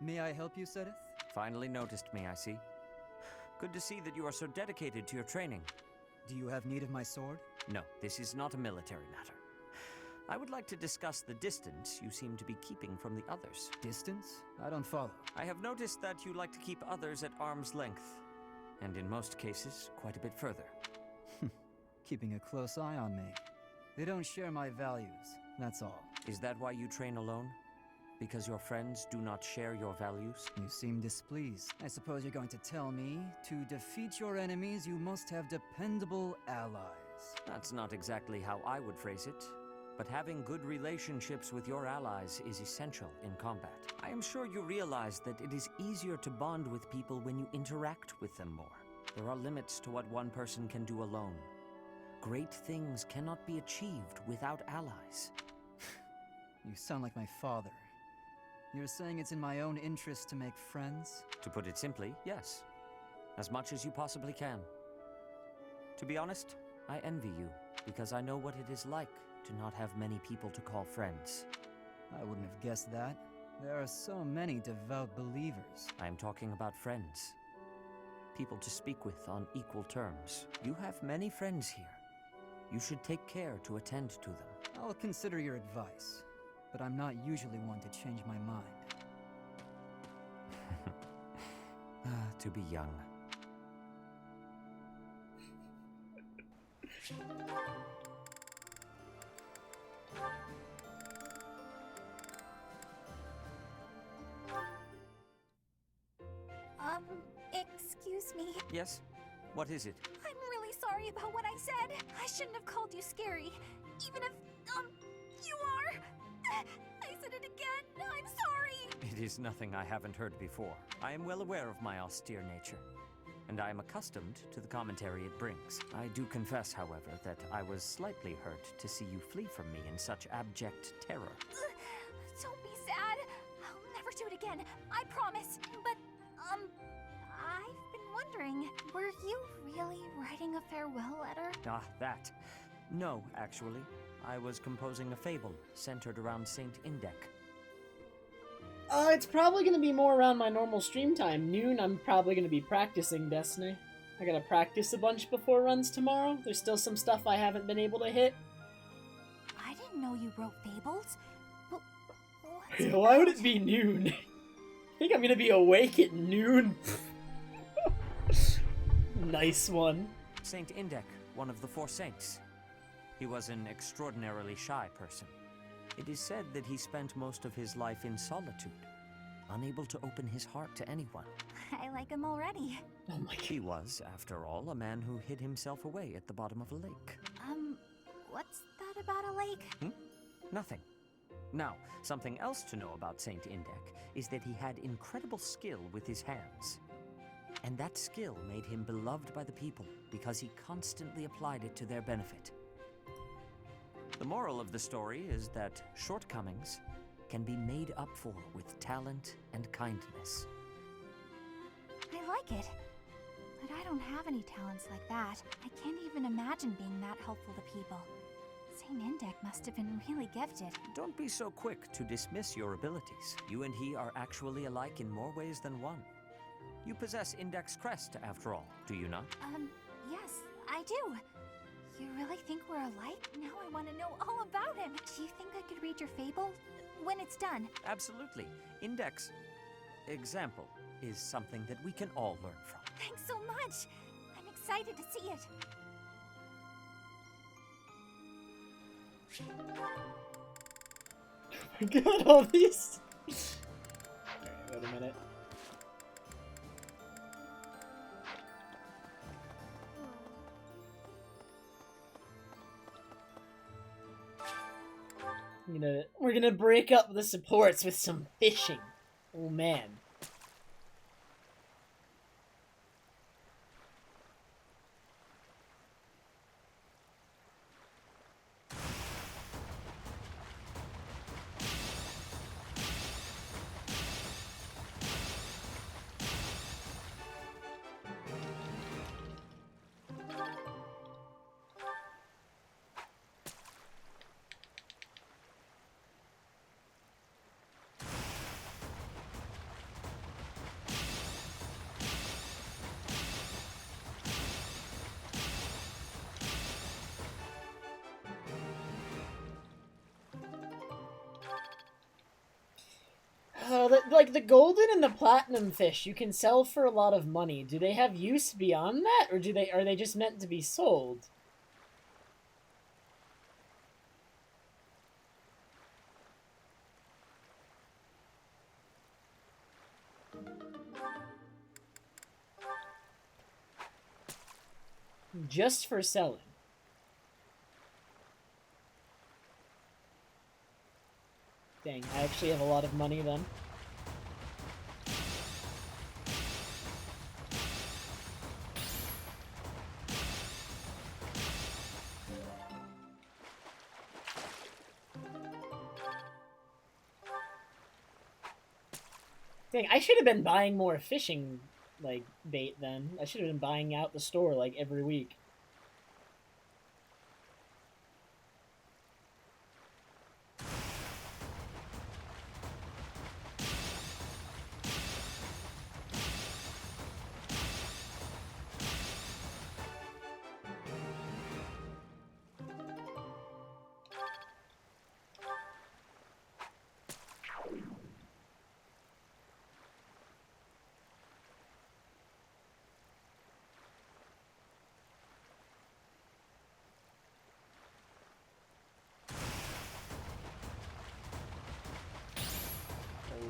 May I help you, Sedith? Finally noticed me, I see. Good to see that you are so dedicated to your training. Do you have need of my sword? No, this is not a military matter. I would like to discuss the distance you seem to be keeping from the others. Distance? I don't follow. I have noticed that you like to keep others at arm's length, and in most cases, quite a bit further. Keeping a close eye on me. They don't share my values, that's all. Is that why you train alone? Because your friends do not share your values? You seem displeased. I suppose you're going to tell me, to defeat your enemies, you must have dependable allies. That's not exactly how I would phrase it. But having good relationships with your allies is essential in combat. I am sure you realize that it is easier to bond with people when you interact with them more. There are limits to what one person can do alone. Great things cannot be achieved without allies. You sound like my father. You're saying it's in my own interest to make friends? To put it simply, yes. As much as you possibly can. To be honest, I envy you, because I know what it is like to not have many people to call friends. I wouldn't have guessed that. There are so many devout believers. I am talking about friends. People to speak with on equal terms. You have many friends here. You should take care to attend to them. I'll consider your advice, but I'm not usually one to change my mind. To be young. Excuse me. Yes? What is it? I'm really sorry about what I said. I shouldn't have called you scary. Even if, you are. I said it again. I'm sorry. It is nothing I haven't heard before. I am well aware of my austere nature, and I am accustomed to the commentary it brings. I do confess, however, that I was slightly hurt to see you flee from me in such abject terror. Don't be sad. I'll never do it again. I promise. But, I've been wondering, were you really writing a farewell letter? Ah, that. No, actually. I was composing a fable centered around Saint Indek. It's probably going to be more around my normal stream time. Noon, I'm probably going to be practicing Destiny. I gotta practice a bunch before runs tomorrow. There's still some stuff I haven't been able to hit. I didn't know you wrote fables. But why would it be noon? I think I'm going to be awake at noon. Nice one. Saint Indek, one of the four saints. He was an extraordinarily shy person. It is said that he spent most of his life in solitude, unable to open his heart to anyone. I like him already. Oh my God. He was, after all, a man who hid himself away at the bottom of a lake. What's that about a lake? Nothing. Now, something else to know about Saint Indek is that he had incredible skill with his hands. And that skill made him beloved by the people because he constantly applied it to their benefit. The moral of the story is that shortcomings can be made up for with talent and kindness. I like it. But I don't have any talents like that. I can't even imagine being that helpful to people. Saint Indek must have been really gifted. Don't be so quick to dismiss your abilities. You and he are actually alike in more ways than one. You possess Indek's crest, after all, do you not? Yes, I do. You really think we're alike? Now I want to know all about him. Do you think I could read your fable when it's done? Absolutely. Indek's example is something that we can all learn from. Thanks so much. I'm excited to see it. I got all these. Alright, wait a minute. We're gonna break up the supports with some fishing. Oh man. like the golden and the platinum fish, you can sell for a lot of money. Do they have use beyond that, or are they just meant to be sold? Just for selling. Dang, I actually have a lot of money then. Dang, I should have been buying more fishing, like, bait then. I should have been buying out the store, like, every week.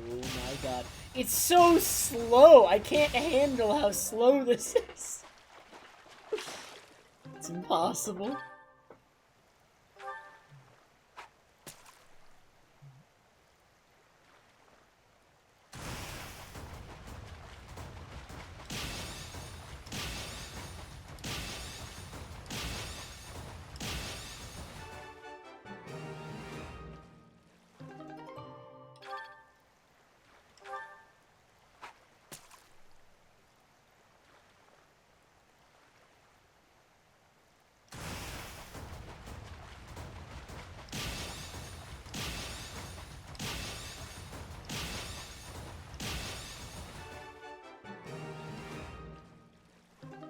Oh my god. It's so slow! I can't handle how slow this is. It's impossible.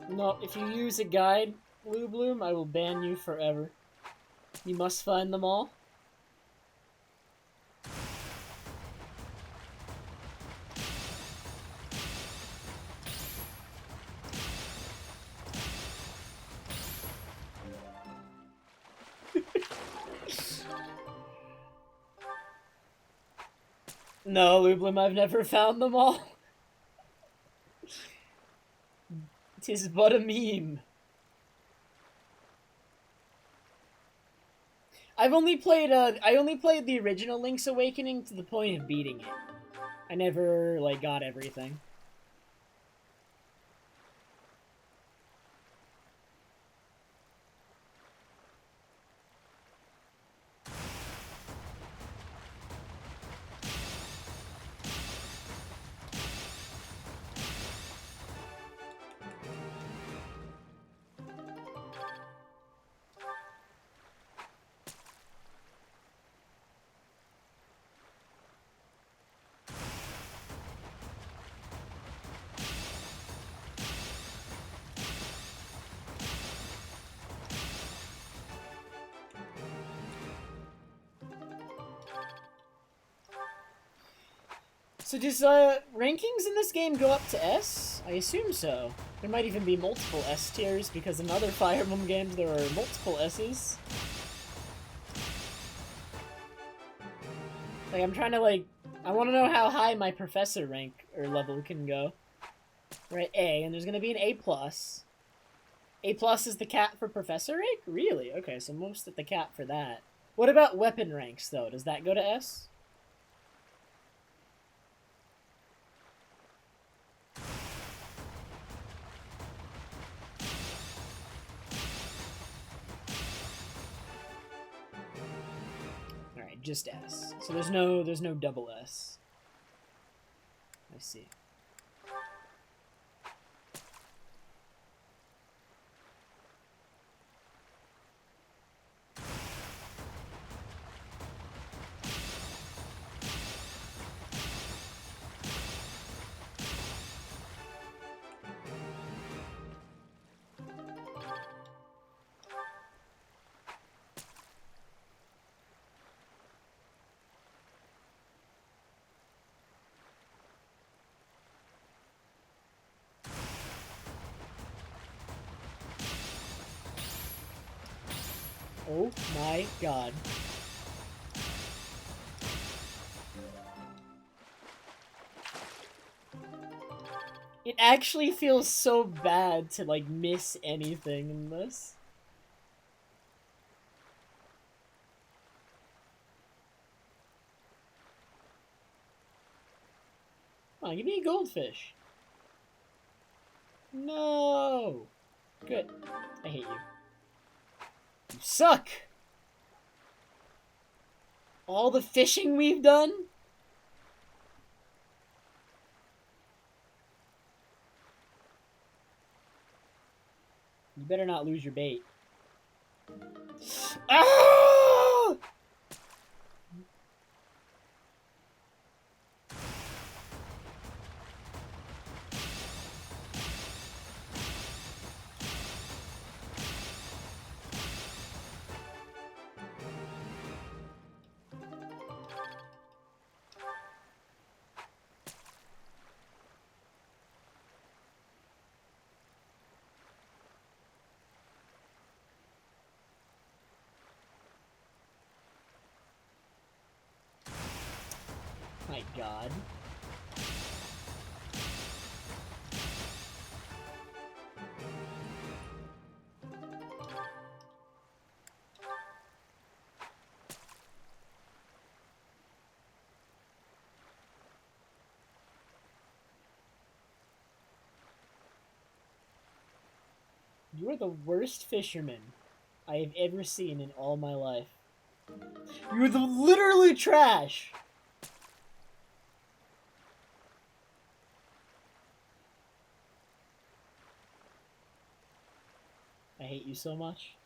No, if you use a guide, Blue Bloom, I will ban you forever. You must find them all. No, Lublum, I've never found them all. Tis but a meme. I only played the original Link's Awakening to the point of beating it. I never, like, got everything. So does rankings in this game go up to S? I assume so. There might even be multiple S tiers because in other Fire Emblem games there are multiple S's. Like, I'm trying to, like, I want to know how high my professor rank or level can go. Right, A, and there's going to be an A+. A+ is the cap for professor rank? Really? Okay, so most at the cap for that. What about weapon ranks, though? Does that go to S? Alright, just S. So there's no double S. I see. Oh my god. It actually feels so bad to, like, miss anything in this. Come on, give me a goldfish. No! Good. I hate you. You suck! All the fishing we've done? You better not lose your bait. Ah! My god. You are the worst fisherman I have ever seen in all my life. You're the literally trash! I hate you so much.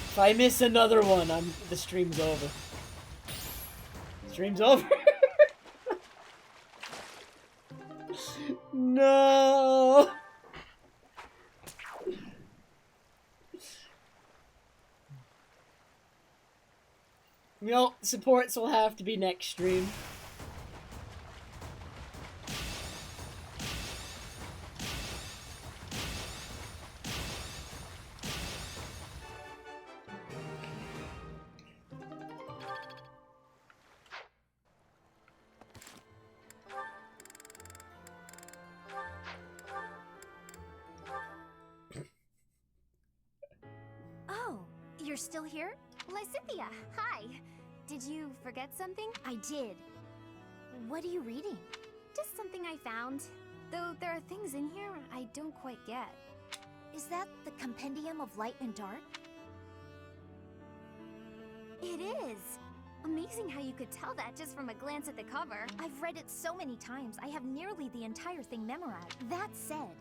If I miss another one, the stream's over. Stream's over. No. Well, supports will have to be next stream. Oh, you're still here? Lysithia, hi. Did you forget something? I did. What are you reading? Just something I found. Though there are things in here I don't quite get. Is that the Compendium of Light and Dark? It is! Amazing how you could tell that just from a glance at the cover. I've read it so many times, I have nearly the entire thing memorized. That said,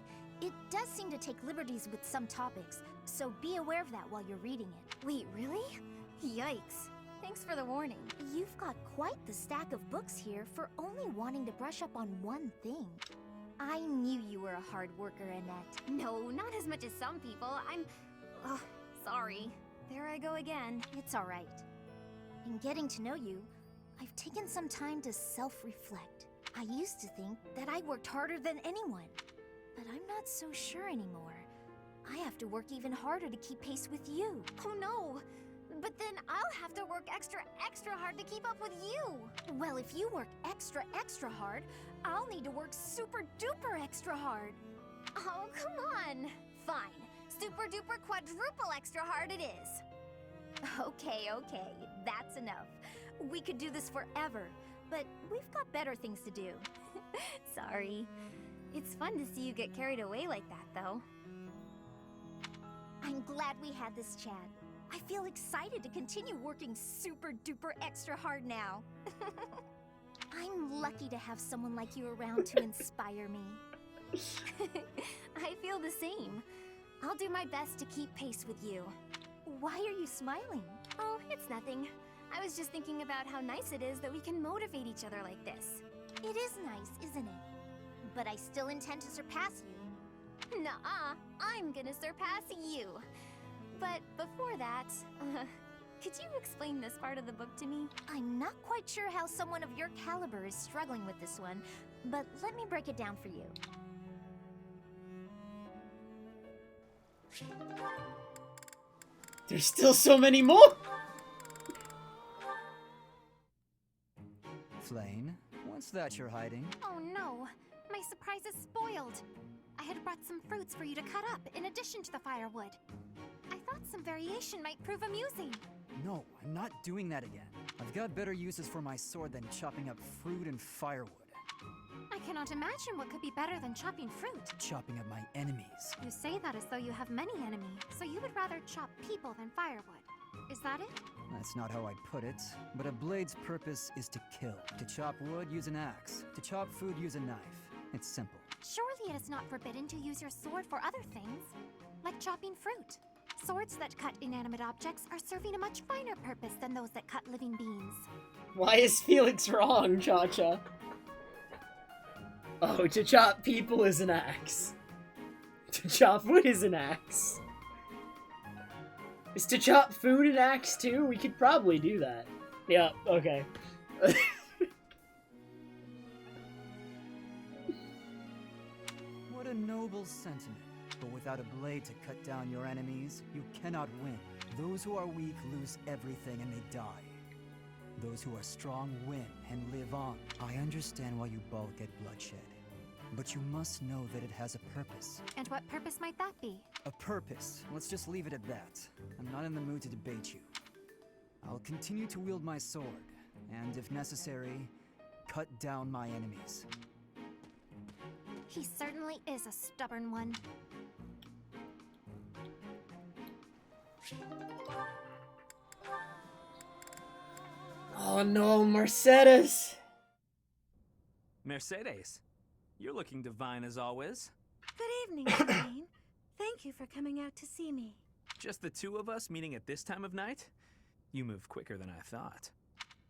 it does seem to take liberties with some topics, so be aware of that while you're reading it. Wait, really? Yikes. Thanks for the warning. You've got quite the stack of books here for only wanting to brush up on one thing. I knew you were a hard worker, Annette. No, not as much as some people. Oh, sorry. There I go again. It's alright. In getting to know you, I've taken some time to self-reflect. I used to think that I worked harder than anyone, but I'm not so sure anymore. I have to work even harder to keep pace with you. Oh no! But then I'll have to work extra hard to keep up with you! Well, if you work extra hard, I'll need to work super duper extra hard. Oh, come on! Fine. Super duper quadruple extra hard it is. Okay, that's enough. We could do this forever, but we've got better things to do. Sorry. It's fun to see you get carried away like that, though. I'm glad we had this chat. I feel excited to continue working super duper extra hard now. I'm lucky to have someone like you around to inspire me. I feel the same. I'll do my best to keep pace with you. Why are you smiling? Oh, it's nothing. I was just thinking about how nice it is that we can motivate each other like this. It is nice, isn't it? But I still intend to surpass you. Nuh-uh, I'm gonna surpass you. But before that, could you explain this part of the book to me? I'm not quite sure how someone of your caliber is struggling with this one, but let me break it down for you. There's still so many more! Flane, what's that you're hiding? Oh no, my surprise is spoiled. I had brought some fruits for you to cut up in addition to the firewood. I thought some variation might prove amusing. No, I'm not doing that again. I've got better uses for my sword than chopping up fruit and firewood. I cannot imagine what could be better than chopping fruit. Chopping up my enemies. You say that as though you have many enemies, so you would rather chop people than firewood. Is that it? That's not how I'd put it, but a blade's purpose is to kill. To chop wood, use an axe. To chop food, use a knife. It's simple. Surely it is not forbidden to use your sword for other things, like chopping fruit. Swords that cut inanimate objects are serving a much finer purpose than those that cut living beings. Why is Felix wrong, Cha-Cha? Oh, to chop people is an axe. To chop wood is an axe. Is to chop food an axe too? We could probably do that. Yeah, okay. What a noble sentiment. But without a blade to cut down your enemies, you cannot win. Those who are weak lose everything and they die. Those who are strong win and live on. I understand why you balk at bloodshed, but you must know that it has a purpose. And what purpose might that be? A purpose. Let's just leave it at that. I'm not in the mood to debate you. I'll continue to wield my sword, and if necessary, cut down my enemies. He certainly is a stubborn one. Oh no, Mercedes! Mercedes, you're looking divine as always. Good evening, Jane. Thank you for coming out to see me. Just the two of us meeting at this time of night? You moved quicker than I thought.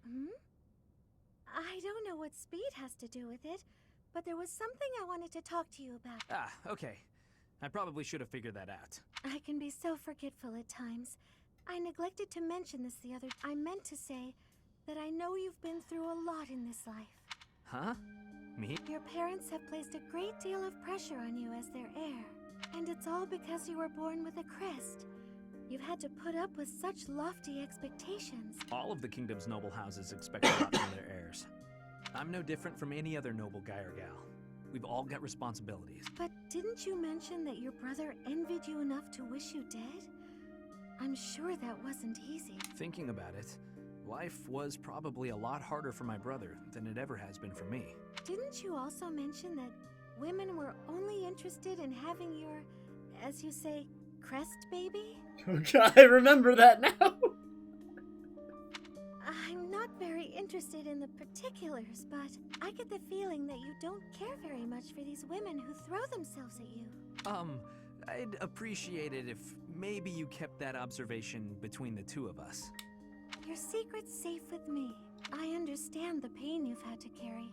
Hmm? I don't know what speed has to do with it, but there was something I wanted to talk to you about. Ah, okay. I probably should have figured that out. I can be so forgetful at times. I neglected to mention this the other. I meant to say that I know you've been through a lot in this life. Huh? Me? Your parents have placed a great deal of pressure on you as their heir. And it's all because you were born with a crest. You've had to put up with such lofty expectations. All of the kingdom's noble houses expect a lot from their heirs. I'm no different from any other noble guy or gal. We've all got responsibilities. But didn't you mention that your brother envied you enough to wish you dead? I'm sure that wasn't easy. Thinking about it, life was probably a lot harder for my brother than it ever has been for me. Didn't you also mention that women were only interested in having your, as you say, crest baby? Okay, I remember that now. I'm not very interested in the particulars, but I get the feeling that you don't care very much for these women who throw themselves at you. I'd appreciate it if maybe you kept that observation between the two of us. Your secret's safe with me. I understand the pain you've had to carry.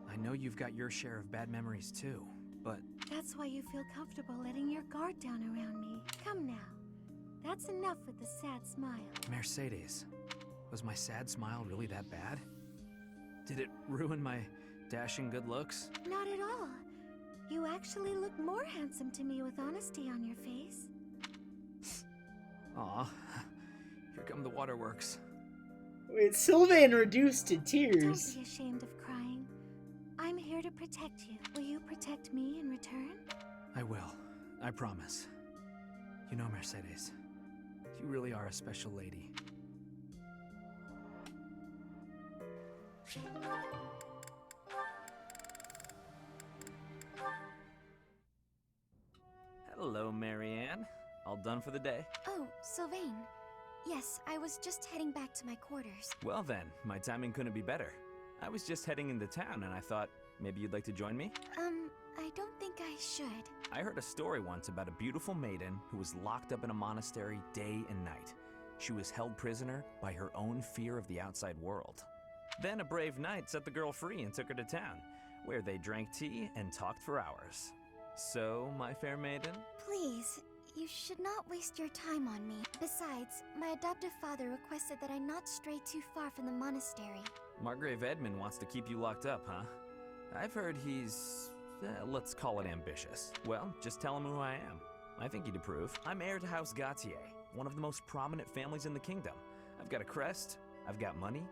I know you've got your share of bad memories too, but... That's why you feel comfortable letting your guard down around me. Come now. That's enough with the sad smile. Mercedes, was my sad smile really that bad? Did it ruin my dashing good looks? Not at all. You actually look more handsome to me with honesty on your face. Aw, here come the waterworks. Wait, Sylvain reduced to tears. Don't be ashamed of crying. I'm here to protect you. Will you protect me in return? I will. I promise. You know, Mercedes, you really are a special lady. Hello, Marianne. All done for the day? Oh, Sylvain. Yes, I was just heading back to my quarters. Well then, my timing couldn't be better. I was just heading into town and I thought maybe you'd like to join me? I don't think I should. I heard a story once about a beautiful maiden who was locked up in a monastery day and night. She was held prisoner by her own fear of the outside world. Then a brave knight set the girl free and took her to town, where they drank tea and talked for hours. So, my fair maiden? Please, you should not waste your time on me. Besides, my adoptive father requested that I not stray too far from the monastery. Margrave Edmund wants to keep you locked up, huh? I've heard he's, let's call it ambitious. Well, just tell him who I am. I think he'd approve. I'm heir to House Gautier, one of the most prominent families in the kingdom. I've got a crest, I've got money,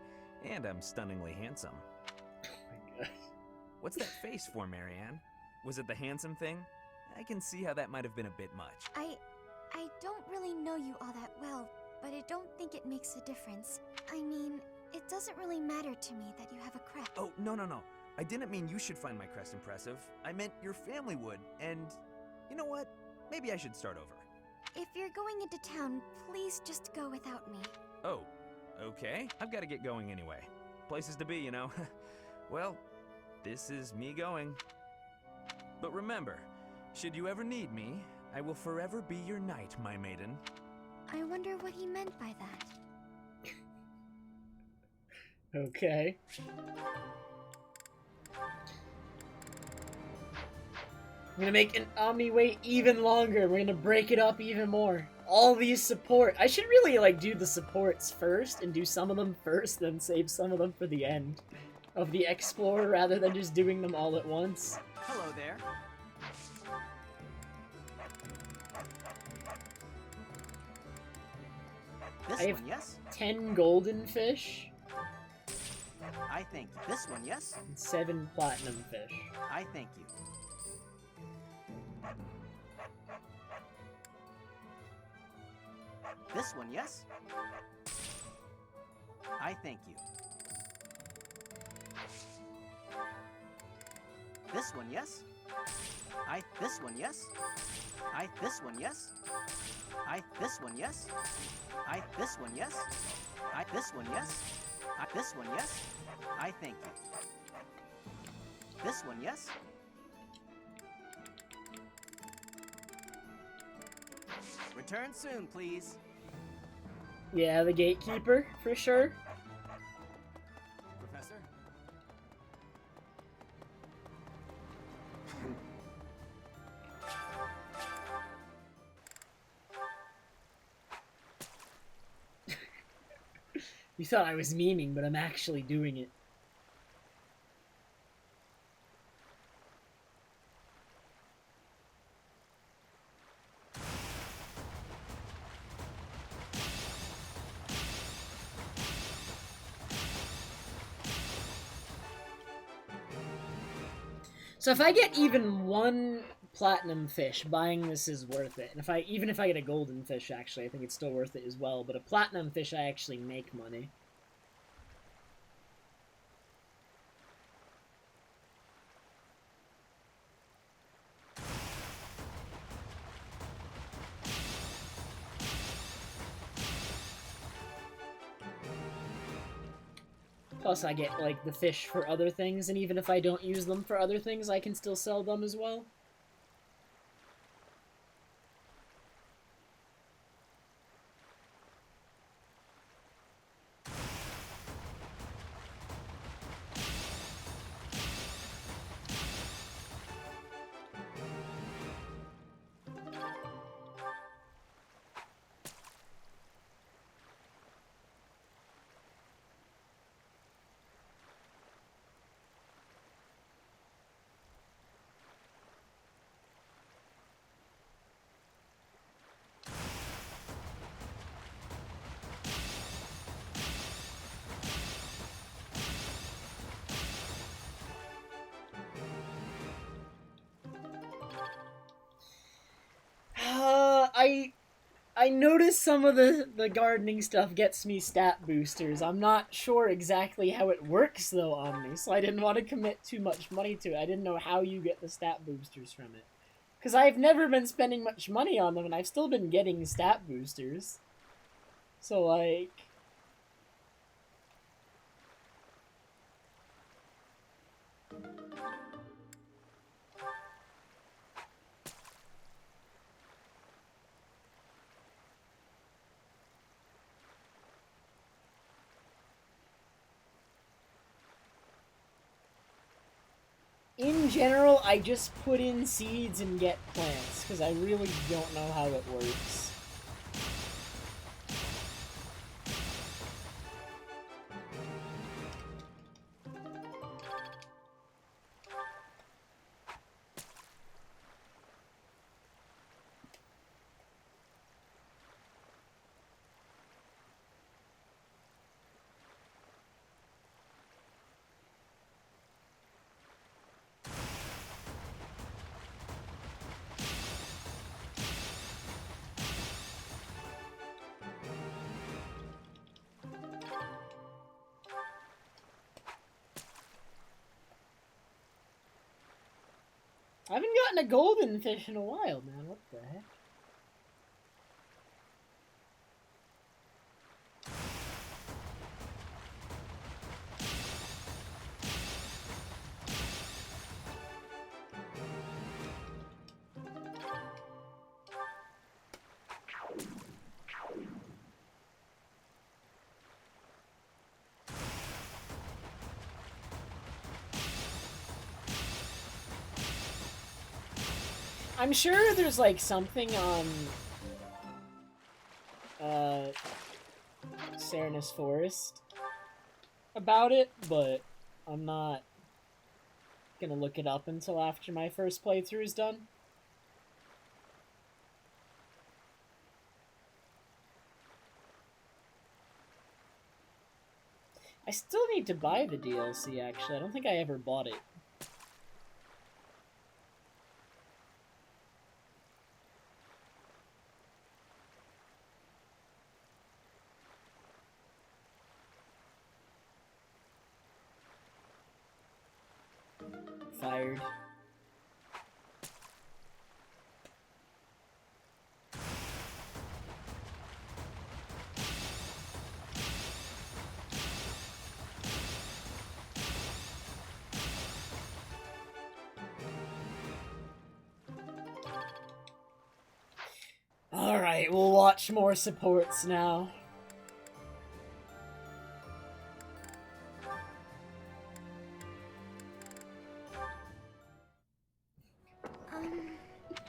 and I'm stunningly handsome. Oh my god. What's that face for, Marianne? Was it the handsome thing? I can see how that might have been a bit much. I don't really know you all that well, but I don't think it makes a difference. I mean, it doesn't really matter to me that you have a crest. Oh, no. I didn't mean you should find my crest impressive. I meant your family would, and you know what? Maybe I should start over. If you're going into town, please just go without me. Oh, okay. I've got to get going anyway. Places to be, you know. Well, this is me going. But remember, should you ever need me, I will forever be your knight, my maiden. I wonder what he meant by that. Okay. I'm gonna make an Omni wait even longer. We're gonna break it up even more. All these support. I should really like do the supports first and do some of them first, then save some of them for the end of the Explorer rather than just doing them all at once. Hello there. This I have one, yes? 10 golden fish. I thank you. This one, yes? And 7 platinum fish. I thank you. This one, yes? I thank you. This one, yes? This one, yes? This one, yes? This one, yes? This one, yes? This one, yes? This one, yes? I thank you. This one, yes? Return soon, please. Yeah, the gatekeeper, for sure. Professor? You thought I was memeing, but I'm actually doing it. So if I get even 1 platinum fish, buying this is worth it. And even if I get a golden fish, actually, I think it's still worth it as well. But a platinum fish, I actually make money. Plus, I get, like, the fish for other things, and even if I don't use them for other things, I can still sell them as well. I noticed some of the gardening stuff gets me stat boosters. I'm not sure exactly how it works though, Omni, so I didn't want to commit too much money to it. I didn't know how you get the stat boosters from it. Because I've never been spending much money on them, and I've still been getting stat boosters. So, like... in general, I just put in seeds and get plants, because I really don't know how it works. I haven't gotten a golden fish in a while, man. What the heck? I'm sure there's like something on Serenus Forest about it, but I'm not gonna look it up until after my first playthrough is done. I still need to buy the DLC, actually. I don't think I ever bought it. Fired. Alright, we'll watch more supports now.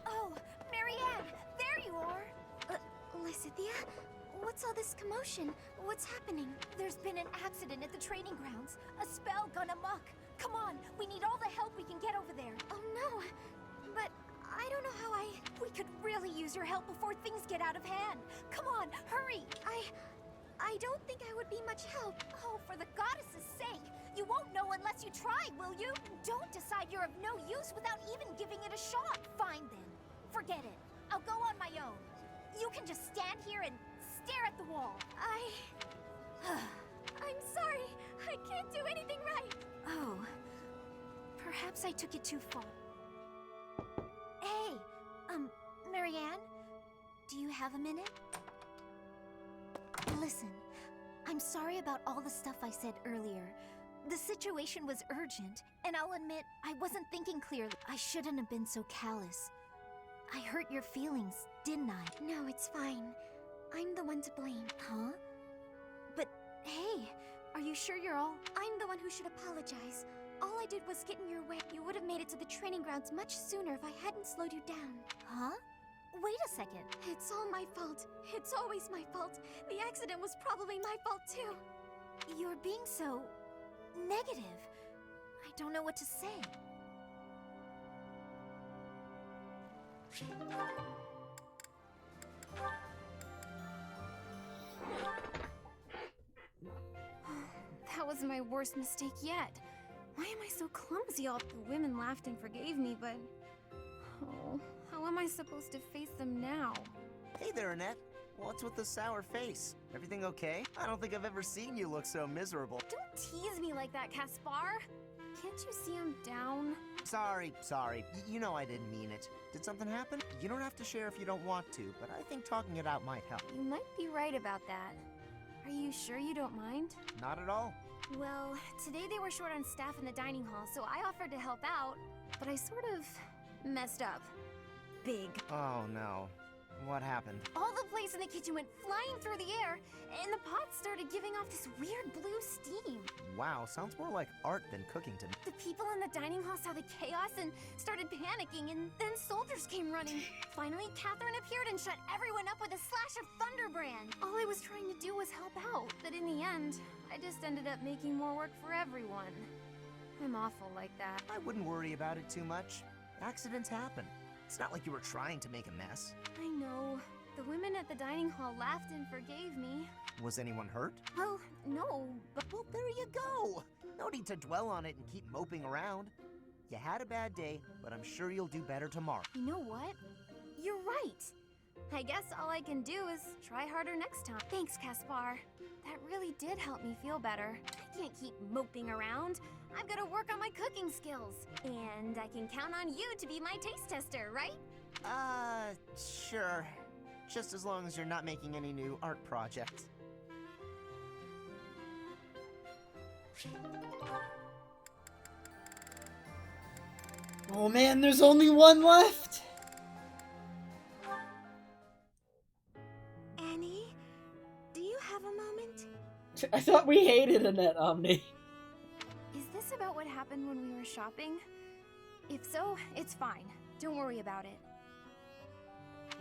Oh, Marianne! There you are! Lysithia? What's all this commotion? What's happening? There's been an accident at the training grounds. A spell gone amok. Come on, we need all the help we can get over there. Oh no, but I don't know how We could really use your help before things get out of hand. Come on, hurry! I don't think I would be much help. Oh, for the goddess's sake! You won't know unless you try, will you? Don't decide you're of no use without even giving it a shot. Fine then. Forget it. I'll go on my own. You can just stand here and stare at the wall. I'm sorry. I can't do anything right. Oh. Perhaps I took it too far. Hey, Marianne? Do you have a minute? Listen, I'm sorry about all the stuff I said earlier. The situation was urgent, and I'll admit I wasn't thinking clearly. I shouldn't have been so callous. I hurt your feelings, didn't I? No, it's fine. I'm the one to blame. Huh? But, hey, are you sure you're all... I'm the one who should apologize. All I did was get in your way. You would have made it to the training grounds much sooner if I hadn't slowed you down. Huh? Wait a second. It's all my fault. It's always my fault. The accident was probably my fault too. You're being so... negative. I don't know what to say. That was my worst mistake yet. Why am I so clumsy? All the women laughed and forgave me, but... Oh, how am I supposed to face them now? Hey there, Annette. What's with the sour face? Everything okay? I don't think I've ever seen you look so miserable. Don't tease me like that, Caspar. Can't you see I'm down? Sorry. You know I didn't mean it. Did something happen? You don't have to share if you don't want to, but I think talking it out might help. You might be right about that. Are you sure you don't mind? Not at all. Well, today they were short on staff in the dining hall, so I offered to help out, but I sort of messed up. Big. Oh, no. What happened? All the plates in the kitchen went flying through the air, and the pots started giving off this weird blue steam. Wow, sounds more like art than cooking to me. The people in the dining hall saw the chaos and started panicking, and then soldiers came running. Finally, Catherine appeared and shut everyone up with a slash of Thunderbrand. All I was trying to do was help out, but in the end, I just ended up making more work for everyone. I'm awful like that. I wouldn't worry about it too much. Accidents happen. It's not like you were trying to make a mess. I know. The women at the dining hall laughed and forgave me. Was anyone hurt? Well, no, but... Well, there you go! No need to dwell on it and keep moping around. You had a bad day, but I'm sure you'll do better tomorrow. You know what? You're right. I guess all I can do is try harder next time. Thanks, Caspar. That really did help me feel better. I can't keep moping around. I've got to work on my cooking skills. And I can count on you to be my taste tester, right? Sure. Just as long as you're not making any new art projects. Oh man, there's only one left! Annie, do you have a moment? I thought we hated Annette Omni. Is this about what happened when we were shopping? If so, it's fine. Don't worry about it.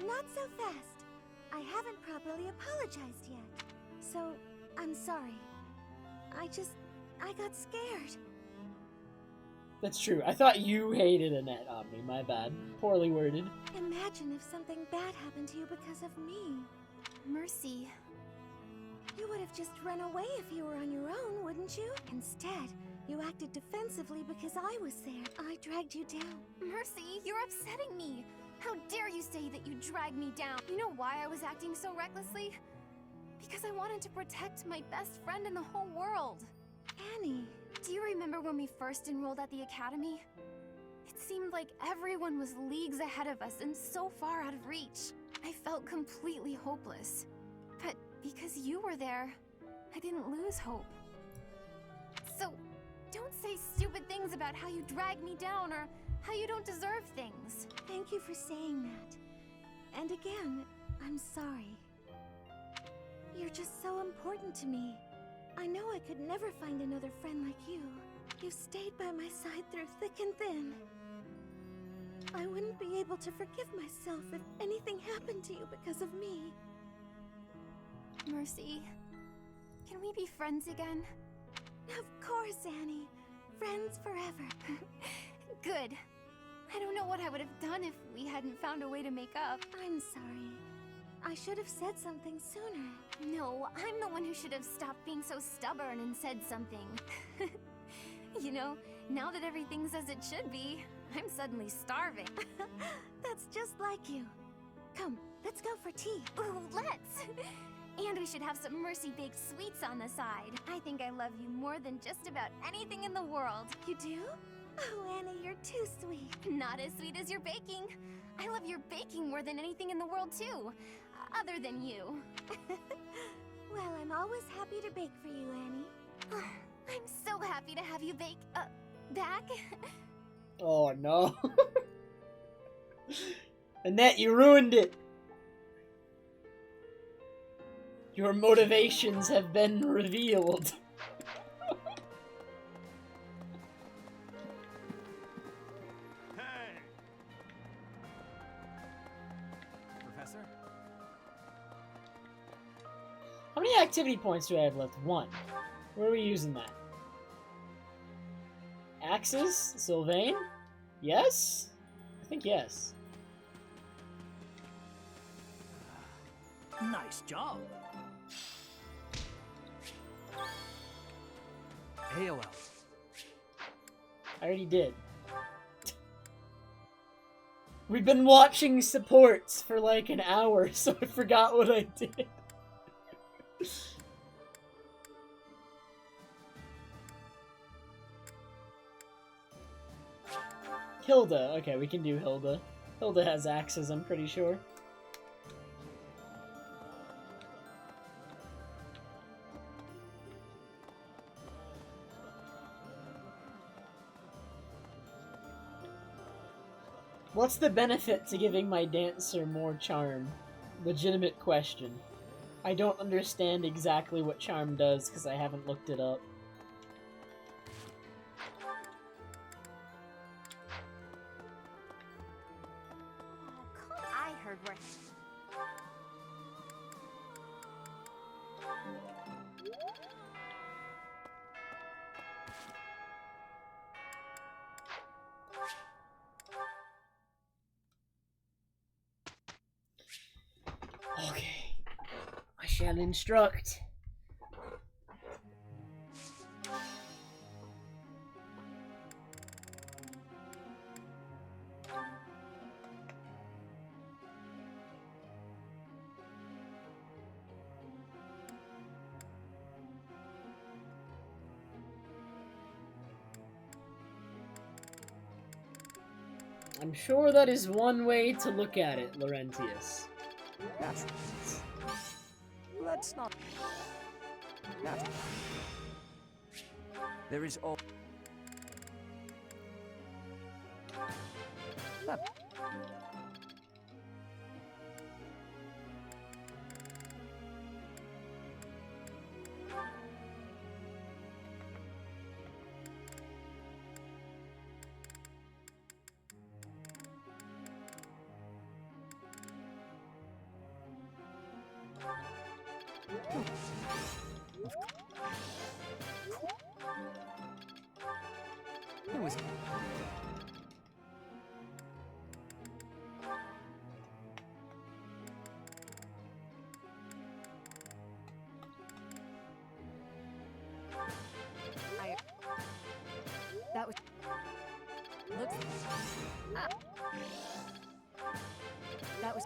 Not so fast. I haven't properly apologized yet. So, I'm sorry. I got scared. That's true. I thought you hated Annette Omni. My bad. Poorly worded. Imagine if something bad happened to you because of me. Mercy. You would have just run away if you were on your own, wouldn't you? Instead, you acted defensively because I was there. I dragged you down. Mercy, you're upsetting me. How dare you say that you dragged me down? You know why I was acting so recklessly? Because I wanted to protect my best friend in the whole world. Annie. Do you remember when we first enrolled at the academy? It seemed like everyone was leagues ahead of us and so far out of reach. I felt completely hopeless. But because you were there, I didn't lose hope. So, don't say stupid things about how you dragged me down or how you don't deserve things. Thank you for saying that. And again, I'm sorry. You're just so important to me. I know I could never find another friend like you. You've stayed by my side through thick and thin. I wouldn't be able to forgive myself if anything happened to you because of me. Mercy, can we be friends again? Of course, Annie. Friends forever. Good. I don't know what I would have done if we hadn't found a way to make up. I'm sorry. I should have said something sooner. No, I'm the one who should have stopped being so stubborn and said something. You know, now that everything's as it should be, I'm suddenly starving. That's just like you. Come, let's go for tea. Ooh, let's! And we should have some Mercy baked sweets on the side. I think I love you more than just about anything in the world. You do? Oh, Annie, you're too sweet. Not as sweet as your baking. I love your baking more than anything in the world, too. Other than you. Well, I'm always happy to bake for you, Annie. I'm so happy to have you bake, back. Oh, no. Annette, you ruined it. Your motivations have been revealed. Hey! Professor? How many activity points do I have left? 1. Where are we using that? Axes? Sylvain? Yes? I think yes. Nice job. AOL. I already did. We've been watching supports for like an hour, so I forgot what I did. Hilda. Okay, we can do Hilda. Hilda has axes, I'm pretty sure. What's the benefit to giving my dancer more charm? Legitimate question. I don't understand exactly what charm does because I haven't looked it up. I heard right. Okay. I shall instruct. I'm sure that is one way to look at it, Laurentius. That's... Let's not... That... There is all... That... Who is... That was... Looks... Ah. That was...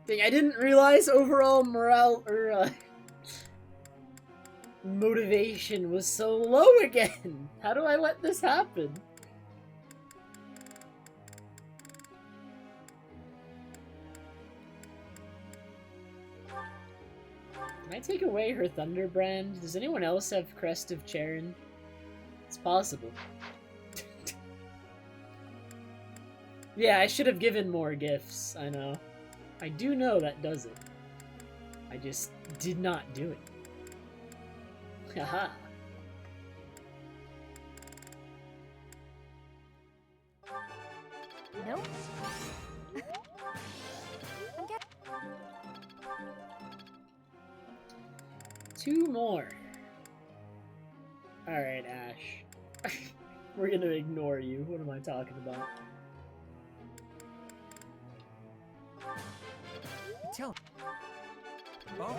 Dang, I didn't realize overall morale or motivation was so low again. How do I let this happen? Can I take away her Thunder brand? Does anyone else have Crest of Charon? It's possible. Yeah, I should have given more gifts, I know. I do know that does it. I just did not do it. Haha. Nope. Two more. Alright, Ash. We're gonna ignore you. What am I talking about? Tell... Oh?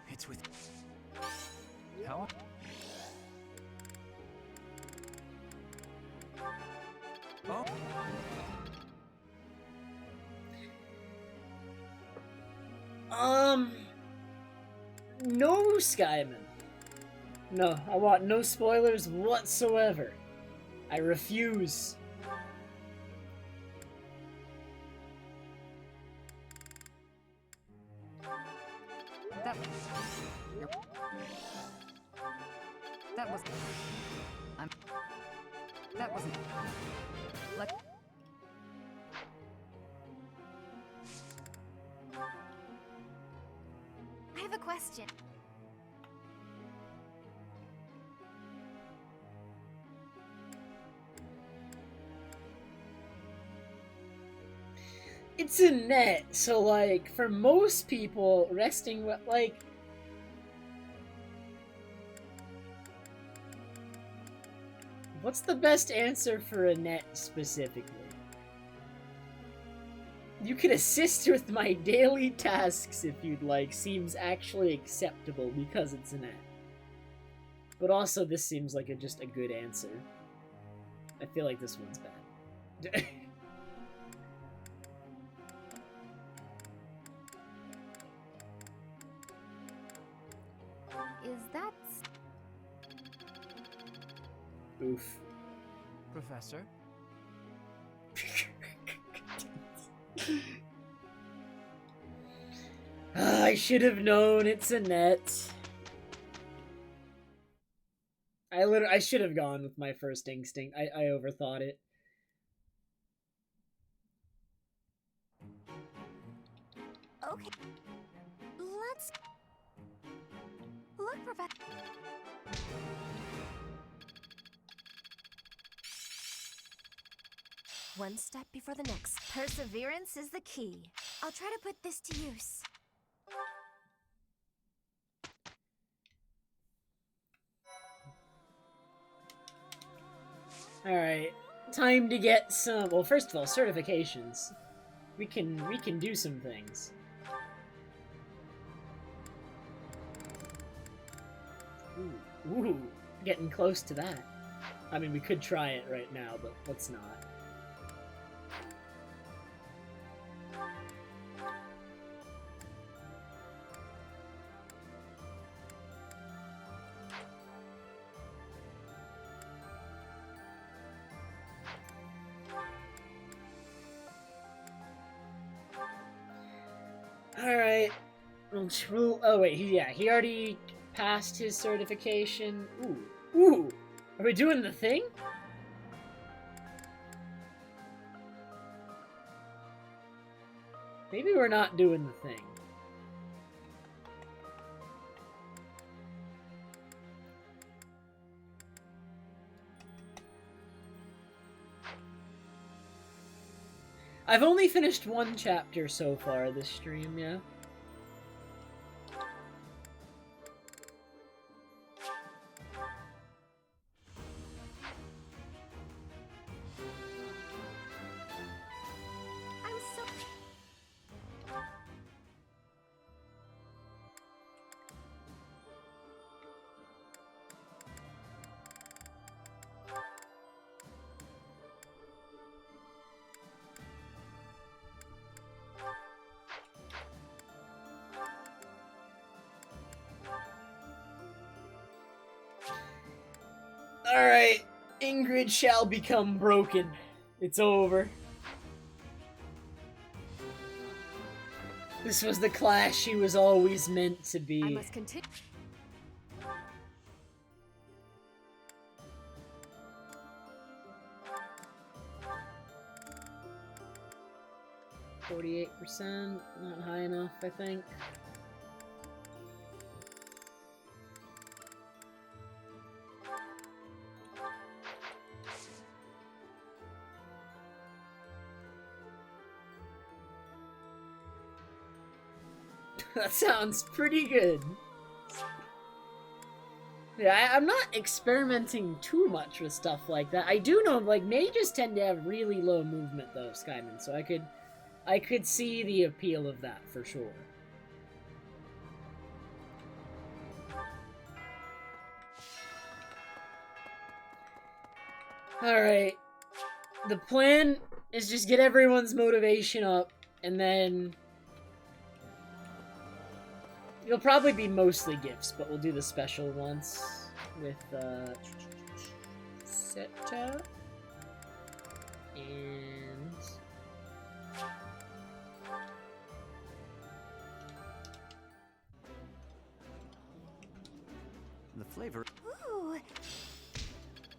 It's with... How? Oh? No, Skyman. No, I want no spoilers whatsoever. I refuse. That was... That wasn't... Let... I have a question. It's a net, so like, for most people, resting, like... What's the best answer for a net, specifically? You can assist with my daily tasks if you'd like, seems actually acceptable because it's a net. But also, this seems like just a good answer. I feel like this one's bad. Oof. Professor? I should have known it's a net. I should have gone with my first instinct. I overthought it. Okay. Let's... Look, Professor. One step before the next. Perseverance is the key. I'll try to put this to use. Alright. Time to get some... Well, first of all, certifications. We can do some things. Ooh, getting close to that. I mean, we could try it right now, but let's not. Alright. Oh wait, he already passed his certification. Ooh. Are we doing the thing? Maybe we're not doing the thing. I've only finished one chapter so far this stream, yeah. I'm so... Alright, Ingrid shall become broken. It's over. This was the class she was always meant to be. I must continue. %, not high enough, I think. That sounds pretty good. Yeah, I'm not experimenting too much with stuff like that. I do know, like, mages tend to have really low movement, though, Skyman, so I could see the appeal of that, for sure. Alright. The plan is just get everyone's motivation up, and then... It'll probably be mostly gifts, but we'll do the special ones with, Seta. And... The flavor... Ooh.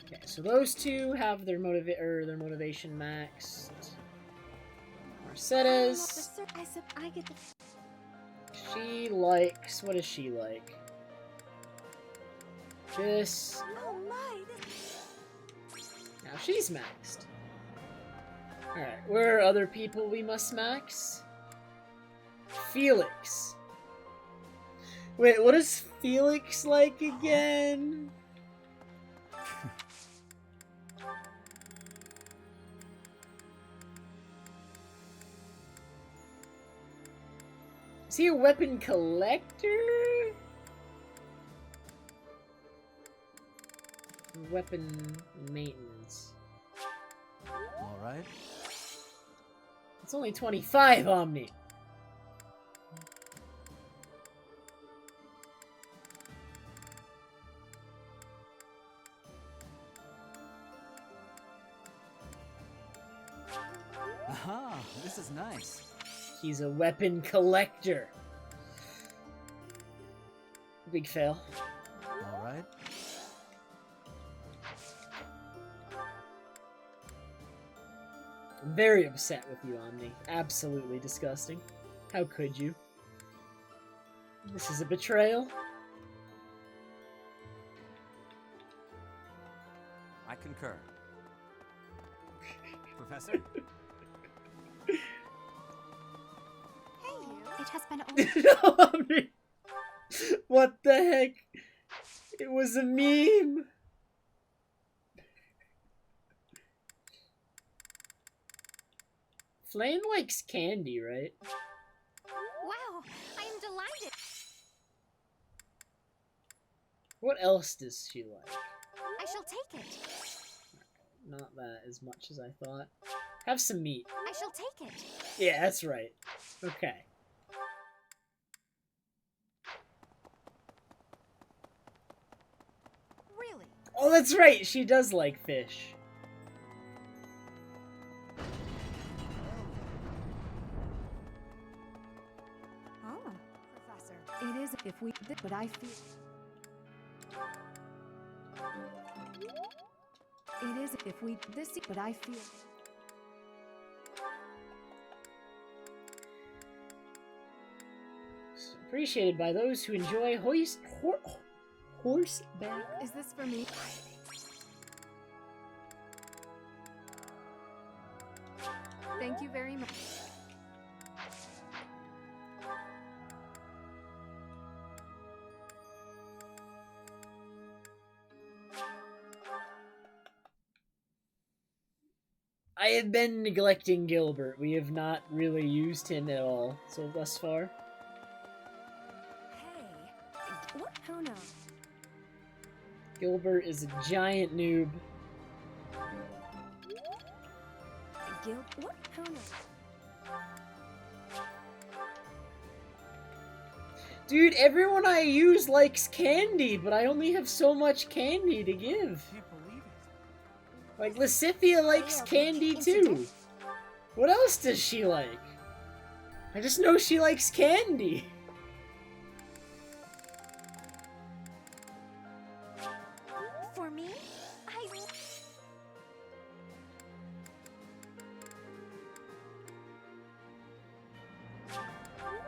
Okay, so those two have their motivation maxed. Marcetta's... I get the... She likes... What does she like? This... Oh my! Now she's maxed. Alright, where are other people we must max? Felix. Wait, what is Felix like again? Is he a weapon collector? Weapon maintenance. Alright. It's only 25 on me. Ah, this is nice. He's a weapon collector. Big fail. All right. I'm very upset with you, Omni. Absolutely disgusting. How could you? This is a betrayal. I concur. Professor? Hey, you. It has been No, Omni. What the heck? It was a meme. Flame likes candy, right? Wow, I am delighted. What else does she like? I shall take it. Not that as much as I thought. Have some meat. I shall take it. Yeah, that's right. Okay. Really? Oh, that's right. She does like fish. Oh, Professor. It is if we did, but I feel. It is if we this, but I feel. Appreciated by those who enjoy horseback. Is this for me? Thank you very much. I have been neglecting Gilbert. We have not really used him at all so thus far. Hey, what? Oh no. Gilbert is a giant noob. What? Oh no. Dude, everyone I use likes candy, but I only have so much candy to give. Can't believe it. Like, Lysithia likes candy too. What else does she like? I just know she likes candy. For me?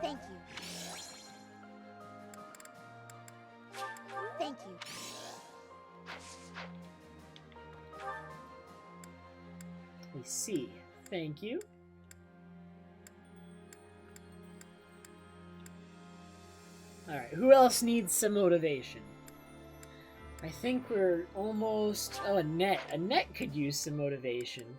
Thank you. Thank you. I see. Thank you. Alright, who else needs some motivation? I think we're almost... Oh, Annette. Annette could use some motivation.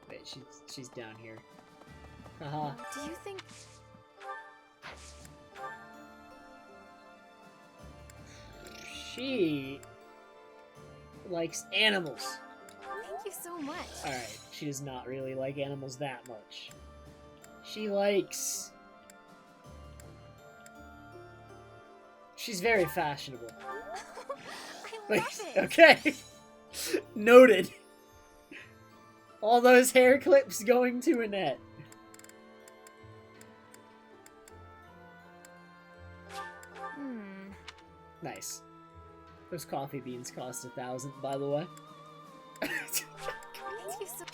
Wait, she's down here. Haha. Do you think... She likes animals. Thank you so much. Alright, she does not really like animals that much. She likes... She's very fashionable. I love it. Okay. Noted. All those hair clips going to Annette. Nice. Those coffee beans cost 1,000, by the way. Thank you so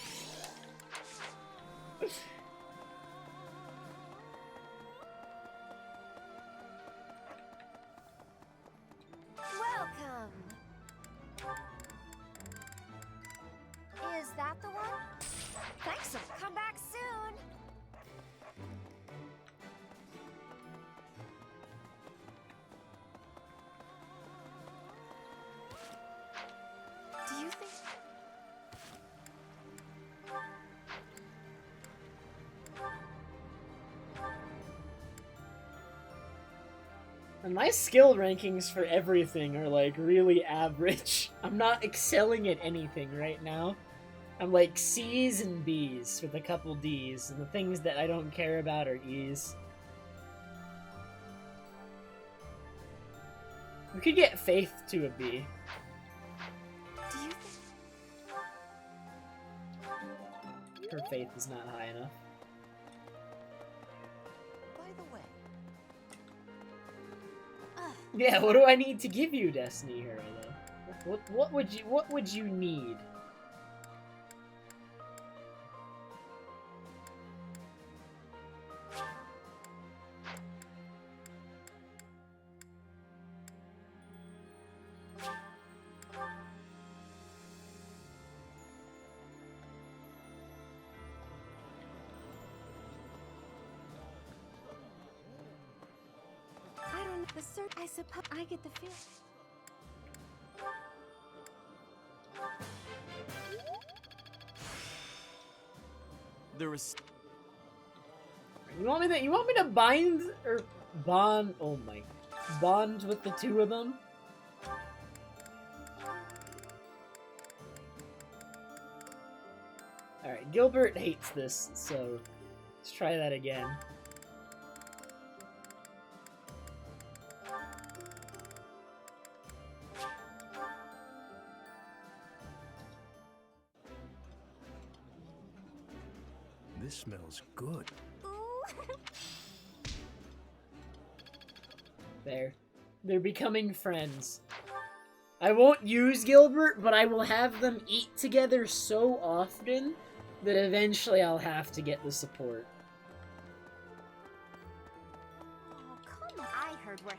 Welcome. Is that the one? Thanks. Come back soon. Do you think... And my skill rankings for everything are like really average. I'm not excelling at anything right now. I'm like C's and B's with a couple D's, and the things that I don't care about are E's. We could get Faith to a B. Do you think... Her faith is not high enough. By the way... Yeah, what do I need to give you, Destiny Hero, though? What would you need? I don't know. The search. I suppose I get the feel. There was... You want me to bind or bond? Oh my, bond with the two of them. All right, Gilbert hates this, so let's try that again. This smells good. There. They're becoming friends. I won't use Gilbert, but I will have them eat together so often that eventually I'll have to get the support. Oh, come on. I heard we're...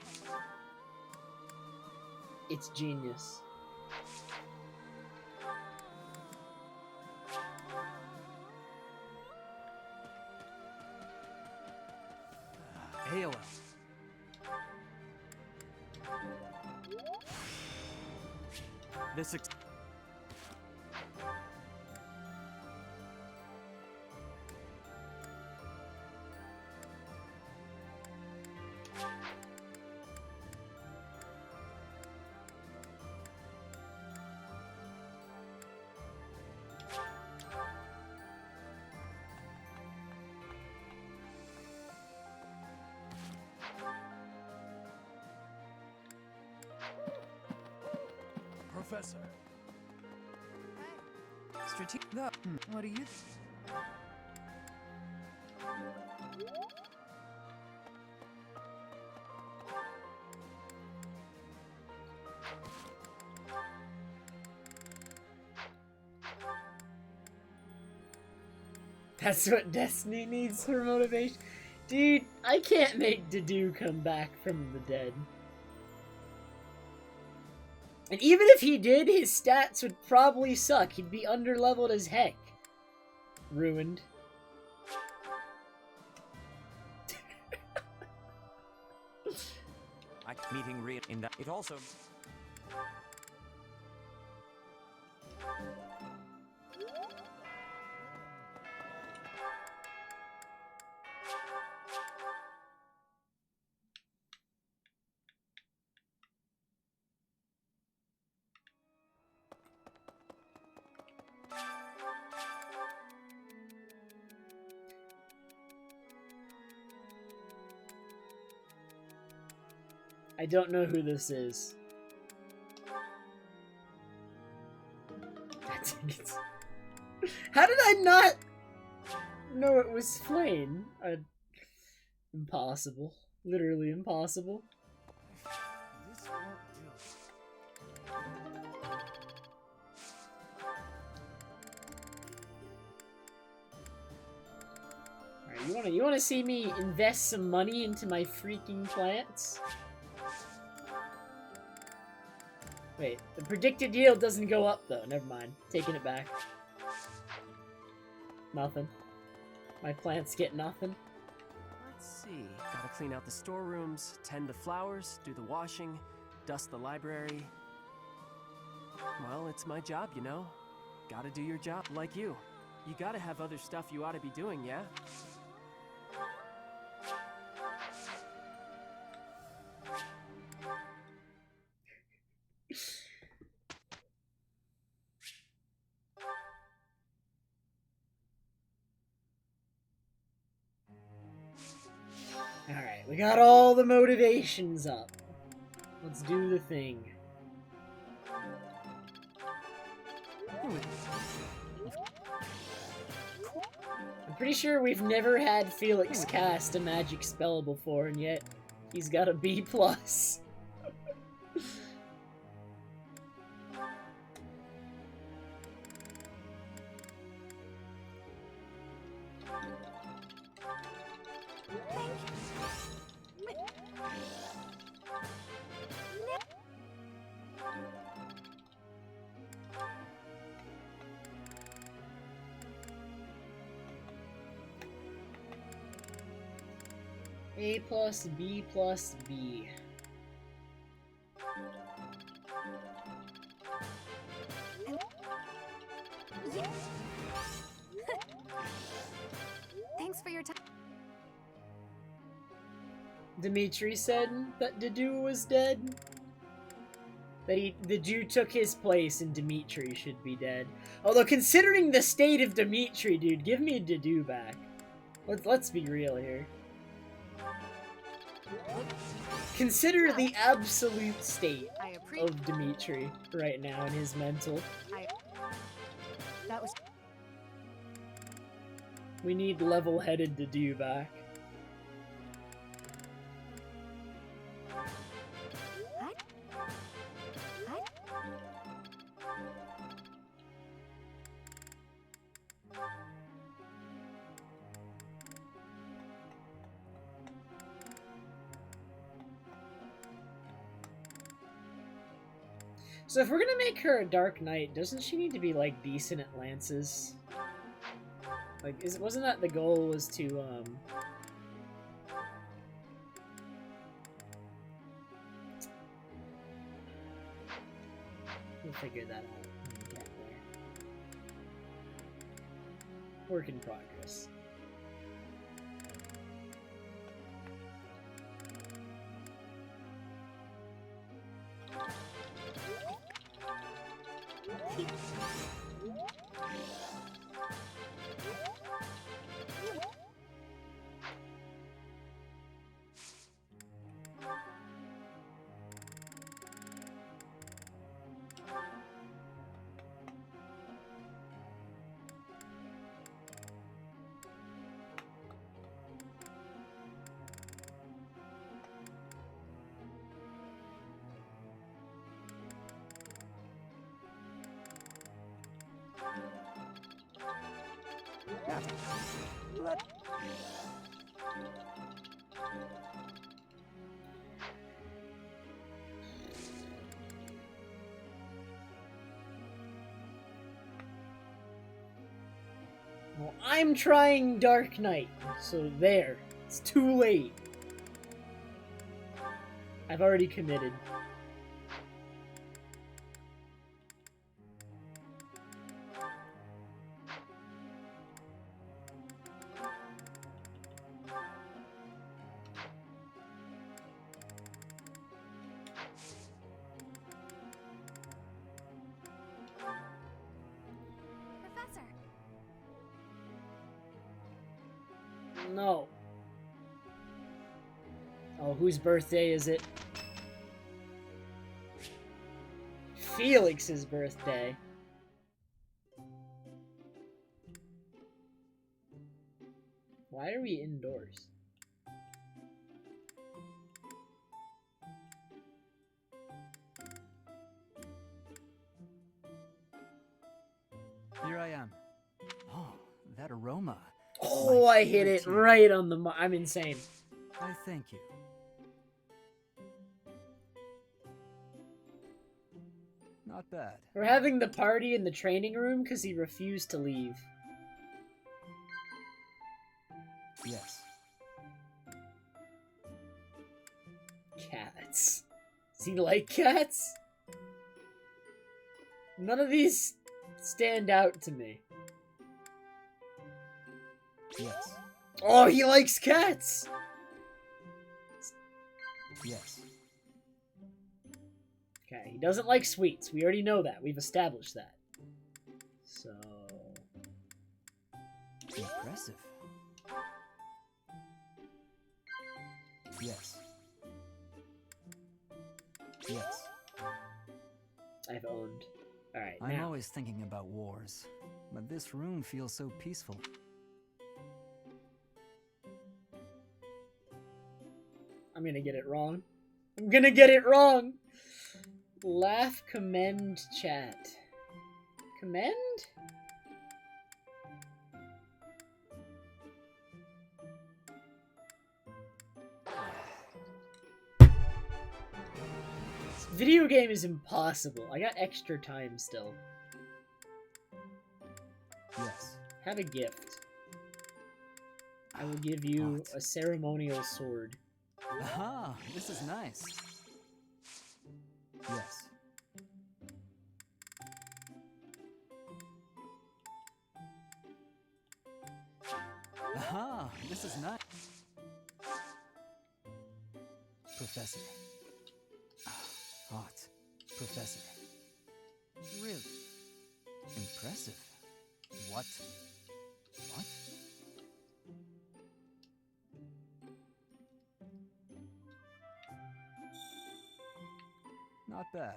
It's genius. AOL. This Professor. What do you think? That's what Destiny needs for motivation? Dude, I can't make Dedue come back from the dead. And even if he did, his stats would probably suck. He'd be underleveled as heck. Ruined. Meeting real in that it also. I don't know who this is. How did I not know it was Flame? Impossible. Literally impossible. This won't do. Alright, you wanna see me invest some money into my freaking plants? Wait, the predicted yield doesn't go up though. Never mind. Taking it back. Nothing. My plants get nothing. Let's see. Gotta clean out the storerooms, tend the flowers, do the washing, dust the library. Well, it's my job, you know? Gotta do your job, like you. You gotta have other stuff you ought to be doing, yeah? Alright, we got all the motivations up. Let's do the thing. I'm pretty sure we've never had Felix cast a magic spell before, and yet he's got a B+. A plus B plus B. Thanks for your time. Dimitri said that Dedu was dead. That Dedu took his place and Dimitri should be dead. Although considering the state of Dimitri, dude, give me Dedu back. Let's be real here. Consider the absolute state of Dimitri right now in his mental. That was... We need level-headed Dedu back. So if we're gonna make her a Dark Knight, doesn't she need to be, like, decent at lances? Like, wasn't that the goal, was to, we'll figure that out when we get there. Work in progress. Well, I'm trying Dark Knight, so there. It's too late. I've already committed. Professor. No. Oh, whose birthday is it? Felix's birthday. Why are we indoors? Here I am. Oh, that aroma. Oh, I hit it right on the I'm insane. I thank you. Not bad. We're having the party in the training room because he refused to leave. Yes. Cats. Does he like cats? None of these stand out to me. Yes. Oh, he likes cats! Yes. Okay, he doesn't like sweets. We already know that. We've established that. So... Impressive. Yes. Yes. I've owned. Alright, I'm now. always thinking about wars, but this room feels so peaceful. I'm gonna get it wrong. I'm gonna get it wrong! Laugh, commend, chat. Commend? This video game is impossible. I got extra time still. Yes. Have a gift. I will give you a ceremonial sword. Aha, this is nice. Yes. Aha, this is nice. Professor. Hot. Professor. Really? Impressive. What? What? Not bad.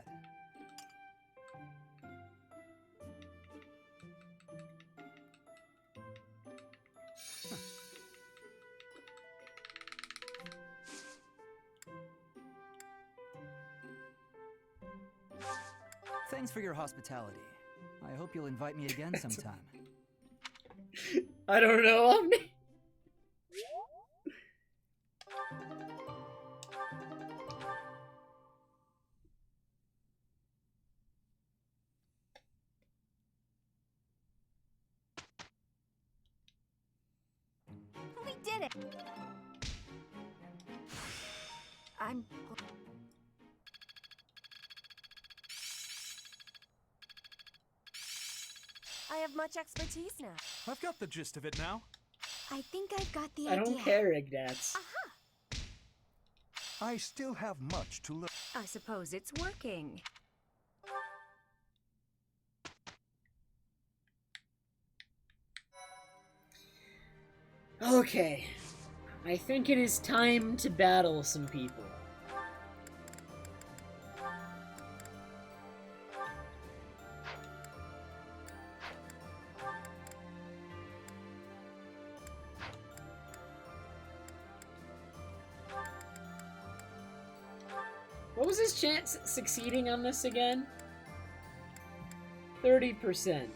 Thanks for your hospitality. I hope you'll invite me again sometime. I don't know, Omni. We did it! I have much expertise now. I've got the gist of it now. I think I've got the I idea. don't care, Ignatz. I still have much to learn. I suppose it's working. Okay. I think it is time to battle some people. What was his chance at succeeding on this again? 30%.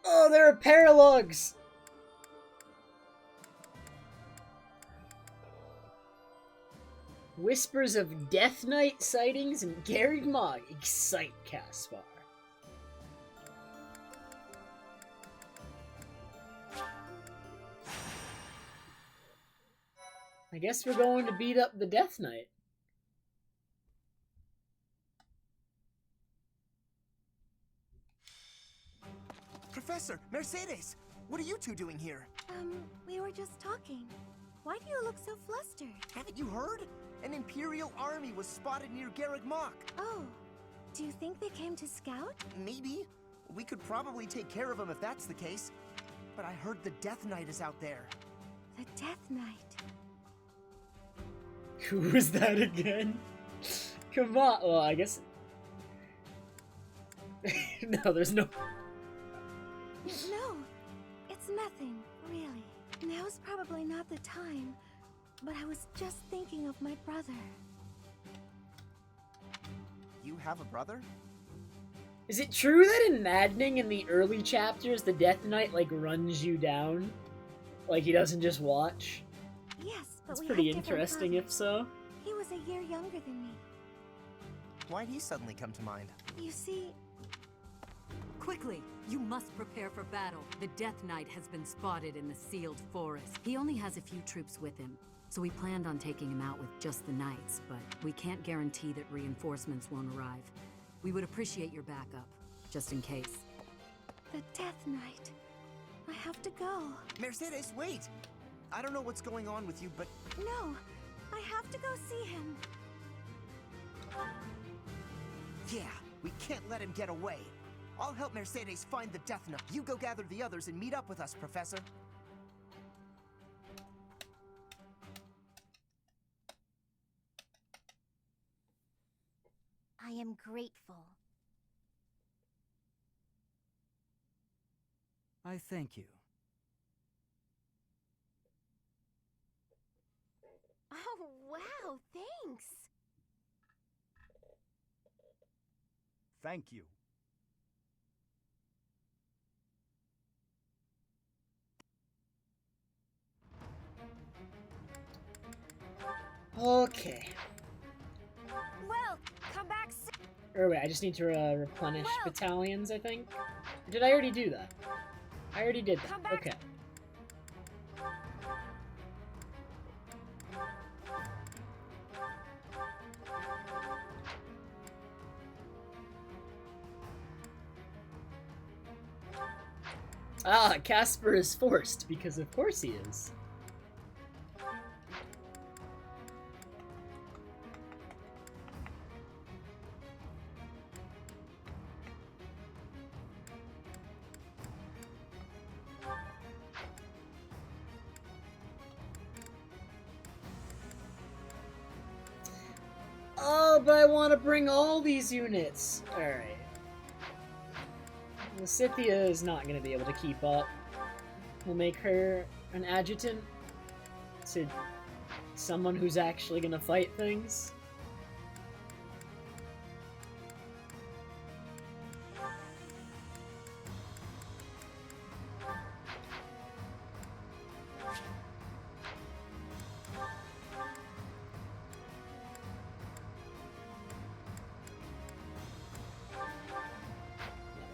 Oh, there are paralogs! Whispers of Death Knight sightings and Garreg Mach excite Caspar. I guess we're going to beat up the Death Knight. Professor, Mercedes, what are you two doing here? We were just talking. Why do you look so flustered? Haven't you heard? An Imperial army was spotted near Garreg Mach. Oh, do you think they came to scout? Maybe. We could probably take care of them if that's the case. But I heard the Death Knight is out there. The Death Knight. Who was that again? Come on. Well, I guess... no, there's no... No, it's nothing, really. Now's probably not the time, but I was just thinking of my brother. You have a brother? Is it true that in Maddening in the early chapters, the Death Knight, like, runs you down? Like, he doesn't just watch? Yes, but That's we pretty had different interesting, if brothers. so. He was a year younger than me. Why'd he suddenly come to mind? You see, Quickly! You must prepare for battle. The Death Knight has been spotted in the sealed forest. He only has a few troops with him, so we planned on taking him out with just the knights, but we can't guarantee that reinforcements won't arrive. We would appreciate your backup, just in case. The Death Knight. I have to go. Mercedes, wait! I don't know what's going on with you, but... No, I have to go see him. Yeah, we can't let him get away. I'll help Mercedes find the Death Knight. You go gather the others and meet up with us, Professor. I am grateful. I thank you. Oh, wow, thanks. Thank you. Okay. Well, come back soon. Or wait, I just need to replenish battalions, I think. Or did I already do that? I already did that. Okay. Ah, Casper is forced, because of course he is. Oh, but I want to bring all these units. Alright. Lysithea is not going to be able to keep up. We'll make her an adjutant to someone who's actually going to fight things.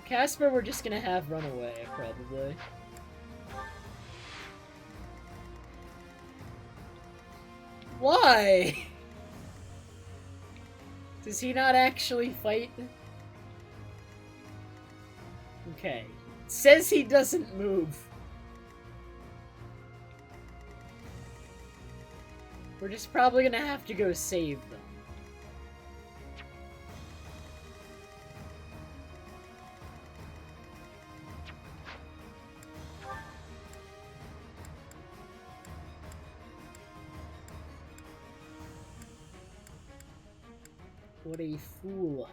Casper, we're just gonna have run away, probably. Why? Does he not actually fight? Okay. It says he doesn't move. We're just probably gonna have to go save them. What a fool.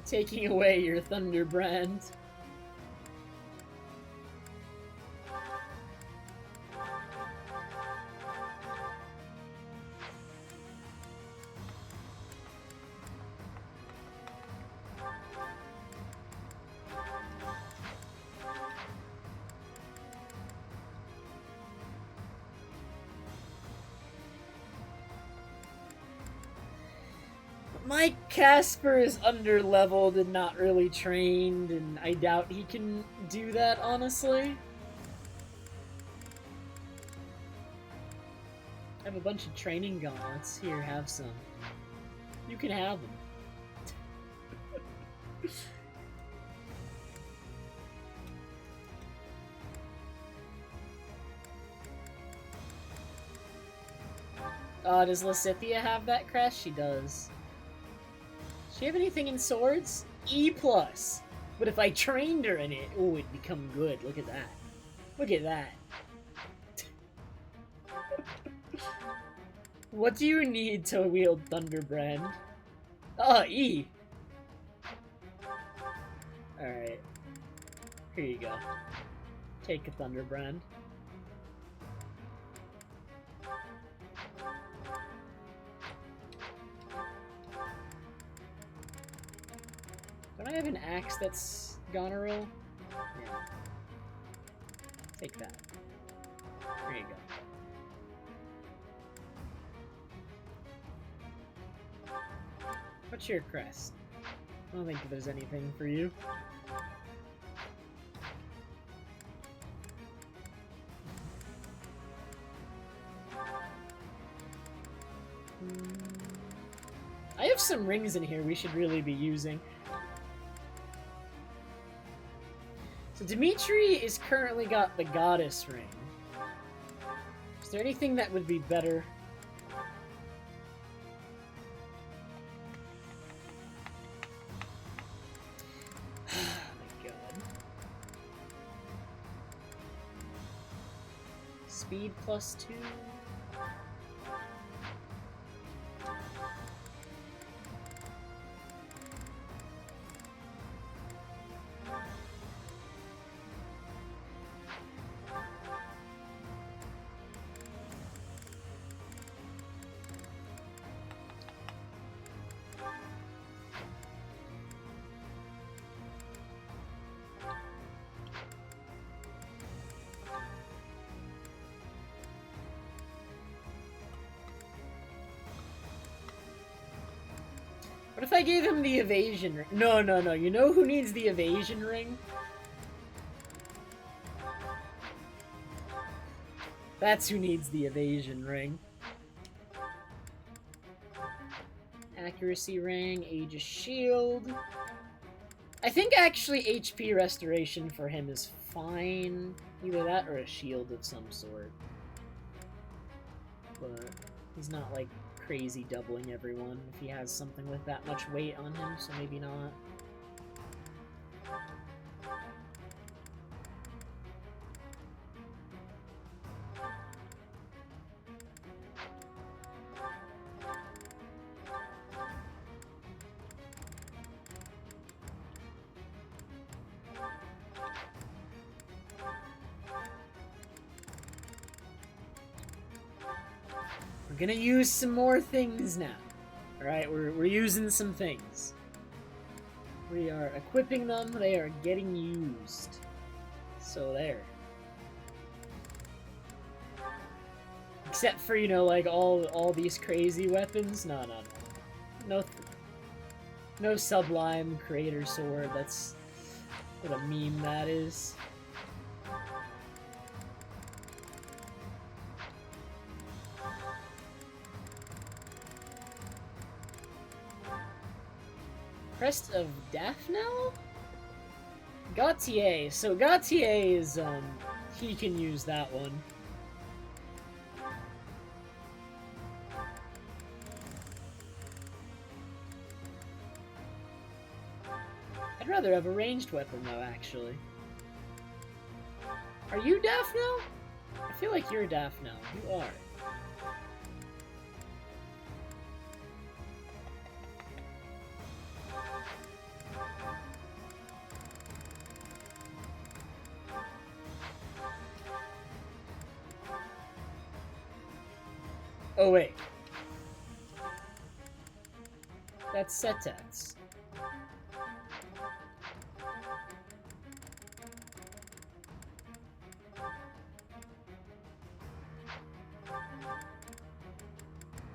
Taking away your Thunderbrand. My Casper is under-leveled and not really trained, and I doubt he can do that, honestly. I have a bunch of training gauntlets. Here, have some. You can have them. Does Lysithea have that crest? She does. Does she have anything in swords? E+. But if I trained her in it, oh, it'd become good. Look at that. Look at that. What do you need to wield Thunderbrand? E! Alright. Here you go. Take a Thunderbrand. Don't I have an axe that's Goneril? Yeah. Take that. There you go. What's your crest? I don't think there's anything for you. I have some rings in here we should really be using. So Dimitri is currently got the goddess ring. Is there anything that would be better? Speed +2. What if I gave him the evasion ring? No, no, no. You know who needs the evasion ring? That's who needs the evasion ring. Accuracy ring, Aegis shield. I think actually HP restoration for him is fine. Either that or a shield of some sort. But he's not like crazy doubling everyone if he has something with that much weight on him, so maybe not. We're gonna use some more things now. Alright, we're using some things. We are equipping them, they are getting used. So there. Except for, you know, like all these crazy weapons. No, no, no. No Sublime Creator Sword, that's what a meme that is. Crest of Death now? Gautier. So Gautier is, he can use that one. I'd rather have a ranged weapon though, actually. Are you Daphne? I feel like you're Daphne. You are. Oh, wait. That's Setats.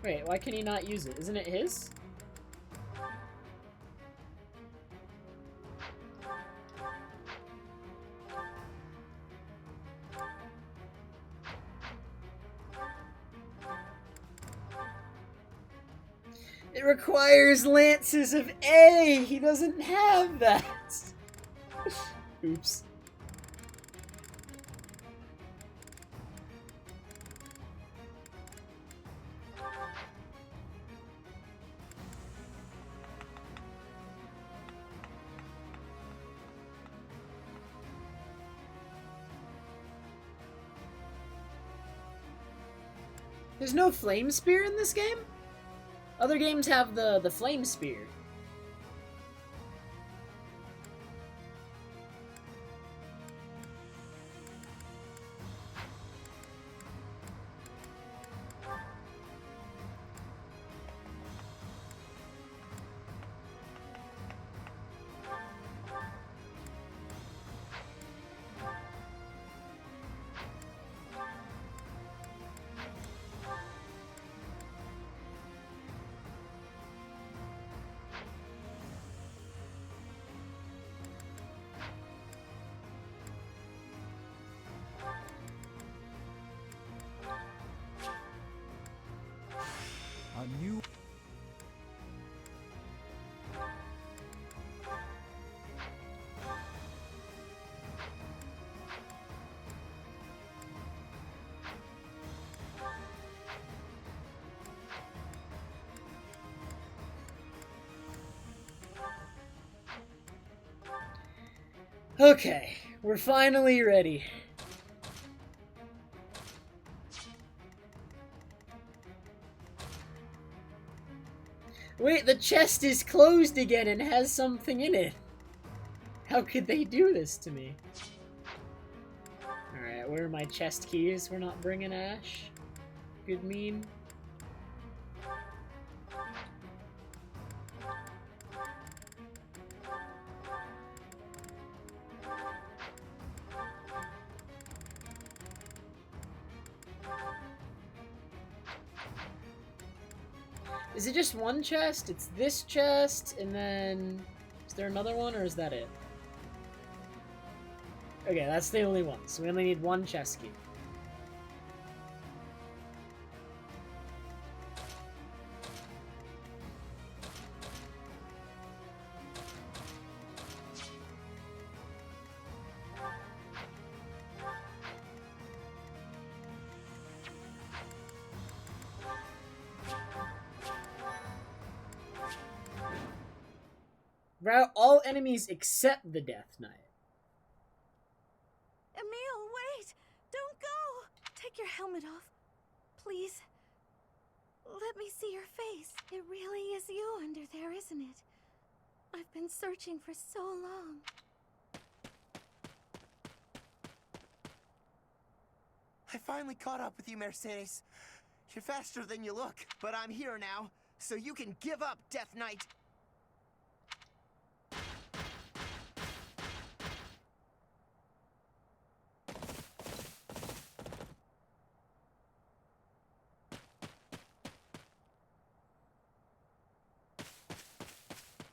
Wait, why can he not use it? Isn't it his? It requires lances of A! He doesn't have that! Oops. There's no flame spear in this game? Other games have the flame spear. A new... Okay, we're finally ready. Wait, the chest is closed again and has something in it. How could they do this to me? Alright, where are my chest keys? We're not bringing Ash. Good meme. Is it just one chest? It's this chest, and then... Is there another one, or is that it? Okay, that's the only one, so we only need one chest key. Rout all enemies except the Death Knight. Emil, wait! Don't go! Take your helmet off. Please. Let me see your face. It really is you under there, isn't it? I've been searching for so long. I finally caught up with you, Mercedes. You're faster than you look, but I'm here now, so you can give up, Death Knight.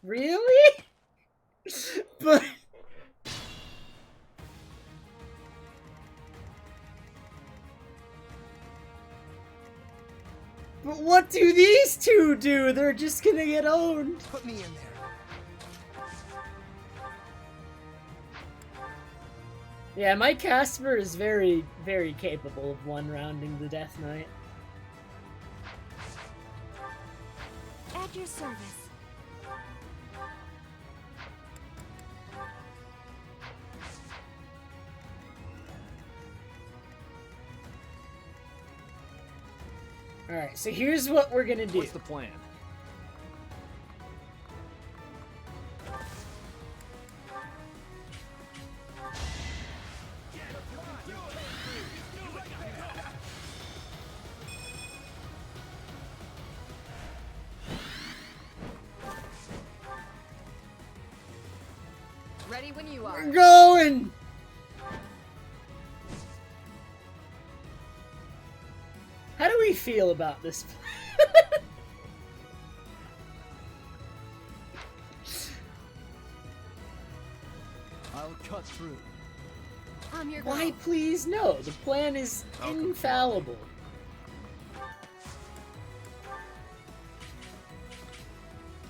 Really? But... But what do these two do? They're just gonna get owned. Put me in there. Yeah, Mike Casper is very, very capable of one-rounding the Death Knight. At your service. Alright, so here's what we're gonna do. What's the plan? Ready when you are. We're going! How do we feel about this plan? I'll cut through. I'm your Why, girl. please, no. The plan is infallible.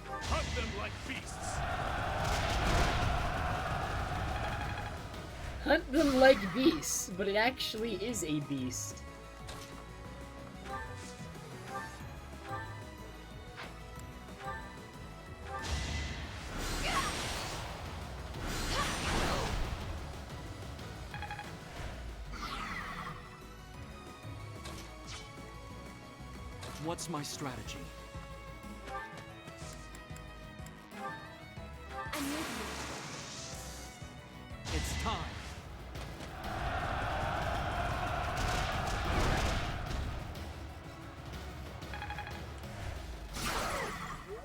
Hunt them like beasts. Hunt them like beasts, but it actually is a beast. What's my strategy? I'm with It's time. you.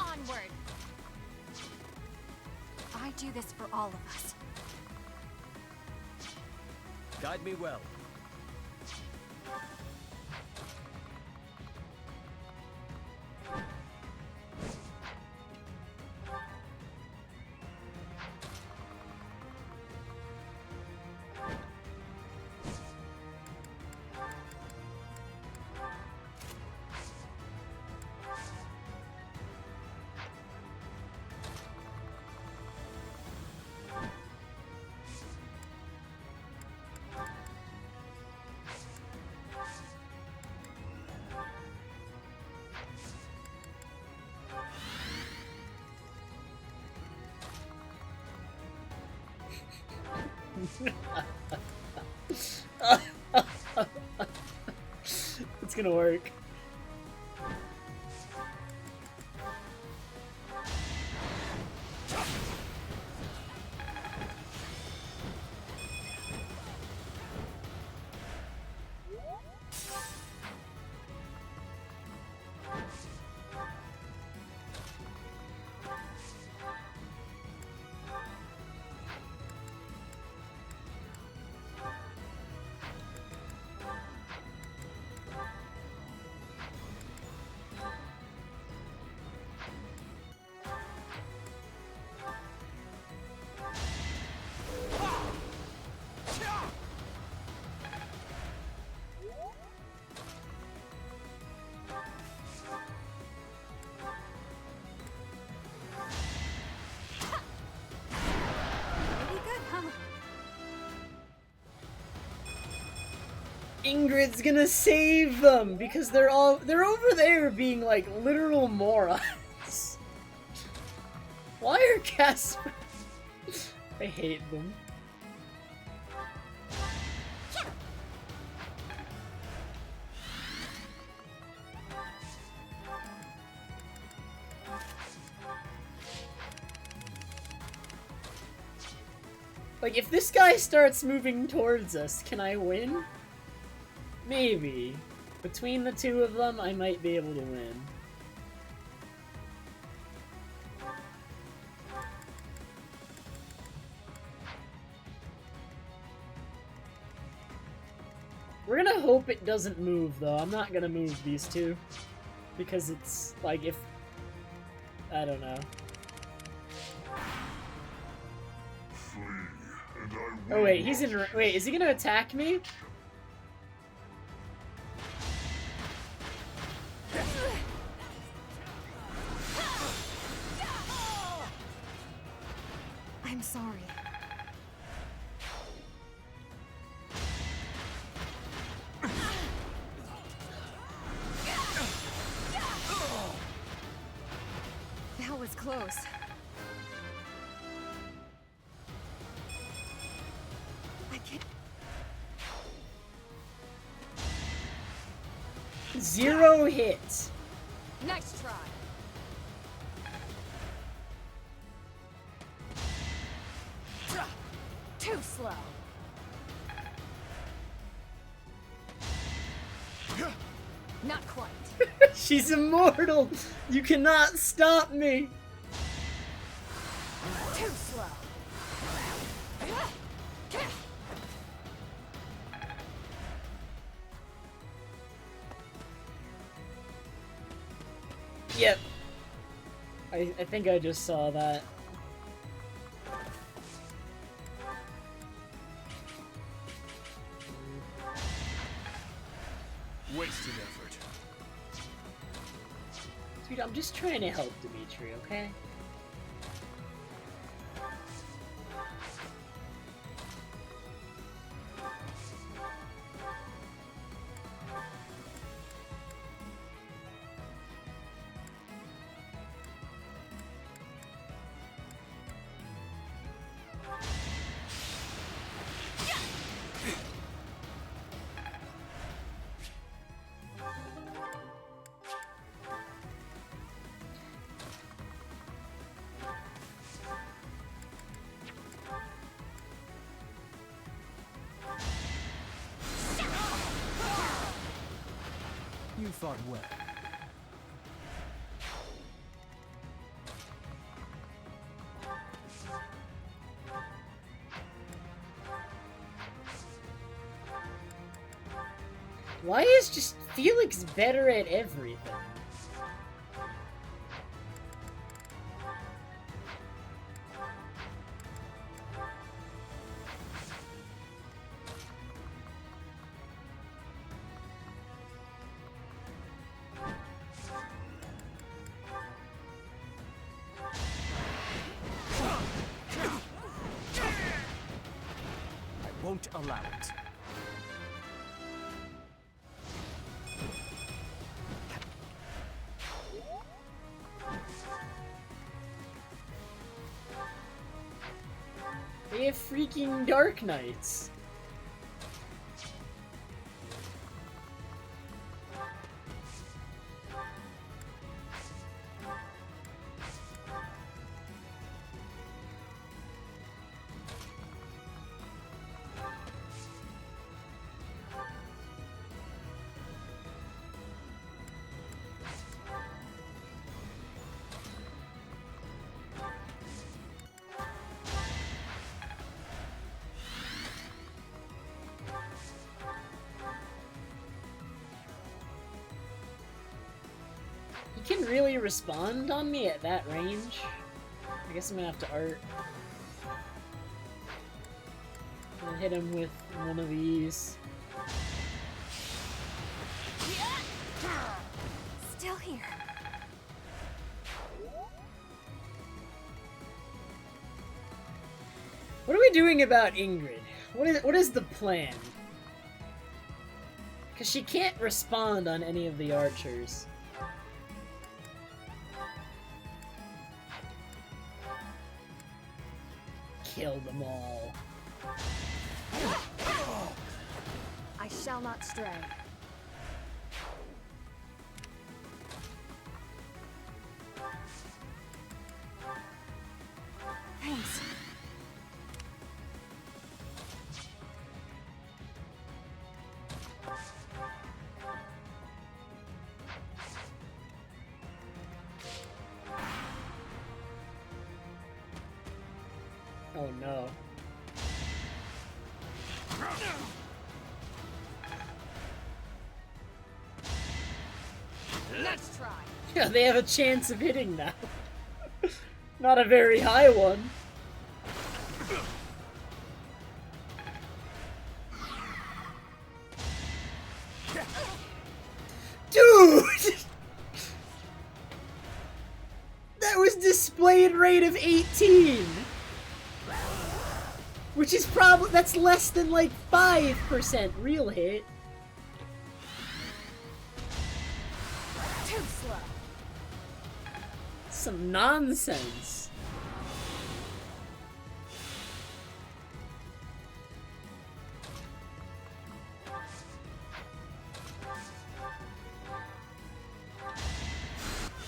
Onward. I do this for all of us. Guide me well. It's gonna work. Ingrid's gonna save them because they're over there being like literal morons. Why are Casper? I hate them. Like, if this guy starts moving towards us, can I win? Maybe. Between the two of them, I might be able to win. We're gonna hope it doesn't move, though. I'm not gonna move these two. Because it's, like, if... I don't know. Oh wait, he's in... Wait, is he gonna attack me? I'm sorry. That was close. I can't. 0 hits. Nice try. Too slow. Not quite. She's immortal! You cannot stop me! Too slow. Yep. I think I just saw that. Wasted effort. Dude, I'm just trying to help Dimitri, okay? fought well. Why is just Felix better at everything? I won't allow it. They have freaking Dark Knights. He can really respond on me at that range. I guess I'm gonna have to art. I'm gonna hit him with one of these. Still here. What are we doing about Ingrid? What is the plan? Because she can't respond on any of the archers. Kill them all. I shall not stray. Thanks. Oh no. Let's try. Yeah, they have a chance of hitting now. Not a very high one. Dude! That was displayed rate of 18! Which is probably, that's less than like 5% real hit. Too slow. Some nonsense.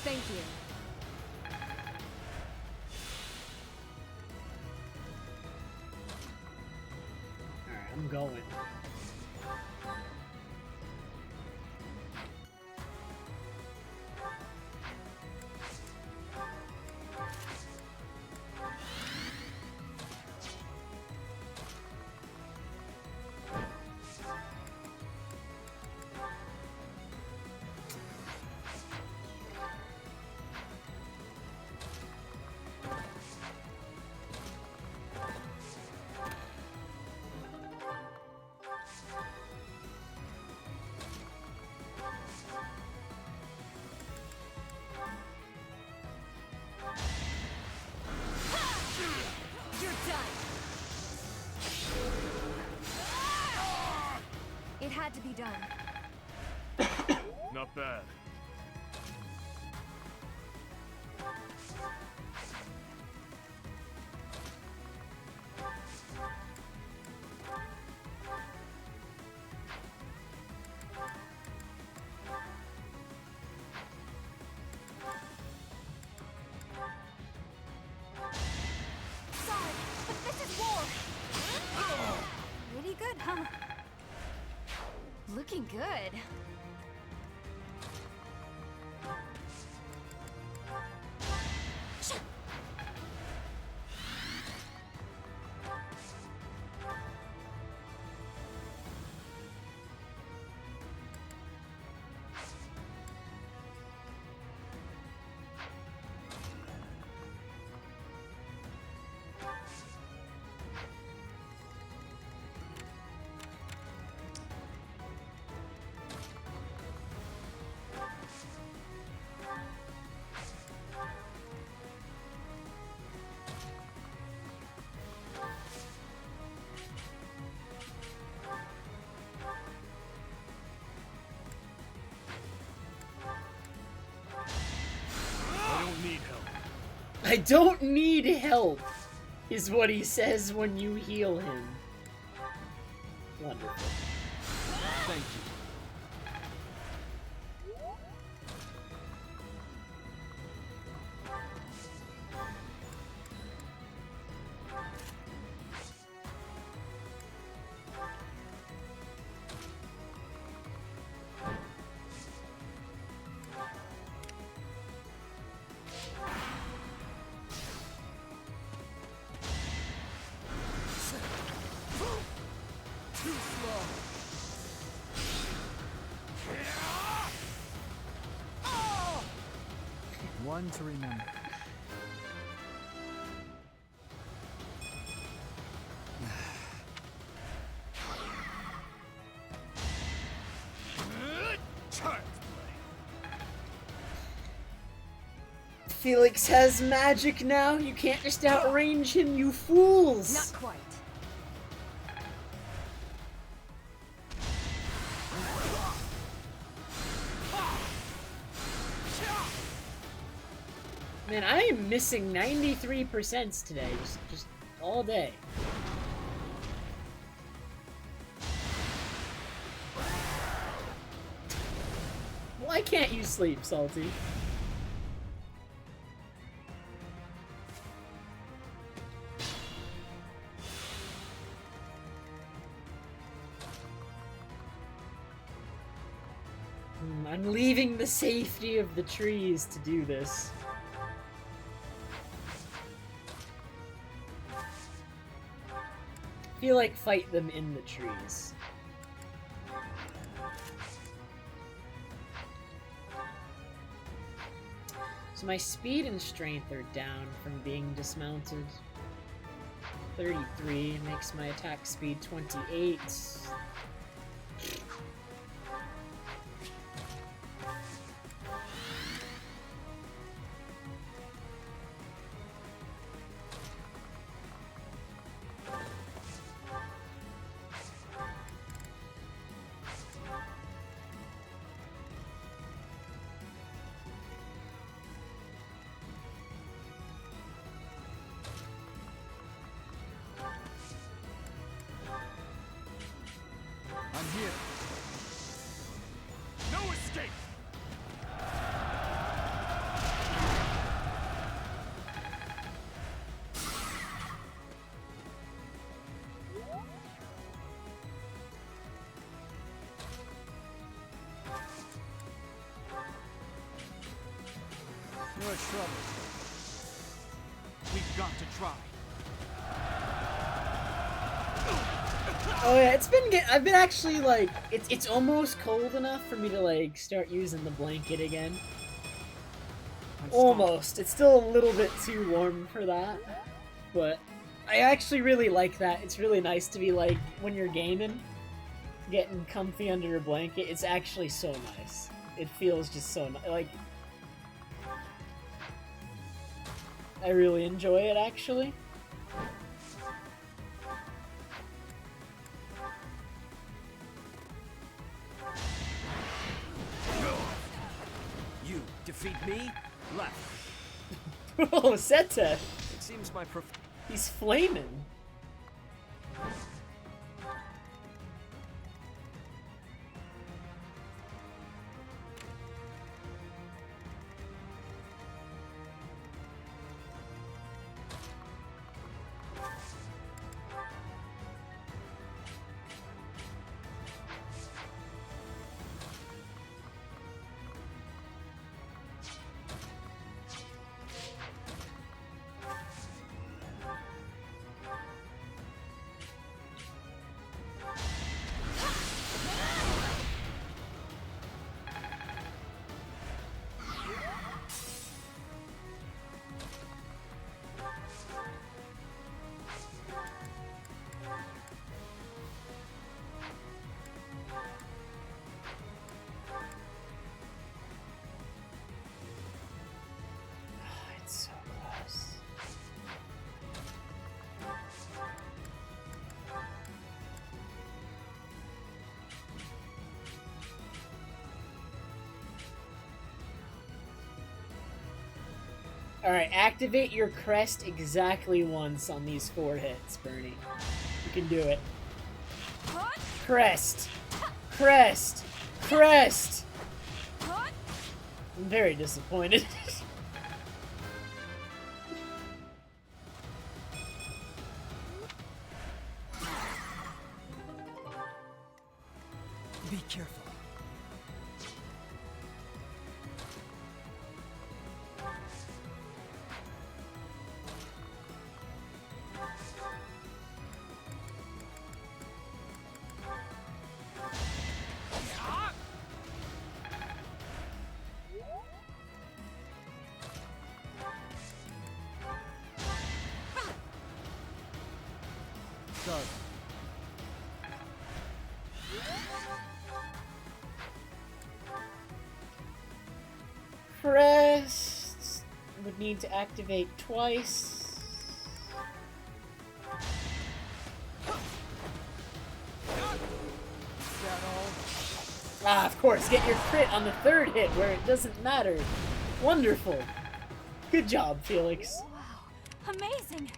Thank you. Alright, I'm going. You're done. It had to be done. Not bad. Sorry, but this is war. Pretty good, huh? Looking good. I don't need help, is what he says when you heal him. Wonderful. Thank you. Too slow. One to remember. Felix has magic now. You can't just outrange him, you fools. Not quite. Man, I am missing 93% today, just all day. Why can't you sleep, Salty? I'm leaving the safety of the trees to do this. I feel like fight them in the trees. So my speed and strength are down from being dismounted. 33 makes my attack speed 28. I'm here. No escape. You're trouble. We've got to try. Oh yeah, I've been actually like, it's almost cold enough for me to like start using the blanket again. Almost. It's still a little bit too warm for that, but I actually really like that. It's really nice to be like, when you're gaming, getting comfy under a blanket. It's actually so nice. It feels just so nice. Like, I really enjoy it actually. You defeat me? Left. Oh, Seta! It seems my He's flaming. Alright, activate your crest exactly once on these 4 hits, Bernie. You can do it. Crest! Crest! Crest! I'm very disappointed. Be careful. Start. Crest would need to activate twice. Ah, of course, get your crit on the 3rd hit where it doesn't matter. Wonderful. Good job, Felix. Wow, amazing!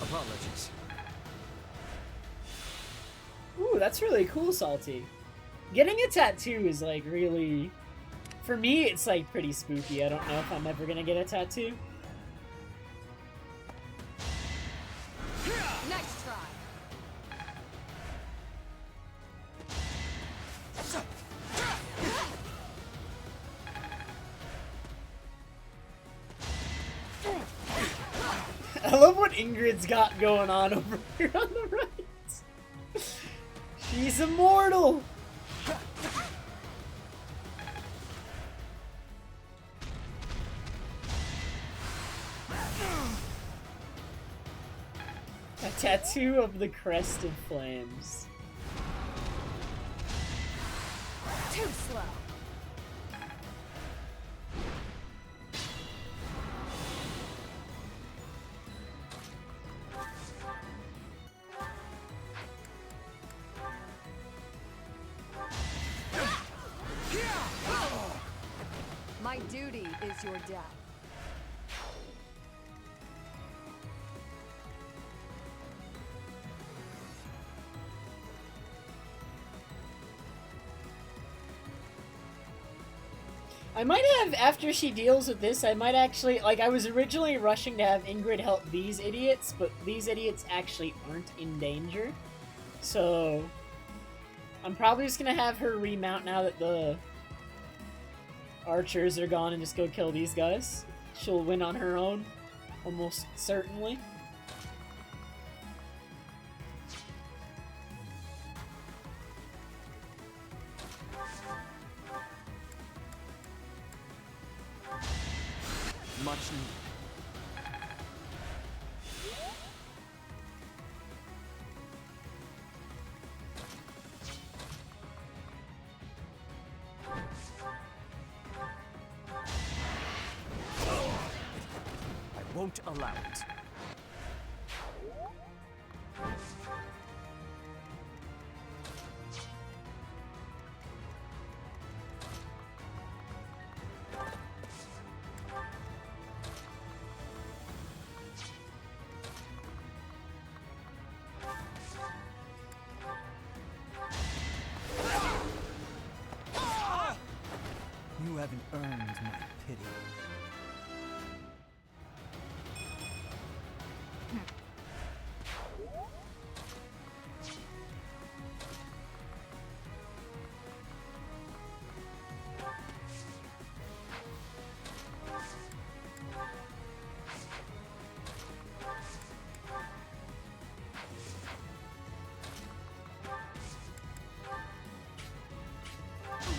Apologies. Ooh, that's really cool, Salty. Getting a tattoo is like really... For me, it's like pretty spooky. I don't know if I'm ever gonna get a tattoo. Next try. I love what Ingrid's got going on over here on the right. She's immortal! A tattoo of the crest of flames. Too slow. My duty is your death. I might have, after she deals with this, I might actually, like, I was originally rushing to have Ingrid help these idiots, but these idiots actually aren't in danger. So, I'm probably just gonna have her remount now that the archers are gone and just go kill these guys. She'll win on her own, almost certainly. Much needed. I won't allow it. You haven't earned my pity.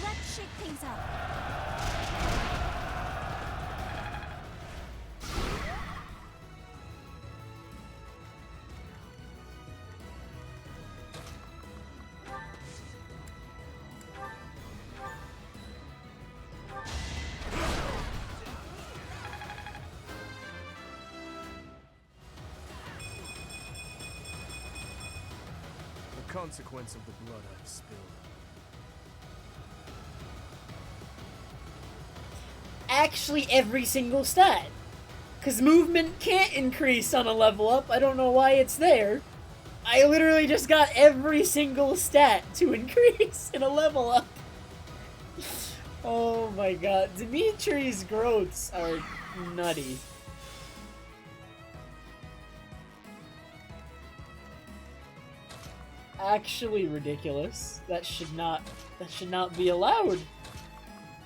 Let's shake things up. consequence of the blood I've spilled. Actually, every single stat. Because movement can't increase on a level up. I don't know why it's there. I literally just got every single stat to increase in a level up. Oh my god. Dimitri's growths are nutty. Actually ridiculous. That should not be allowed.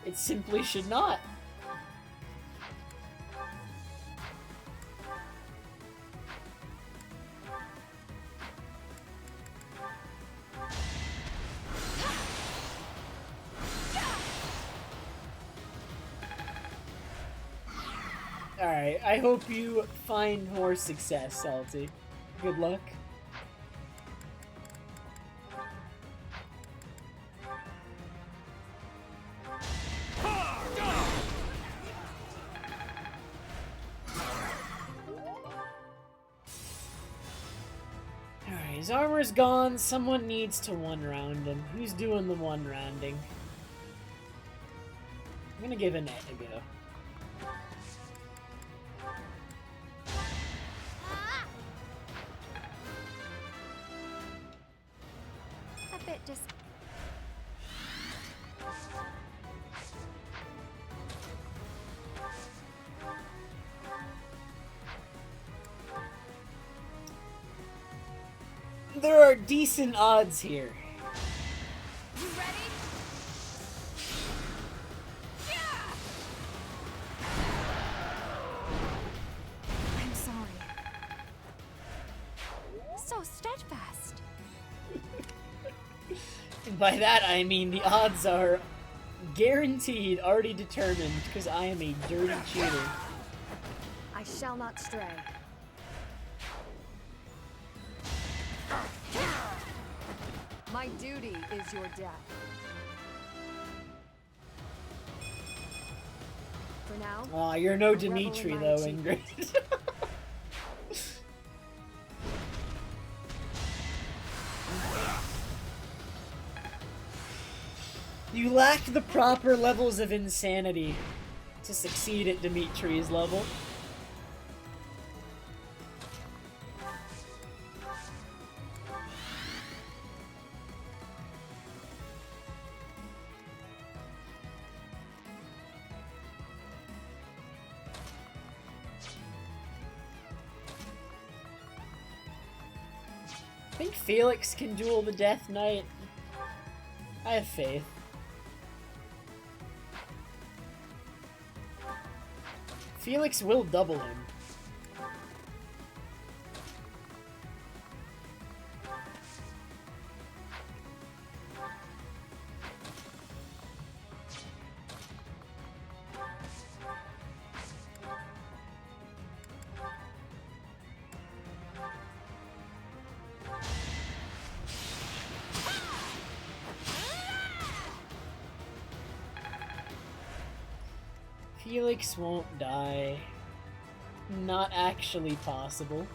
It simply should not. Alright, I hope you find more success, Salty. Good luck. Alright, his armor's gone. Someone needs to one-round him. Who's doing the one-rounding? I'm gonna give Annette a go. A bit just... There are decent odds here. You ready? I'm sorry. So steadfast. And by that I mean the odds are guaranteed, already determined, because I am a dirty cheater. I shall not stray. My duty is your death. For now. Aw, you're no a rebel in Dimitri my though, achievement. Ingrid. You lack the proper levels of insanity to succeed at Dimitri's level. I think Felix can duel the Death Knight. I have faith. Felix will double him. Felix won't die. Not actually possible.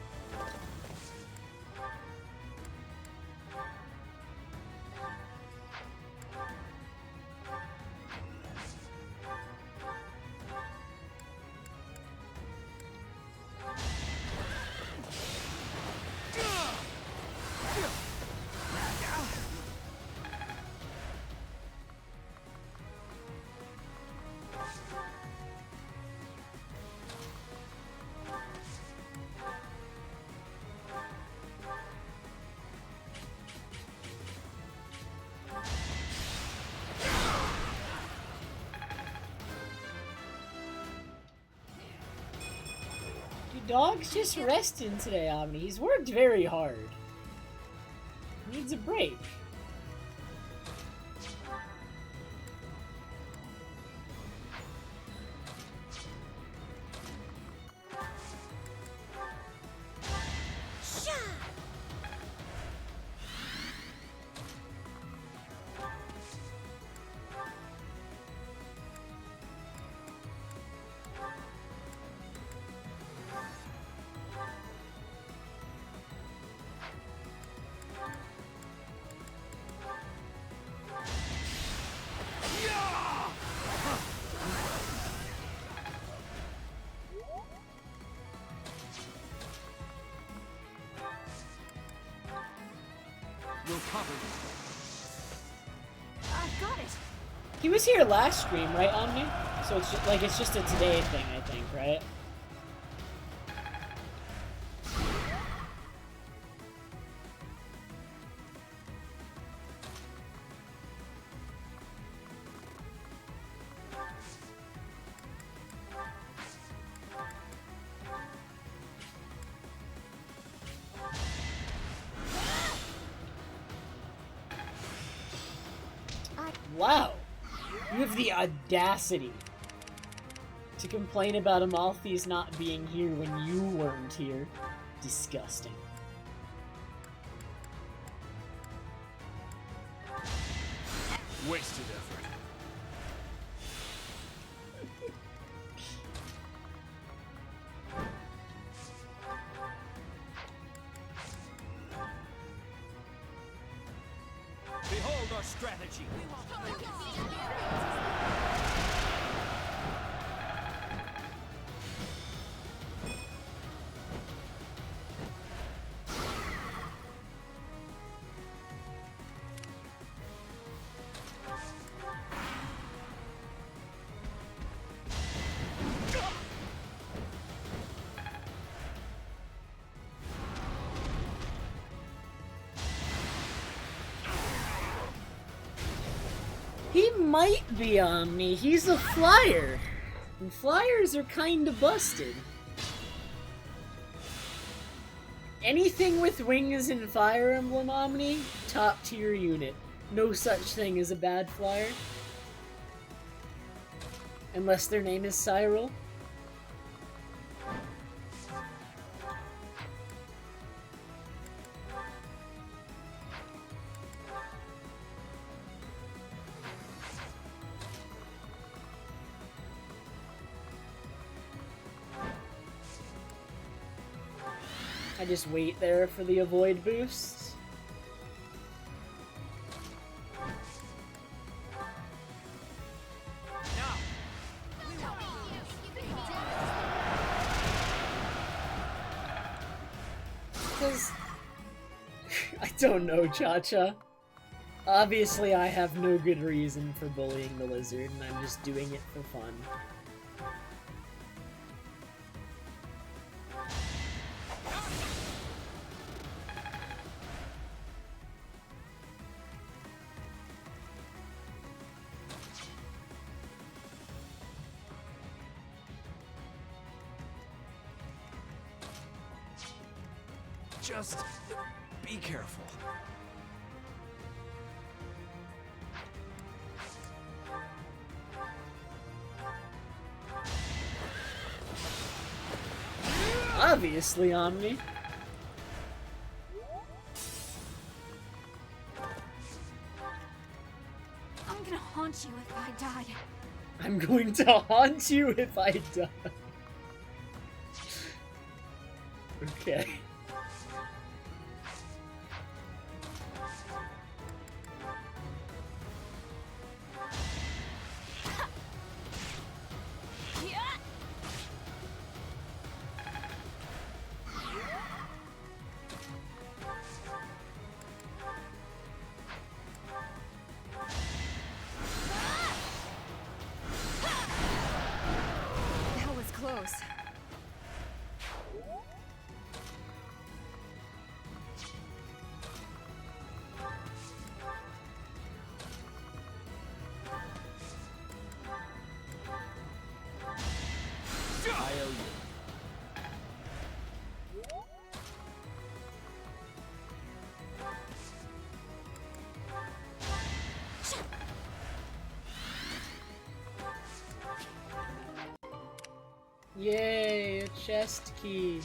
Dog's just resting today, Omni. He's worked very hard. Needs a break. will cover you. I've got it. He was here last stream, right, Omni? So it's just, like, it's just a today thing, I think, right? Wow! You have the audacity to complain about Amalthe's not being here when you weren't here. Disgusting. Wasted effort. Behold our strategy. He might be Omni. He's a flyer. And flyers are kinda busted. Anything with wings in Fire Emblem Omni, top tier unit. No such thing as a bad flyer. Unless their name is Cyril. I just wait there for the avoid boosts. Because I don't know, Cha-Cha. Obviously, I have no good reason for bullying the lizard, and I'm just doing it for fun. Just be careful. Obviously, Omni. I'm gonna haunt you if I die. I'm going to haunt you if I die. Okay. That was close. I owe you. Yay, a chest key.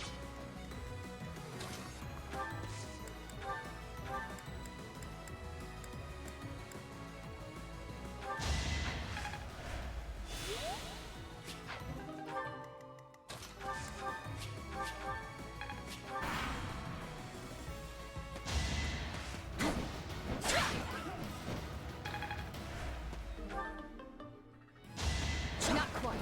Not quite.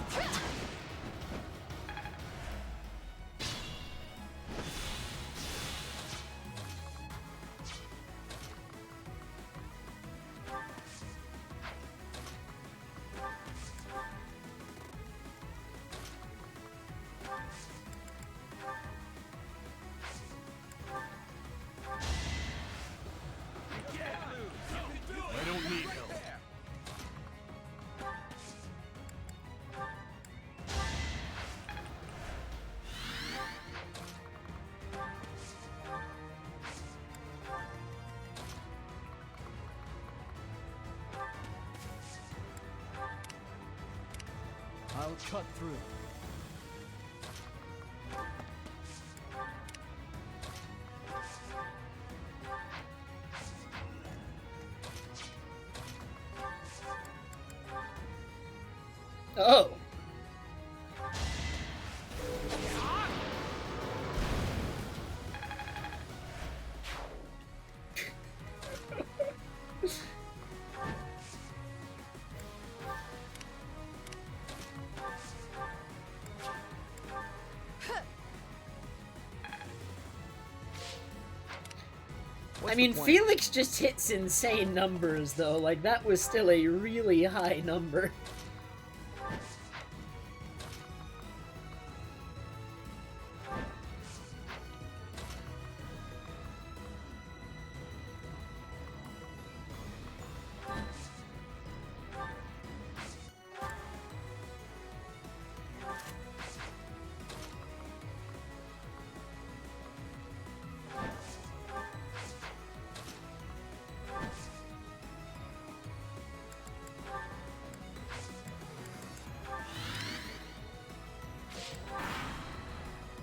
I'll cut through. Oh. I mean, Felix just hits insane numbers, though. Like, that was still a really high number.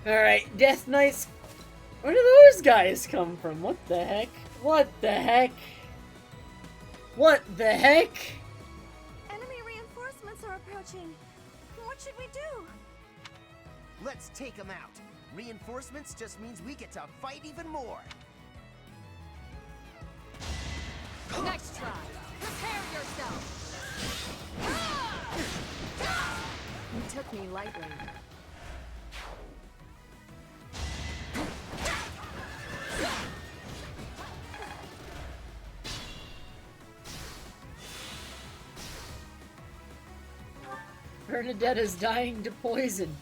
Alright, Death Knights. Where do those guys come from? What the heck? What the heck? What the heck? Enemy reinforcements are approaching. What should we do? Let's take them out. Reinforcements just means we get to fight even more. Next try. Prepare yourself. You took me lightly. Bernadette is dying to poison.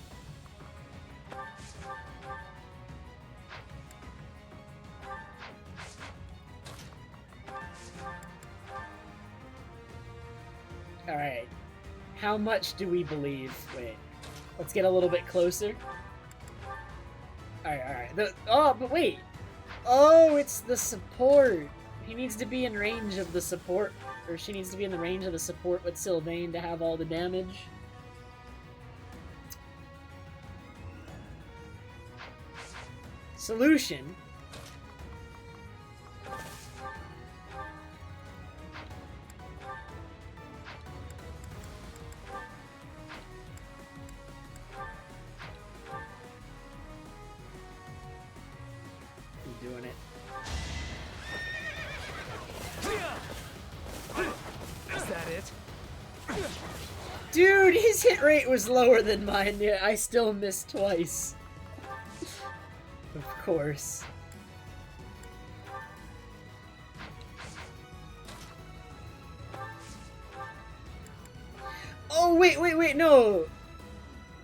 Alright. How much do we believe? Wait. Let's get a little bit closer. Alright. Oh, but wait! Oh, it's the support! He needs to be in range of the support, or she needs to be in the range of the support with Sylvain to have all the damage. Solution. I'm doing it. Is that it? Dude, his hit rate was lower than mine, yet I still missed twice. Of course. Oh, wait, no!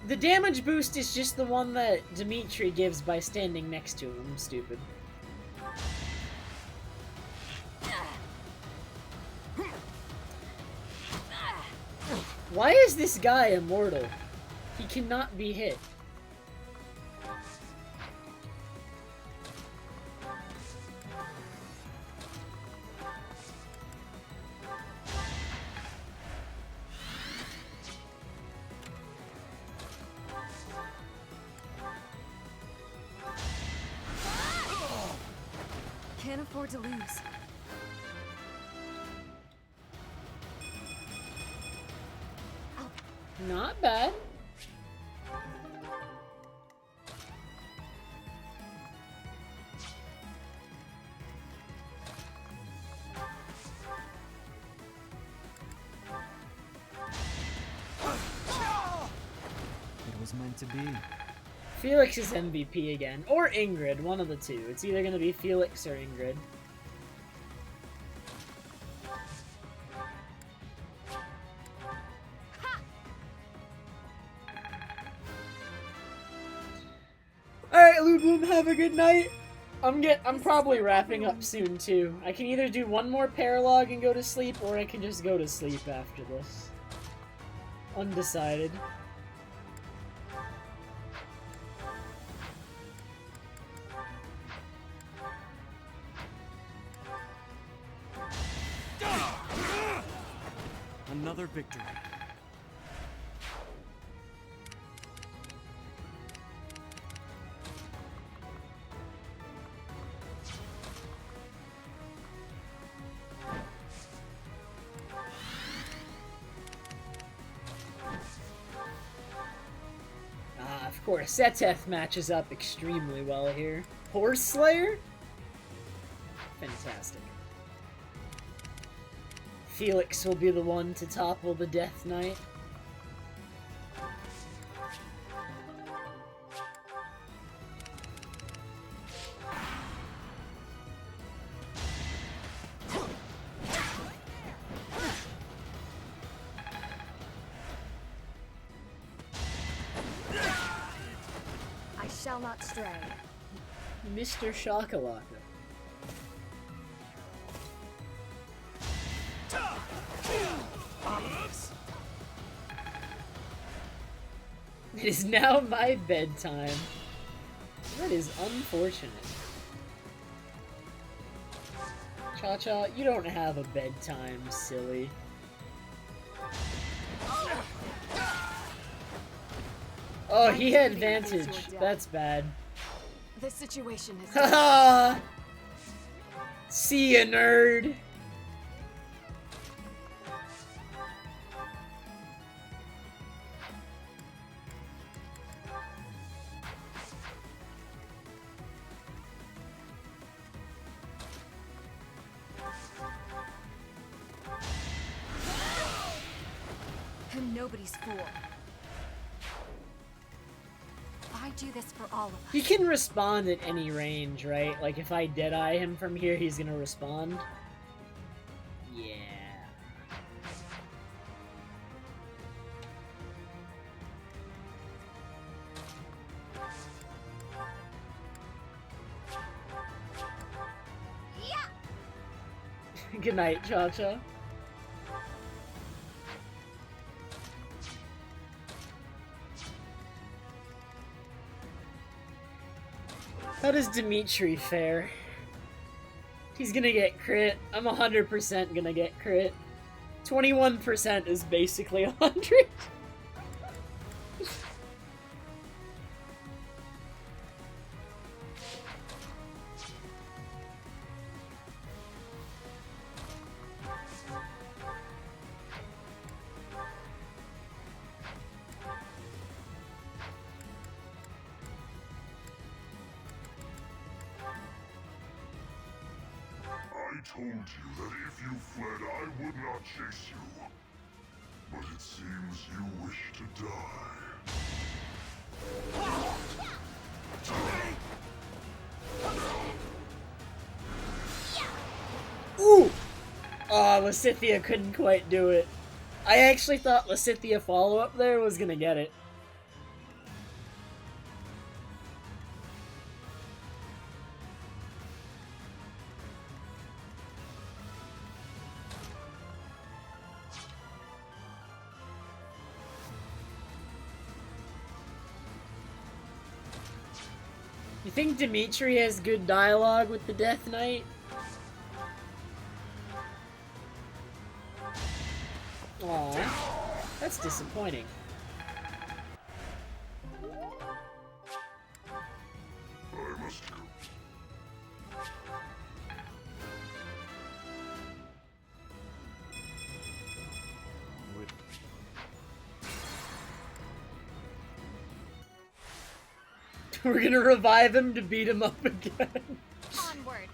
The damage boost is just the one that Dimitri gives by standing next to him. I'm stupid. Why is this guy immortal? He cannot be hit. Can't afford to lose. Not bad. It was meant to be. Felix is MVP again. Or Ingrid, one of the two. It's either gonna be Felix or Ingrid. Alright, Ludwig, have a good night. I'm probably wrapping up soon too. I can either do one more paralog and go to sleep, or I can just go to sleep after this. Undecided. Another victory. course, Seteth matches up extremely well here. Horse Slayer? Fantastic. Felix will be the one to topple the Death Knight. I shall not stray. Mr. Shakalaka. It is now my bedtime. That is unfortunate. Cha-Cha, you don't have a bedtime, silly. Oh, he had advantage. That's bad. The situation is. Haha! See ya, nerd! I'm nobody's fool. I do this for all of us. He can respond at any range, right? Like, if I Deadeye him from here, he's gonna respond. Yeah. Good night, Cha-Cha. How does Dimitri fare? He's gonna get crit. I'm 100% gonna get crit. 21% is basically 100. I told you that if you fled, I would not chase you. But it seems you wish to die. Ooh! Aw, Lysithea couldn't quite do it. I actually thought Lysithea follow-up there was gonna get it. You think Dimitri has good dialogue with the Death Knight? Aw, that's disappointing. I must go. We're gonna revive him to beat him up again. Onward.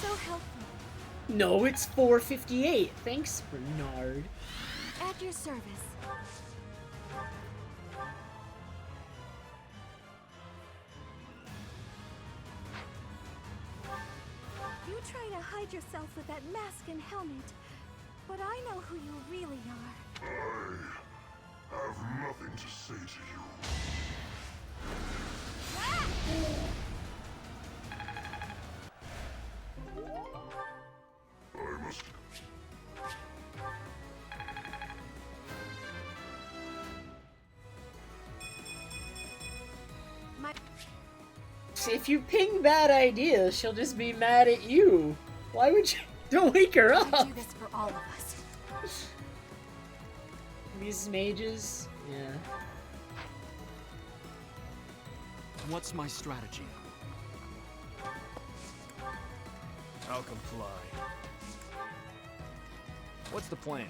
So helpful. No, it's 4:58. Thanks, Bernard. At your service. You try to hide yourself with that mask and helmet, but I know who you really are. I have nothing to say to you. I must go. If you ping bad ideas, she'll just be mad at you. Why would you? Don't wake her up. I do this for all of us. These mages, yeah. What's my strategy? I'll comply. What's the plan?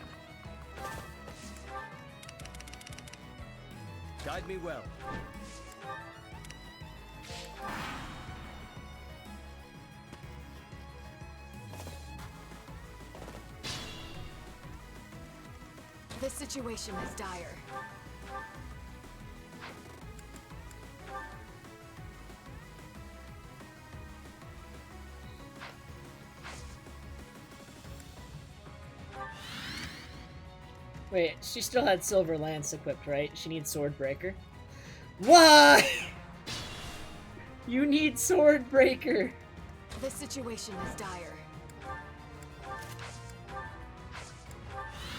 Guide me well. This situation is dire. Wait, she still had Silver Lance equipped, right? She needs Swordbreaker. Why? You need Swordbreaker. This situation is dire.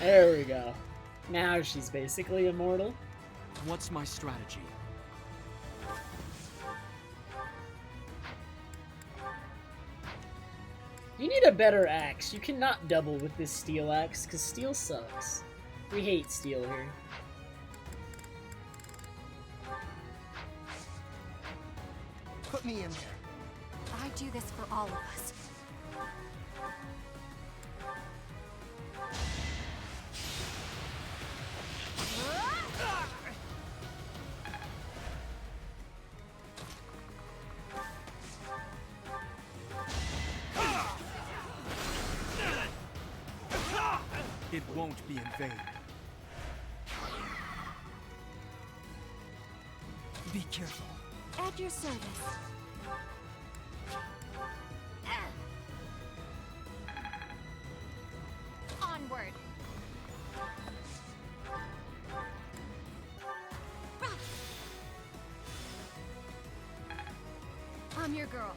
There we go. Now she's basically immortal. What's my strategy? You need a better axe. You cannot double with this steel axe, because steel sucks. We hate steel here. Put me in there. I do this for all of us. It won't be in vain. Be careful. At your service. Onward. I'm your girl.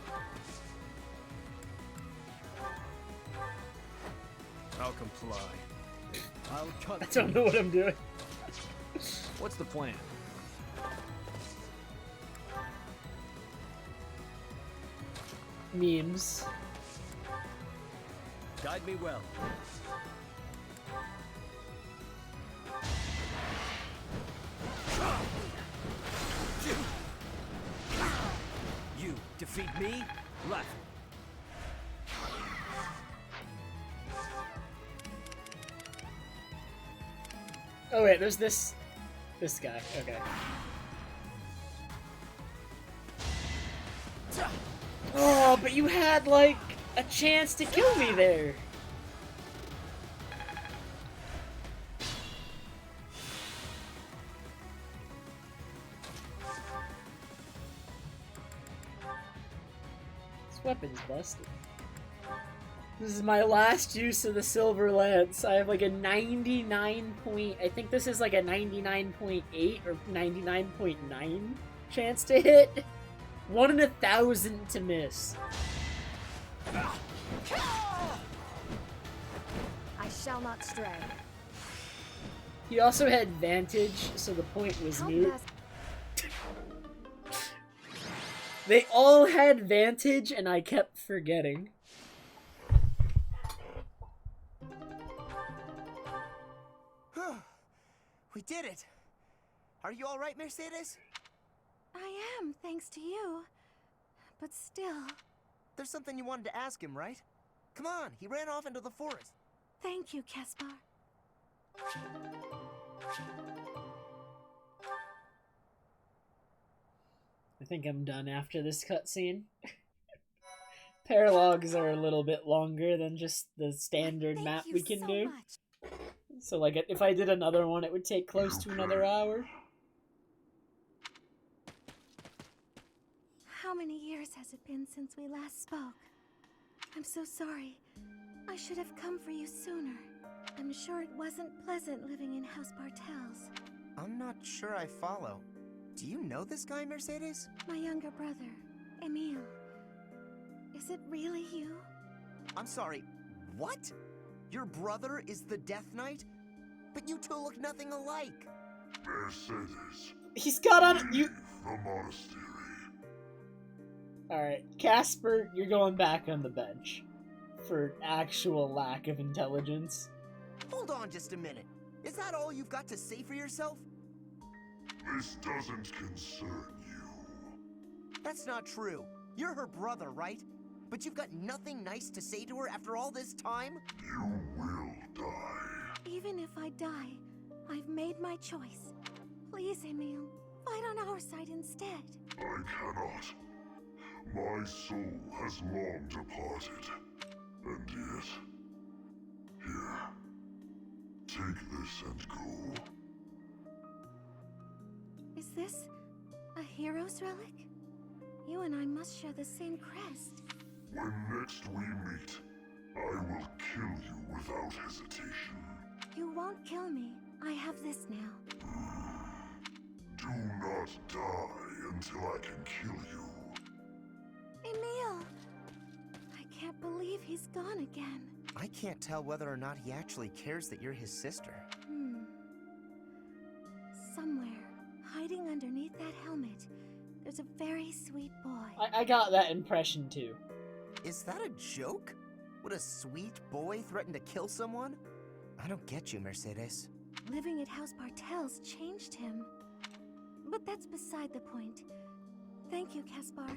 I'll comply. I'll cut. I don't know what I'm doing. What's the plan? Memes. Guide me well. You defeat me? Left. Oh wait, there's this guy. Okay. Oh, but you had like a chance to kill me there. This weapon's busted. This is my last use of the Silver Lance. I have like a 99 point... I think this is like a 99.8 or 99.9 chance to hit. 1 in 1,000 to miss. I shall not stray. He also had Vantage, so the point was moot. They all had Vantage, and I kept forgetting. We did it! Are you alright, Mercedes? I am, thanks to you. But still... There's something you wanted to ask him, right? Come on, he ran off into the forest. Thank you, Caspar. I think I'm done after this cutscene. Paralogs are a little bit longer than just the standard map we can do. Much. So like, if I did another one, it would take close to another hour. How many years has it been since we last spoke? I'm so sorry. I should have come for you sooner. I'm sure it wasn't pleasant living in House Bartels. I'm not sure I follow. Do you know this guy, Mercedes? My younger brother, Emile. Is it really you? I'm sorry, what? Your brother is the Death Knight? But you two look nothing alike. Mercedes. He's got on you. The monastery. Alright, Casper, you're going back on the bench. For actual lack of intelligence. Hold on just a minute. Is that all you've got to say for yourself? This doesn't concern you. That's not true. You're her brother, right? But you've got nothing nice to say to her after all this time? You will die. Even if I die, I've made my choice. Please, Emil, fight on our side instead. I cannot. My soul has long departed. And yet... Here. Take this and go. Is this a hero's relic? You and I must share the same crest. When next we meet, I will kill you without hesitation. You won't kill me. I have this now. Do not die until I can kill you. Emil! I can't believe he's gone again. I can't tell whether or not he actually cares that you're his sister. Somewhere, hiding underneath that helmet, there's a very sweet boy. I got that impression too. Is that a joke? Would a sweet boy threaten to kill someone? I don't get you, Mercedes. Living at House Bartels changed him. But that's beside the point. Thank you, Caspar.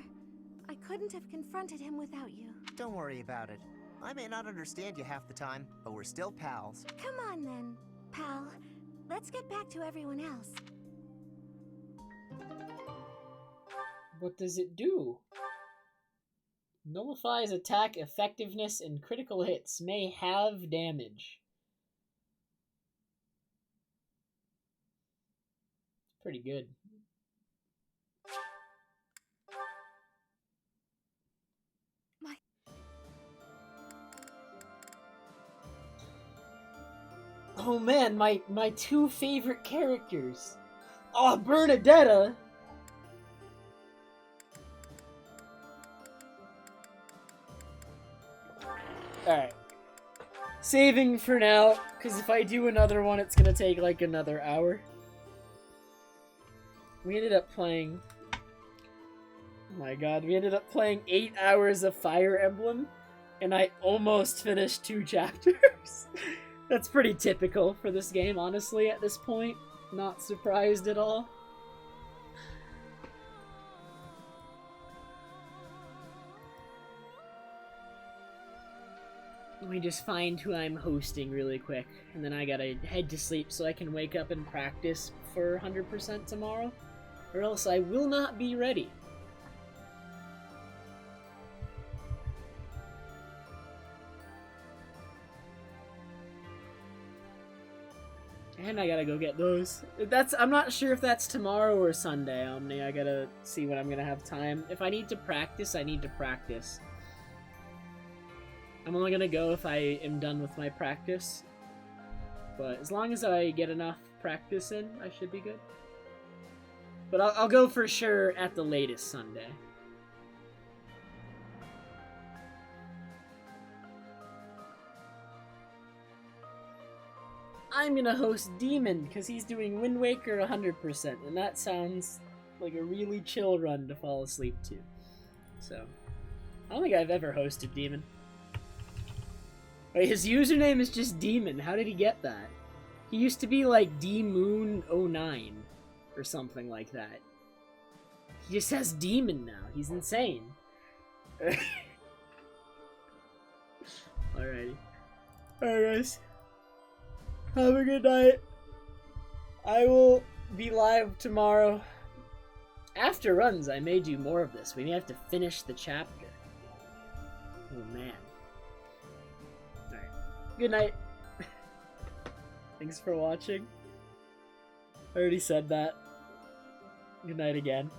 I couldn't have confronted him without you. Don't worry about it. I may not understand you half the time, but we're still pals. Come on then, pal. Let's get back to everyone else. What does it do? Nullifies attack effectiveness and critical hits. May have damage. It's pretty good. Oh man, my two favorite characters. Oh, Bernadetta! Alright. Saving for now, because if I do another one, it's gonna take like another hour. We ended up playing... Oh my god, we ended up playing 8 hours of Fire Emblem, and I almost finished 2 chapters. That's pretty typical for this game, honestly, at this point. Not surprised at all. Let me just find who I'm hosting really quick, and then I gotta head to sleep so I can wake up and practice for 100% tomorrow, or else I will not be ready. And I gotta go get those. I'm not sure if that's tomorrow or Sunday, Omni. I gotta see when I'm gonna have time. If I need to practice, I need to practice. I'm only gonna go if I am done with my practice. But as long as I get enough practice in, I should be good. But I'll go for sure at the latest Sunday. I'm gonna host Demon, because he's doing Wind Waker 100%, and that sounds like a really chill run to fall asleep to. So, I don't think I've ever hosted Demon. Wait, his username is just Demon. How did he get that? He used to be like DMoon09 or something like that. He just has Demon now. He's insane. Alrighty. Alright, guys. Have a good night. I will be live tomorrow. After runs, I may do more of this. We may have to finish the chapter. Oh, man. Alright. Good night. Thanks for watching. I already said that. Good night again.